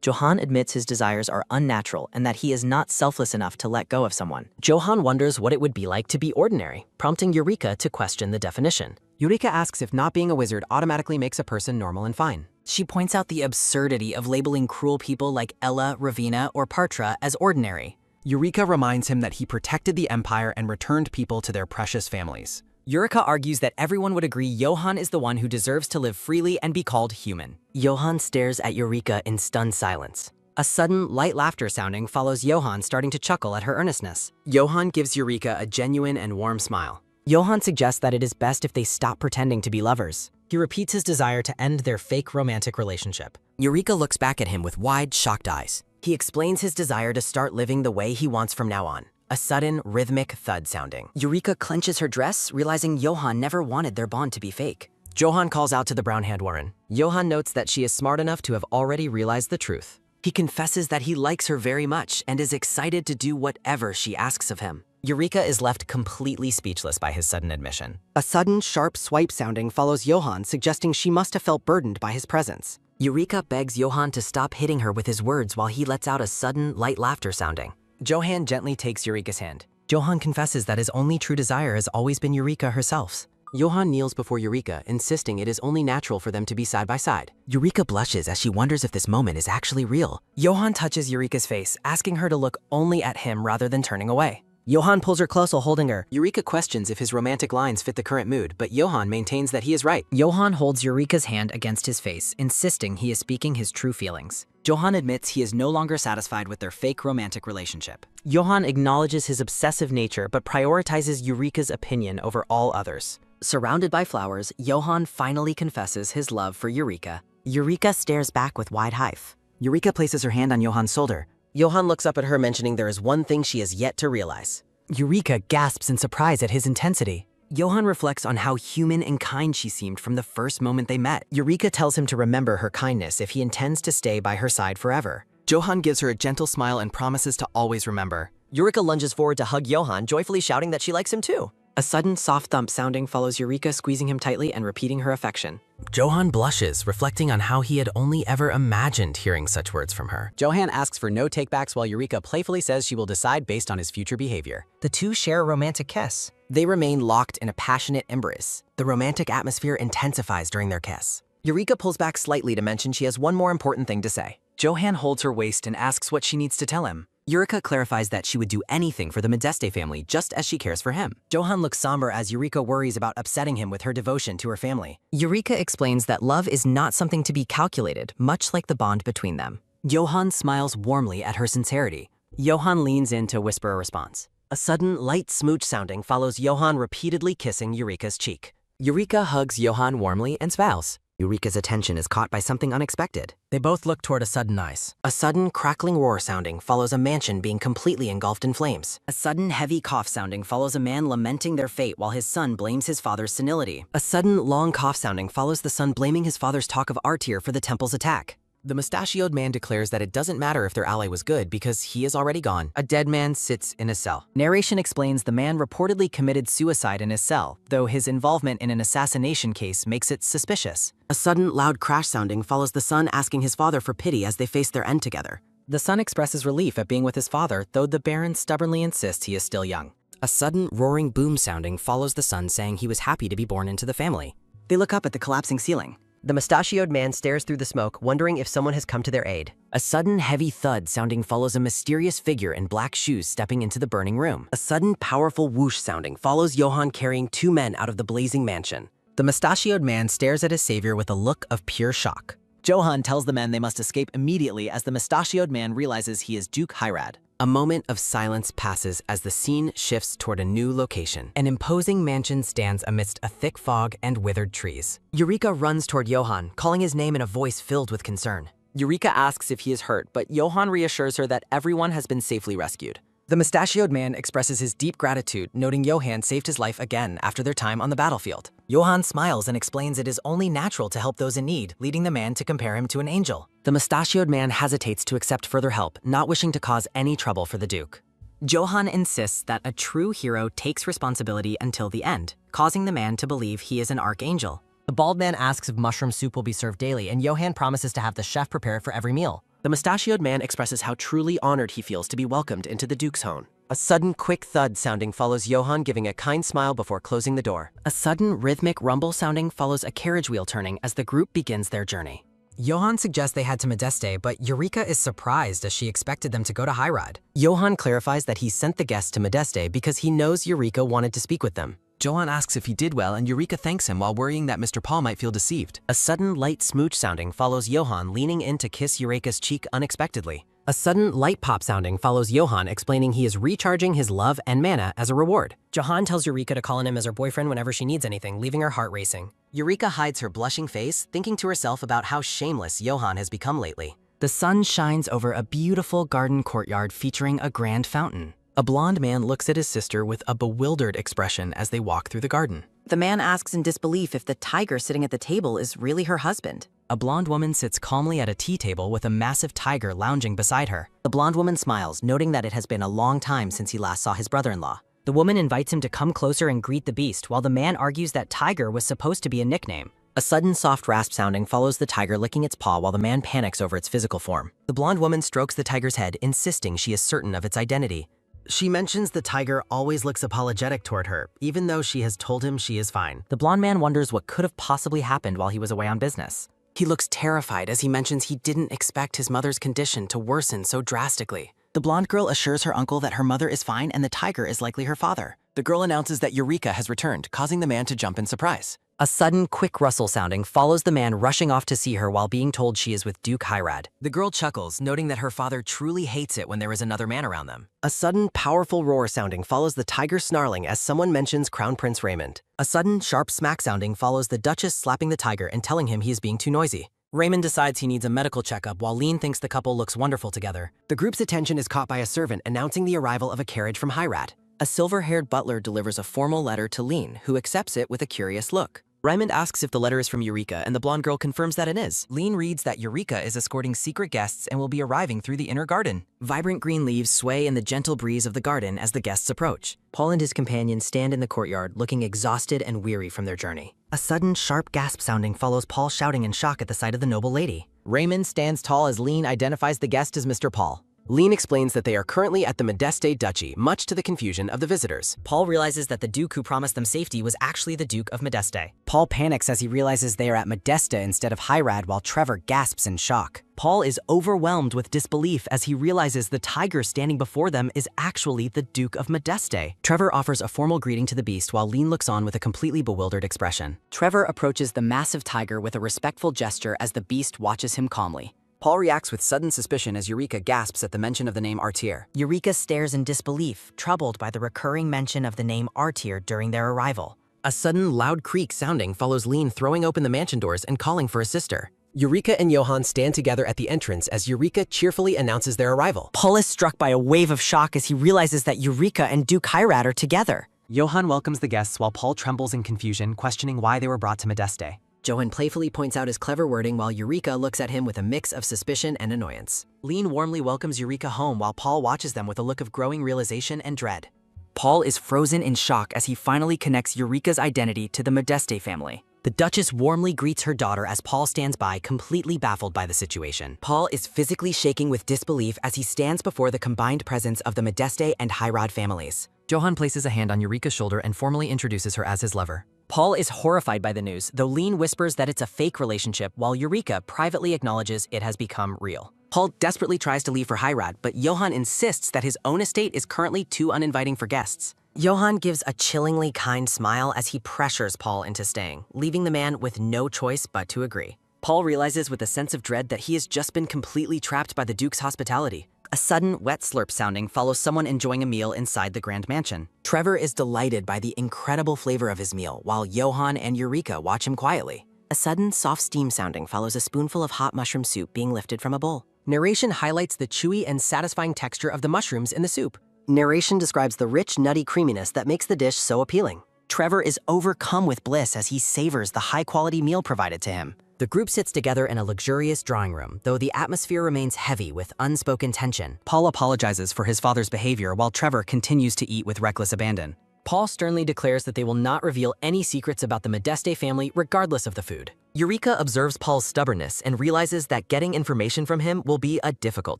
Johan admits his desires are unnatural and that he is not selfless enough to let go of someone. Johan wonders what it would be like to be ordinary, prompting Eureka to question the definition. Eureka asks if not being a wizard automatically makes a person normal and fine. She points out the absurdity of labeling cruel people like Ella, Ravina, or Partra as ordinary. Eureka reminds him that he protected the Empire and returned people to their precious families. Eureka argues that everyone would agree Johan is the one who deserves to live freely and be called human. Johan stares at Eureka in stunned silence. A sudden, light laughter sounding follows Johan starting to chuckle at her earnestness. Johan gives Eureka a genuine and warm smile. Johan suggests that it is best if they stop pretending to be lovers. He repeats his desire to end their fake romantic relationship. Eureka looks back at him with wide, shocked eyes. He explains his desire to start living the way he wants from now on. A sudden, rhythmic thud sounding. Eureka clenches her dress, realizing Johan never wanted their bond to be fake. Johan calls out to the brown-haired Warren. Johan notes that she is smart enough to have already realized the truth. He confesses that he likes her very much and is excited to do whatever she asks of him. Eureka is left completely speechless by his sudden admission. A sudden, sharp swipe sounding follows Johan, suggesting she must have felt burdened by his presence. Eureka begs Johan to stop hitting her with his words while he lets out a sudden, light laughter sounding. Johan gently takes Eureka's hand. Johan confesses that his only true desire has always been Eureka herself. Johan kneels before Eureka, insisting it is only natural for them to be side by side. Eureka blushes as she wonders if this moment is actually real. Johan touches Eureka's face, asking her to look only at him rather than turning away. Johan pulls her close while holding her. Eureka questions if his romantic lines fit the current mood, but Johan maintains that he is right. Johan holds Eureka's hand against his face, insisting he is speaking his true feelings. Johan admits he is no longer satisfied with their fake romantic relationship. Johan acknowledges his obsessive nature but prioritizes Eureka's opinion over all others. Surrounded by flowers, Johan finally confesses his love for Eureka. Eureka stares back with wide hive. Eureka places her hand on Johan's shoulder. Johan looks up at her, mentioning there is one thing she has yet to realize. Eureka gasps in surprise at his intensity. Johan reflects on how human and kind she seemed from the first moment they met. Eureka tells him to remember her kindness if he intends to stay by her side forever. Johan gives her a gentle smile and promises to always remember. Eureka lunges forward to hug Johan, joyfully shouting that she likes him too. A sudden, soft thump sounding follows Eureka squeezing him tightly and repeating her affection. Johan blushes, reflecting on how he had only ever imagined hearing such words from her. Johan asks for no takebacks while Eureka playfully says she will decide based on his future behavior. The two share a romantic kiss. They remain locked in a passionate embrace. The romantic atmosphere intensifies during their kiss. Eureka pulls back slightly to mention she has one more important thing to say. Johan holds her waist and asks what she needs to tell him. Eureka clarifies that she would do anything for the Modeste family just as she cares for him. Johan looks somber as Eureka worries about upsetting him with her devotion to her family. Eureka explains that love is not something to be calculated, much like the bond between them. Johan smiles warmly at her sincerity. Johan leans in to whisper a response. A sudden, light smooch sounding follows Johan repeatedly kissing Eureka's cheek. Eureka hugs Johan warmly and smiles. Eureka's attention is caught by something unexpected. They both look toward a sudden ice. A sudden, crackling roar sounding follows a mansion being completely engulfed in flames. A sudden, heavy cough sounding follows a man lamenting their fate while his son blames his father's senility. A sudden, long cough sounding follows the son blaming his father's talk of Artir for the temple's attack. The mustachioed man declares that it doesn't matter if their ally was good because he is already gone. A dead man sits in a cell. Narration explains the man reportedly committed suicide in his cell, though his involvement in an assassination case makes it suspicious. A sudden, loud crash sounding follows the son asking his father for pity as they face their end together. The son expresses relief at being with his father, though the Baron stubbornly insists he is still young. A sudden, roaring boom sounding follows the son saying he was happy to be born into the family. They look up at the collapsing ceiling. The mustachioed man stares through the smoke, wondering if someone has come to their aid. A sudden, heavy thud sounding follows a mysterious figure in black shoes stepping into the burning room. A sudden, powerful whoosh sounding follows Johan carrying two men out of the blazing mansion. The mustachioed man stares at his savior with a look of pure shock. Johan tells the men they must escape immediately as the mustachioed man realizes he is Duke Hyrad. A moment of silence passes as the scene shifts toward a new location. An imposing mansion stands amidst a thick fog and withered trees. Eureka runs toward Johan, calling his name in a voice filled with concern. Eureka asks if he is hurt, but Johan reassures her that everyone has been safely rescued. The mustachioed man expresses his deep gratitude, noting Johan saved his life again after their time on the battlefield. Johan smiles and explains it is only natural to help those in need, leading the man to compare him to an angel. The mustachioed man hesitates to accept further help, not wishing to cause any trouble for the Duke. Johan insists that a true hero takes responsibility until the end, causing the man to believe he is an archangel. The bald man asks if mushroom soup will be served daily, and Johan promises to have the chef prepare it for every meal. The mustachioed man expresses how truly honored he feels to be welcomed into the Duke's home. A sudden, quick thud sounding follows Johan giving a kind smile before closing the door. A sudden, rhythmic rumble sounding follows a carriage wheel turning as the group begins their journey. Johan suggests they head to Modeste, but Eureka is surprised as she expected them to go to Hyride. Johan clarifies that he sent the guests to Modeste because he knows Eureka wanted to speak with them. Johan asks if he did well, and Eureka thanks him while worrying that Mr. Paul might feel deceived. A sudden, light smooch sounding follows Johan leaning in to kiss Eureka's cheek unexpectedly. A sudden, light pop sounding follows Johan explaining he is recharging his love and mana as a reward. Johan tells Eureka to call on him as her boyfriend whenever she needs anything, leaving her heart racing. Eureka hides her blushing face, thinking to herself about how shameless Johan has become lately. The sun shines over a beautiful garden courtyard featuring a grand fountain. A blonde man looks at his sister with a bewildered expression as they walk through the garden. The man asks in disbelief if the tiger sitting at the table is really her husband. A blonde woman sits calmly at a tea table with a massive tiger lounging beside her. The blonde woman smiles, noting that it has been a long time since he last saw his brother-in-law. The woman invites him to come closer and greet the beast, while the man argues that tiger was supposed to be a nickname. A sudden soft rasp sounding follows the tiger licking its paw while the man panics over its physical form. The blonde woman strokes the tiger's head, insisting she is certain of its identity. She mentions the tiger always looks apologetic toward her, even though she has told him she is fine. The blonde man wonders what could have possibly happened while he was away on business. He looks terrified as he mentions he didn't expect his mother's condition to worsen so drastically. The blonde girl assures her uncle that her mother is fine and the tiger is likely her father. The girl announces that Eureka has returned, causing the man to jump in surprise. A sudden, quick rustle sounding follows the man rushing off to see her while being told she is with Duke Hyride. The girl chuckles, noting that her father truly hates it when there is another man around them. A sudden, powerful roar sounding follows the tiger snarling as someone mentions Crown Prince Raymond. A sudden, sharp smack sounding follows the Duchess slapping the tiger and telling him he is being too noisy. Raymond decides he needs a medical checkup while Lean thinks the couple looks wonderful together. The group's attention is caught by a servant announcing the arrival of a carriage from Hyride. A silver-haired butler delivers a formal letter to Lean, who accepts it with a curious look. Raymond asks if the letter is from Eureka, and the blonde girl confirms that it is. Lean reads that Eureka is escorting secret guests and will be arriving through the inner garden. Vibrant green leaves sway in the gentle breeze of the garden as the guests approach. Paul and his companion stand in the courtyard, looking exhausted and weary from their journey. A sudden, sharp gasp sounding follows Paul shouting in shock at the sight of the noble lady. Raymond stands tall as Lean identifies the guest as Mr. Paul. Lean explains that they are currently at the Modeste Duchy, much to the confusion of the visitors. Paul realizes that the Duke who promised them safety was actually the Duke of Modeste. Paul panics as he realizes they are at Modeste instead of Hyride, while Trevor gasps in shock. Paul is overwhelmed with disbelief as he realizes the tiger standing before them is actually the Duke of Modeste. Trevor offers a formal greeting to the beast while Lean looks on with a completely bewildered expression. Trevor approaches the massive tiger with a respectful gesture as the beast watches him calmly. Paul reacts with sudden suspicion as Eureka gasps at the mention of the name Artier. Eureka stares in disbelief, troubled by the recurring mention of the name Artier during their arrival. A sudden, loud creak sounding follows Lean throwing open the mansion doors and calling for his sister. Eureka and Johan stand together at the entrance as Eureka cheerfully announces their arrival. Paul is struck by a wave of shock as he realizes that Eureka and Duke Hyride are together. Johan welcomes the guests while Paul trembles in confusion, questioning why they were brought to Modeste. Johan playfully points out his clever wording while Eureka looks at him with a mix of suspicion and annoyance. Lean warmly welcomes Eureka home while Paul watches them with a look of growing realization and dread. Paul is frozen in shock as he finally connects Eureka's identity to the Modeste family. The Duchess warmly greets her daughter as Paul stands by, completely baffled by the situation. Paul is physically shaking with disbelief as he stands before the combined presence of the Modeste and Hyride families. Johan places a hand on Eureka's shoulder and formally introduces her as his lover. Paul is horrified by the news, though Lean whispers that it's a fake relationship while Eureka privately acknowledges it has become real. Paul desperately tries to leave for Hyride, but Johan insists that his own estate is currently too uninviting for guests. Johan gives a chillingly kind smile as he pressures Paul into staying, leaving the man with no choice but to agree. Paul realizes with a sense of dread that he has just been completely trapped by the Duke's hospitality. A sudden, wet slurp sounding follows someone enjoying a meal inside the grand mansion. Trevor is delighted by the incredible flavor of his meal, while Johan and Eureka watch him quietly. A sudden, soft steam sounding follows a spoonful of hot mushroom soup being lifted from a bowl. Narration highlights the chewy and satisfying texture of the mushrooms in the soup. Narration describes the rich, nutty creaminess that makes the dish so appealing. Trevor is overcome with bliss as he savors the high-quality meal provided to him. The group sits together in a luxurious drawing room, though the atmosphere remains heavy with unspoken tension. Paul apologizes for his father's behavior while Trevor continues to eat with reckless abandon. Paul sternly declares that they will not reveal any secrets about the Modeste family regardless of the food. Eureka observes Paul's stubbornness and realizes that getting information from him will be a difficult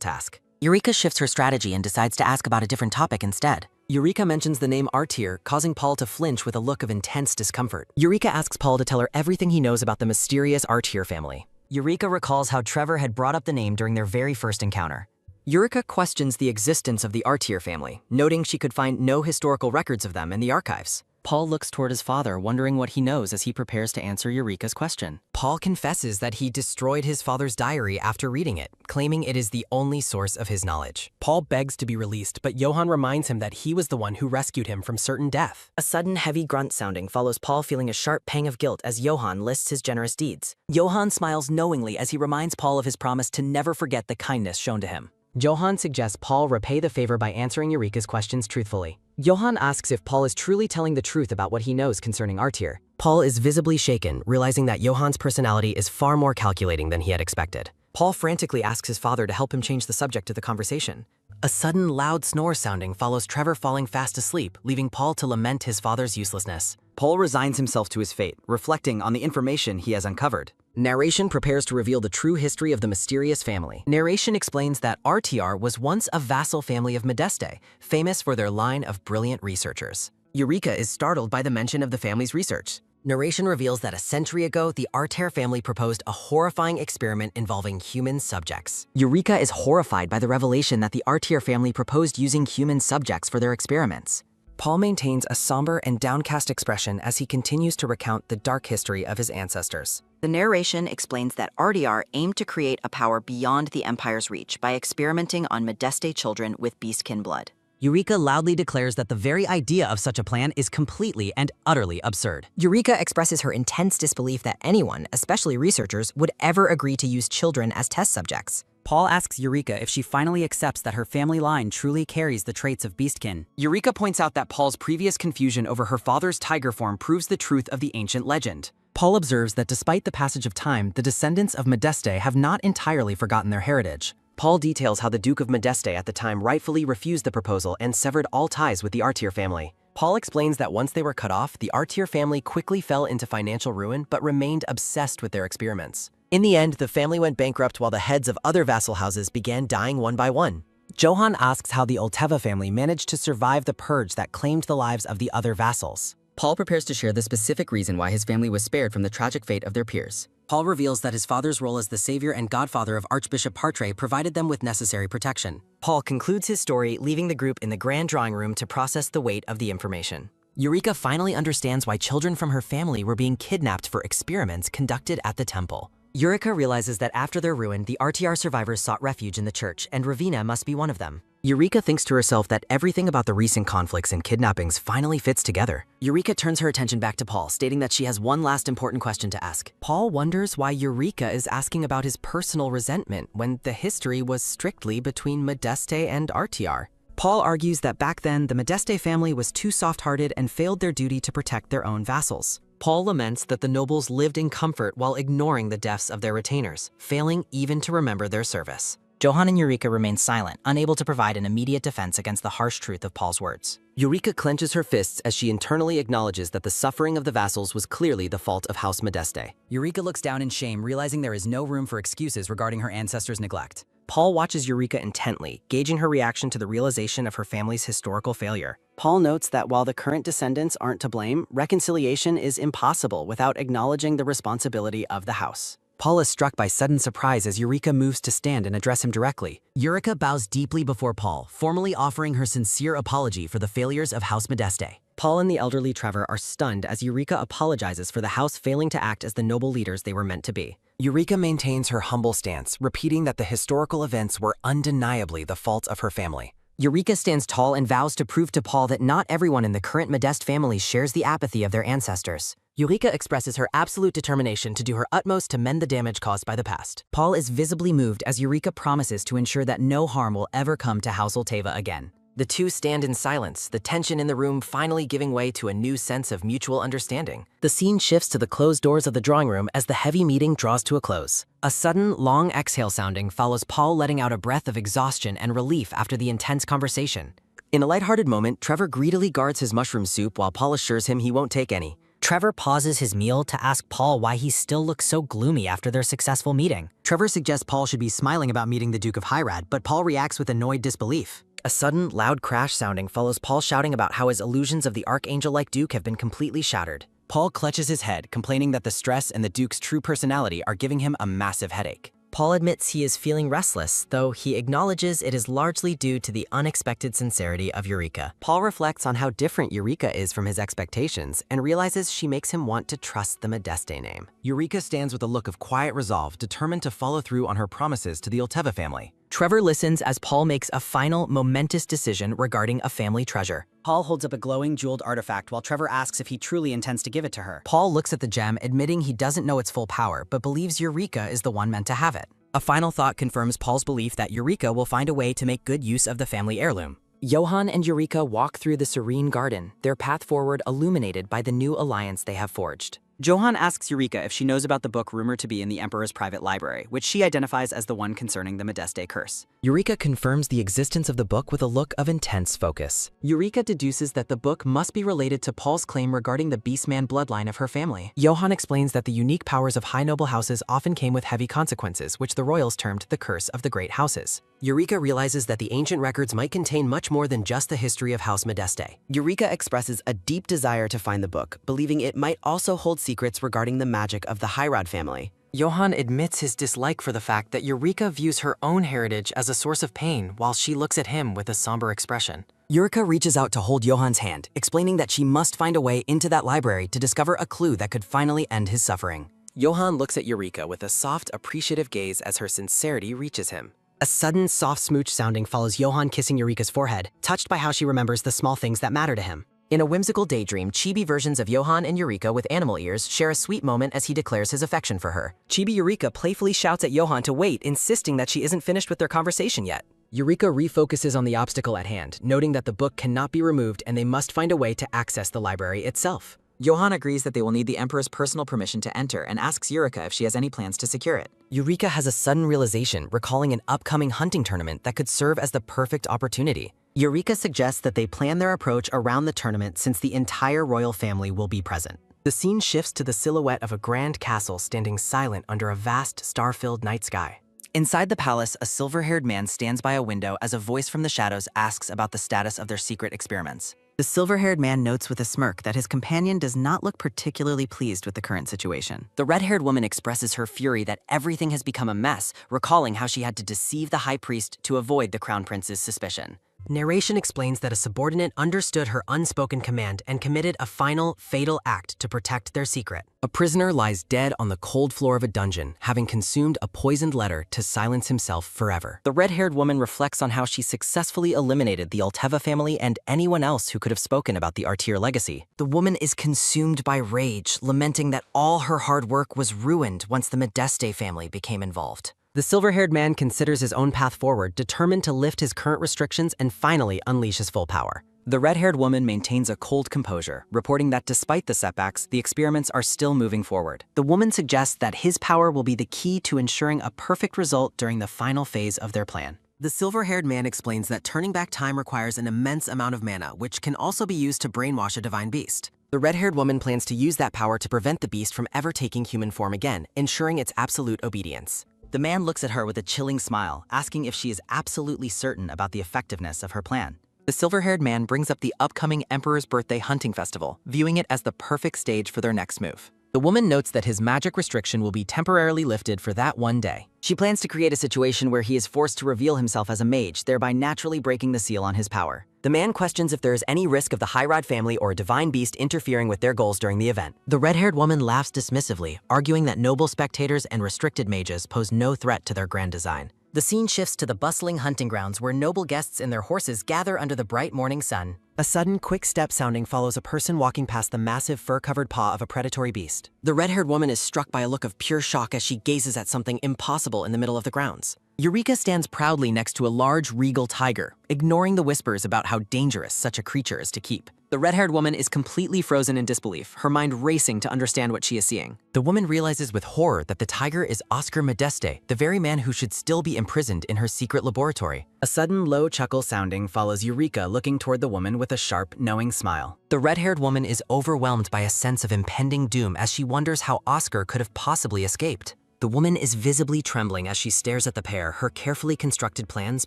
task. Eureka shifts her strategy and decides to ask about a different topic instead. Eureka mentions the name Artir, causing Paul to flinch with a look of intense discomfort. Eureka asks Paul to tell her everything he knows about the mysterious Artir family. Eureka recalls how Trevor had brought up the name during their very first encounter. Eureka questions the existence of the Artir family, noting she could find no historical records of them in the archives. Paul looks toward his father, wondering what he knows as he prepares to answer Eureka's question. Paul confesses that he destroyed his father's diary after reading it, claiming it is the only source of his knowledge. Paul begs to be released, but Johan reminds him that he was the one who rescued him from certain death. A sudden, heavy grunt sounding follows Paul feeling a sharp pang of guilt as Johan lists his generous deeds. Johan smiles knowingly as he reminds Paul of his promise to never forget the kindness shown to him. Johan suggests Paul repay the favor by answering Eureka's questions truthfully. Johan asks if Paul is truly telling the truth about what he knows concerning Artir. Paul is visibly shaken, realizing that Johan's personality is far more calculating than he had expected. Paul frantically asks his father to help him change the subject of the conversation. A sudden, loud snore sounding follows Trevor falling fast asleep, leaving Paul to lament his father's uselessness. Paul resigns himself to his fate, reflecting on the information he has uncovered. Narration prepares to reveal the true history of the mysterious family. Narration explains that RTR was once a vassal family of Modeste, famous for their line of brilliant researchers. Eureka is startled by the mention of the family's research. Narration reveals that a century ago, the Artir family proposed a horrifying experiment involving human subjects. Eureka is horrified by the revelation that the Artir family proposed using human subjects for their experiments. Paul maintains a somber and downcast expression as he continues to recount the dark history of his ancestors. The narration explains that RDR aimed to create a power beyond the Empire's reach by experimenting on Modeste children with beastkin blood. Eureka loudly declares that the very idea of such a plan is completely and utterly absurd. Eureka expresses her intense disbelief that anyone, especially researchers, would ever agree to use children as test subjects. Paul asks Eureka if she finally accepts that her family line truly carries the traits of beastkin. Eureka points out that Paul's previous confusion over her father's tiger form proves the truth of the ancient legend. Paul observes that despite the passage of time, the descendants of Modeste have not entirely forgotten their heritage. Paul details how the Duke of Modeste at the time rightfully refused the proposal and severed all ties with the Artir family. Paul explains that once they were cut off, the Artir family quickly fell into financial ruin but remained obsessed with their experiments. In the end, the family went bankrupt while the heads of other vassal houses began dying one by one. Johan asks how the Olteva family managed to survive the purge that claimed the lives of the other vassals. Paul prepares to share the specific reason why his family was spared from the tragic fate of their peers. Paul reveals that his father's role as the savior and godfather of Archbishop Partre provided them with necessary protection. Paul concludes his story, leaving the group in the grand drawing room to process the weight of the information. Eureka finally understands why children from her family were being kidnapped for experiments conducted at the temple. Eureka realizes that after their ruin, the RTR survivors sought refuge in the church, and Ravina must be one of them. Eureka thinks to herself that everything about the recent conflicts and kidnappings finally fits together. Eureka turns her attention back to Paul, stating that she has one last important question to ask. Paul wonders why Eureka is asking about his personal resentment when the history was strictly between Modeste and RTR. Paul argues that back then, the Modeste family was too soft-hearted and failed their duty to protect their own vassals. Paul laments that the nobles lived in comfort while ignoring the deaths of their retainers, failing even to remember their service. Johan and Eureka remain silent, unable to provide an immediate defense against the harsh truth of Paul's words. Eureka clenches her fists as she internally acknowledges that the suffering of the vassals was clearly the fault of House Modeste. Eureka looks down in shame, realizing there is no room for excuses regarding her ancestors' neglect. Paul watches Eureka intently, gauging her reaction to the realization of her family's historical failure. Paul notes that while the current descendants aren't to blame, reconciliation is impossible without acknowledging the responsibility of the house. Paul is struck by sudden surprise as Eureka moves to stand and address him directly. Eureka bows deeply before Paul, formally offering her sincere apology for the failures of House Modeste. Paul and the elderly Trevor are stunned as Eureka apologizes for the house failing to act as the noble leaders they were meant to be. Eureka maintains her humble stance, repeating that the historical events were undeniably the fault of her family. Eureka stands tall and vows to prove to Paul that not everyone in the current Modeste family shares the apathy of their ancestors. Eureka expresses her absolute determination to do her utmost to mend the damage caused by the past. Paul is visibly moved as Eureka promises to ensure that no harm will ever come to Household Teva again. The two stand in silence, the tension in the room finally giving way to a new sense of mutual understanding. The scene shifts to the closed doors of the drawing room as the heavy meeting draws to a close. A sudden, long exhale sounding follows Paul letting out a breath of exhaustion and relief after the intense conversation. In a lighthearted moment, Trevor greedily guards his mushroom soup while Paul assures him he won't take any. Trevor pauses his meal to ask Paul why he still looks so gloomy after their successful meeting. Trevor suggests Paul should be smiling about meeting the Duke of Hyrad, but Paul reacts with annoyed disbelief. A sudden, loud crash sounding follows Paul shouting about how his illusions of the archangel-like Duke have been completely shattered. Paul clutches his head, complaining that the stress and the Duke's true personality are giving him a massive headache. Paul admits he is feeling restless, though he acknowledges it is largely due to the unexpected sincerity of Eureka. Paul reflects on how different Eureka is from his expectations and realizes she makes him want to trust the Modeste name. Eureka stands with a look of quiet resolve, determined to follow through on her promises to the Olteva family. Trevor listens as Paul makes a final, momentous decision regarding a family treasure. Paul holds up a glowing, jeweled artifact while Trevor asks if he truly intends to give it to her. Paul looks at the gem, admitting he doesn't know its full power, but believes Eureka is the one meant to have it. A final thought confirms Paul's belief that Eureka will find a way to make good use of the family heirloom. Johann and Eureka walk through the serene garden, their path forward illuminated by the new alliance they have forged. Johann asks Eureka if she knows about the book rumored to be in the Emperor's private library, which she identifies as the one concerning the Modeste curse. Eureka confirms the existence of the book with a look of intense focus. Eureka deduces that the book must be related to Paul's claim regarding the Beastman bloodline of her family. Johann explains that the unique powers of high noble houses often came with heavy consequences, which the royals termed the curse of the great houses. Eureka realizes that the ancient records might contain much more than just the history of House Modeste. Eureka expresses a deep desire to find the book, believing it might also hold secrets regarding the magic of the Hyrad family. Johann admits his dislike for the fact that Eureka views her own heritage as a source of pain while she looks at him with a somber expression. Eureka reaches out to hold Johann's hand, explaining that she must find a way into that library to discover a clue that could finally end his suffering. Johann looks at Eureka with a soft, appreciative gaze as her sincerity reaches him. A sudden, soft smooch sounding follows Johann kissing Eureka's forehead, touched by how she remembers the small things that matter to him. In a whimsical daydream, chibi versions of Johann and Eureka with animal ears share a sweet moment as he declares his affection for her. Chibi Eureka playfully shouts at Johann to wait, insisting that she isn't finished with their conversation yet. Eureka refocuses on the obstacle at hand, noting that the book cannot be removed and they must find a way to access the library itself. Johann agrees that they will need the Emperor's personal permission to enter and asks Eureka if she has any plans to secure it. Eureka has a sudden realization, recalling an upcoming hunting tournament that could serve as the perfect opportunity. Eureka suggests that they plan their approach around the tournament since the entire royal family will be present. The scene shifts to the silhouette of a grand castle standing silent under a vast, star-filled night sky. Inside the palace, a silver-haired man stands by a window as a voice from the shadows asks about the status of their secret experiments. The silver-haired man notes with a smirk that his companion does not look particularly pleased with the current situation. The red-haired woman expresses her fury that everything has become a mess, recalling how she had to deceive the high priest to avoid the crown prince's suspicion. Narration explains that a subordinate understood her unspoken command and committed a final, fatal act to protect their secret. A prisoner lies dead on the cold floor of a dungeon, having consumed a poisoned letter to silence himself forever. The red-haired woman reflects on how she successfully eliminated the Olteva family and anyone else who could have spoken about the Artir legacy. The woman is consumed by rage, lamenting that all her hard work was ruined once the Modeste family became involved. The silver-haired man considers his own path forward, determined to lift his current restrictions and finally unleash his full power. The red-haired woman maintains a cold composure, reporting that despite the setbacks, the experiments are still moving forward. The woman suggests that his power will be the key to ensuring a perfect result during the final phase of their plan. The silver-haired man explains that turning back time requires an immense amount of mana, which can also be used to brainwash a divine beast. The red-haired woman plans to use that power to prevent the beast from ever taking human form again, ensuring its absolute obedience. The man looks at her with a chilling smile, asking if she is absolutely certain about the effectiveness of her plan. The silver-haired man brings up the upcoming Emperor's Birthday Hunting Festival, viewing it as the perfect stage for their next move. The woman notes that his magic restriction will be temporarily lifted for that one day. She plans to create a situation where he is forced to reveal himself as a mage, thereby naturally breaking the seal on his power. The man questions if there is any risk of the Hyrad family or a divine beast interfering with their goals during the event. The red-haired woman laughs dismissively, arguing that noble spectators and restricted mages pose no threat to their grand design. The scene shifts to the bustling hunting grounds where noble guests and their horses gather under the bright morning sun. A sudden, quick step sounding follows a person walking past the massive fur-covered paw of a predatory beast. The red-haired woman is struck by a look of pure shock as she gazes at something impossible in the middle of the grounds. Eureka stands proudly next to a large, regal tiger, ignoring the whispers about how dangerous such a creature is to keep. The red-haired woman is completely frozen in disbelief, her mind racing to understand what she is seeing. The woman realizes with horror that the tiger is Oscar Modeste, the very man who should still be imprisoned in her secret laboratory. A sudden low chuckle sounding follows Eureka looking toward the woman with a sharp, knowing smile. The red-haired woman is overwhelmed by a sense of impending doom as she wonders how Oscar could have possibly escaped. The woman is visibly trembling as she stares at the pair, her carefully constructed plans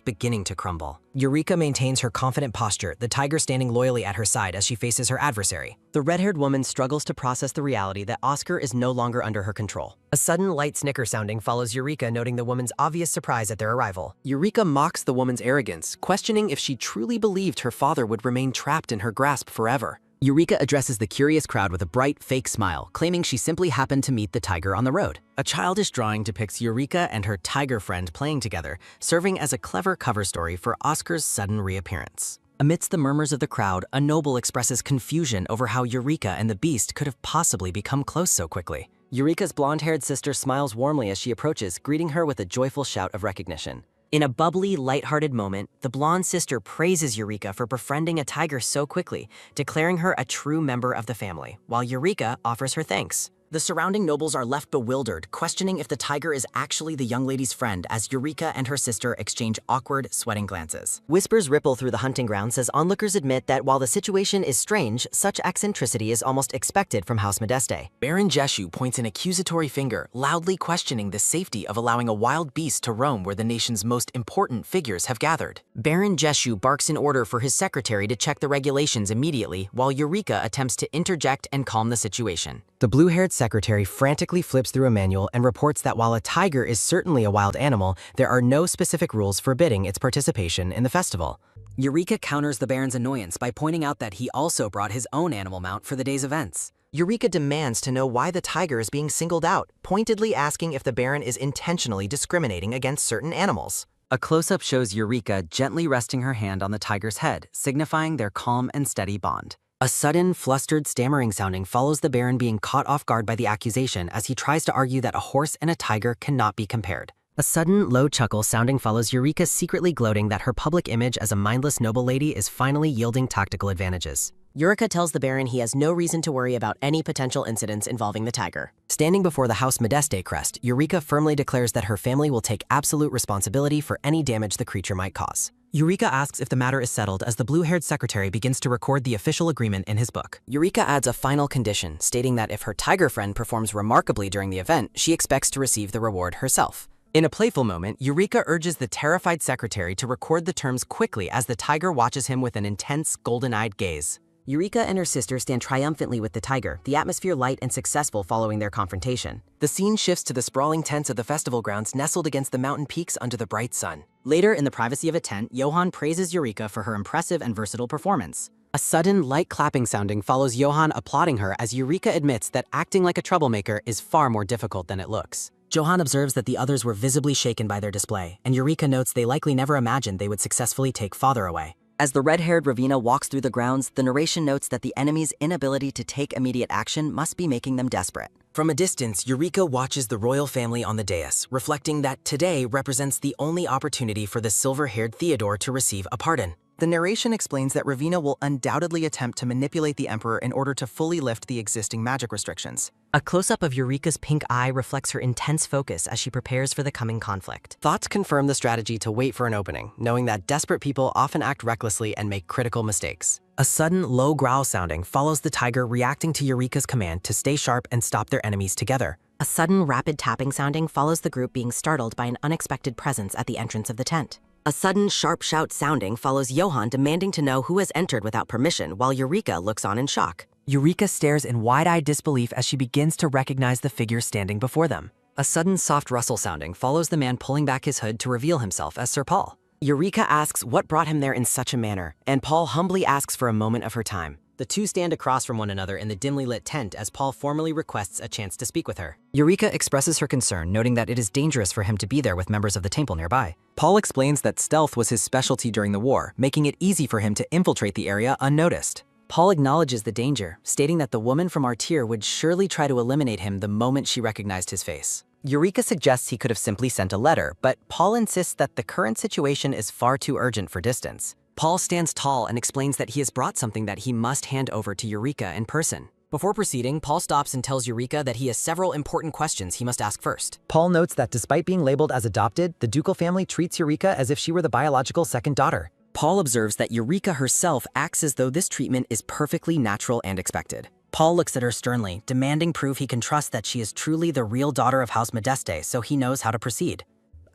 beginning to crumble. Eureka maintains her confident posture, the tiger standing loyally at her side as she faces her adversary. The red-haired woman struggles to process the reality that Oscar is no longer under her control. A sudden light snicker sounding follows Eureka, noting the woman's obvious surprise at their arrival. Eureka mocks the woman's arrogance, questioning if she truly believed her father would remain trapped in her grasp forever. Eureka addresses the curious crowd with a bright, fake smile, claiming she simply happened to meet the tiger on the road. A childish drawing depicts Eureka and her tiger friend playing together, serving as a clever cover story for Oscar's sudden reappearance. Amidst the murmurs of the crowd, a noble expresses confusion over how Eureka and the beast could have possibly become close so quickly. Eureka's blonde-haired sister smiles warmly as she approaches, greeting her with a joyful shout of recognition. In a bubbly, lighthearted moment, the blonde sister praises Eureka for befriending a tiger so quickly, declaring her a true member of the family, while Eureka offers her thanks. The surrounding nobles are left bewildered, questioning if the tiger is actually the young lady's friend as Eureka and her sister exchange awkward, sweating glances. Whispers ripple through the hunting grounds as onlookers admit that while the situation is strange, such eccentricity is almost expected from House Modeste. Baron Jeshu points an accusatory finger, loudly questioning the safety of allowing a wild beast to roam where the nation's most important figures have gathered. Baron Jeshu barks an order for his secretary to check the regulations immediately, while Eureka attempts to interject and calm the situation. The blue-haired secretary frantically flips through a manual and reports that while a tiger is certainly a wild animal, there are no specific rules forbidding its participation in the festival. Eureka counters the Baron's annoyance by pointing out that he also brought his own animal mount for the day's events. Eureka demands to know why the tiger is being singled out, pointedly asking if the Baron is intentionally discriminating against certain animals. A close-up shows Eureka gently resting her hand on the tiger's head, signifying their calm and steady bond. A sudden, flustered stammering sounding follows the Baron being caught off guard by the accusation as he tries to argue that a horse and a tiger cannot be compared. A sudden, low chuckle sounding follows Eureka secretly gloating that her public image as a mindless noble lady is finally yielding tactical advantages. Eureka tells the Baron he has no reason to worry about any potential incidents involving the tiger. Standing before the House Modeste crest, Eureka firmly declares that her family will take absolute responsibility for any damage the creature might cause. Eureka asks if the matter is settled as the blue-haired secretary begins to record the official agreement in his book. Eureka adds a final condition, stating that if her tiger friend performs remarkably during the event, she expects to receive the reward herself. In a playful moment, Eureka urges the terrified secretary to record the terms quickly as the tiger watches him with an intense, golden-eyed gaze. Eureka and her sister stand triumphantly with the tiger, the atmosphere light and successful following their confrontation. The scene shifts to the sprawling tents of the festival grounds nestled against the mountain peaks under the bright sun. Later, in the privacy of a tent, Johan praises Eureka for her impressive and versatile performance. A sudden, light clapping sounding follows Johan applauding her as Eureka admits that acting like a troublemaker is far more difficult than it looks. Johan observes that the others were visibly shaken by their display, and Eureka notes they likely never imagined they would successfully take father away. As the red-haired Ravina walks through the grounds, the narration notes that the enemy's inability to take immediate action must be making them desperate. From a distance, Eureka watches the royal family on the dais, reflecting that today represents the only opportunity for the silver-haired Theodore to receive a pardon. The narration explains that Ravina will undoubtedly attempt to manipulate the Emperor in order to fully lift the existing magic restrictions. A close-up of Eureka's pink eye reflects her intense focus as she prepares for the coming conflict. Thoughts confirm the strategy to wait for an opening, knowing that desperate people often act recklessly and make critical mistakes. A sudden, low growl sounding follows the tiger reacting to Eureka's command to stay sharp and stop their enemies together. A sudden, rapid tapping sounding follows the group being startled by an unexpected presence at the entrance of the tent. A sudden, sharp shout sounding follows Johan demanding to know who has entered without permission, while Eureka looks on in shock. Eureka stares in wide-eyed disbelief as she begins to recognize the figure standing before them. A sudden soft rustle sounding follows the man pulling back his hood to reveal himself as Sir Paul. Eureka asks what brought him there in such a manner, and Paul humbly asks for a moment of her time. The two stand across from one another in the dimly lit tent as Paul formally requests a chance to speak with her. Eureka expresses her concern, noting that it is dangerous for him to be there with members of the temple nearby. Paul explains that stealth was his specialty during the war, making it easy for him to infiltrate the area unnoticed. Paul acknowledges the danger, stating that the woman from our tier would surely try to eliminate him the moment she recognized his face. Eureka suggests he could have simply sent a letter, but Paul insists that the current situation is far too urgent for distance. Paul stands tall and explains that he has brought something that he must hand over to Eureka in person. Before proceeding, Paul stops and tells Eureka that he has several important questions he must ask first. Paul notes that despite being labeled as adopted, the ducal family treats Eureka as if she were the biological second daughter. Paul observes that Eureka herself acts as though this treatment is perfectly natural and expected. Paul looks at her sternly, demanding proof he can trust that she is truly the real daughter of House Modeste so he knows how to proceed.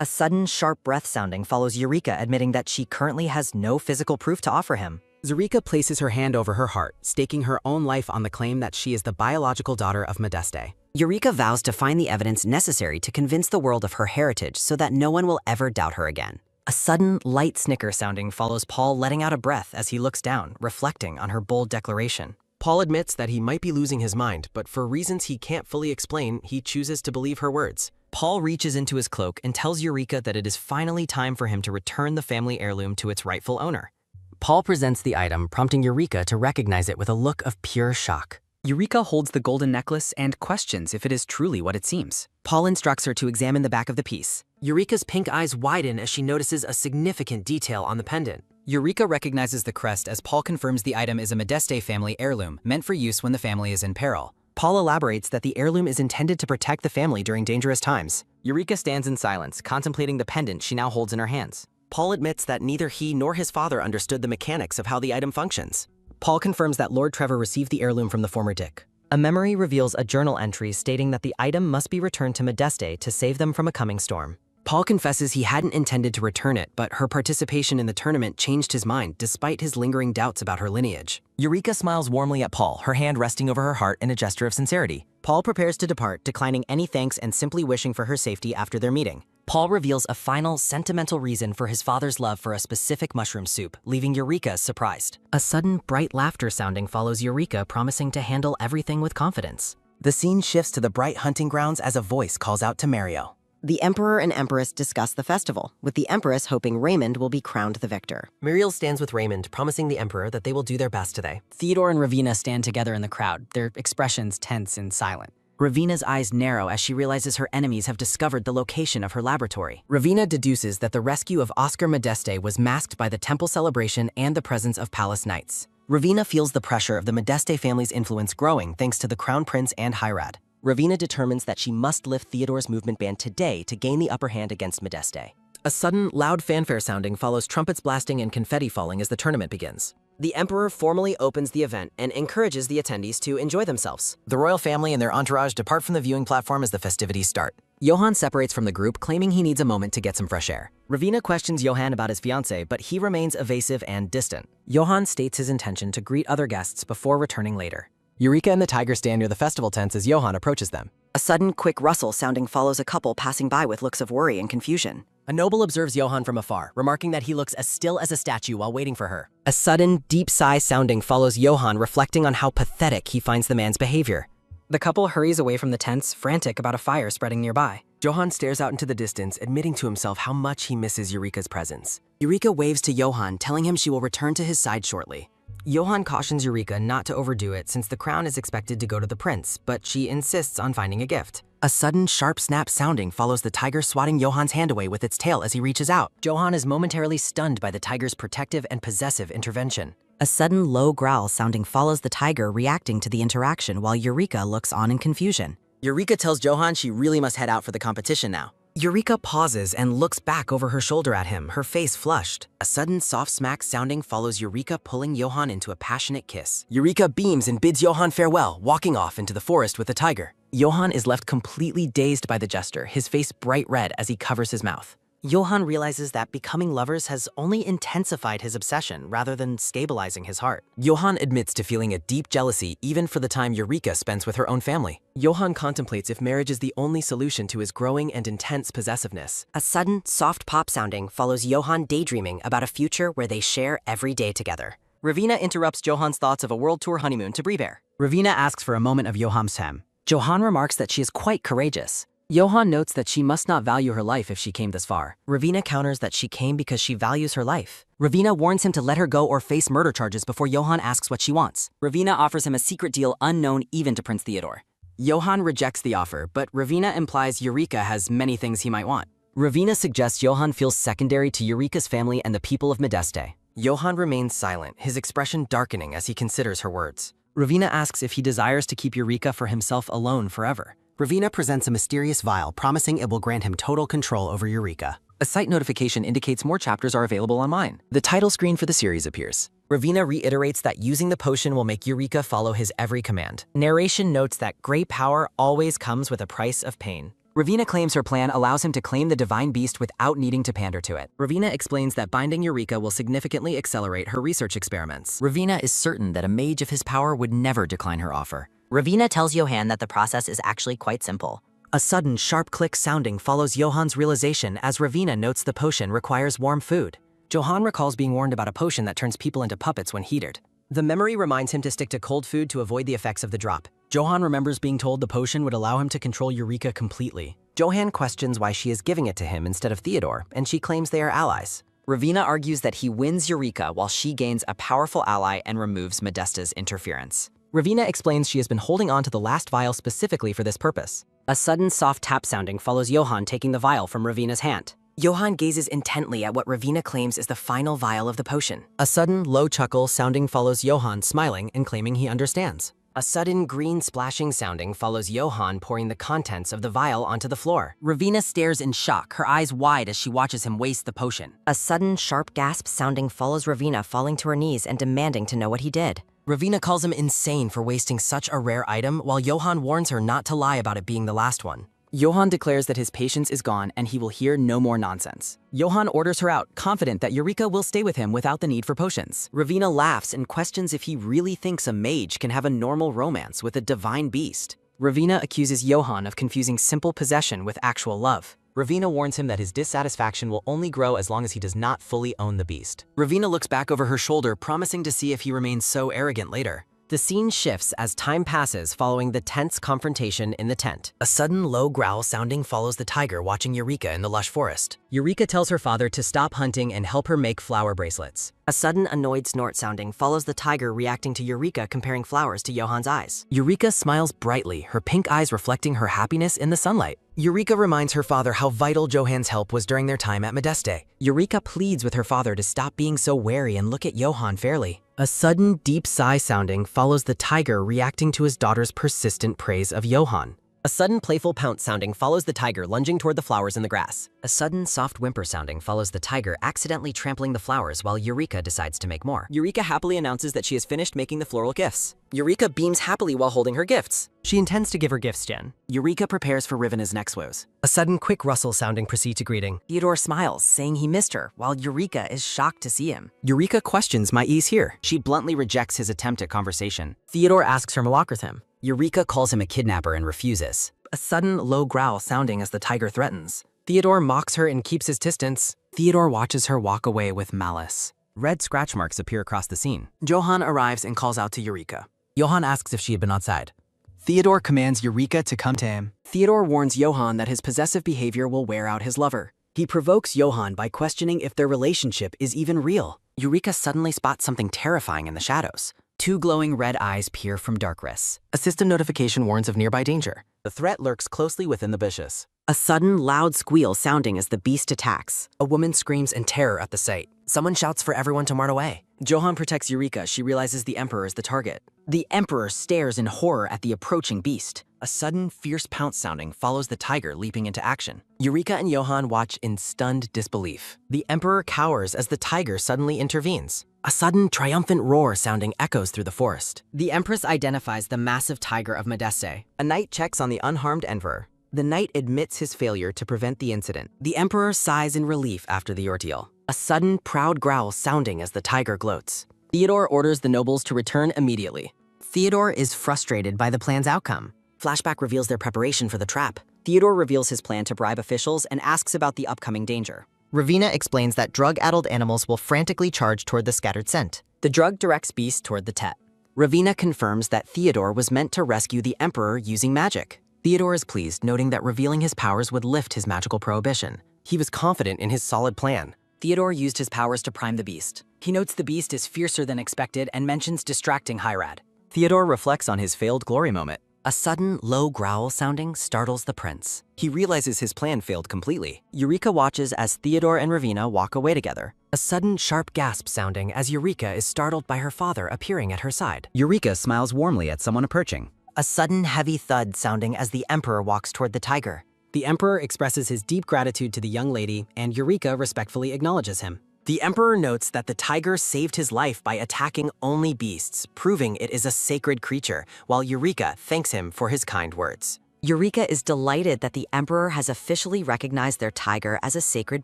A sudden, sharp breath sounding follows Eureka admitting that she currently has no physical proof to offer him. Eureka places her hand over her heart, staking her own life on the claim that she is the biological daughter of Modeste. Eureka vows to find the evidence necessary to convince the world of her heritage so that no one will ever doubt her again. A sudden, light snicker sounding follows Paul letting out a breath as he looks down, reflecting on her bold declaration. Paul admits that he might be losing his mind, but for reasons he can't fully explain, he chooses to believe her words. Paul reaches into his cloak and tells Eureka that it is finally time for him to return the family heirloom to its rightful owner. Paul presents the item, prompting Eureka to recognize it with a look of pure shock. Eureka holds the golden necklace and questions if it is truly what it seems. Paul instructs her to examine the back of the piece. Eureka's pink eyes widen as she notices a significant detail on the pendant. Eureka recognizes the crest as Paul confirms the item is a Modeste family heirloom, meant for use when the family is in peril. Paul elaborates that the heirloom is intended to protect the family during dangerous times. Eureka stands in silence, contemplating the pendant she now holds in her hands. Paul admits that neither he nor his father understood the mechanics of how the item functions. Paul confirms that Lord Trevor received the heirloom from the former Dick. A memory reveals a journal entry stating that the item must be returned to Modeste to save them from a coming storm. Paul confesses he hadn't intended to return it, but her participation in the tournament changed his mind despite his lingering doubts about her lineage. Eureka smiles warmly at Paul, her hand resting over her heart in a gesture of sincerity. Paul prepares to depart, declining any thanks and simply wishing for her safety after their meeting. Paul reveals a final, sentimental reason for his father's love for a specific mushroom soup, leaving Eureka surprised. A sudden, bright laughter sounding follows Eureka, promising to handle everything with confidence. The scene shifts to the bright hunting grounds as a voice calls out to Mario. The Emperor and Empress discuss the festival, with the Empress hoping Raymond will be crowned the victor. Muriel stands with Raymond, promising the Emperor that they will do their best today. Theodore and Ravina stand together in the crowd, their expressions tense and silent. Ravina's eyes narrow as she realizes her enemies have discovered the location of her laboratory. Ravina deduces that the rescue of Oscar Modeste was masked by the temple celebration and the presence of palace knights. Ravina feels the pressure of the Modeste family's influence growing thanks to the Crown Prince and Hyrad. Ravina determines that she must lift Theodore's movement ban today to gain the upper hand against Modeste. A sudden, loud fanfare sounding follows trumpets blasting and confetti falling as the tournament begins. The Emperor formally opens the event and encourages the attendees to enjoy themselves. The royal family and their entourage depart from the viewing platform as the festivities start. Johann separates from the group, claiming he needs a moment to get some fresh air. Ravina questions Johann about his fiancée, but he remains evasive and distant. Johann states his intention to greet other guests before returning later. Eureka and the tiger stand near the festival tents as Johann approaches them. A sudden, quick rustle sounding follows a couple passing by with looks of worry and confusion. A noble observes Johann from afar, remarking that he looks as still as a statue while waiting for her. A sudden, deep sigh sounding follows Johann, reflecting on how pathetic he finds the man's behavior. The couple hurries away from the tents, frantic about a fire spreading nearby. Johann stares out into the distance, admitting to himself how much he misses Eureka's presence. Eureka waves to Johann, telling him she will return to his side shortly. Johann cautions Eureka not to overdo it since the crown is expected to go to the prince, but she insists on finding a gift. A sudden, sharp snap sounding follows the tiger swatting Johann's hand away with its tail as he reaches out. Johann is momentarily stunned by the tiger's protective and possessive intervention. A sudden low growl sounding follows the tiger reacting to the interaction while Eureka looks on in confusion. Eureka tells Johann she really must head out for the competition now. Eureka pauses and looks back over her shoulder at him, her face flushed. A sudden soft smack sounding follows Eureka pulling Johann into a passionate kiss. Eureka beams and bids Johann farewell, walking off into the forest with the tiger. Johann is left completely dazed by the gesture, his face bright red as he covers his mouth. Johann realizes that becoming lovers has only intensified his obsession rather than stabilizing his heart. Johann admits to feeling a deep jealousy even for the time Eureka spends with her own family. Johann contemplates if marriage is the only solution to his growing and intense possessiveness. A sudden, soft pop sounding follows Johann daydreaming about a future where they share every day together. Ravina interrupts Johan's thoughts of a world tour honeymoon to Bre-Bear. Ravina asks for a moment of Johan's time. Johan remarks that she is quite courageous. Johan notes that she must not value her life if she came this far. Ravina counters that she came because she values her life. Ravina warns him to let her go or face murder charges before Johan asks what she wants. Ravina offers him a secret deal unknown even to Prince Theodore. Johan rejects the offer, but Ravina implies Eureka has many things he might want. Ravina suggests Johan feels secondary to Eureka's family and the people of Modeste. Johan remains silent, his expression darkening as he considers her words. Ravina asks if he desires to keep Eureka for himself alone forever. Ravina presents a mysterious vial, promising it will grant him total control over Eureka. A site notification indicates more chapters are available online. The title screen for the series appears. Ravina reiterates that using the potion will make Eureka follow his every command. Narration notes that great power always comes with a price of pain. Ravina claims her plan allows him to claim the divine beast without needing to pander to it. Ravina explains that binding Eureka will significantly accelerate her research experiments. Ravina is certain that a mage of his power would never decline her offer. Ravina tells Johan that the process is actually quite simple. A sudden, sharp click sounding follows Johan's realization as Ravina notes the potion requires warm food. Johan recalls being warned about a potion that turns people into puppets when heated. The memory reminds him to stick to cold food to avoid the effects of the drop. Johan remembers being told the potion would allow him to control Eureka completely. Johan questions why she is giving it to him instead of Theodore, and she claims they are allies. Ravina argues that he wins Eureka while she gains a powerful ally and removes Modesta's interference. Ravina explains she has been holding on to the last vial specifically for this purpose. A sudden soft tap sounding follows Johan taking the vial from Ravina's hand. Johan gazes intently at what Ravina claims is the final vial of the potion. A sudden, low chuckle sounding follows Johan smiling and claiming he understands. A sudden green splashing sounding follows Johan pouring the contents of the vial onto the floor. Ravina stares in shock, her eyes wide as she watches him waste the potion. A sudden, sharp gasp sounding follows Ravina falling to her knees and demanding to know what he did. Ravina calls him insane for wasting such a rare item, while Johan warns her not to lie about it being the last one. Johan declares that his patience is gone and he will hear no more nonsense. Johan orders her out, confident that Eureka will stay with him without the need for potions. Ravina laughs and questions if he really thinks a mage can have a normal romance with a divine beast. Ravina accuses Johan of confusing simple possession with actual love. Ravina warns him that his dissatisfaction will only grow as long as he does not fully own the beast. Ravina looks back over her shoulder, promising to see if he remains so arrogant later. The scene shifts as time passes following the tense confrontation in the tent. A sudden low growl sounding follows the tiger watching Eureka in the lush forest. Eureka tells her father to stop hunting and help her make flower bracelets. A sudden annoyed snort sounding follows the tiger reacting to Eureka comparing flowers to Johan's eyes. Eureka smiles brightly, her pink eyes reflecting her happiness in the sunlight. Eureka reminds her father how vital Johan's help was during their time at Modeste. Eureka pleads with her father to stop being so wary and look at Johan fairly. A sudden deep sigh sounding follows the tiger reacting to his daughter's persistent praise of Johan. A sudden playful pounce sounding follows the tiger lunging toward the flowers in the grass. A sudden soft whimper sounding follows the tiger accidentally trampling the flowers while Eureka decides to make more. Eureka happily announces that she has finished making the floral gifts. Eureka beams happily while holding her gifts. She intends to give her gifts, Jen. Eureka prepares for Rivina's next woes. A sudden quick rustle sounding proceeds to greeting. Theodore smiles, saying he missed her, while Eureka is shocked to see him. Eureka questions my ease here. She bluntly rejects his attempt at conversation. Theodore asks her to walk with him. Eureka calls him a kidnapper and refuses. A sudden low growl sounding as the tiger threatens. Theodore mocks her and keeps his distance. Theodore watches her walk away with malice. Red scratch marks appear across the scene. Johan arrives and calls out to Eureka. Johan asks if she had been outside. Theodore commands Eureka to come to him. Theodore warns Johan that his possessive behavior will wear out his lover. He provokes Johan by questioning if their relationship is even real. Eureka suddenly spots something terrifying in the shadows. Two glowing red eyes peer from darkness. A system notification warns of nearby danger. The threat lurks closely within the bushes. A sudden, loud squeal sounding as the beast attacks. A woman screams in terror at the sight. Someone shouts for everyone to march away. Johan protects Eureka. She realizes the Emperor is the target. The Emperor stares in horror at the approaching beast. A sudden, fierce pounce sounding follows the tiger leaping into action. Eureka and Johan watch in stunned disbelief. The Emperor cowers as the tiger suddenly intervenes. A sudden, triumphant roar sounding echoes through the forest. The Empress identifies the massive tiger of Modeste. A knight checks on the unharmed Enver. The knight admits his failure to prevent the incident. The Emperor sighs in relief after the ordeal. A sudden, proud growl sounding as the tiger gloats. Theodore orders the nobles to return immediately. Theodore is frustrated by the plan's outcome. Flashback reveals their preparation for the trap. Theodore reveals his plan to bribe officials and asks about the upcoming danger. Ravina explains that drug-addled animals will frantically charge toward the scattered scent. The drug directs Beast toward the Tet. Ravina confirms that Theodore was meant to rescue the Emperor using magic. Theodore is pleased, noting that revealing his powers would lift his magical prohibition. He was confident in his solid plan. Theodore used his powers to prime the beast. He notes the beast is fiercer than expected and mentions distracting Hyrad. Theodore reflects on his failed glory moment. A sudden, low growl sounding startles the prince. He realizes his plan failed completely. Eureka watches as Theodore and Ravina walk away together. A sudden, sharp gasp sounding as Eureka is startled by her father appearing at her side. Eureka smiles warmly at someone approaching. A sudden, heavy thud sounding as the Emperor walks toward the tiger. The Emperor expresses his deep gratitude to the young lady, and Eureka respectfully acknowledges him. The Emperor notes that the tiger saved his life by attacking only beasts, proving it is a sacred creature, while Eureka thanks him for his kind words. Eureka is delighted that the Emperor has officially recognized their tiger as a sacred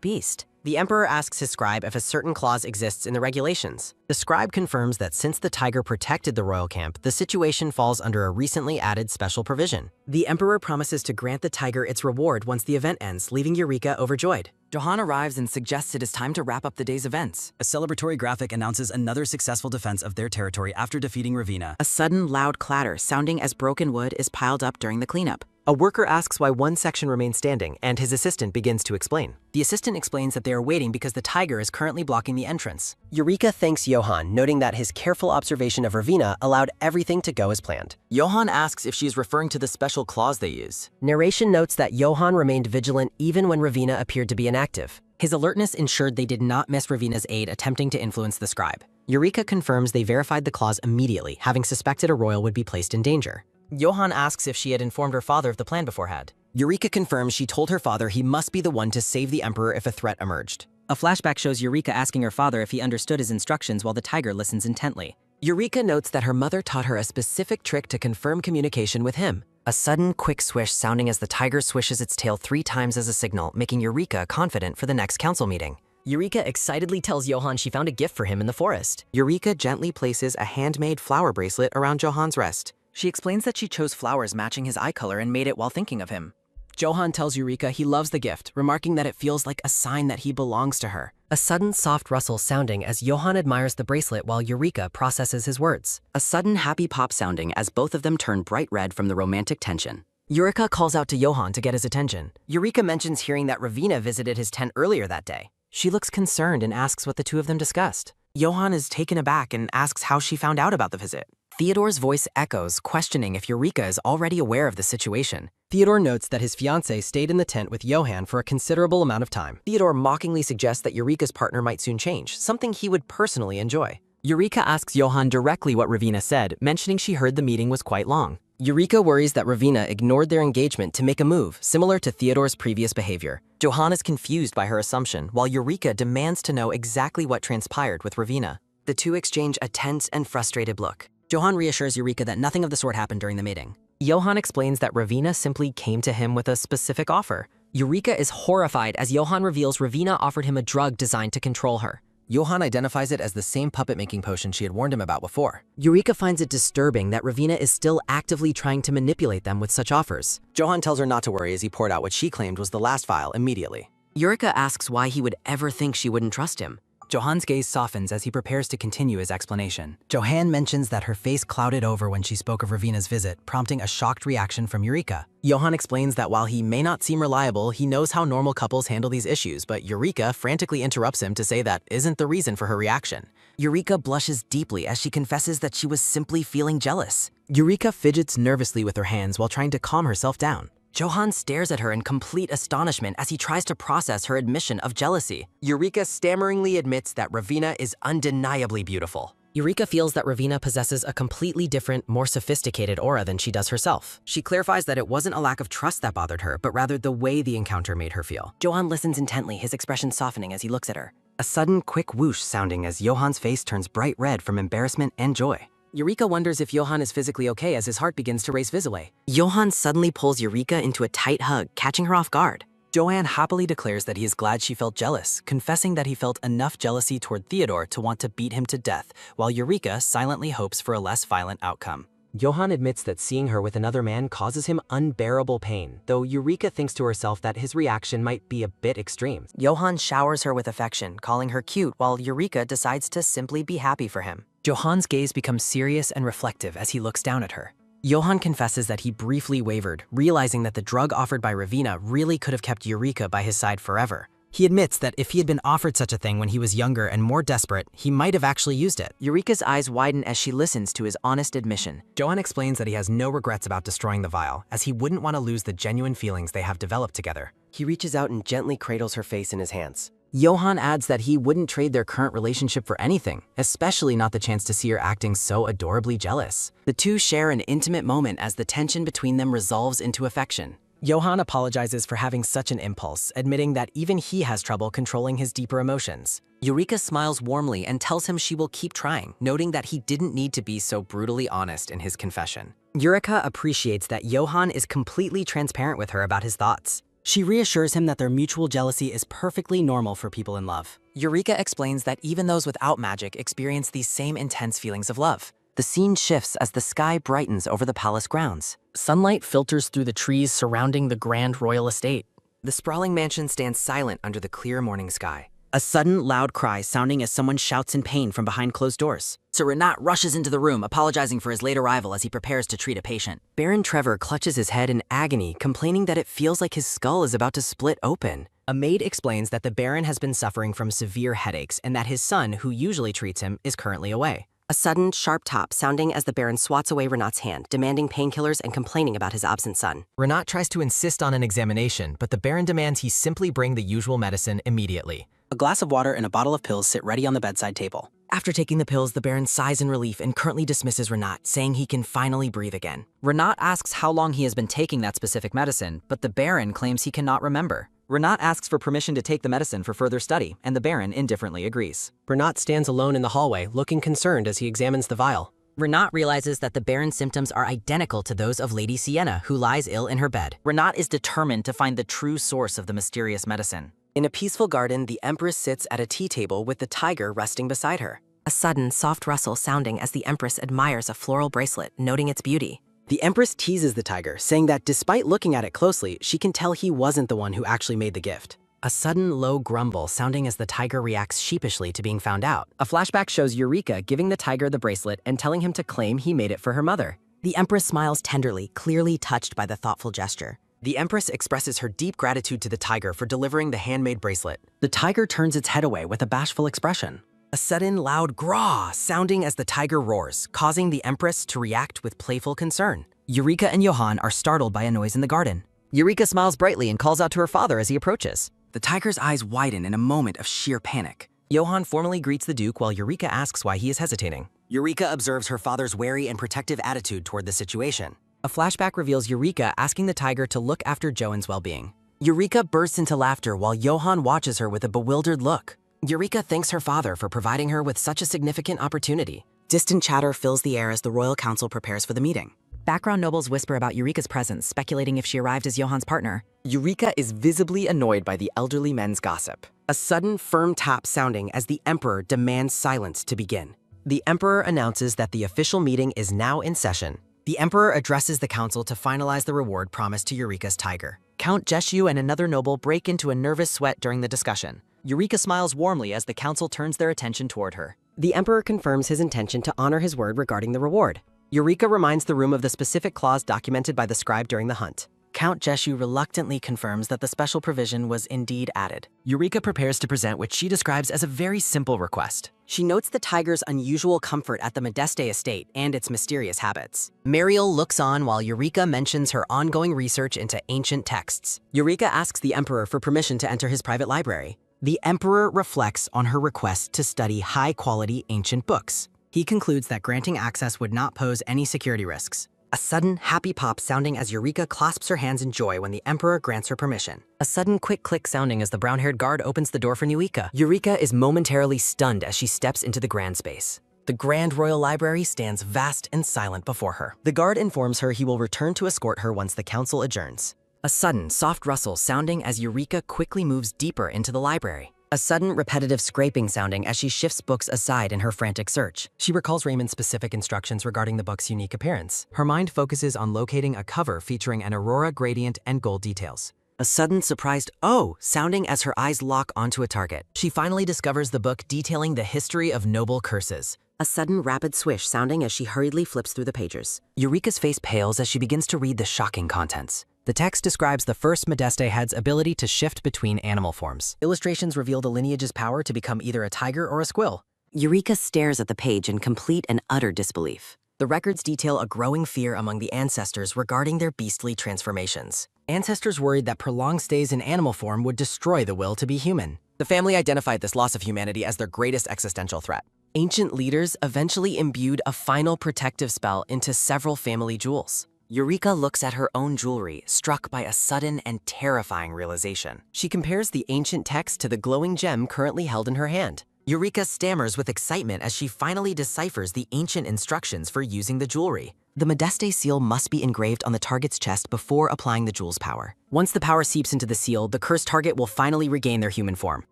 beast. The Emperor asks his scribe if a certain clause exists in the regulations. The scribe confirms that since the tiger protected the royal camp, the situation falls under a recently added special provision. The Emperor promises to grant the tiger its reward once the event ends, leaving Eureka overjoyed. Johan arrives and suggests it is time to wrap up the day's events. A celebratory graphic announces another successful defense of their territory after defeating Ravina. A sudden loud clatter sounding as broken wood is piled up during the cleanup. A worker asks why one section remains standing, and his assistant begins to explain. The assistant explains that they are waiting because the tiger is currently blocking the entrance. Eureka thanks Johan, noting that his careful observation of Ravina allowed everything to go as planned. Johan asks if she is referring to the special clause they use. Narration notes that Johan remained vigilant even when Ravina appeared to be inactive. His alertness ensured they did not miss Ravina's aid attempting to influence the scribe. Eureka confirms they verified the clause immediately, having suspected a royal would be placed in danger. Johan asks if she had informed her father of the plan beforehand. Eureka confirms she told her father he must be the one to save the Emperor if a threat emerged. A flashback shows Eureka asking her father if he understood his instructions while the tiger listens intently. Eureka notes that her mother taught her a specific trick to confirm communication with him. A sudden, quick swish sounding as the tiger swishes its tail 3 times as a signal, making Eureka confident for the next council meeting. Eureka excitedly tells Johan she found a gift for him in the forest. Eureka gently places a handmade flower bracelet around Johan's wrist. She explains that she chose flowers matching his eye color and made it while thinking of him. Johan tells Eureka he loves the gift, remarking that it feels like a sign that he belongs to her. A sudden soft rustle sounding as Johan admires the bracelet while Eureka processes his words. A sudden happy pop sounding as both of them turn bright red from the romantic tension. Eureka calls out to Johan to get his attention. Eureka mentions hearing that Ravina visited his tent earlier that day. She looks concerned and asks what the two of them discussed. Johan is taken aback and asks how she found out about the visit. Theodore's voice echoes, questioning if Eureka is already aware of the situation. Theodore notes that his fiancée stayed in the tent with Johan for a considerable amount of time. Theodore mockingly suggests that Eureka's partner might soon change, something he would personally enjoy. Eureka asks Johan directly what Ravina said, mentioning she heard the meeting was quite long. Eureka worries that Ravina ignored their engagement to make a move, similar to Theodore's previous behavior. Johan is confused by her assumption, while Eureka demands to know exactly what transpired with Ravina. The two exchange a tense and frustrated look. Johan reassures Eureka that nothing of the sort happened during the meeting. Johan explains that Ravina simply came to him with a specific offer. Eureka is horrified as Johan reveals Ravina offered him a drug designed to control her. Johan identifies it as the same puppet-making potion she had warned him about before. Eureka finds it disturbing that Ravina is still actively trying to manipulate them with such offers. Johan tells her not to worry as he poured out what she claimed was the last vial immediately. Eureka asks why he would ever think she wouldn't trust him. Johan's gaze softens as he prepares to continue his explanation. Johan mentions that her face clouded over when she spoke of Ravina's visit, prompting a shocked reaction from Eureka. Johan explains that while he may not seem reliable, he knows how normal couples handle these issues, but Eureka frantically interrupts him to say that isn't the reason for her reaction. Eureka blushes deeply as she confesses that she was simply feeling jealous. Eureka fidgets nervously with her hands while trying to calm herself down. Johan stares at her in complete astonishment as he tries to process her admission of jealousy. Eureka stammeringly admits that Ravina is undeniably beautiful. Eureka feels that Ravina possesses a completely different, more sophisticated aura than she does herself. She clarifies that it wasn't a lack of trust that bothered her, but rather the way the encounter made her feel. Johan listens intently, his expression softening as he looks at her. A sudden, quick whoosh sounding as Johan's face turns bright red from embarrassment and joy. Eureka wonders if Johan is physically okay as his heart begins to race visibly. Johan suddenly pulls Eureka into a tight hug, catching her off guard. Johan happily declares that he is glad she felt jealous, confessing that he felt enough jealousy toward Theodore to want to beat him to death, while Eureka silently hopes for a less violent outcome. Johan admits that seeing her with another man causes him unbearable pain, though Eureka thinks to herself that his reaction might be a bit extreme. Johan showers her with affection, calling her cute, while Eureka decides to simply be happy for him. Johan's gaze becomes serious and reflective as he looks down at her. Johan confesses that he briefly wavered, realizing that the drug offered by Ravina really could have kept Eureka by his side forever. He admits that if he had been offered such a thing when he was younger and more desperate, he might have actually used it. Eureka's eyes widen as she listens to his honest admission. Johan explains that he has no regrets about destroying the vial, as he wouldn't want to lose the genuine feelings they have developed together. He reaches out and gently cradles her face in his hands. Johan adds that he wouldn't trade their current relationship for anything, especially not the chance to see her acting so adorably jealous. The two share an intimate moment as the tension between them resolves into affection. Johan apologizes for having such an impulse, admitting that even he has trouble controlling his deeper emotions. Eureka smiles warmly and tells him she will keep trying, noting that he didn't need to be so brutally honest in his confession. Eureka appreciates that Johan is completely transparent with her about his thoughts. She reassures him that their mutual jealousy is perfectly normal for people in love. Eureka explains that even those without magic experience these same intense feelings of love. The scene shifts as the sky brightens over the palace grounds. Sunlight filters through the trees surrounding the grand royal estate. The sprawling mansion stands silent under the clear morning sky. A sudden, loud cry sounding as someone shouts in pain from behind closed doors. Sir Renat rushes into the room, apologizing for his late arrival as he prepares to treat a patient. Baron Trevor clutches his head in agony, complaining that it feels like his skull is about to split open. A maid explains that the Baron has been suffering from severe headaches and that his son, who usually treats him, is currently away. A sudden, sharp tap sounding as the Baron swats away Renat's hand, demanding painkillers and complaining about his absent son. Renat tries to insist on an examination, but the Baron demands he simply bring the usual medicine immediately. A glass of water and a bottle of pills sit ready on the bedside table. After taking the pills, the Baron sighs in relief and currently dismisses Renat, saying he can finally breathe again. Renat asks how long he has been taking that specific medicine, but the Baron claims he cannot remember. Renat asks for permission to take the medicine for further study, and the Baron indifferently agrees. Renat stands alone in the hallway, looking concerned as he examines the vial. Renat realizes that the Baron's symptoms are identical to those of Lady Sienna, who lies ill in her bed. Renat is determined to find the true source of the mysterious medicine. In a peaceful garden, the Empress sits at a tea table with the tiger resting beside her. A sudden, soft rustle sounding as the Empress admires a floral bracelet, noting its beauty. The Empress teases the tiger, saying that despite looking at it closely, she can tell he wasn't the one who actually made the gift. A sudden low grumble sounding as the tiger reacts sheepishly to being found out. A flashback shows Eureka giving the tiger the bracelet and telling him to claim he made it for her mother. The Empress smiles tenderly, clearly touched by the thoughtful gesture. The Empress expresses her deep gratitude to the tiger for delivering the handmade bracelet. The tiger turns its head away with a bashful expression. A sudden loud graw sounding as the tiger roars, causing the Empress to react with playful concern. Eureka and Johan are startled by a noise in the garden. Eureka smiles brightly and calls out to her father as he approaches. The tiger's eyes widen in a moment of sheer panic. Johan formally greets the Duke while Eureka asks why he is hesitating. Eureka observes her father's wary and protective attitude toward the situation. A flashback reveals Eureka asking the tiger to look after Johan's well-being. Eureka bursts into laughter while Johan watches her with a bewildered look. Eureka thanks her father for providing her with such a significant opportunity. Distant chatter fills the air as the royal council prepares for the meeting. Background nobles whisper about Eureka's presence, speculating if she arrived as Johan's partner. Eureka is visibly annoyed by the elderly men's gossip. A sudden, firm tap sounding as the Emperor demands silence to begin. The Emperor announces that the official meeting is now in session. The Emperor addresses the council to finalize the reward promised to Eureka's tiger. Count Jeshu and another noble break into a nervous sweat during the discussion. Eureka smiles warmly as the council turns their attention toward her. The Emperor confirms his intention to honor his word regarding the reward. Eureka reminds the room of the specific clause documented by the scribe during the hunt. Count Jeshu reluctantly confirms that the special provision was indeed added. Eureka prepares to present what she describes as a very simple request. She notes the tiger's unusual comfort at the Modeste estate and its mysterious habits. Mariel looks on while Eureka mentions her ongoing research into ancient texts. Eureka asks the Emperor for permission to enter his private library. The Emperor reflects on her request to study high-quality ancient books. He concludes that granting access would not pose any security risks. A sudden, happy pop sounding as Eureka clasps her hands in joy when the Emperor grants her permission. A sudden quick click sounding as the brown-haired guard opens the door for Eureka. Eureka is momentarily stunned as she steps into the grand space. The Grand Royal Library stands vast and silent before her. The guard informs her he will return to escort her once the council adjourns. A sudden, soft rustle sounding as Eureka quickly moves deeper into the library. A sudden repetitive scraping sounding as she shifts books aside in her frantic search. She recalls Raymond's specific instructions regarding the book's unique appearance. Her mind focuses on locating a cover featuring an aurora gradient and gold details. A sudden surprised "oh" sounding as her eyes lock onto a target. She finally discovers the book detailing the history of noble curses. A sudden rapid swish sounding as she hurriedly flips through the pages. Eureka's face pales as she begins to read the shocking contents. The text describes the first Madeste head's ability to shift between animal forms. Illustrations reveal the lineage's power to become either a tiger or a squirrel. Eureka stares at the page in complete and utter disbelief. The records detail a growing fear among the ancestors regarding their beastly transformations. Ancestors worried that prolonged stays in animal form would destroy the will to be human. The family identified this loss of humanity as their greatest existential threat. Ancient leaders eventually imbued a final protective spell into several family jewels. Eureka looks at her own jewelry, struck by a sudden and terrifying realization. She compares the ancient text to the glowing gem currently held in her hand. Eureka stammers with excitement as she finally deciphers the ancient instructions for using the jewelry. The Madeste seal must be engraved on the target's chest before applying the jewel's power. Once the power seeps into the seal, the cursed target will finally regain their human form.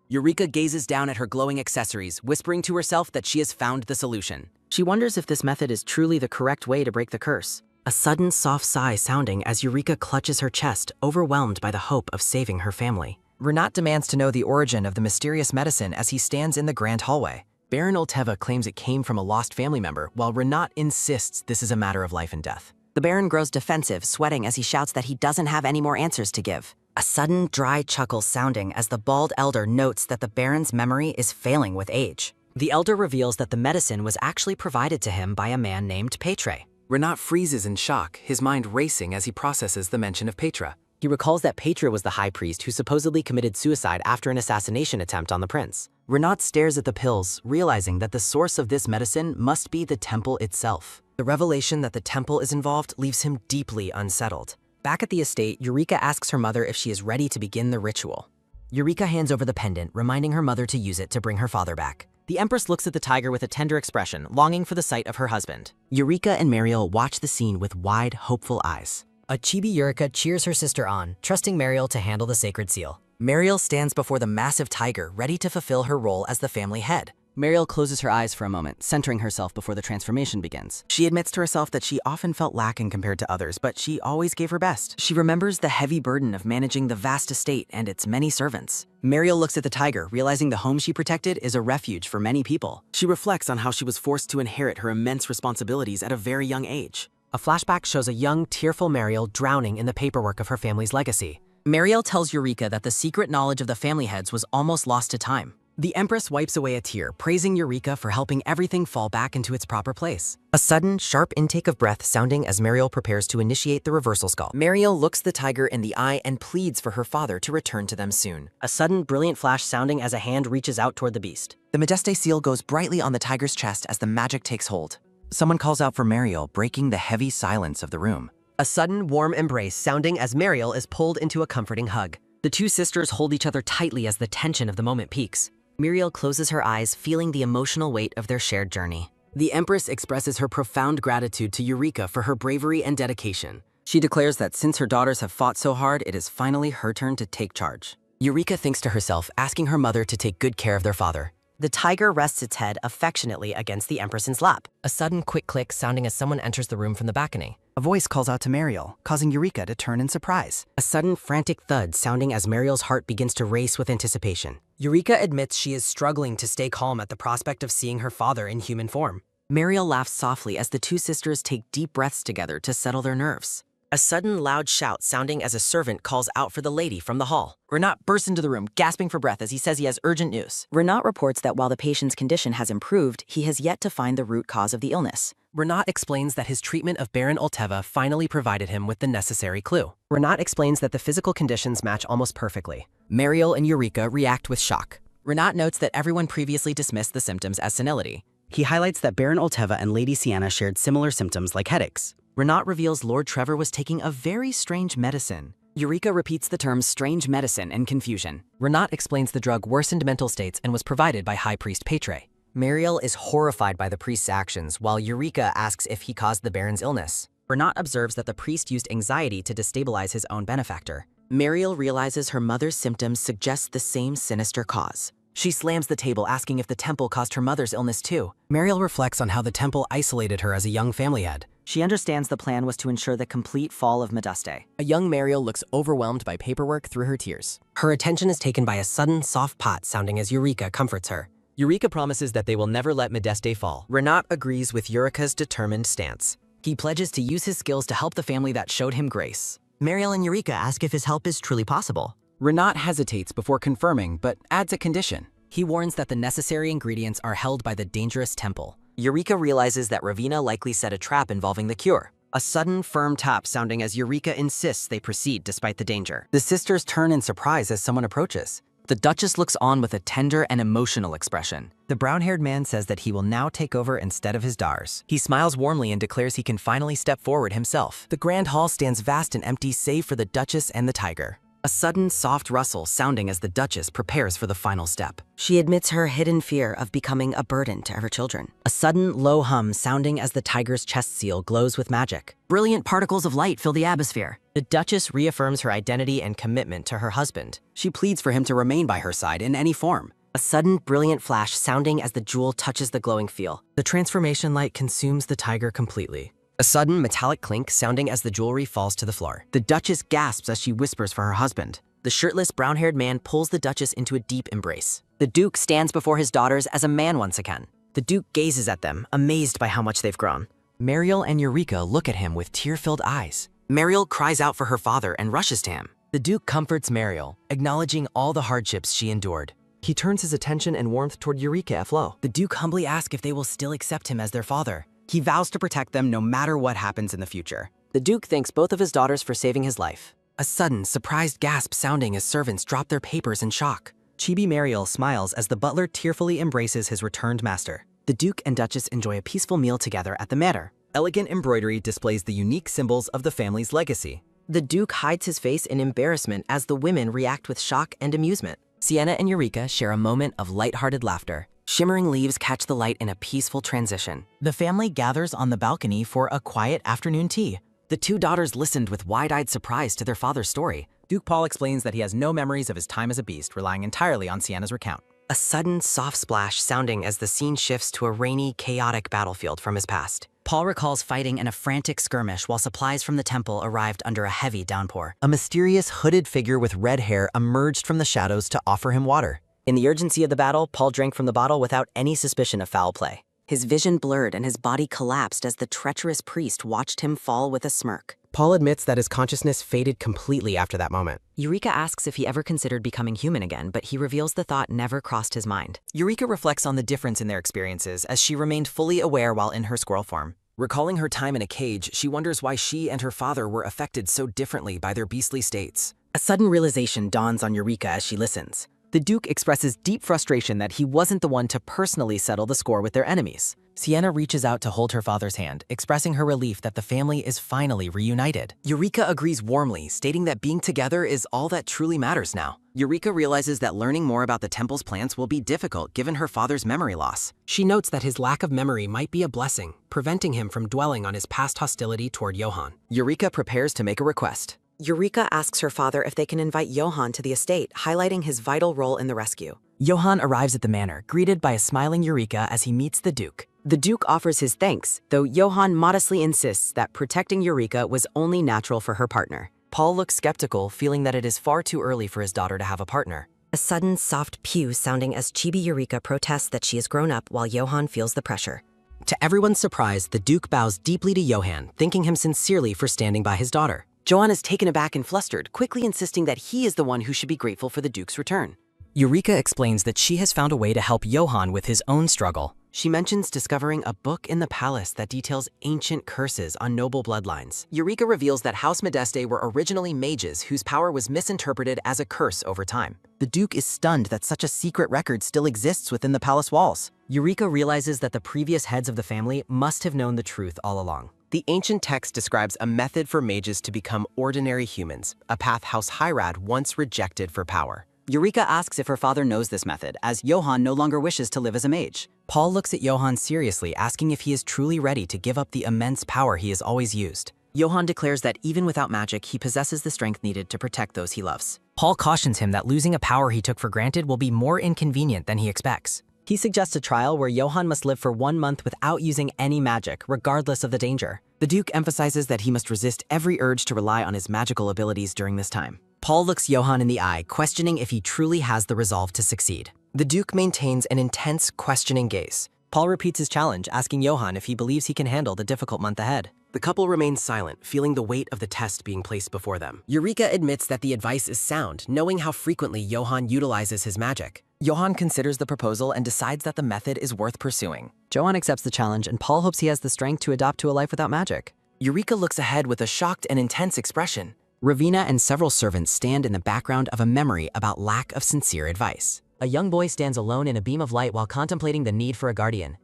Eureka gazes down at her glowing accessories, whispering to herself that she has found the solution. She wonders if this method is truly the correct way to break the curse. A sudden soft sigh sounding as Eureka clutches her chest, overwhelmed by the hope of saving her family. Renat demands to know the origin of the mysterious medicine as he stands in the grand hallway. Baron Olteva claims it came from a lost family member, while Renat insists this is a matter of life and death. The Baron grows defensive, sweating as he shouts that he doesn't have any more answers to give. A sudden dry chuckle sounding as the bald elder notes that the Baron's memory is failing with age. The elder reveals that the medicine was actually provided to him by a man named Petre. Renat freezes in shock, his mind racing as he processes the mention of Petra. He recalls that Petra was the high priest who supposedly committed suicide after an assassination attempt on the prince. Renat stares at the pills, realizing that the source of this medicine must be the temple itself. The revelation that the temple is involved leaves him deeply unsettled. Back at the estate, Eureka asks her mother if she is ready to begin the ritual. Eureka hands over the pendant, reminding her mother to use it to bring her father back. The Empress looks at the tiger with a tender expression, longing for the sight of her husband. Eureka and Mariel watch the scene with wide, hopeful eyes. A chibi Eureka cheers her sister on, trusting Mariel to handle the sacred seal. Mariel stands before the massive tiger, ready to fulfill her role as the family head. Mariel closes her eyes for a moment, centering herself before the transformation begins. She admits to herself that she often felt lacking compared to others, but she always gave her best. She remembers the heavy burden of managing the vast estate and its many servants. Mariel looks at the tiger, realizing the home she protected is a refuge for many people. She reflects on how she was forced to inherit her immense responsibilities at a very young age. A flashback shows a young, tearful Mariel drowning in the paperwork of her family's legacy. Mariel tells Eureka that the secret knowledge of the family heads was almost lost to time. The Empress wipes away a tear, praising Eureka for helping everything fall back into its proper place. A sudden, sharp intake of breath sounding as Mariel prepares to initiate the reversal skull. Mariel looks the tiger in the eye and pleads for her father to return to them soon. A sudden, brilliant flash sounding as a hand reaches out toward the beast. The Madeste seal goes brightly on the tiger's chest as the magic takes hold. Someone calls out for Mariel, breaking the heavy silence of the room. A sudden, warm embrace sounding as Mariel is pulled into a comforting hug. The two sisters hold each other tightly as the tension of the moment peaks. Mariel closes her eyes, feeling the emotional weight of their shared journey. The Empress expresses her profound gratitude to Eureka for her bravery and dedication. She declares that since her daughters have fought so hard, it is finally her turn to take charge. Eureka thinks to herself, asking her mother to take good care of their father. The tiger rests its head affectionately against the Empress's lap. A sudden quick click sounding as someone enters the room from the balcony. A voice calls out to Mariel, causing Eureka to turn in surprise. A sudden frantic thud sounding as Mariel's heart begins to race with anticipation. Eureka admits she is struggling to stay calm at the prospect of seeing her father in human form. Mariel laughs softly as the two sisters take deep breaths together to settle their nerves. A sudden loud shout sounding as a servant calls out for the lady from the hall. Renat bursts into the room, gasping for breath as he says he has urgent news. Renat reports that while the patient's condition has improved, he has yet to find the root cause of the illness. Renat explains that his treatment of Baron Olteva finally provided him with the necessary clue. Renat explains that the physical conditions match almost perfectly. Mariel and Eureka react with shock. Renat notes that everyone previously dismissed the symptoms as senility. He highlights that Baron Olteva and Lady Sienna shared similar symptoms like headaches. Renat reveals Lord Trevor was taking a very strange medicine. Eureka repeats the terms strange medicine and confusion. Renat explains the drug worsened mental states and was provided by High Priest Petre. Mariel is horrified by the priest's actions, while Eureka asks if he caused the Baron's illness. Renat observes that the priest used anxiety to destabilize his own benefactor. Mariel realizes her mother's symptoms suggest the same sinister cause. She slams the table, asking if the temple caused her mother's illness too. Mariel reflects on how the temple isolated her as a young family head. She understands the plan was to ensure the complete fall of Medaste. A young Mariel looks overwhelmed by paperwork through her tears. Her attention is taken by a sudden, soft pot sounding as Eureka comforts her. Eureka promises that they will never let Medaste fall. Renat agrees with Eureka's determined stance. He pledges to use his skills to help the family that showed him grace. Mariel and Eureka ask if his help is truly possible. Renat hesitates before confirming, but adds a condition. He warns that the necessary ingredients are held by the dangerous temple. Eureka realizes that Ravina likely set a trap involving the cure. A sudden, firm tap sounding as Eureka insists they proceed despite the danger. The sisters turn in surprise as someone approaches. The Duchess looks on with a tender and emotional expression. The brown-haired man says that he will now take over instead of his daughters. He smiles warmly and declares he can finally step forward himself. The grand hall stands vast and empty save for the Duchess and the tiger. A sudden, soft rustle sounding as the Duchess prepares for the final step. She admits her hidden fear of becoming a burden to her children. A sudden, low hum sounding as the tiger's chest seal glows with magic. Brilliant particles of light fill the atmosphere. The Duchess reaffirms her identity and commitment to her husband. She pleads for him to remain by her side in any form. A sudden, brilliant flash sounding as the jewel touches the glowing feel. The transformation light consumes the tiger completely. A sudden metallic clink sounding as the jewelry falls to the floor. The Duchess gasps as she whispers for her husband. The shirtless, brown-haired man pulls the Duchess into a deep embrace. The Duke stands before his daughters as a man once again. The Duke gazes at them, amazed by how much they've grown. Mariel and Eureka look at him with tear-filled eyes. Mariel cries out for her father and rushes to him. The Duke comforts Mariel, acknowledging all the hardships she endured. He turns his attention and warmth toward Eureka and Flo. The Duke humbly asks if they will still accept him as their father. He vows to protect them no matter what happens in the future. The Duke thanks both of his daughters for saving his life. A sudden, surprised gasp sounding as servants drop their papers in shock. Chibi Mariel smiles as the butler tearfully embraces his returned master. The Duke and Duchess enjoy a peaceful meal together at the manor. Elegant embroidery displays the unique symbols of the family's legacy. The Duke hides his face in embarrassment as the women react with shock and amusement. Sienna and Eureka share a moment of lighthearted laughter. Shimmering leaves catch the light in a peaceful transition. The family gathers on the balcony for a quiet afternoon tea. The two daughters listened with wide-eyed surprise to their father's story. Duke Paul explains that he has no memories of his time as a beast, relying entirely on Sienna's recount. A sudden, soft splash sounding as the scene shifts to a rainy, chaotic battlefield from his past. Paul recalls fighting in a frantic skirmish while supplies from the temple arrived under a heavy downpour. A mysterious hooded figure with red hair emerged from the shadows to offer him water. In the urgency of the battle, Paul drank from the bottle without any suspicion of foul play. His vision blurred and his body collapsed as the treacherous priest watched him fall with a smirk. Paul admits that his consciousness faded completely after that moment. Eureka asks if he ever considered becoming human again, but he reveals the thought never crossed his mind. Eureka reflects on the difference in their experiences as she remained fully aware while in her squirrel form. Recalling her time in a cage, she wonders why she and her father were affected so differently by their beastly states. A sudden realization dawns on Eureka as she listens. The Duke expresses deep frustration that he wasn't the one to personally settle the score with their enemies. Sienna reaches out to hold her father's hand, expressing her relief that the family is finally reunited. Eureka agrees warmly, stating that being together is all that truly matters now. Eureka realizes that learning more about the temple's plans will be difficult given her father's memory loss. She notes that his lack of memory might be a blessing, preventing him from dwelling on his past hostility toward Johann. Eureka prepares to make a request. Eureka asks her father if they can invite Johann to the estate, highlighting his vital role in the rescue. Johann arrives at the manor, greeted by a smiling Eureka as he meets the Duke. The Duke offers his thanks, though Johann modestly insists that protecting Eureka was only natural for her partner. Paul looks skeptical, feeling that it is far too early for his daughter to have a partner. A sudden soft pew sounding as Chibi Eureka protests that she has grown up while Johann feels the pressure. To everyone's surprise, the Duke bows deeply to Johann, thanking him sincerely for standing by his daughter. Johann is taken aback and flustered, quickly insisting that he is the one who should be grateful for the Duke's return. Eureka explains that she has found a way to help Johann with his own struggle. She mentions discovering a book in the palace that details ancient curses on noble bloodlines. Eureka reveals that House Medaste were originally mages whose power was misinterpreted as a curse over time. The Duke is stunned that such a secret record still exists within the palace walls. Eureka realizes that the previous heads of the family must have known the truth all along. The ancient text describes a method for mages to become ordinary humans, a path House Hyrad once rejected for power. Eureka asks if her father knows this method, as Johann no longer wishes to live as a mage. Paul looks at Johann seriously, asking if he is truly ready to give up the immense power he has always used. Johann declares that even without magic, he possesses the strength needed to protect those he loves. Paul cautions him that losing a power he took for granted will be more inconvenient than he expects. He suggests a trial where Johann must live for 1 month without using any magic, regardless of the danger. The Duke emphasizes that he must resist every urge to rely on his magical abilities during this time. Paul looks Johann in the eye, questioning if he truly has the resolve to succeed. The Duke maintains an intense, questioning gaze. Paul repeats his challenge, asking Johann if he believes he can handle the difficult month ahead. The couple remains silent, feeling the weight of the test being placed before them. Eureka admits that the advice is sound, knowing how frequently Johann utilizes his magic. Johann considers the proposal and decides that the method is worth pursuing. Johann accepts the challenge, and Paul hopes he has the strength to adapt to a life without magic. Eureka looks ahead with a shocked and intense expression. Ravina and several servants stand in the background of a memory about lack of sincere advice. A young boy stands alone in a beam of light while contemplating the need for a guardian.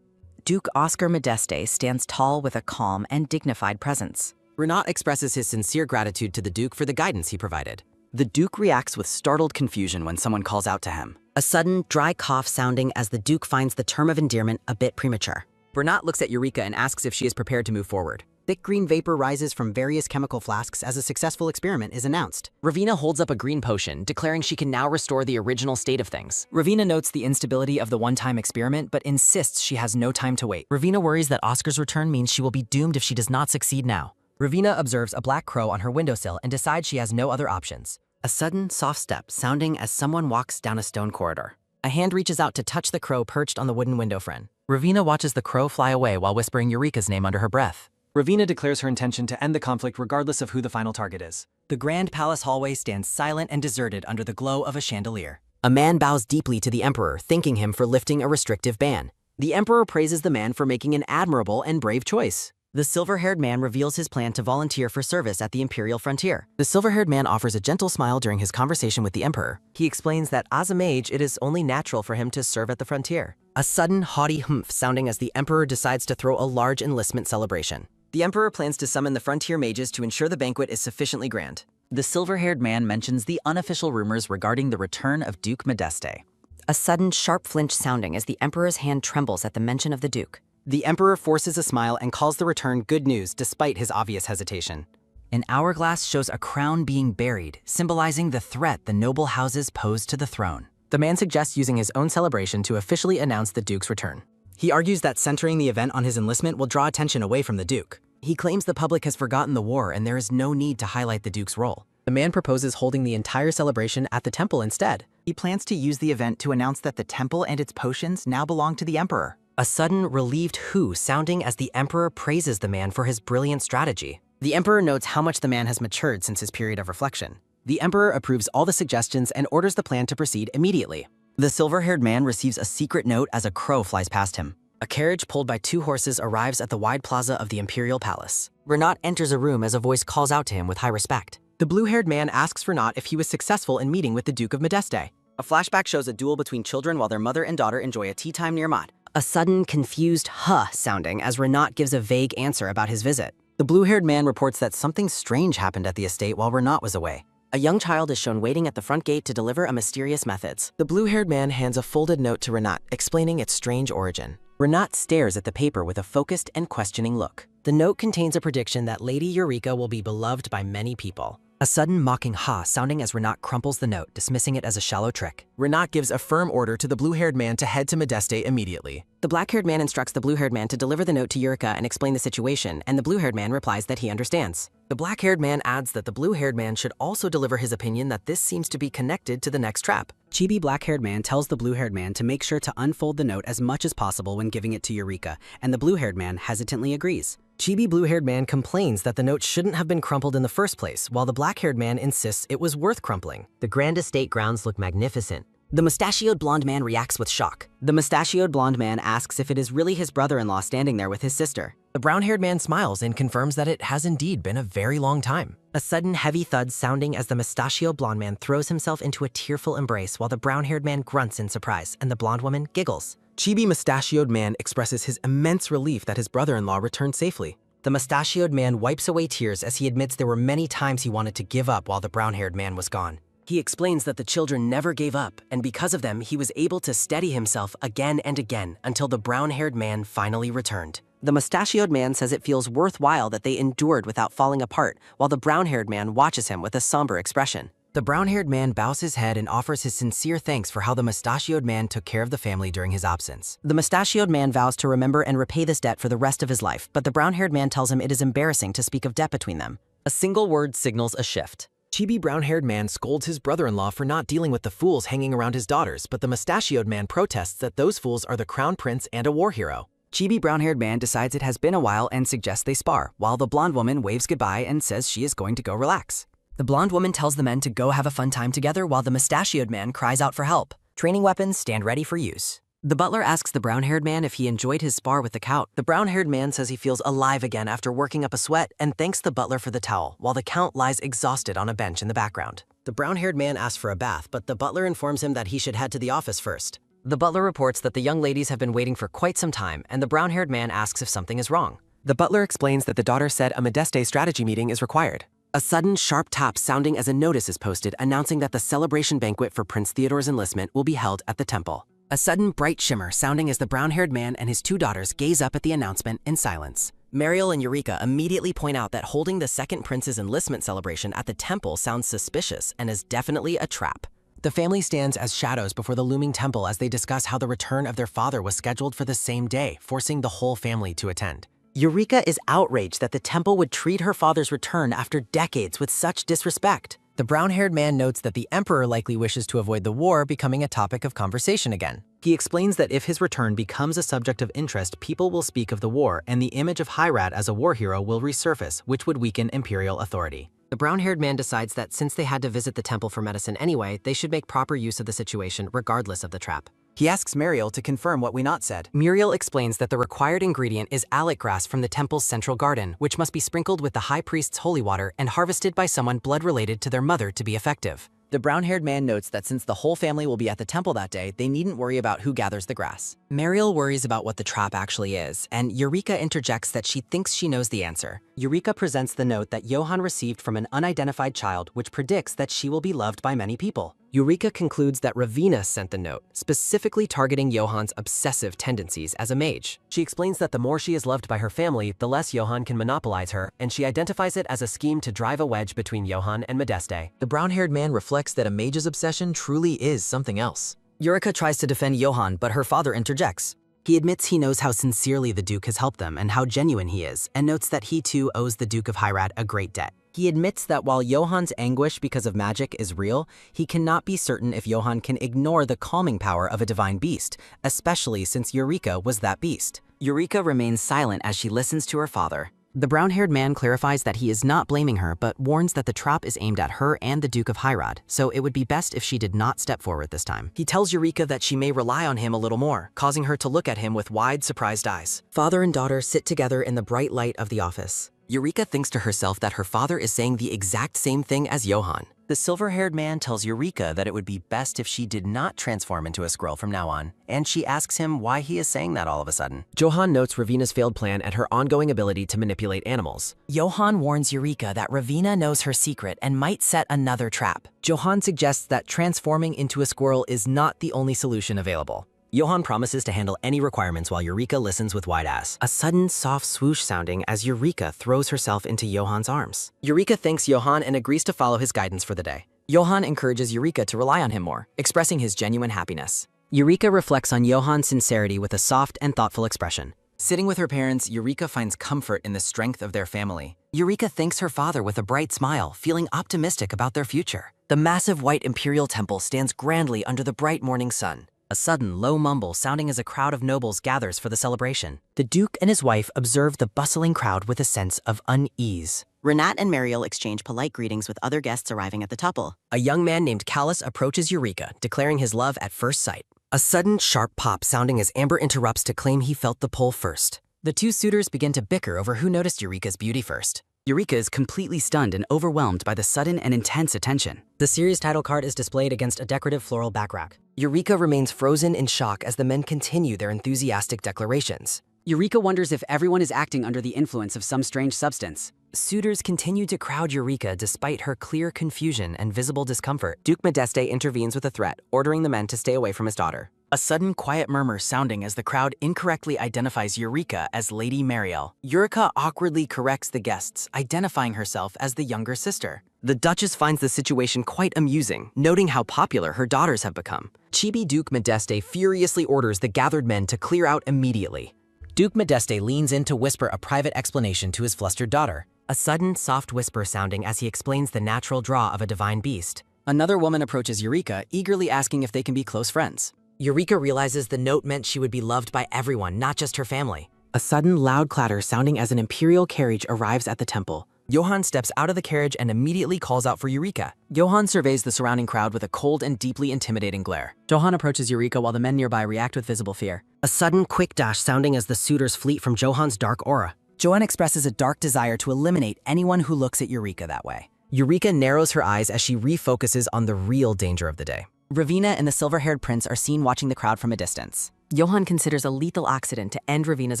Duke Oscar Modeste stands tall with a calm and dignified presence. Renat expresses his sincere gratitude to the Duke for the guidance he provided. The Duke reacts with startled confusion when someone calls out to him. A sudden, dry cough sounding as the Duke finds the term of endearment a bit premature. Renat looks at Eureka and asks if she is prepared to move forward. Thick green vapor rises from various chemical flasks as a successful experiment is announced. Ravina holds up a green potion, declaring she can now restore the original state of things. Ravina notes the instability of the one-time experiment, but insists she has no time to wait. Ravina worries that Oscar's return means she will be doomed if she does not succeed now. Ravina observes a black crow on her windowsill and decides she has no other options. A sudden, soft step sounding as someone walks down a stone corridor. A hand reaches out to touch the crow perched on the wooden window frame. Ravina watches the crow fly away while whispering Eureka's name under her breath. Ravina declares her intention to end the conflict regardless of who the final target is. The grand palace hallway stands silent and deserted under the glow of a chandelier. A man bows deeply to the Emperor, thanking him for lifting a restrictive ban. The Emperor praises the man for making an admirable and brave choice. The silver-haired man reveals his plan to volunteer for service at the Imperial frontier. The silver-haired man offers a gentle smile during his conversation with the Emperor. He explains that as a mage, it is only natural for him to serve at the frontier. A sudden, haughty humph sounding as the Emperor decides to throw a large enlistment celebration. The Emperor plans to summon the frontier mages to ensure the banquet is sufficiently grand. The silver-haired man mentions the unofficial rumors regarding the return of Duke Modeste. A sudden, sharp flinch sounding as the Emperor's hand trembles at the mention of the Duke. The Emperor forces a smile and calls the return good news despite his obvious hesitation. An hourglass shows a crown being buried, symbolizing the threat the noble houses pose to the throne. The man suggests using his own celebration to officially announce the Duke's return. He argues that centering the event on his enlistment will draw attention away from the Duke. He claims the public has forgotten the war and there is no need to highlight the Duke's role. The man proposes holding the entire celebration at the temple instead. He plans to use the event to announce that the temple and its potions now belong to the Emperor. A sudden, relieved hoo sounding as the Emperor praises the man for his brilliant strategy. The Emperor notes how much the man has matured since his period of reflection. The Emperor approves all the suggestions and orders the plan to proceed immediately. The silver-haired man receives a secret note as a crow flies past him. A carriage pulled by 2 horses arrives at the wide plaza of the Imperial Palace. Renat enters a room as a voice calls out to him with high respect. The blue-haired man asks Renat if he was successful in meeting with the Duke of Modeste. A flashback shows a duel between children while their mother and daughter enjoy a tea time near Mott. A sudden, confused huh sounding as Renat gives a vague answer about his visit. The blue-haired man reports that something strange happened at the estate while Renat was away. A young child is shown waiting at the front gate to deliver a mysterious message. The blue-haired man hands a folded note to Renat, explaining its strange origin. Renat stares at the paper with a focused and questioning look. The note contains a prediction that Lady Eureka will be beloved by many people. A sudden mocking ha sounding as Renat crumples the note, dismissing it as a shallow trick. Renat gives a firm order to the blue-haired man to head to Modeste immediately. The black-haired man instructs the blue-haired man to deliver the note to Eureka and explain the situation, and the blue-haired man replies that he understands. The black-haired man adds that the blue-haired man should also deliver his opinion that this seems to be connected to the next trap. Chibi black-haired man tells the blue-haired man to make sure to unfold the note as much as possible when giving it to Eureka, and the blue-haired man hesitantly agrees. Chibi blue-haired man complains that the note shouldn't have been crumpled in the first place, while the black-haired man insists it was worth crumpling. The grand estate grounds look magnificent. The mustachioed blonde man reacts with shock. The mustachioed blonde man asks if it is really his brother-in-law standing there with his sister. The brown-haired man smiles and confirms that it has indeed been a very long time. A sudden heavy thud sounding as the mustachioed blonde man throws himself into a tearful embrace while the brown-haired man grunts in surprise and the blonde woman giggles. Chibi mustachioed man expresses his immense relief that his brother-in-law returned safely. The mustachioed man wipes away tears as he admits there were many times he wanted to give up while the brown-haired man was gone. He explains that the children never gave up, and because of them, he was able to steady himself again and again until the brown-haired man finally returned. The mustachioed man says it feels worthwhile that they endured without falling apart, while the brown-haired man watches him with a somber expression. The brown-haired man bows his head and offers his sincere thanks for how the mustachioed man took care of the family during his absence. The mustachioed man vows to remember and repay this debt for the rest of his life, but the brown-haired man tells him it is embarrassing to speak of debt between them. A single word signals a shift. Chibi brown-haired man scolds his brother-in-law for not dealing with the fools hanging around his daughters, but the mustachioed man protests that those fools are the crown prince and a war hero. Chibi brown-haired man decides it has been a while and suggests they spar, while the blonde woman waves goodbye and says she is going to go relax. The blonde woman tells the men to go have a fun time together while the mustachioed man cries out for help. Training weapons stand ready for use. The butler asks the brown-haired man if he enjoyed his spar with the count. The brown-haired man says he feels alive again after working up a sweat and thanks the butler for the towel, while the count lies exhausted on a bench in the background. The brown-haired man asks for a bath, but the butler informs him that he should head to the office first. The butler reports that the young ladies have been waiting for quite some time, and the brown-haired man asks if something is wrong. The butler explains that the daughter said a Modeste strategy meeting is required. A sudden, sharp tap sounding as a notice is posted announcing that the celebration banquet for Prince Theodore's enlistment will be held at the temple. A sudden, bright shimmer sounding as the brown-haired man and his two daughters gaze up at the announcement in silence. Mariel and Eureka immediately point out that holding the second prince's enlistment celebration at the temple sounds suspicious and is definitely a trap. The family stands as shadows before the looming temple as they discuss how the return of their father was scheduled for the same day, forcing the whole family to attend. Eureka is outraged that the temple would treat her father's return after decades with such disrespect. The brown-haired man notes that the emperor likely wishes to avoid the war becoming a topic of conversation again. He explains that if his return becomes a subject of interest, people will speak of the war, and the image of Hyrad as a war hero will resurface, which would weaken imperial authority. The brown-haired man decides that since they had to visit the temple for medicine anyway, they should make proper use of the situation regardless of the trap. He asks Mariel to confirm what we not said. Muriel explains that the required ingredient is alec grass from the temple's central garden, which must be sprinkled with the high priest's holy water and harvested by someone blood-related to their mother to be effective. The brown-haired man notes that since the whole family will be at the temple that day, they needn't worry about who gathers the grass. Mariel worries about what the trap actually is, and Eureka interjects that she thinks she knows the answer. Eureka presents the note that Johann received from an unidentified child, which predicts that she will be loved by many people. Eureka concludes that Ravina sent the note, specifically targeting Johann's obsessive tendencies as a mage. She explains that the more she is loved by her family, the less Johann can monopolize her, and she identifies it as a scheme to drive a wedge between Johann and Modeste. The brown-haired man reflects that a mage's obsession truly is something else. Eureka tries to defend Johann, but her father interjects. He admits he knows how sincerely the Duke has helped them and how genuine he is, and notes that he too owes the Duke of Hyrad a great debt. He admits that while Johann's anguish because of magic is real, he cannot be certain if Johann can ignore the calming power of a divine beast, especially since Eureka was that beast. Eureka remains silent as she listens to her father. The brown-haired man clarifies that he is not blaming her, but warns that the trap is aimed at her and the Duke of Hyrad, so it would be best if she did not step forward this time. He tells Eureka that she may rely on him a little more, causing her to look at him with wide, surprised eyes. Father and daughter sit together in the bright light of the office. Eureka thinks to herself that her father is saying the exact same thing as Johann. The silver-haired man tells Eureka that it would be best if she did not transform into a squirrel from now on, and she asks him why he is saying that all of a sudden. Johann notes Ravina's failed plan and her ongoing ability to manipulate animals. Johann warns Eureka that Ravina knows her secret and might set another trap. Johann suggests that transforming into a squirrel is not the only solution available. Johann promises to handle any requirements while Eureka listens with wide ass. A sudden soft swoosh sounding as Eureka throws herself into Johann's arms. Eureka thanks Johann and agrees to follow his guidance for the day. Johann encourages Eureka to rely on him more, expressing his genuine happiness. Eureka reflects on Johann's sincerity with a soft and thoughtful expression. Sitting with her parents, Eureka finds comfort in the strength of their family. Eureka thanks her father with a bright smile, feeling optimistic about their future. The massive white imperial temple stands grandly under the bright morning sun. A sudden, low mumble sounding as a crowd of nobles gathers for the celebration. The Duke and his wife observe the bustling crowd with a sense of unease. Renat and Mariel exchange polite greetings with other guests arriving at the temple. A young man named Callus approaches Eureka, declaring his love at first sight. A sudden, sharp pop sounding as Amber interrupts to claim he felt the pull first. The two suitors begin to bicker over who noticed Eureka's beauty first. Eureka is completely stunned and overwhelmed by the sudden and intense attention. The series title card is displayed against a decorative floral backrack. Eureka remains frozen in shock as the men continue their enthusiastic declarations. Eureka wonders if everyone is acting under the influence of some strange substance. Suitors continue to crowd Eureka despite her clear confusion and visible discomfort. Duke Modeste intervenes with a threat, ordering the men to stay away from his daughter. A sudden quiet murmur sounding as the crowd incorrectly identifies Eureka as Lady Mariel. Eureka awkwardly corrects the guests, identifying herself as the younger sister. The Duchess finds the situation quite amusing, noting how popular her daughters have become. Chibi Duke Modeste furiously orders the gathered men to clear out immediately. Duke Modeste leans in to whisper a private explanation to his flustered daughter, a sudden, soft whisper sounding as he explains the natural draw of a divine beast. Another woman approaches Eureka, eagerly asking if they can be close friends. Eureka realizes the note meant she would be loved by everyone, not just her family. A sudden loud clatter sounding as an imperial carriage arrives at the temple. Johann steps out of the carriage and immediately calls out for Eureka. Johann surveys the surrounding crowd with a cold and deeply intimidating glare. Johann approaches Eureka while the men nearby react with visible fear. A sudden quick dash sounding as the suitors fleet from Johann's dark aura. Johann expresses a dark desire to eliminate anyone who looks at Eureka that way. Eureka narrows her eyes as she refocuses on the real danger of the day. Ravina and the silver-haired prince are seen watching the crowd from a distance. Johann considers a lethal accident to end Ravina's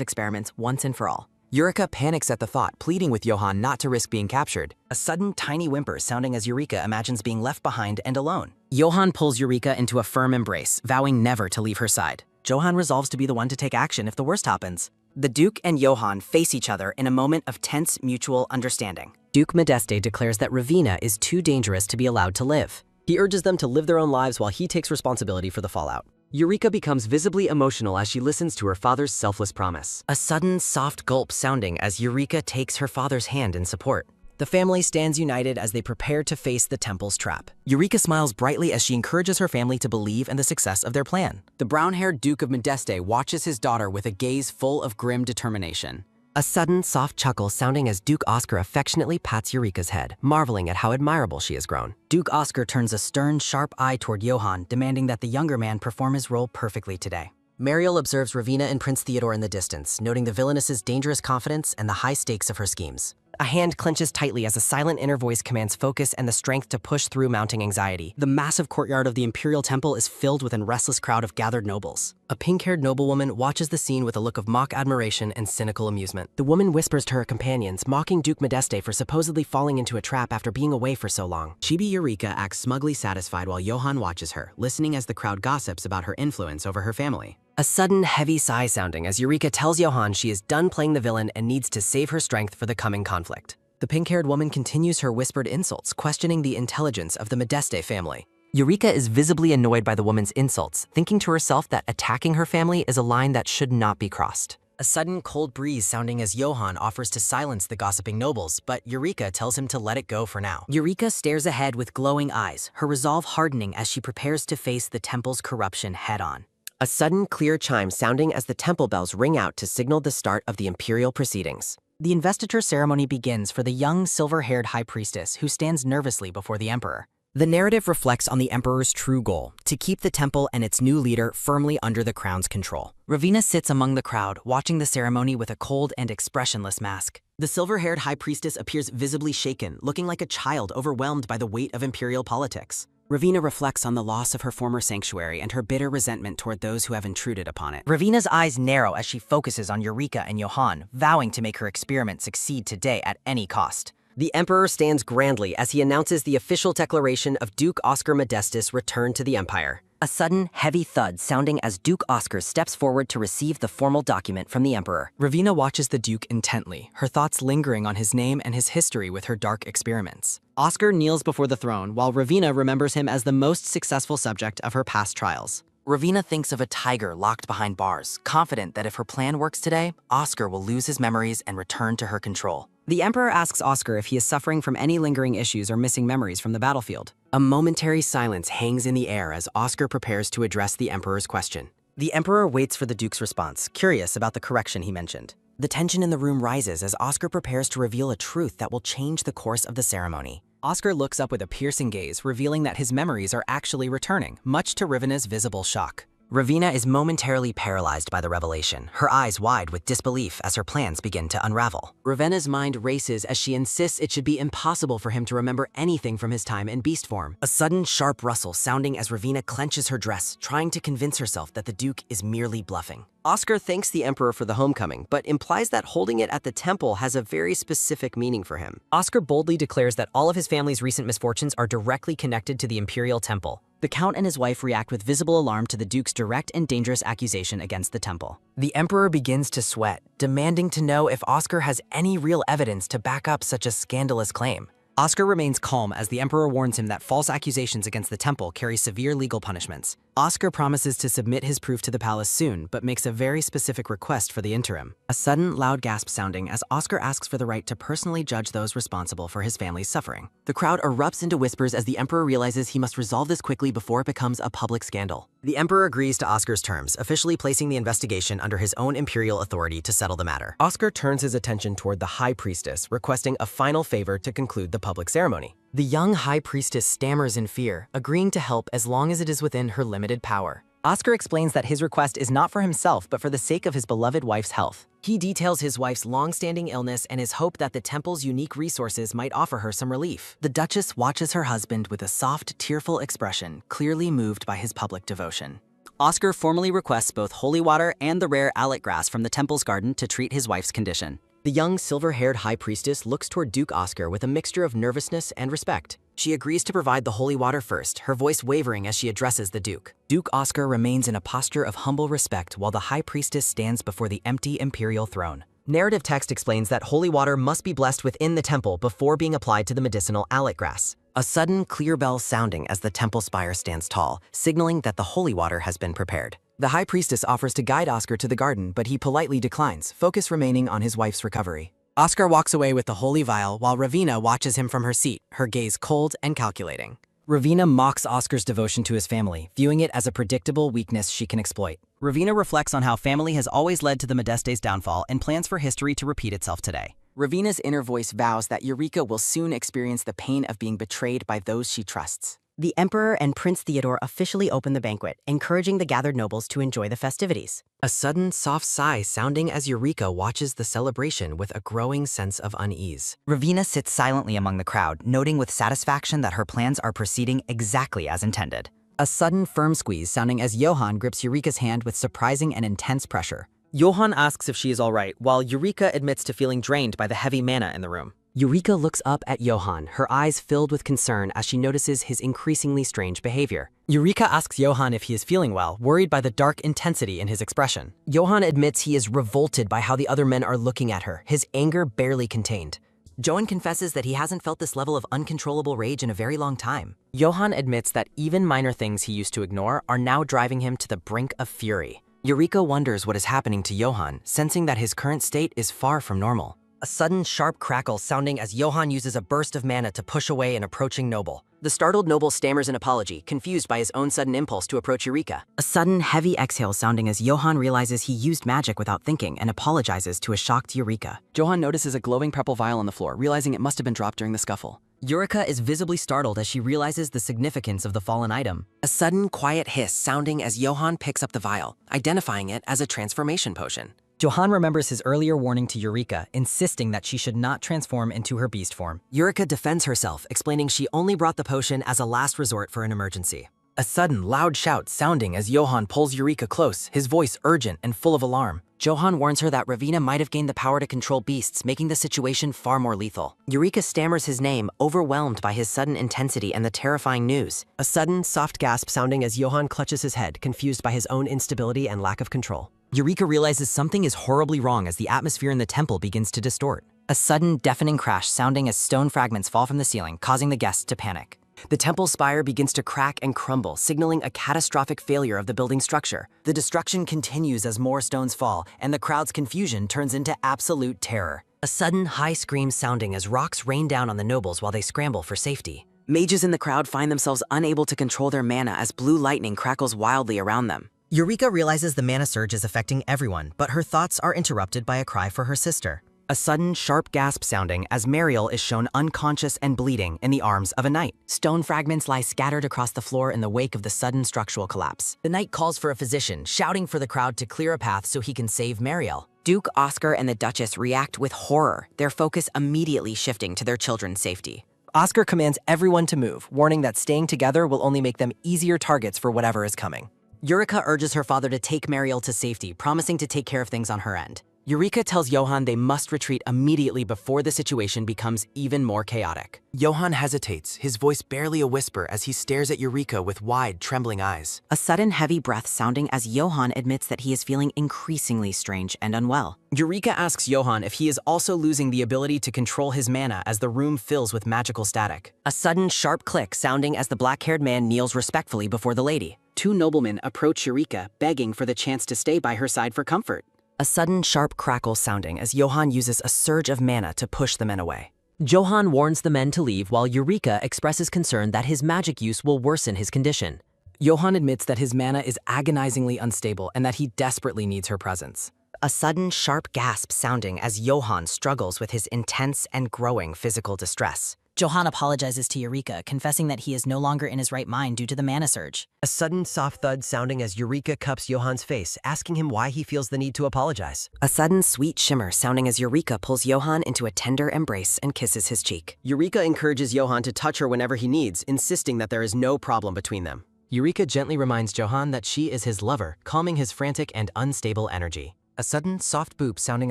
experiments once and for all. Eureka panics at the thought, pleading with Johann not to risk being captured. A sudden tiny whimper sounding as Eureka imagines being left behind and alone. Johann pulls Eureka into a firm embrace, vowing never to leave her side. Johann resolves to be the one to take action if the worst happens. The Duke and Johann face each other in a moment of tense mutual understanding. Duke Modeste declares that Ravina is too dangerous to be allowed to live. He urges them to live their own lives while he takes responsibility for the fallout. Eureka becomes visibly emotional as she listens to her father's selfless promise. A sudden soft gulp sounding as Eureka takes her father's hand in support. The family stands united as they prepare to face the temple's trap. Eureka smiles brightly as she encourages her family to believe in the success of their plan. The brown-haired Duke of Modeste watches his daughter with a gaze full of grim determination. A sudden soft chuckle sounding as Duke Oscar affectionately pats Eureka's head, marveling at how admirable she has grown. Duke Oscar turns a stern, sharp eye toward Johann, demanding that the younger man perform his role perfectly today. Mariel observes Ravina and Prince Theodore in the distance, noting the Villainous's dangerous confidence and the high stakes of her schemes. A hand clenches tightly as a silent inner voice commands focus and the strength to push through mounting anxiety. The massive courtyard of the Imperial Temple is filled with a restless crowd of gathered nobles. A pink-haired noblewoman watches the scene with a look of mock admiration and cynical amusement. The woman whispers to her companions, mocking Duke Modeste for supposedly falling into a trap after being away for so long. Chibi Eureka acts smugly satisfied while Johann watches her, listening as the crowd gossips about her influence over her family. A sudden, heavy sigh sounding as Eureka tells Johann she is done playing the villain and needs to save her strength for the coming conflict. The pink-haired woman continues her whispered insults, questioning the intelligence of the Modeste family. Eureka is visibly annoyed by the woman's insults, thinking to herself that attacking her family is a line that should not be crossed. A sudden cold breeze sounding as Johann offers to silence the gossiping nobles, but Eureka tells him to let it go for now. Eureka stares ahead with glowing eyes, her resolve hardening as she prepares to face the temple's corruption head-on. A sudden clear chime sounding as the temple bells ring out to signal the start of the imperial proceedings. The investiture ceremony begins for the young, silver-haired high priestess who stands nervously before the emperor. The narrative reflects on the emperor's true goal, to keep the temple and its new leader firmly under the crown's control. Ravina sits among the crowd, watching the ceremony with a cold and expressionless mask. The silver-haired high priestess appears visibly shaken, looking like a child overwhelmed by the weight of imperial politics. Ravina reflects on the loss of her former sanctuary and her bitter resentment toward those who have intruded upon it. Ravina's eyes narrow as she focuses on Eureka and Johann, vowing to make her experiment succeed today at any cost. The emperor stands grandly as he announces the official declaration of Duke Oscar Modestus' return to the empire. A sudden, heavy thud sounding as Duke Oscar steps forward to receive the formal document from the emperor. Ravina watches the Duke intently, her thoughts lingering on his name and his history with her dark experiments. Oscar kneels before the throne, while Ravina remembers him as the most successful subject of her past trials. Ravina thinks of a tiger locked behind bars, confident that if her plan works today, Oscar will lose his memories and return to her control. The emperor asks Oscar if he is suffering from any lingering issues or missing memories from the battlefield. A momentary silence hangs in the air as Oscar prepares to address the emperor's question. The emperor waits for the Duke's response, curious about the correction he mentioned. The tension in the room rises as Oscar prepares to reveal a truth that will change the course of the ceremony. Oscar looks up with a piercing gaze, revealing that his memories are actually returning, much to Ravina's visible shock. Ravina is momentarily paralyzed by the revelation, her eyes wide with disbelief as her plans begin to unravel. Ravina's mind races as she insists it should be impossible for him to remember anything from his time in beast form. A sudden sharp rustle sounding as Ravina clenches her dress, trying to convince herself that the Duke is merely bluffing. Oscar thanks the emperor for the homecoming, but implies that holding it at the temple has a very specific meaning for him. Oscar boldly declares that all of his family's recent misfortunes are directly connected to the imperial temple. The Count and his wife react with visible alarm to the Duke's direct and dangerous accusation against the temple. The emperor begins to sweat, demanding to know if Oscar has any real evidence to back up such a scandalous claim. Oscar remains calm as the Emperor warns him that false accusations against the temple carry severe legal punishments. Oscar promises to submit his proof to the palace soon, but makes a very specific request for the interim. A sudden, loud gasp sounding as Oscar asks for the right to personally judge those responsible for his family's suffering. The crowd erupts into whispers as the Emperor realizes he must resolve this quickly before it becomes a public scandal. The Emperor agrees to Oscar's terms, officially placing the investigation under his own imperial authority to settle the matter. Oscar turns his attention toward the High Priestess, requesting a final favor to conclude the public ceremony. The young High Priestess stammers in fear, agreeing to help as long as it is within her limited power. Oscar explains that his request is not for himself, but for the sake of his beloved wife's health. He details his wife's long-standing illness and his hope that the temple's unique resources might offer her some relief. The Duchess watches her husband with a soft, tearful expression, clearly moved by his public devotion. Oscar formally requests both holy water and the rare alec grass from the temple's garden to treat his wife's condition. The young, silver-haired High Priestess looks toward Duke Oscar with a mixture of nervousness and respect. She agrees to provide the holy water first, her voice wavering as she addresses the Duke. Duke Oscar remains in a posture of humble respect while the High Priestess stands before the empty imperial throne. Narrative text explains that holy water must be blessed within the temple before being applied to the medicinal alec grass. A sudden, clear bell sounding as the temple spire stands tall, signaling that the holy water has been prepared. The High Priestess offers to guide Oscar to the garden, but he politely declines, focus remaining on his wife's recovery. Oscar walks away with the holy vial while Ravina watches him from her seat, her gaze cold and calculating. Ravina mocks Oscar's devotion to his family, viewing it as a predictable weakness she can exploit. Ravina reflects on how family has always led to the Modeste's downfall and plans for history to repeat itself today. Ravina's inner voice vows that Eureka will soon experience the pain of being betrayed by those she trusts. The Emperor and Prince Theodore officially open the banquet, encouraging the gathered nobles to enjoy the festivities. A sudden, soft sigh sounding as Eureka watches the celebration with a growing sense of unease. Ravina sits silently among the crowd, noting with satisfaction that her plans are proceeding exactly as intended. A sudden, firm squeeze sounding as Johann grips Eureka's hand with surprising and intense pressure. Johann asks if she is all right, while Eureka admits to feeling drained by the heavy mana in the room. Eureka looks up at Johann, her eyes filled with concern as she notices his increasingly strange behavior. Eureka asks Johann if he is feeling well, worried by the dark intensity in his expression. Johann admits he is revolted by how the other men are looking at her, his anger barely contained. Johann confesses that he hasn't felt this level of uncontrollable rage in a very long time. Johann admits that even minor things he used to ignore are now driving him to the brink of fury. Eureka wonders what is happening to Johann, sensing that his current state is far from normal. A sudden, sharp crackle sounding as Johann uses a burst of mana to push away an approaching noble. The startled noble stammers an apology, confused by his own sudden impulse to approach Eureka. A sudden, heavy exhale sounding as Johann realizes he used magic without thinking and apologizes to a shocked Eureka. Johann notices a glowing purple vial on the floor, realizing it must have been dropped during the scuffle. Eureka is visibly startled as she realizes the significance of the fallen item. A sudden, quiet hiss sounding as Johann picks up the vial, identifying it as a transformation potion. Johann remembers his earlier warning to Eureka, insisting that she should not transform into her beast form. Eureka defends herself, explaining she only brought the potion as a last resort for an emergency. A sudden, loud shout sounding as Johann pulls Eureka close, his voice urgent and full of alarm. Johann warns her that Ravina might have gained the power to control beasts, making the situation far more lethal. Eureka stammers his name, overwhelmed by his sudden intensity and the terrifying news. A sudden, soft gasp sounding as Johann clutches his head, confused by his own instability and lack of control. Eureka realizes something is horribly wrong as the atmosphere in the temple begins to distort. A sudden, deafening crash sounding as stone fragments fall from the ceiling, causing the guests to panic. The temple spire begins to crack and crumble, signaling a catastrophic failure of the building structure. The destruction continues as more stones fall, and the crowd's confusion turns into absolute terror. A sudden, high scream sounding as rocks rain down on the nobles while they scramble for safety. Mages in the crowd find themselves unable to control their mana as blue lightning crackles wildly around them. Eureka realizes the mana surge is affecting everyone, but her thoughts are interrupted by a cry for her sister. A sudden, sharp gasp sounding as Mariel is shown unconscious and bleeding in the arms of a knight. Stone fragments lie scattered across the floor in the wake of the sudden structural collapse. The knight calls for a physician, shouting for the crowd to clear a path so he can save Mariel. Duke, Oscar, and the Duchess react with horror, their focus immediately shifting to their children's safety. Oscar commands everyone to move, warning that staying together will only make them easier targets for whatever is coming. Eureka urges her father to take Mariel to safety, promising to take care of things on her end. Eureka tells Johan they must retreat immediately before the situation becomes even more chaotic. Johan hesitates, his voice barely a whisper as he stares at Eureka with wide, trembling eyes. A sudden heavy breath sounding as Johan admits that he is feeling increasingly strange and unwell. Eureka asks Johan if he is also losing the ability to control his mana as the room fills with magical static. A sudden sharp click sounding as the black-haired man kneels respectfully before the lady. Two noblemen approach Eureka, begging for the chance to stay by her side for comfort. A sudden sharp crackle sounding as Johan uses a surge of mana to push the men away. Johan warns the men to leave while Eureka expresses concern that his magic use will worsen his condition. Johan admits that his mana is agonizingly unstable and that he desperately needs her presence. A sudden sharp gasp sounding as Johan struggles with his intense and growing physical distress. Johan apologizes to Eureka, confessing that he is no longer in his right mind due to the mana surge. A sudden soft thud sounding as Eureka cups Johan's face, asking him why he feels the need to apologize. A sudden sweet shimmer sounding as Eureka pulls Johan into a tender embrace and kisses his cheek. Eureka encourages Johan to touch her whenever he needs, insisting that there is no problem between them. Eureka gently reminds Johan that she is his lover, calming his frantic and unstable energy. A sudden, soft boop sounding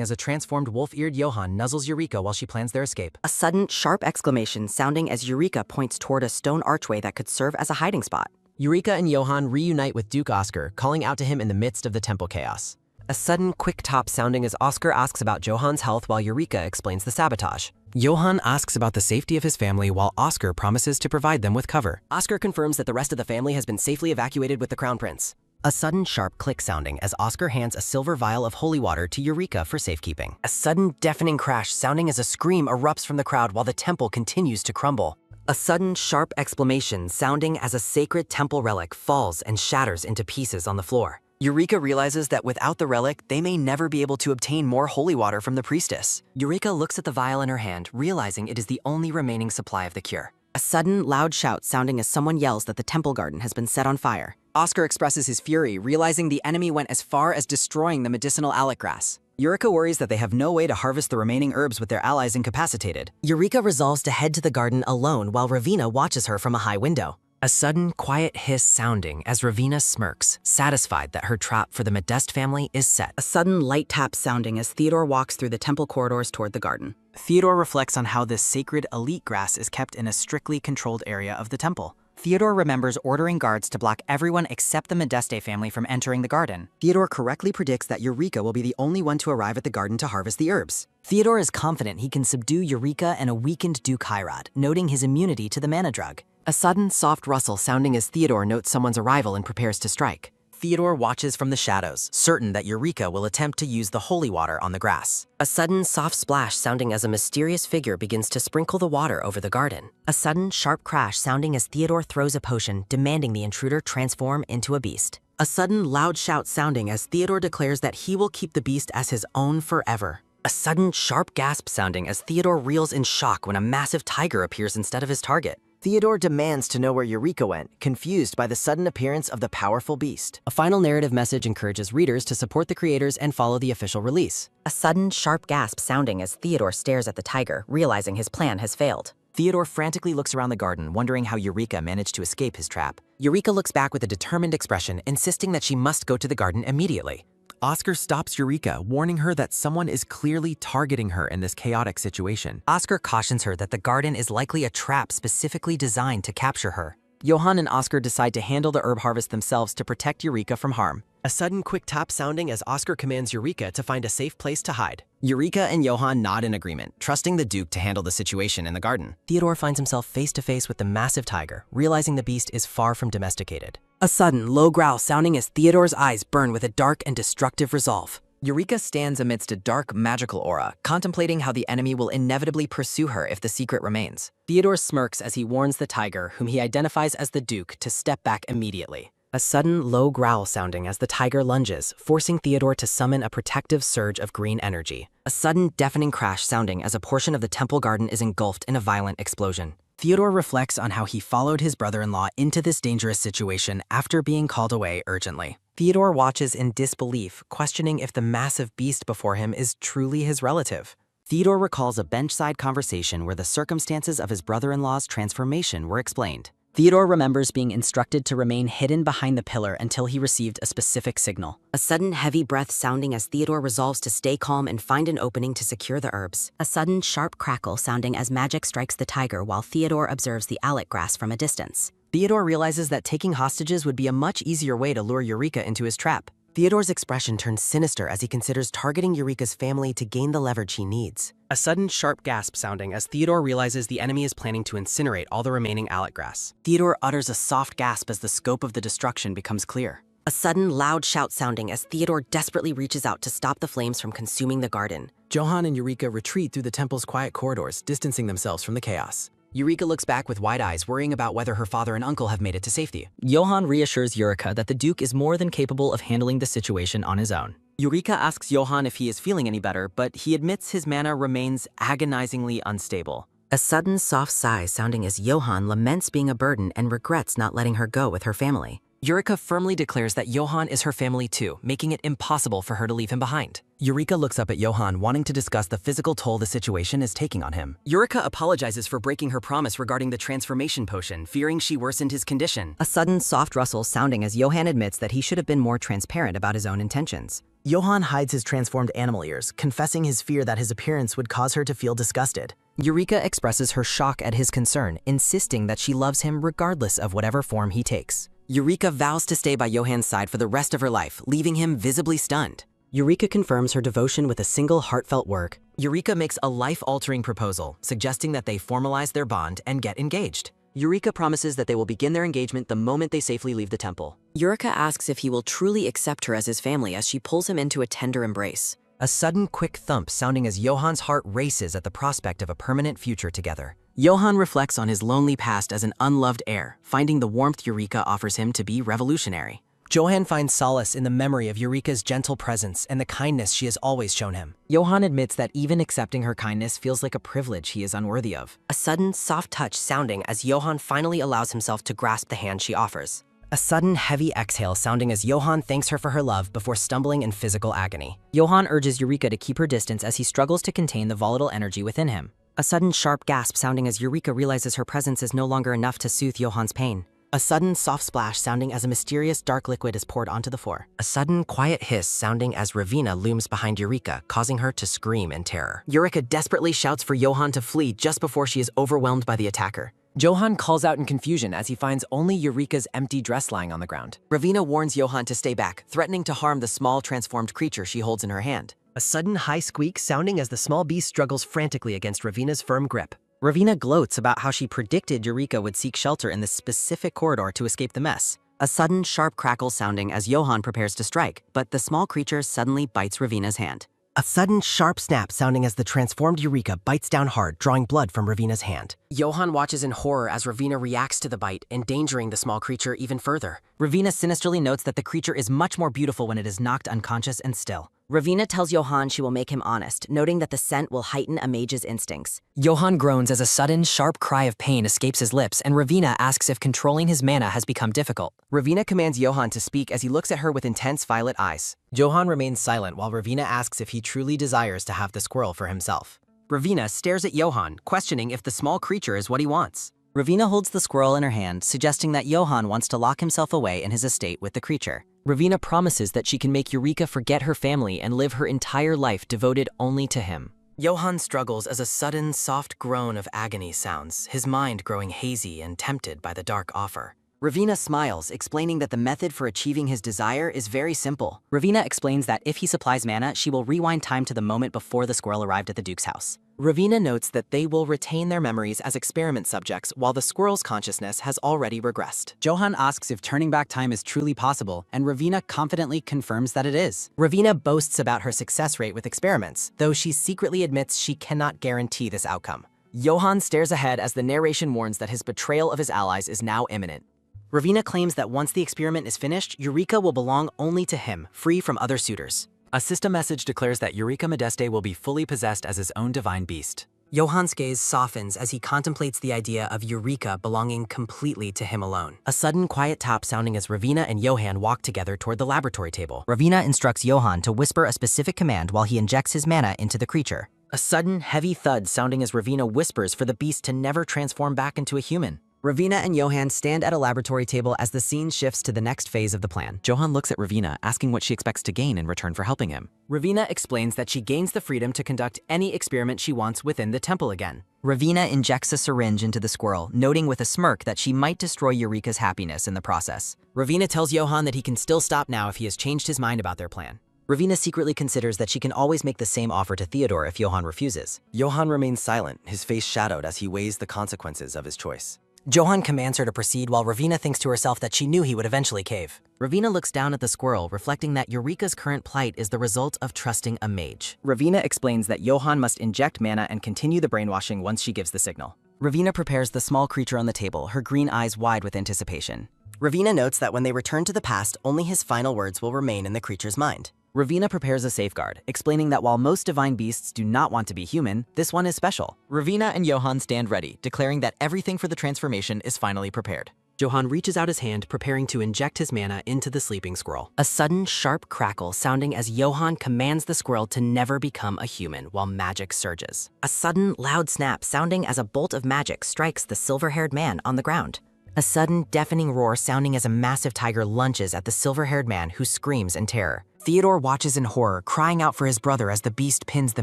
as a transformed wolf-eared Johan nuzzles Eureka while she plans their escape. A sudden, sharp exclamation sounding as Eureka points toward a stone archway that could serve as a hiding spot. Eureka and Johan reunite with Duke Oscar, calling out to him in the midst of the temple chaos. A sudden quick top sounding as Oscar asks about Johan's health while Eureka explains the sabotage. Johan asks about the safety of his family while Oscar promises to provide them with cover. Oscar confirms that the rest of the family has been safely evacuated with the Crown Prince. A sudden sharp click sounding as Oscar hands a silver vial of holy water to Eureka for safekeeping. A sudden deafening crash sounding as a scream erupts from the crowd while the temple continues to crumble. A sudden sharp exclamation sounding as a sacred temple relic falls and shatters into pieces on the floor. Eureka realizes that without the relic, they may never be able to obtain more holy water from the priestess. Eureka looks at the vial in her hand, realizing it is the only remaining supply of the cure. A sudden loud shout sounding as someone yells that the temple garden has been set on fire. Oscar expresses his fury, realizing the enemy went as far as destroying the medicinal alec grass. Eureka worries that they have no way to harvest the remaining herbs with their allies incapacitated. Eureka resolves to head to the garden alone while Ravina watches her from a high window. A sudden, quiet hiss sounding as Ravina smirks, satisfied that her trap for the Modeste family is set. A sudden light tap sounding as Theodore walks through the temple corridors toward the garden. Theodore reflects on how this sacred elite grass is kept in a strictly controlled area of the temple. Theodore remembers ordering guards to block everyone except the Modeste family from entering the garden. Theodore correctly predicts that Eureka will be the only one to arrive at the garden to harvest the herbs. Theodore is confident he can subdue Eureka and a weakened Duke Hyrod, noting his immunity to the mana drug. A sudden soft rustle sounding as Theodore notes someone's arrival and prepares to strike. Theodore watches from the shadows, certain that Eureka will attempt to use the holy water on the grass. A sudden soft splash sounding as a mysterious figure begins to sprinkle the water over the garden. A sudden sharp crash sounding as Theodore throws a potion, demanding the intruder transform into a beast. A sudden loud shout sounding as Theodore declares that he will keep the beast as his own forever. A sudden sharp gasp sounding as Theodore reels in shock when a massive tiger appears instead of his target. Theodore demands to know where Eureka went, confused by the sudden appearance of the powerful beast. A final narrative message encourages readers to support the creators and follow the official release. A sudden sharp gasp sounding as Theodore stares at the tiger, realizing his plan has failed. Theodore frantically looks around the garden, wondering how Eureka managed to escape his trap. Eureka looks back with a determined expression, insisting that she must go to the garden immediately. Oscar stops Eureka, warning her that someone is clearly targeting her in this chaotic situation. Oscar cautions her that the garden is likely a trap specifically designed to capture her. Johan and Oscar decide to handle the herb harvest themselves to protect Eureka from harm. A sudden quick tap sounding as Oscar commands Eureka to find a safe place to hide. Eureka and Johan nod in agreement, trusting the Duke to handle the situation in the garden. Theodore finds himself face to face with the massive tiger, realizing the beast is far from domesticated. A sudden low growl sounding as Theodore's eyes burn with a dark and destructive resolve. Eureka stands amidst a dark, magical aura, contemplating how the enemy will inevitably pursue her if the secret remains. Theodore smirks as he warns the tiger, whom he identifies as the Duke, to step back immediately. A sudden low growl sounding as the tiger lunges, forcing Theodore to summon a protective surge of green energy. A sudden deafening crash sounding as a portion of the temple garden is engulfed in a violent explosion. Theodore reflects on how he followed his brother-in-law into this dangerous situation after being called away urgently. Theodore watches in disbelief, questioning if the massive beast before him is truly his relative. Theodore recalls a benchside conversation where the circumstances of his brother-in-law's transformation were explained. Theodore remembers being instructed to remain hidden behind the pillar until he received a specific signal. A sudden heavy breath sounding as Theodore resolves to stay calm and find an opening to secure the herbs. A sudden sharp crackle sounding as magic strikes the tiger while Theodore observes the alec grass from a distance. Theodore realizes that taking hostages would be a much easier way to lure Eureka into his trap. Theodore's expression turns sinister as he considers targeting Eureka's family to gain the leverage he needs. A sudden sharp gasp sounding as Theodore realizes the enemy is planning to incinerate all the remaining alec grass. Theodore utters a soft gasp as the scope of the destruction becomes clear. A sudden loud shout sounding as Theodore desperately reaches out to stop the flames from consuming the garden. Johann and Eureka retreat through the temple's quiet corridors, distancing themselves from the chaos. Eureka looks back with wide eyes, worrying about whether her father and uncle have made it to safety. Johann reassures Eureka that the Duke is more than capable of handling the situation on his own. Eureka asks Johann if he is feeling any better, but he admits his mana remains agonizingly unstable. A sudden soft sigh sounding as Johann laments being a burden and regrets not letting her go with her family. Eureka firmly declares that Johann is her family too, making it impossible for her to leave him behind. Eureka looks up at Johann, wanting to discuss the physical toll the situation is taking on him. Eureka apologizes for breaking her promise regarding the transformation potion, fearing she worsened his condition. A sudden soft rustle sounding as Johann admits that he should have been more transparent about his own intentions. Johann hides his transformed animal ears, confessing his fear that his appearance would cause her to feel disgusted. Eureka expresses her shock at his concern, insisting that she loves him regardless of whatever form he takes. Eureka vows to stay by Johann's side for the rest of her life, leaving him visibly stunned. Eureka confirms her devotion with a single heartfelt word. Eureka makes a life-altering proposal, suggesting that they formalize their bond and get engaged. Eureka promises that they will begin their engagement the moment they safely leave the temple. Eureka asks if he will truly accept her as his family as she pulls him into a tender embrace. A sudden quick thump sounding as Johann's heart races at the prospect of a permanent future together. Johann reflects on his lonely past as an unloved heir, finding the warmth Eureka offers him to be revolutionary. Johann finds solace in the memory of Eureka's gentle presence and the kindness she has always shown him. Johann admits that even accepting her kindness feels like a privilege he is unworthy of. A sudden soft touch sounding as Johann finally allows himself to grasp the hand she offers. A sudden heavy exhale sounding as Johann thanks her for her love before stumbling in physical agony. Johann urges Eureka to keep her distance as he struggles to contain the volatile energy within him. A sudden sharp gasp sounding as Eureka realizes her presence is no longer enough to soothe Johann's pain. A sudden soft splash sounding as a mysterious dark liquid is poured onto the floor. A sudden quiet hiss sounding as Ravina looms behind Eureka, causing her to scream in terror. Eureka desperately shouts for Johann to flee just before she is overwhelmed by the attacker. Johann calls out in confusion as he finds only Eureka's empty dress lying on the ground. Ravina warns Johann to stay back, threatening to harm the small transformed creature she holds in her hand. A sudden high squeak sounding as the small beast struggles frantically against Ravina's firm grip. Ravina gloats about how she predicted Eureka would seek shelter in this specific corridor to escape the mess. A sudden sharp crackle sounding as Johann prepares to strike, but the small creature suddenly bites Ravina's hand. A sudden sharp snap sounding as the transformed Eureka bites down hard, drawing blood from Ravina's hand. Johann watches in horror as Ravina reacts to the bite, endangering the small creature even further. Ravina sinisterly notes that the creature is much more beautiful when it is knocked unconscious and still. Ravina tells Johann she will make him honest, noting that the scent will heighten a mage's instincts. Johann groans as a sudden, sharp cry of pain escapes his lips, and Ravina asks if controlling his mana has become difficult. Ravina commands Johann to speak as he looks at her with intense violet eyes. Johann remains silent while Ravina asks if he truly desires to have the squirrel for himself. Ravina stares at Johann, questioning if the small creature is what he wants. Ravina holds the squirrel in her hand, suggesting that Johann wants to lock himself away in his estate with the creature. Ravina promises that she can make Eureka forget her family and live her entire life devoted only to him. Johann struggles as a sudden, soft groan of agony sounds, his mind growing hazy and tempted by the dark offer. Ravina smiles, explaining that the method for achieving his desire is very simple. Ravina explains that if he supplies mana, she will rewind time to the moment before the squirrel arrived at the Duke's house. Ravina notes that they will retain their memories as experiment subjects while the squirrel's consciousness has already regressed. Johann asks if turning back time is truly possible, and Ravina confidently confirms that it is. Ravina boasts about her success rate with experiments, though she secretly admits she cannot guarantee this outcome. Johann stares ahead as the narration warns that his betrayal of his allies is now imminent. Ravina claims that once the experiment is finished, Eureka will belong only to him, free from other suitors. A system message declares that Eureka Modeste will be fully possessed as his own divine beast. Johann's gaze softens as he contemplates the idea of Eureka belonging completely to him alone. A sudden quiet tap sounding as Ravina and Johann walk together toward the laboratory table. Ravina instructs Johann to whisper a specific command while he injects his mana into the creature. A sudden heavy thud sounding as Ravina whispers for the beast to never transform back into a human. Ravina and Johan stand at a laboratory table as the scene shifts to the next phase of the plan. Johan looks at Ravina, asking what she expects to gain in return for helping him. Ravina explains that she gains the freedom to conduct any experiment she wants within the temple again. Ravina injects a syringe into the squirrel, noting with a smirk that she might destroy Eureka's happiness in the process. Ravina tells Johan that he can still stop now if he has changed his mind about their plan. Ravina secretly considers that she can always make the same offer to Theodore if Johan refuses. Johan remains silent, his face shadowed as he weighs the consequences of his choice. Johan commands her to proceed while Ravina thinks to herself that she knew he would eventually cave. Ravina looks down at the squirrel, reflecting that Eureka's current plight is the result of trusting a mage. Ravina explains that Johan must inject mana and continue the brainwashing once she gives the signal. Ravina prepares the small creature on the table, her green eyes wide with anticipation. Ravina notes that when they return to the past, only his final words will remain in the creature's mind. Ravina prepares a safeguard, explaining that while most divine beasts do not want to be human, this one is special. Ravina and Johan stand ready, declaring that everything for the transformation is finally prepared. Johan reaches out his hand, preparing to inject his mana into the sleeping squirrel. A sudden, sharp crackle sounding as Johan commands the squirrel to never become a human while magic surges. A sudden, loud snap sounding as a bolt of magic strikes the silver-haired man on the ground. A sudden, deafening roar sounding as a massive tiger lunges at the silver-haired man who screams in terror. Theodore watches in horror, crying out for his brother as the beast pins the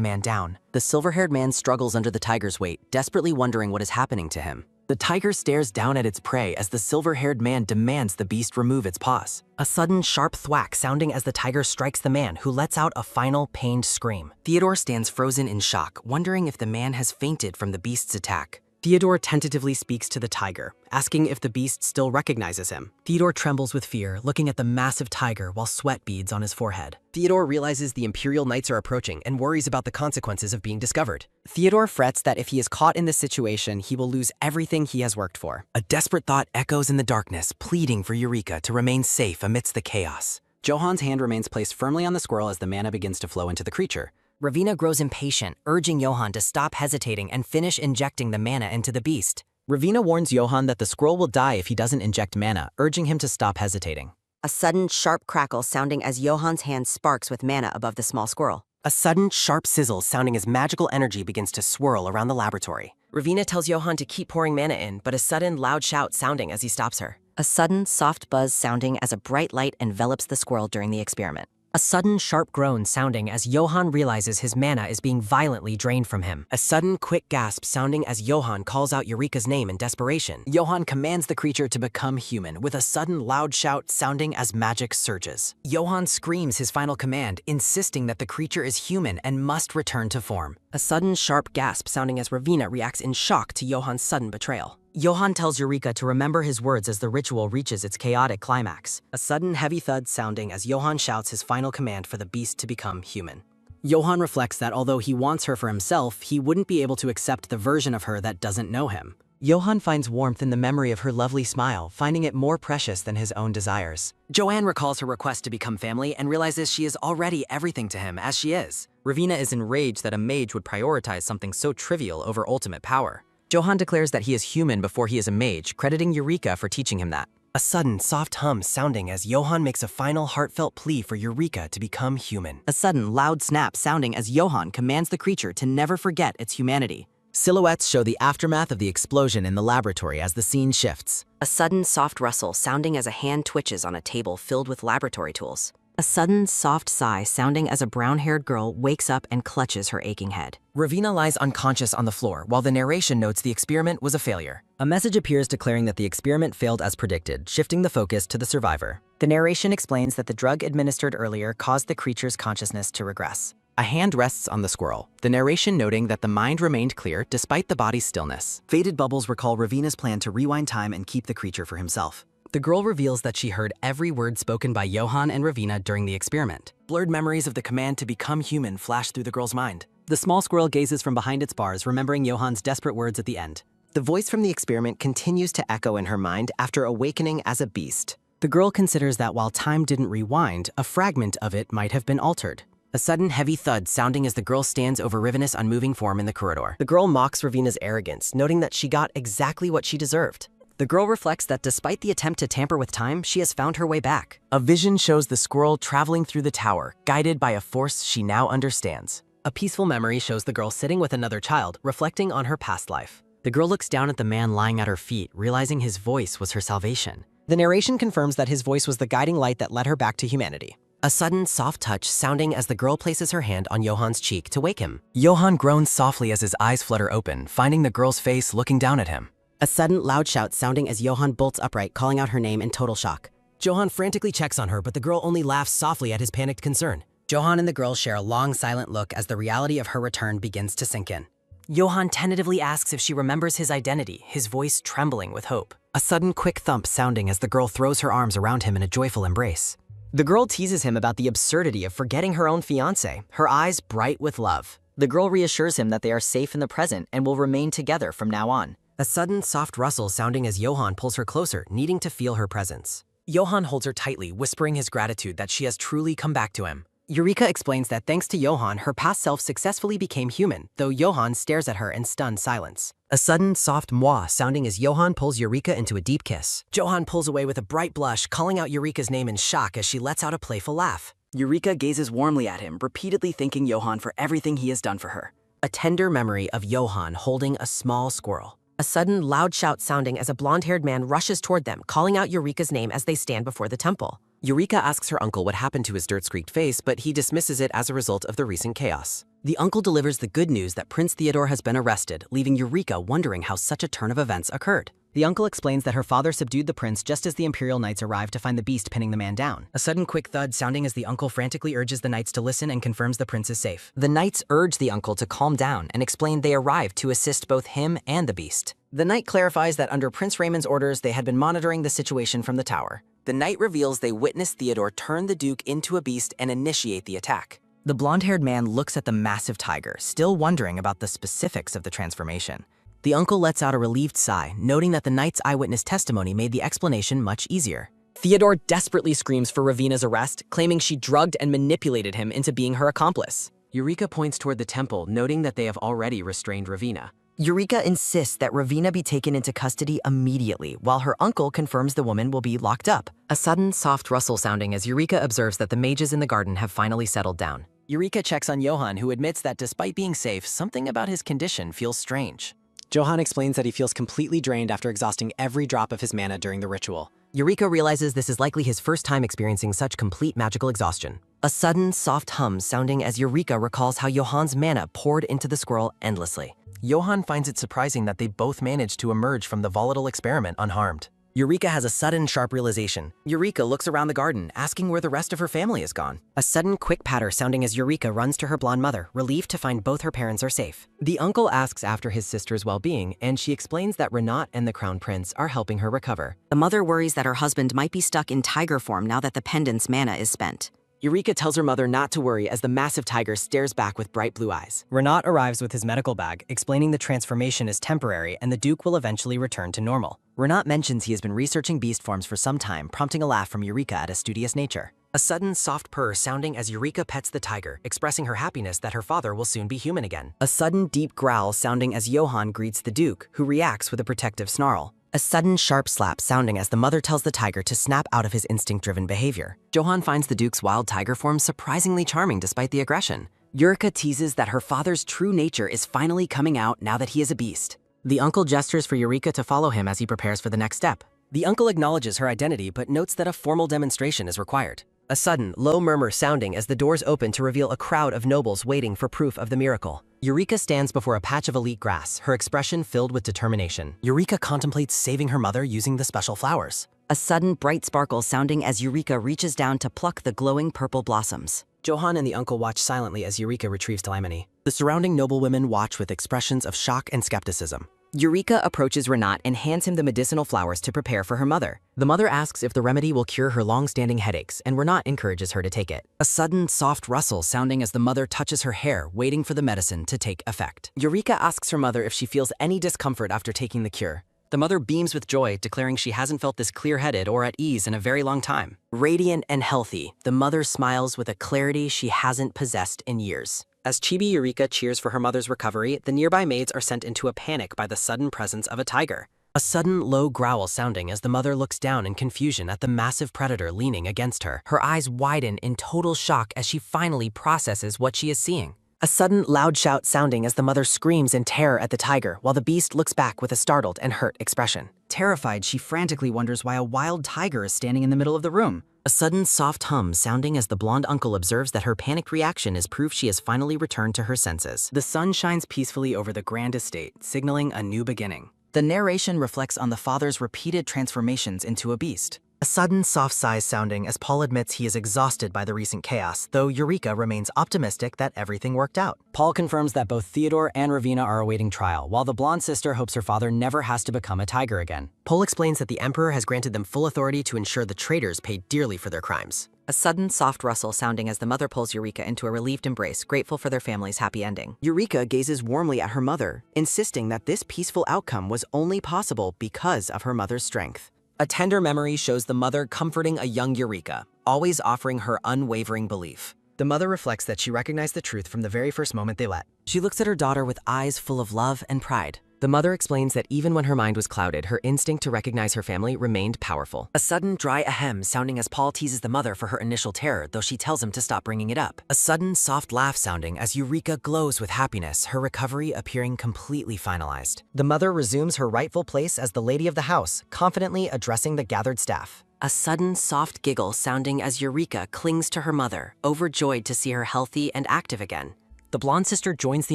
man down. The silver-haired man struggles under the tiger's weight, desperately wondering what is happening to him. The tiger stares down at its prey as the silver-haired man demands the beast remove its paws. A sudden, sharp thwack sounding as the tiger strikes the man, who lets out a final, pained scream. Theodore stands frozen in shock, wondering if the man has fainted from the beast's attack. Theodore tentatively speaks to the tiger, asking if the beast still recognizes him. Theodore trembles with fear, looking at the massive tiger while sweat beads on his forehead. Theodore realizes the Imperial Knights are approaching and worries about the consequences of being discovered. Theodore frets that if he is caught in this situation, he will lose everything he has worked for. A desperate thought echoes in the darkness, pleading for Eureka to remain safe amidst the chaos. Johan's hand remains placed firmly on the squirrel as the mana begins to flow into the creature. Ravina grows impatient, urging Johan to stop hesitating and finish injecting the mana into the beast. Ravina warns Johan that the squirrel will die if he doesn't inject mana, urging him to stop hesitating. A sudden, sharp crackle sounding as Johan's hand sparks with mana above the small squirrel. A sudden, sharp sizzle sounding as magical energy begins to swirl around the laboratory. Ravina tells Johan to keep pouring mana in, but a sudden, loud shout sounding as he stops her. A sudden, soft buzz sounding as a bright light envelops the squirrel during the experiment. A sudden, sharp groan sounding as Johan realizes his mana is being violently drained from him. A sudden, quick gasp sounding as Johan calls out Eureka's name in desperation. Johan commands the creature to become human, with a sudden, loud shout sounding as magic surges. Johan screams his final command, insisting that the creature is human and must return to form. A sudden, sharp gasp sounding as Ravina reacts in shock to Johan's sudden betrayal. Johan tells Eureka to remember his words as the ritual reaches its chaotic climax. A sudden heavy thud sounding as Johan shouts his final command for the beast to become human. Johan reflects that although he wants her for himself, he wouldn't be able to accept the version of her that doesn't know him. Johan finds warmth in the memory of her lovely smile, finding it more precious than his own desires. Joanne recalls her request to become family and realizes she is already everything to him as she is. Ravina is enraged that a mage would prioritize something so trivial over ultimate power. Johan declares that he is human before he is a mage, crediting Eureka for teaching him that. A sudden, soft hum sounding as Johan makes a final heartfelt plea for Eureka to become human. A sudden, loud snap sounding as Johan commands the creature to never forget its humanity. Silhouettes show the aftermath of the explosion in the laboratory as the scene shifts. A sudden, soft rustle sounding as a hand twitches on a table filled with laboratory tools. A sudden, soft sigh sounding as a brown-haired girl wakes up and clutches her aching head. Ravina lies unconscious on the floor while the narration notes the experiment was a failure. A message appears declaring that the experiment failed as predicted, shifting the focus to the survivor. The narration explains that the drug administered earlier caused the creature's consciousness to regress. A hand rests on the squirrel, the narration noting that the mind remained clear despite the body's stillness. Faded bubbles recall Ravina's plan to rewind time and keep the creature for himself. The girl reveals that she heard every word spoken by Johan and Ravina during the experiment. Blurred memories of the command to become human flash through the girl's mind. The small squirrel gazes from behind its bars, remembering Johan's desperate words at the end. The voice from the experiment continues to echo in her mind after awakening as a beast. The girl considers that while time didn't rewind, a fragment of it might have been altered. A sudden heavy thud sounding as the girl stands over Ravina's unmoving form in the corridor. The girl mocks Ravina's arrogance, noting that she got exactly what she deserved. The girl reflects that despite the attempt to tamper with time, she has found her way back. A vision shows the squirrel traveling through the tower, guided by a force she now understands. A peaceful memory shows the girl sitting with another child, reflecting on her past life. The girl looks down at the man lying at her feet, realizing his voice was her salvation. The narration confirms that his voice was the guiding light that led her back to humanity. A sudden soft touch sounding as the girl places her hand on Johan's cheek to wake him. Johan groans softly as his eyes flutter open, finding the girl's face looking down at him. A sudden loud shout sounding as Johan bolts upright, calling out her name in total shock. Johan frantically checks on her, but the girl only laughs softly at his panicked concern. Johan and the girl share a long, silent look as the reality of her return begins to sink in. Johan tentatively asks if she remembers his identity, his voice trembling with hope. A sudden quick thump sounding as the girl throws her arms around him in a joyful embrace. The girl teases him about the absurdity of forgetting her own fiancé, her eyes bright with love. The girl reassures him that they are safe in the present and will remain together from now on. A sudden soft rustle sounding as Johan pulls her closer, needing to feel her presence. Johan holds her tightly, whispering his gratitude that she has truly come back to him. Eureka explains that thanks to Johan, her past self successfully became human, though Johan stares at her in stunned silence. A sudden soft moi sounding as Johan pulls Eureka into a deep kiss. Johan pulls away with a bright blush, calling out Eureka's name in shock as she lets out a playful laugh. Eureka gazes warmly at him, repeatedly thanking Johan for everything he has done for her. A tender memory of Johan holding a small squirrel. A sudden loud shout sounding as a blonde-haired man rushes toward them, calling out Eureka's name as they stand before the temple. Eureka asks her uncle what happened to his dirt-streaked face, but he dismisses it as a result of the recent chaos. The uncle delivers the good news that Prince Theodore has been arrested, leaving Eureka wondering how such a turn of events occurred. The uncle explains that her father subdued the prince just as the Imperial Knights arrived to find the beast pinning the man down. A sudden quick thud sounding as the uncle frantically urges the knights to listen and confirms the prince is safe. The knights urge the uncle to calm down and explain they arrived to assist both him and the beast. The knight clarifies that under Prince Raymond's orders, they had been monitoring the situation from the tower. The knight reveals they witnessed Theodore turn the Duke into a beast and initiate the attack. The blonde-haired man looks at the massive tiger, still wondering about the specifics of the transformation. The uncle lets out a relieved sigh, noting that the knight's eyewitness testimony made the explanation much easier. Theodore desperately screams for Ravina's arrest, claiming she drugged and manipulated him into being her accomplice. Eureka points toward the temple, noting that they have already restrained Ravina. Eureka insists that Ravina be taken into custody immediately, while her uncle confirms the woman will be locked up. A sudden soft rustle sounding as Eureka observes that the mages in the garden have finally settled down. Eureka checks on Johan, who admits that despite being safe, something about his condition feels strange. Johan explains that he feels completely drained after exhausting every drop of his mana during the ritual. Eureka realizes this is likely his first time experiencing such complete magical exhaustion. A sudden soft hum sounding as Eureka recalls how Johan's mana poured into the squirrel endlessly. Johan finds it surprising that they both managed to emerge from the volatile experiment unharmed. Eureka has a sudden, sharp realization. Eureka looks around the garden, asking where the rest of her family is gone. A sudden, quick patter sounding as Eureka runs to her blonde mother, relieved to find both her parents are safe. The uncle asks after his sister's well-being, and she explains that Renat and the Crown Prince are helping her recover. The mother worries that her husband might be stuck in tiger form now that the pendant's mana is spent. Eureka tells her mother not to worry as the massive tiger stares back with bright blue eyes. Renat arrives with his medical bag, explaining the transformation is temporary and the Duke will eventually return to normal. Renat mentions he has been researching beast forms for some time, prompting a laugh from Eureka at his studious nature. A sudden soft purr sounding as Eureka pets the tiger, expressing her happiness that her father will soon be human again. A sudden deep growl sounding as Johan greets the Duke, who reacts with a protective snarl. A sudden sharp slap sounding as the mother tells the tiger to snap out of his instinct-driven behavior. Johan finds the Duke's wild tiger form surprisingly charming despite the aggression. Eureka teases that her father's true nature is finally coming out now that he is a beast. The uncle gestures for Eureka to follow him as he prepares for the next step. The uncle acknowledges her identity but notes that a formal demonstration is required. A sudden, low murmur sounding as the doors open to reveal a crowd of nobles waiting for proof of the miracle. Eureka stands before a patch of elite grass, her expression filled with determination. Eureka contemplates saving her mother using the special flowers. A sudden bright sparkle sounding as Eureka reaches down to pluck the glowing purple blossoms. Johan and the uncle watch silently as Eureka retrieves Telemony. The surrounding noblewomen watch with expressions of shock and skepticism. Eureka approaches Renat and hands him the medicinal flowers to prepare for her mother. The mother asks if the remedy will cure her long-standing headaches, and Renat encourages her to take it. A sudden soft rustle sounding as the mother touches her hair, waiting for the medicine to take effect. Eureka asks her mother if she feels any discomfort after taking the cure. The mother beams with joy, declaring she hasn't felt this clear-headed or at ease in a very long time. Radiant and healthy, the mother smiles with a clarity she hasn't possessed in years. As Chibi Eureka cheers for her mother's recovery, the nearby maids are sent into a panic by the sudden presence of a tiger. A sudden low growl sounding as the mother looks down in confusion at the massive predator leaning against her. Her eyes widen in total shock as she finally processes what she is seeing. A sudden loud shout sounding as the mother screams in terror at the tiger while the beast looks back with a startled and hurt expression. Terrified, she frantically wonders why a wild tiger is standing in the middle of the room. A sudden soft hum sounding as the blonde uncle observes that her panicked reaction is proof she has finally returned to her senses. The sun shines peacefully over the grand estate, signaling a new beginning. The narration reflects on the father's repeated transformations into a beast. A sudden soft sigh sounding as Paul admits he is exhausted by the recent chaos, though Eureka remains optimistic that everything worked out. Paul confirms that both Theodore and Ravina are awaiting trial, while the blonde sister hopes her father never has to become a tiger again. Paul explains that the Emperor has granted them full authority to ensure the traitors pay dearly for their crimes. A sudden soft rustle sounding as the mother pulls Eureka into a relieved embrace, grateful for their family's happy ending. Eureka gazes warmly at her mother, insisting that this peaceful outcome was only possible because of her mother's strength. A tender memory shows the mother comforting a young Eureka, always offering her unwavering belief. The mother reflects that she recognized the truth from the very first moment they met. She looks at her daughter with eyes full of love and pride. The mother explains that even when her mind was clouded, her instinct to recognize her family remained powerful. A sudden dry ahem sounding as Paul teases the mother for her initial terror, though she tells him to stop bringing it up. A sudden soft laugh sounding as Eureka glows with happiness, her recovery appearing completely finalized. The mother resumes her rightful place as the lady of the house, confidently addressing the gathered staff. A sudden soft giggle sounding as Eureka clings to her mother, overjoyed to see her healthy and active again. The blonde sister joins the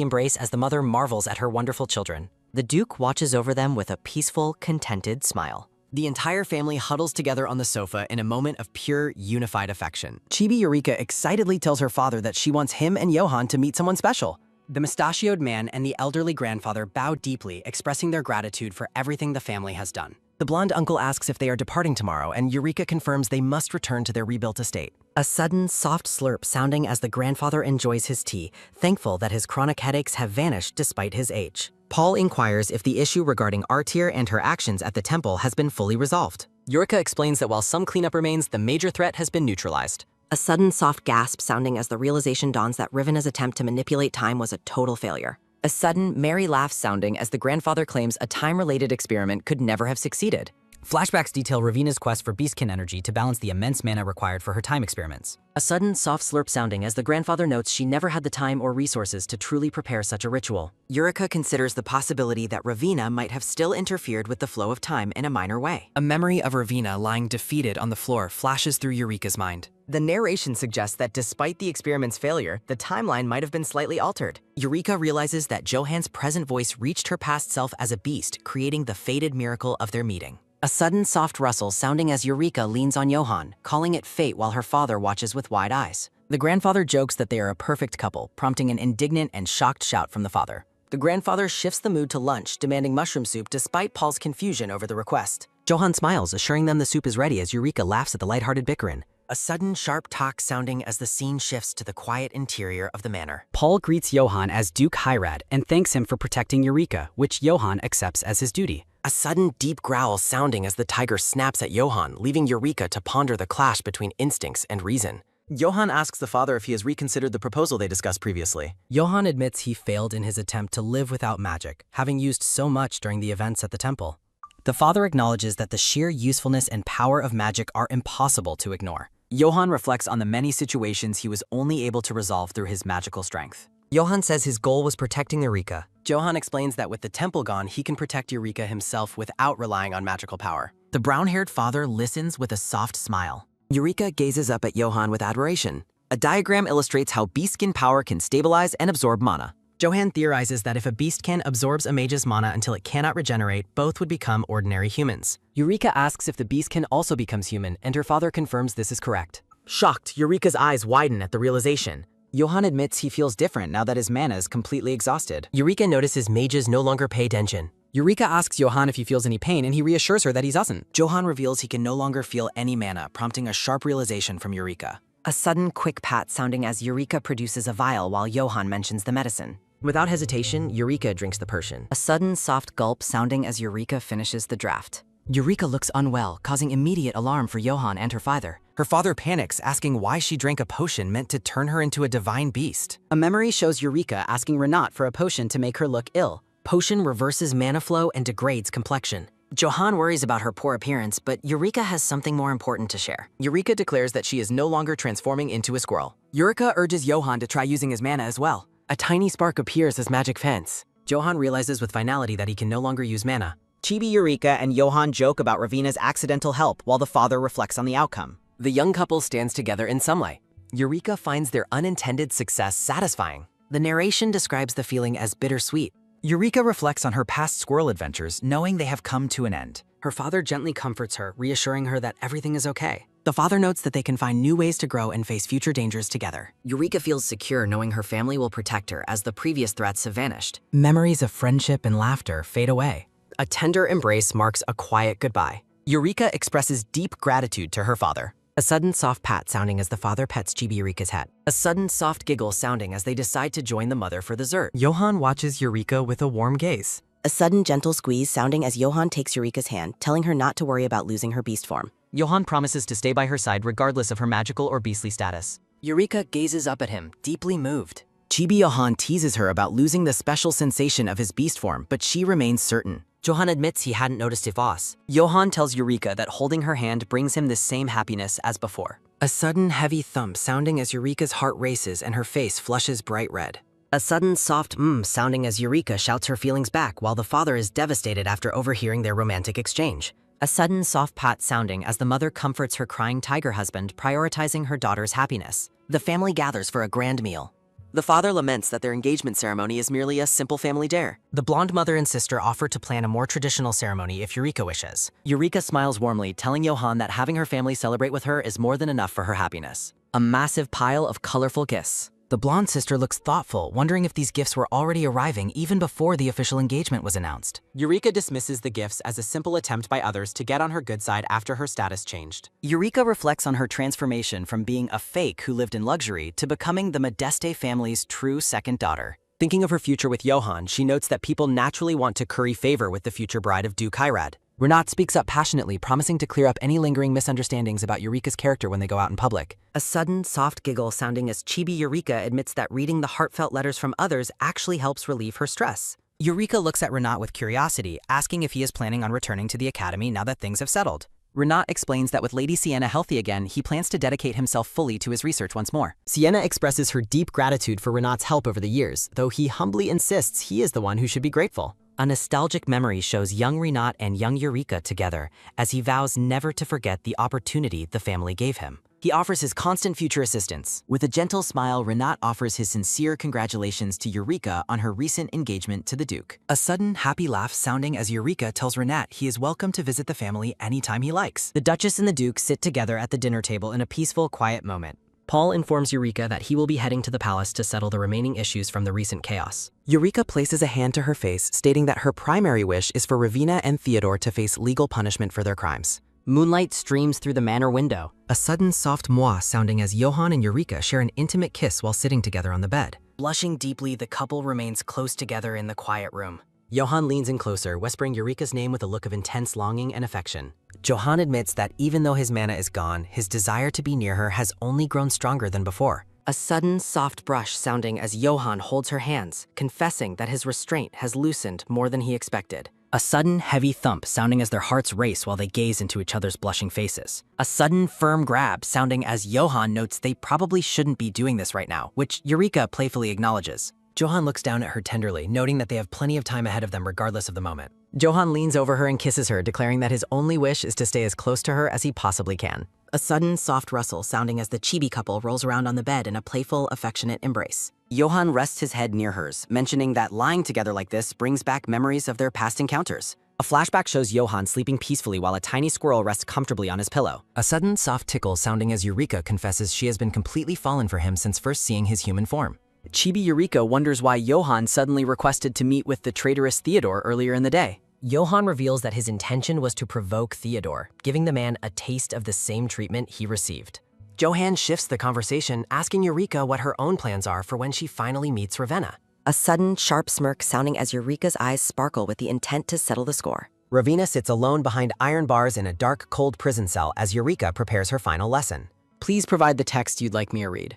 embrace as the mother marvels at her wonderful children. The Duke watches over them with a peaceful, contented smile. The entire family huddles together on the sofa in a moment of pure, unified affection. Chibi Eureka excitedly tells her father that she wants him and Johan to meet someone special. The mustachioed man and the elderly grandfather bow deeply, expressing their gratitude for everything the family has done. The blonde uncle asks if they are departing tomorrow, and Eureka confirms they must return to their rebuilt estate. A sudden soft slurp sounding as the grandfather enjoys his tea, thankful that his chronic headaches have vanished despite his age. Paul inquires if the issue regarding Artir and her actions at the temple has been fully resolved. Eureka explains that while some cleanup remains, the major threat has been neutralized. A sudden soft gasp sounding as the realization dawns that Rivina's attempt to manipulate time was a total failure. A sudden, merry laugh sounding as the grandfather claims a time-related experiment could never have succeeded. Flashbacks detail Ravina's quest for beastkin energy to balance the immense mana required for her time experiments. A sudden soft slurp sounding as the grandfather notes she never had the time or resources to truly prepare such a ritual. Eureka considers the possibility that Ravina might have still interfered with the flow of time in a minor way. A memory of Ravina lying defeated on the floor flashes through Eureka's mind. The narration suggests that despite the experiment's failure, the timeline might have been slightly altered. Eureka realizes that Johan's present voice reached her past self as a beast, creating the fated miracle of their meeting. A sudden soft rustle sounding as Eureka leans on Johan, calling it fate while her father watches with wide eyes. The grandfather jokes that they are a perfect couple, prompting an indignant and shocked shout from the father. The grandfather shifts the mood to lunch, demanding mushroom soup despite Paul's confusion over the request. Johan smiles, assuring them the soup is ready as Eureka laughs at the lighthearted bickering. A sudden sharp talk sounding as the scene shifts to the quiet interior of the manor. Paul greets Johan as Duke Hyrad and thanks him for protecting Eureka, which Johan accepts as his duty. A sudden deep growl sounding as the tiger snaps at Johan, leaving Eureka to ponder the clash between instincts and reason. Johan asks the father if he has reconsidered the proposal they discussed previously. Johan admits he failed in his attempt to live without magic, having used so much during the events at the temple. The father acknowledges that the sheer usefulness and power of magic are impossible to ignore. Johan reflects on the many situations he was only able to resolve through his magical strength. Johan says his goal was protecting Eureka. Johan explains that with the temple gone, he can protect Eureka himself without relying on magical power. The brown-haired father listens with a soft smile. Eureka gazes up at Johan with admiration. A diagram illustrates how beastkin power can stabilize and absorb mana. Johan theorizes that if a beastkin absorbs a mage's mana until it cannot regenerate, both would become ordinary humans. Eureka asks if the beastkin also becomes human, and her father confirms this is correct. Shocked, Eureka's eyes widen at the realization. Johan admits he feels different now that his mana is completely exhausted. Eureka notices mages no longer pay attention. Eureka asks Johan if he feels any pain, and he reassures her that he doesn't. Johan reveals he can no longer feel any mana, prompting a sharp realization from Eureka. A sudden quick pat sounding as Eureka produces a vial while Johan mentions the medicine. Without hesitation, Eureka drinks the potion. A sudden soft gulp sounding as Eureka finishes the draft. Eureka looks unwell, causing immediate alarm for Johan and her father. Her father panics, asking why she drank a potion meant to turn her into a divine beast. A memory shows Eureka asking Renat for a potion to make her look ill. Potion reverses mana flow and degrades complexion. Johan worries about her poor appearance, but Eureka has something more important to share. Eureka declares that she is no longer transforming into a squirrel. Eureka urges Johan to try using his mana as well. A tiny spark appears as magic fence. Johan realizes with finality that he can no longer use mana. Chibi, Eureka, and Johan joke about Ravina's accidental help while the father reflects on the outcome. The young couple stands together in sunlight. Eureka finds their unintended success satisfying. The narration describes the feeling as bittersweet. Eureka reflects on her past squirrel adventures, knowing they have come to an end. Her father gently comforts her, reassuring her that everything is okay. The father notes that they can find new ways to grow and face future dangers together. Eureka feels secure knowing her family will protect her as the previous threats have vanished. Memories of friendship and laughter fade away. A tender embrace marks a quiet goodbye. Eureka expresses deep gratitude to her father. A sudden soft pat sounding as the father pets Chibi Eureka's head. A sudden soft giggle sounding as they decide to join the mother for dessert. Johan watches Eureka with a warm gaze. A sudden gentle squeeze sounding as Johan takes Eureka's hand, telling her not to worry about losing her beast form. Johan promises to stay by her side regardless of her magical or beastly status. Eureka gazes up at him, deeply moved. Chibi Johan teases her about losing the special sensation of his beast form, but she remains certain. Johan admits he hadn't noticed it boss. Johan tells Eureka that holding her hand brings him the same happiness as before. A sudden heavy thump sounding as Eureka's heart races and her face flushes bright red. A sudden soft sounding as Eureka shouts her feelings back while the father is devastated after overhearing their romantic exchange. A sudden soft pat sounding as the mother comforts her crying tiger husband, prioritizing her daughter's happiness. The family gathers for a grand meal. The father laments that their engagement ceremony is merely a simple family dare. The blonde mother and sister offer to plan a more traditional ceremony if Eureka wishes. Eureka smiles warmly, telling Johan that having her family celebrate with her is more than enough for her happiness. A massive pile of colorful gifts. The blonde sister looks thoughtful, wondering if these gifts were already arriving even before the official engagement was announced. Eureka dismisses the gifts as a simple attempt by others to get on her good side after her status changed. Eureka reflects on her transformation from being a fake who lived in luxury to becoming the Modeste family's true second daughter. Thinking of her future with Johan, she notes that people naturally want to curry favor with the future bride of Duke Hyrad. Renat speaks up passionately, promising to clear up any lingering misunderstandings about Eureka's character when they go out in public. A sudden soft giggle sounding as Chibi Eureka admits that reading the heartfelt letters from others actually helps relieve her stress. Eureka looks at Renat with curiosity, asking if he is planning on returning to the academy now that things have settled. Renat explains that with Lady Sienna healthy again, he plans to dedicate himself fully to his research once more. Sienna expresses her deep gratitude for Renat's help over the years, though he humbly insists he is the one who should be grateful. A nostalgic memory shows young Renat and young Eureka together as he vows never to forget the opportunity the family gave him. He offers his constant future assistance. With a gentle smile, Renat offers his sincere congratulations to Eureka on her recent engagement to the Duke. A sudden happy laugh sounding as Eureka tells Renat he is welcome to visit the family anytime he likes. The Duchess and the Duke sit together at the dinner table in a peaceful, quiet moment. Paul informs Eureka that he will be heading to the palace to settle the remaining issues from the recent chaos. Eureka places a hand to her face, stating that her primary wish is for Ravina and Theodore to face legal punishment for their crimes. Moonlight streams through the manor window. A sudden soft moi sounding as Johan and Eureka share an intimate kiss while sitting together on the bed. Blushing deeply, the couple remains close together in the quiet room. Johan leans in closer, whispering Eureka's name with a look of intense longing and affection. Johan admits that even though his mana is gone, his desire to be near her has only grown stronger than before. A sudden soft brush sounding as Johan holds her hands, confessing that his restraint has loosened more than he expected. A sudden heavy thump sounding as their hearts race while they gaze into each other's blushing faces. A sudden firm grab sounding as Johan notes they probably shouldn't be doing this right now, which Eureka playfully acknowledges. Johan looks down at her tenderly, noting that they have plenty of time ahead of them regardless of the moment. Johan leans over her and kisses her, declaring that his only wish is to stay as close to her as he possibly can. A sudden soft rustle sounding as the chibi couple rolls around on the bed in a playful, affectionate embrace. Johan rests his head near hers, mentioning that lying together like this brings back memories of their past encounters. A flashback shows Johan sleeping peacefully while a tiny squirrel rests comfortably on his pillow. A sudden soft tickle sounding as Eureka confesses she has been completely fallen for him since first seeing his human form. Chibi Eureka wonders why Johan suddenly requested to meet with the traitorous Theodore earlier in the day. Johan reveals that his intention was to provoke Theodore, giving the man a taste of the same treatment he received. Johan shifts the conversation, asking Eureka what her own plans are for when she finally meets Ravenna. A sudden, sharp smirk sounding as Eureka's eyes sparkle with the intent to settle the score. Ravina sits alone behind iron bars in a dark, cold prison cell as Eureka prepares her final lesson. Please provide the text you'd like me to read.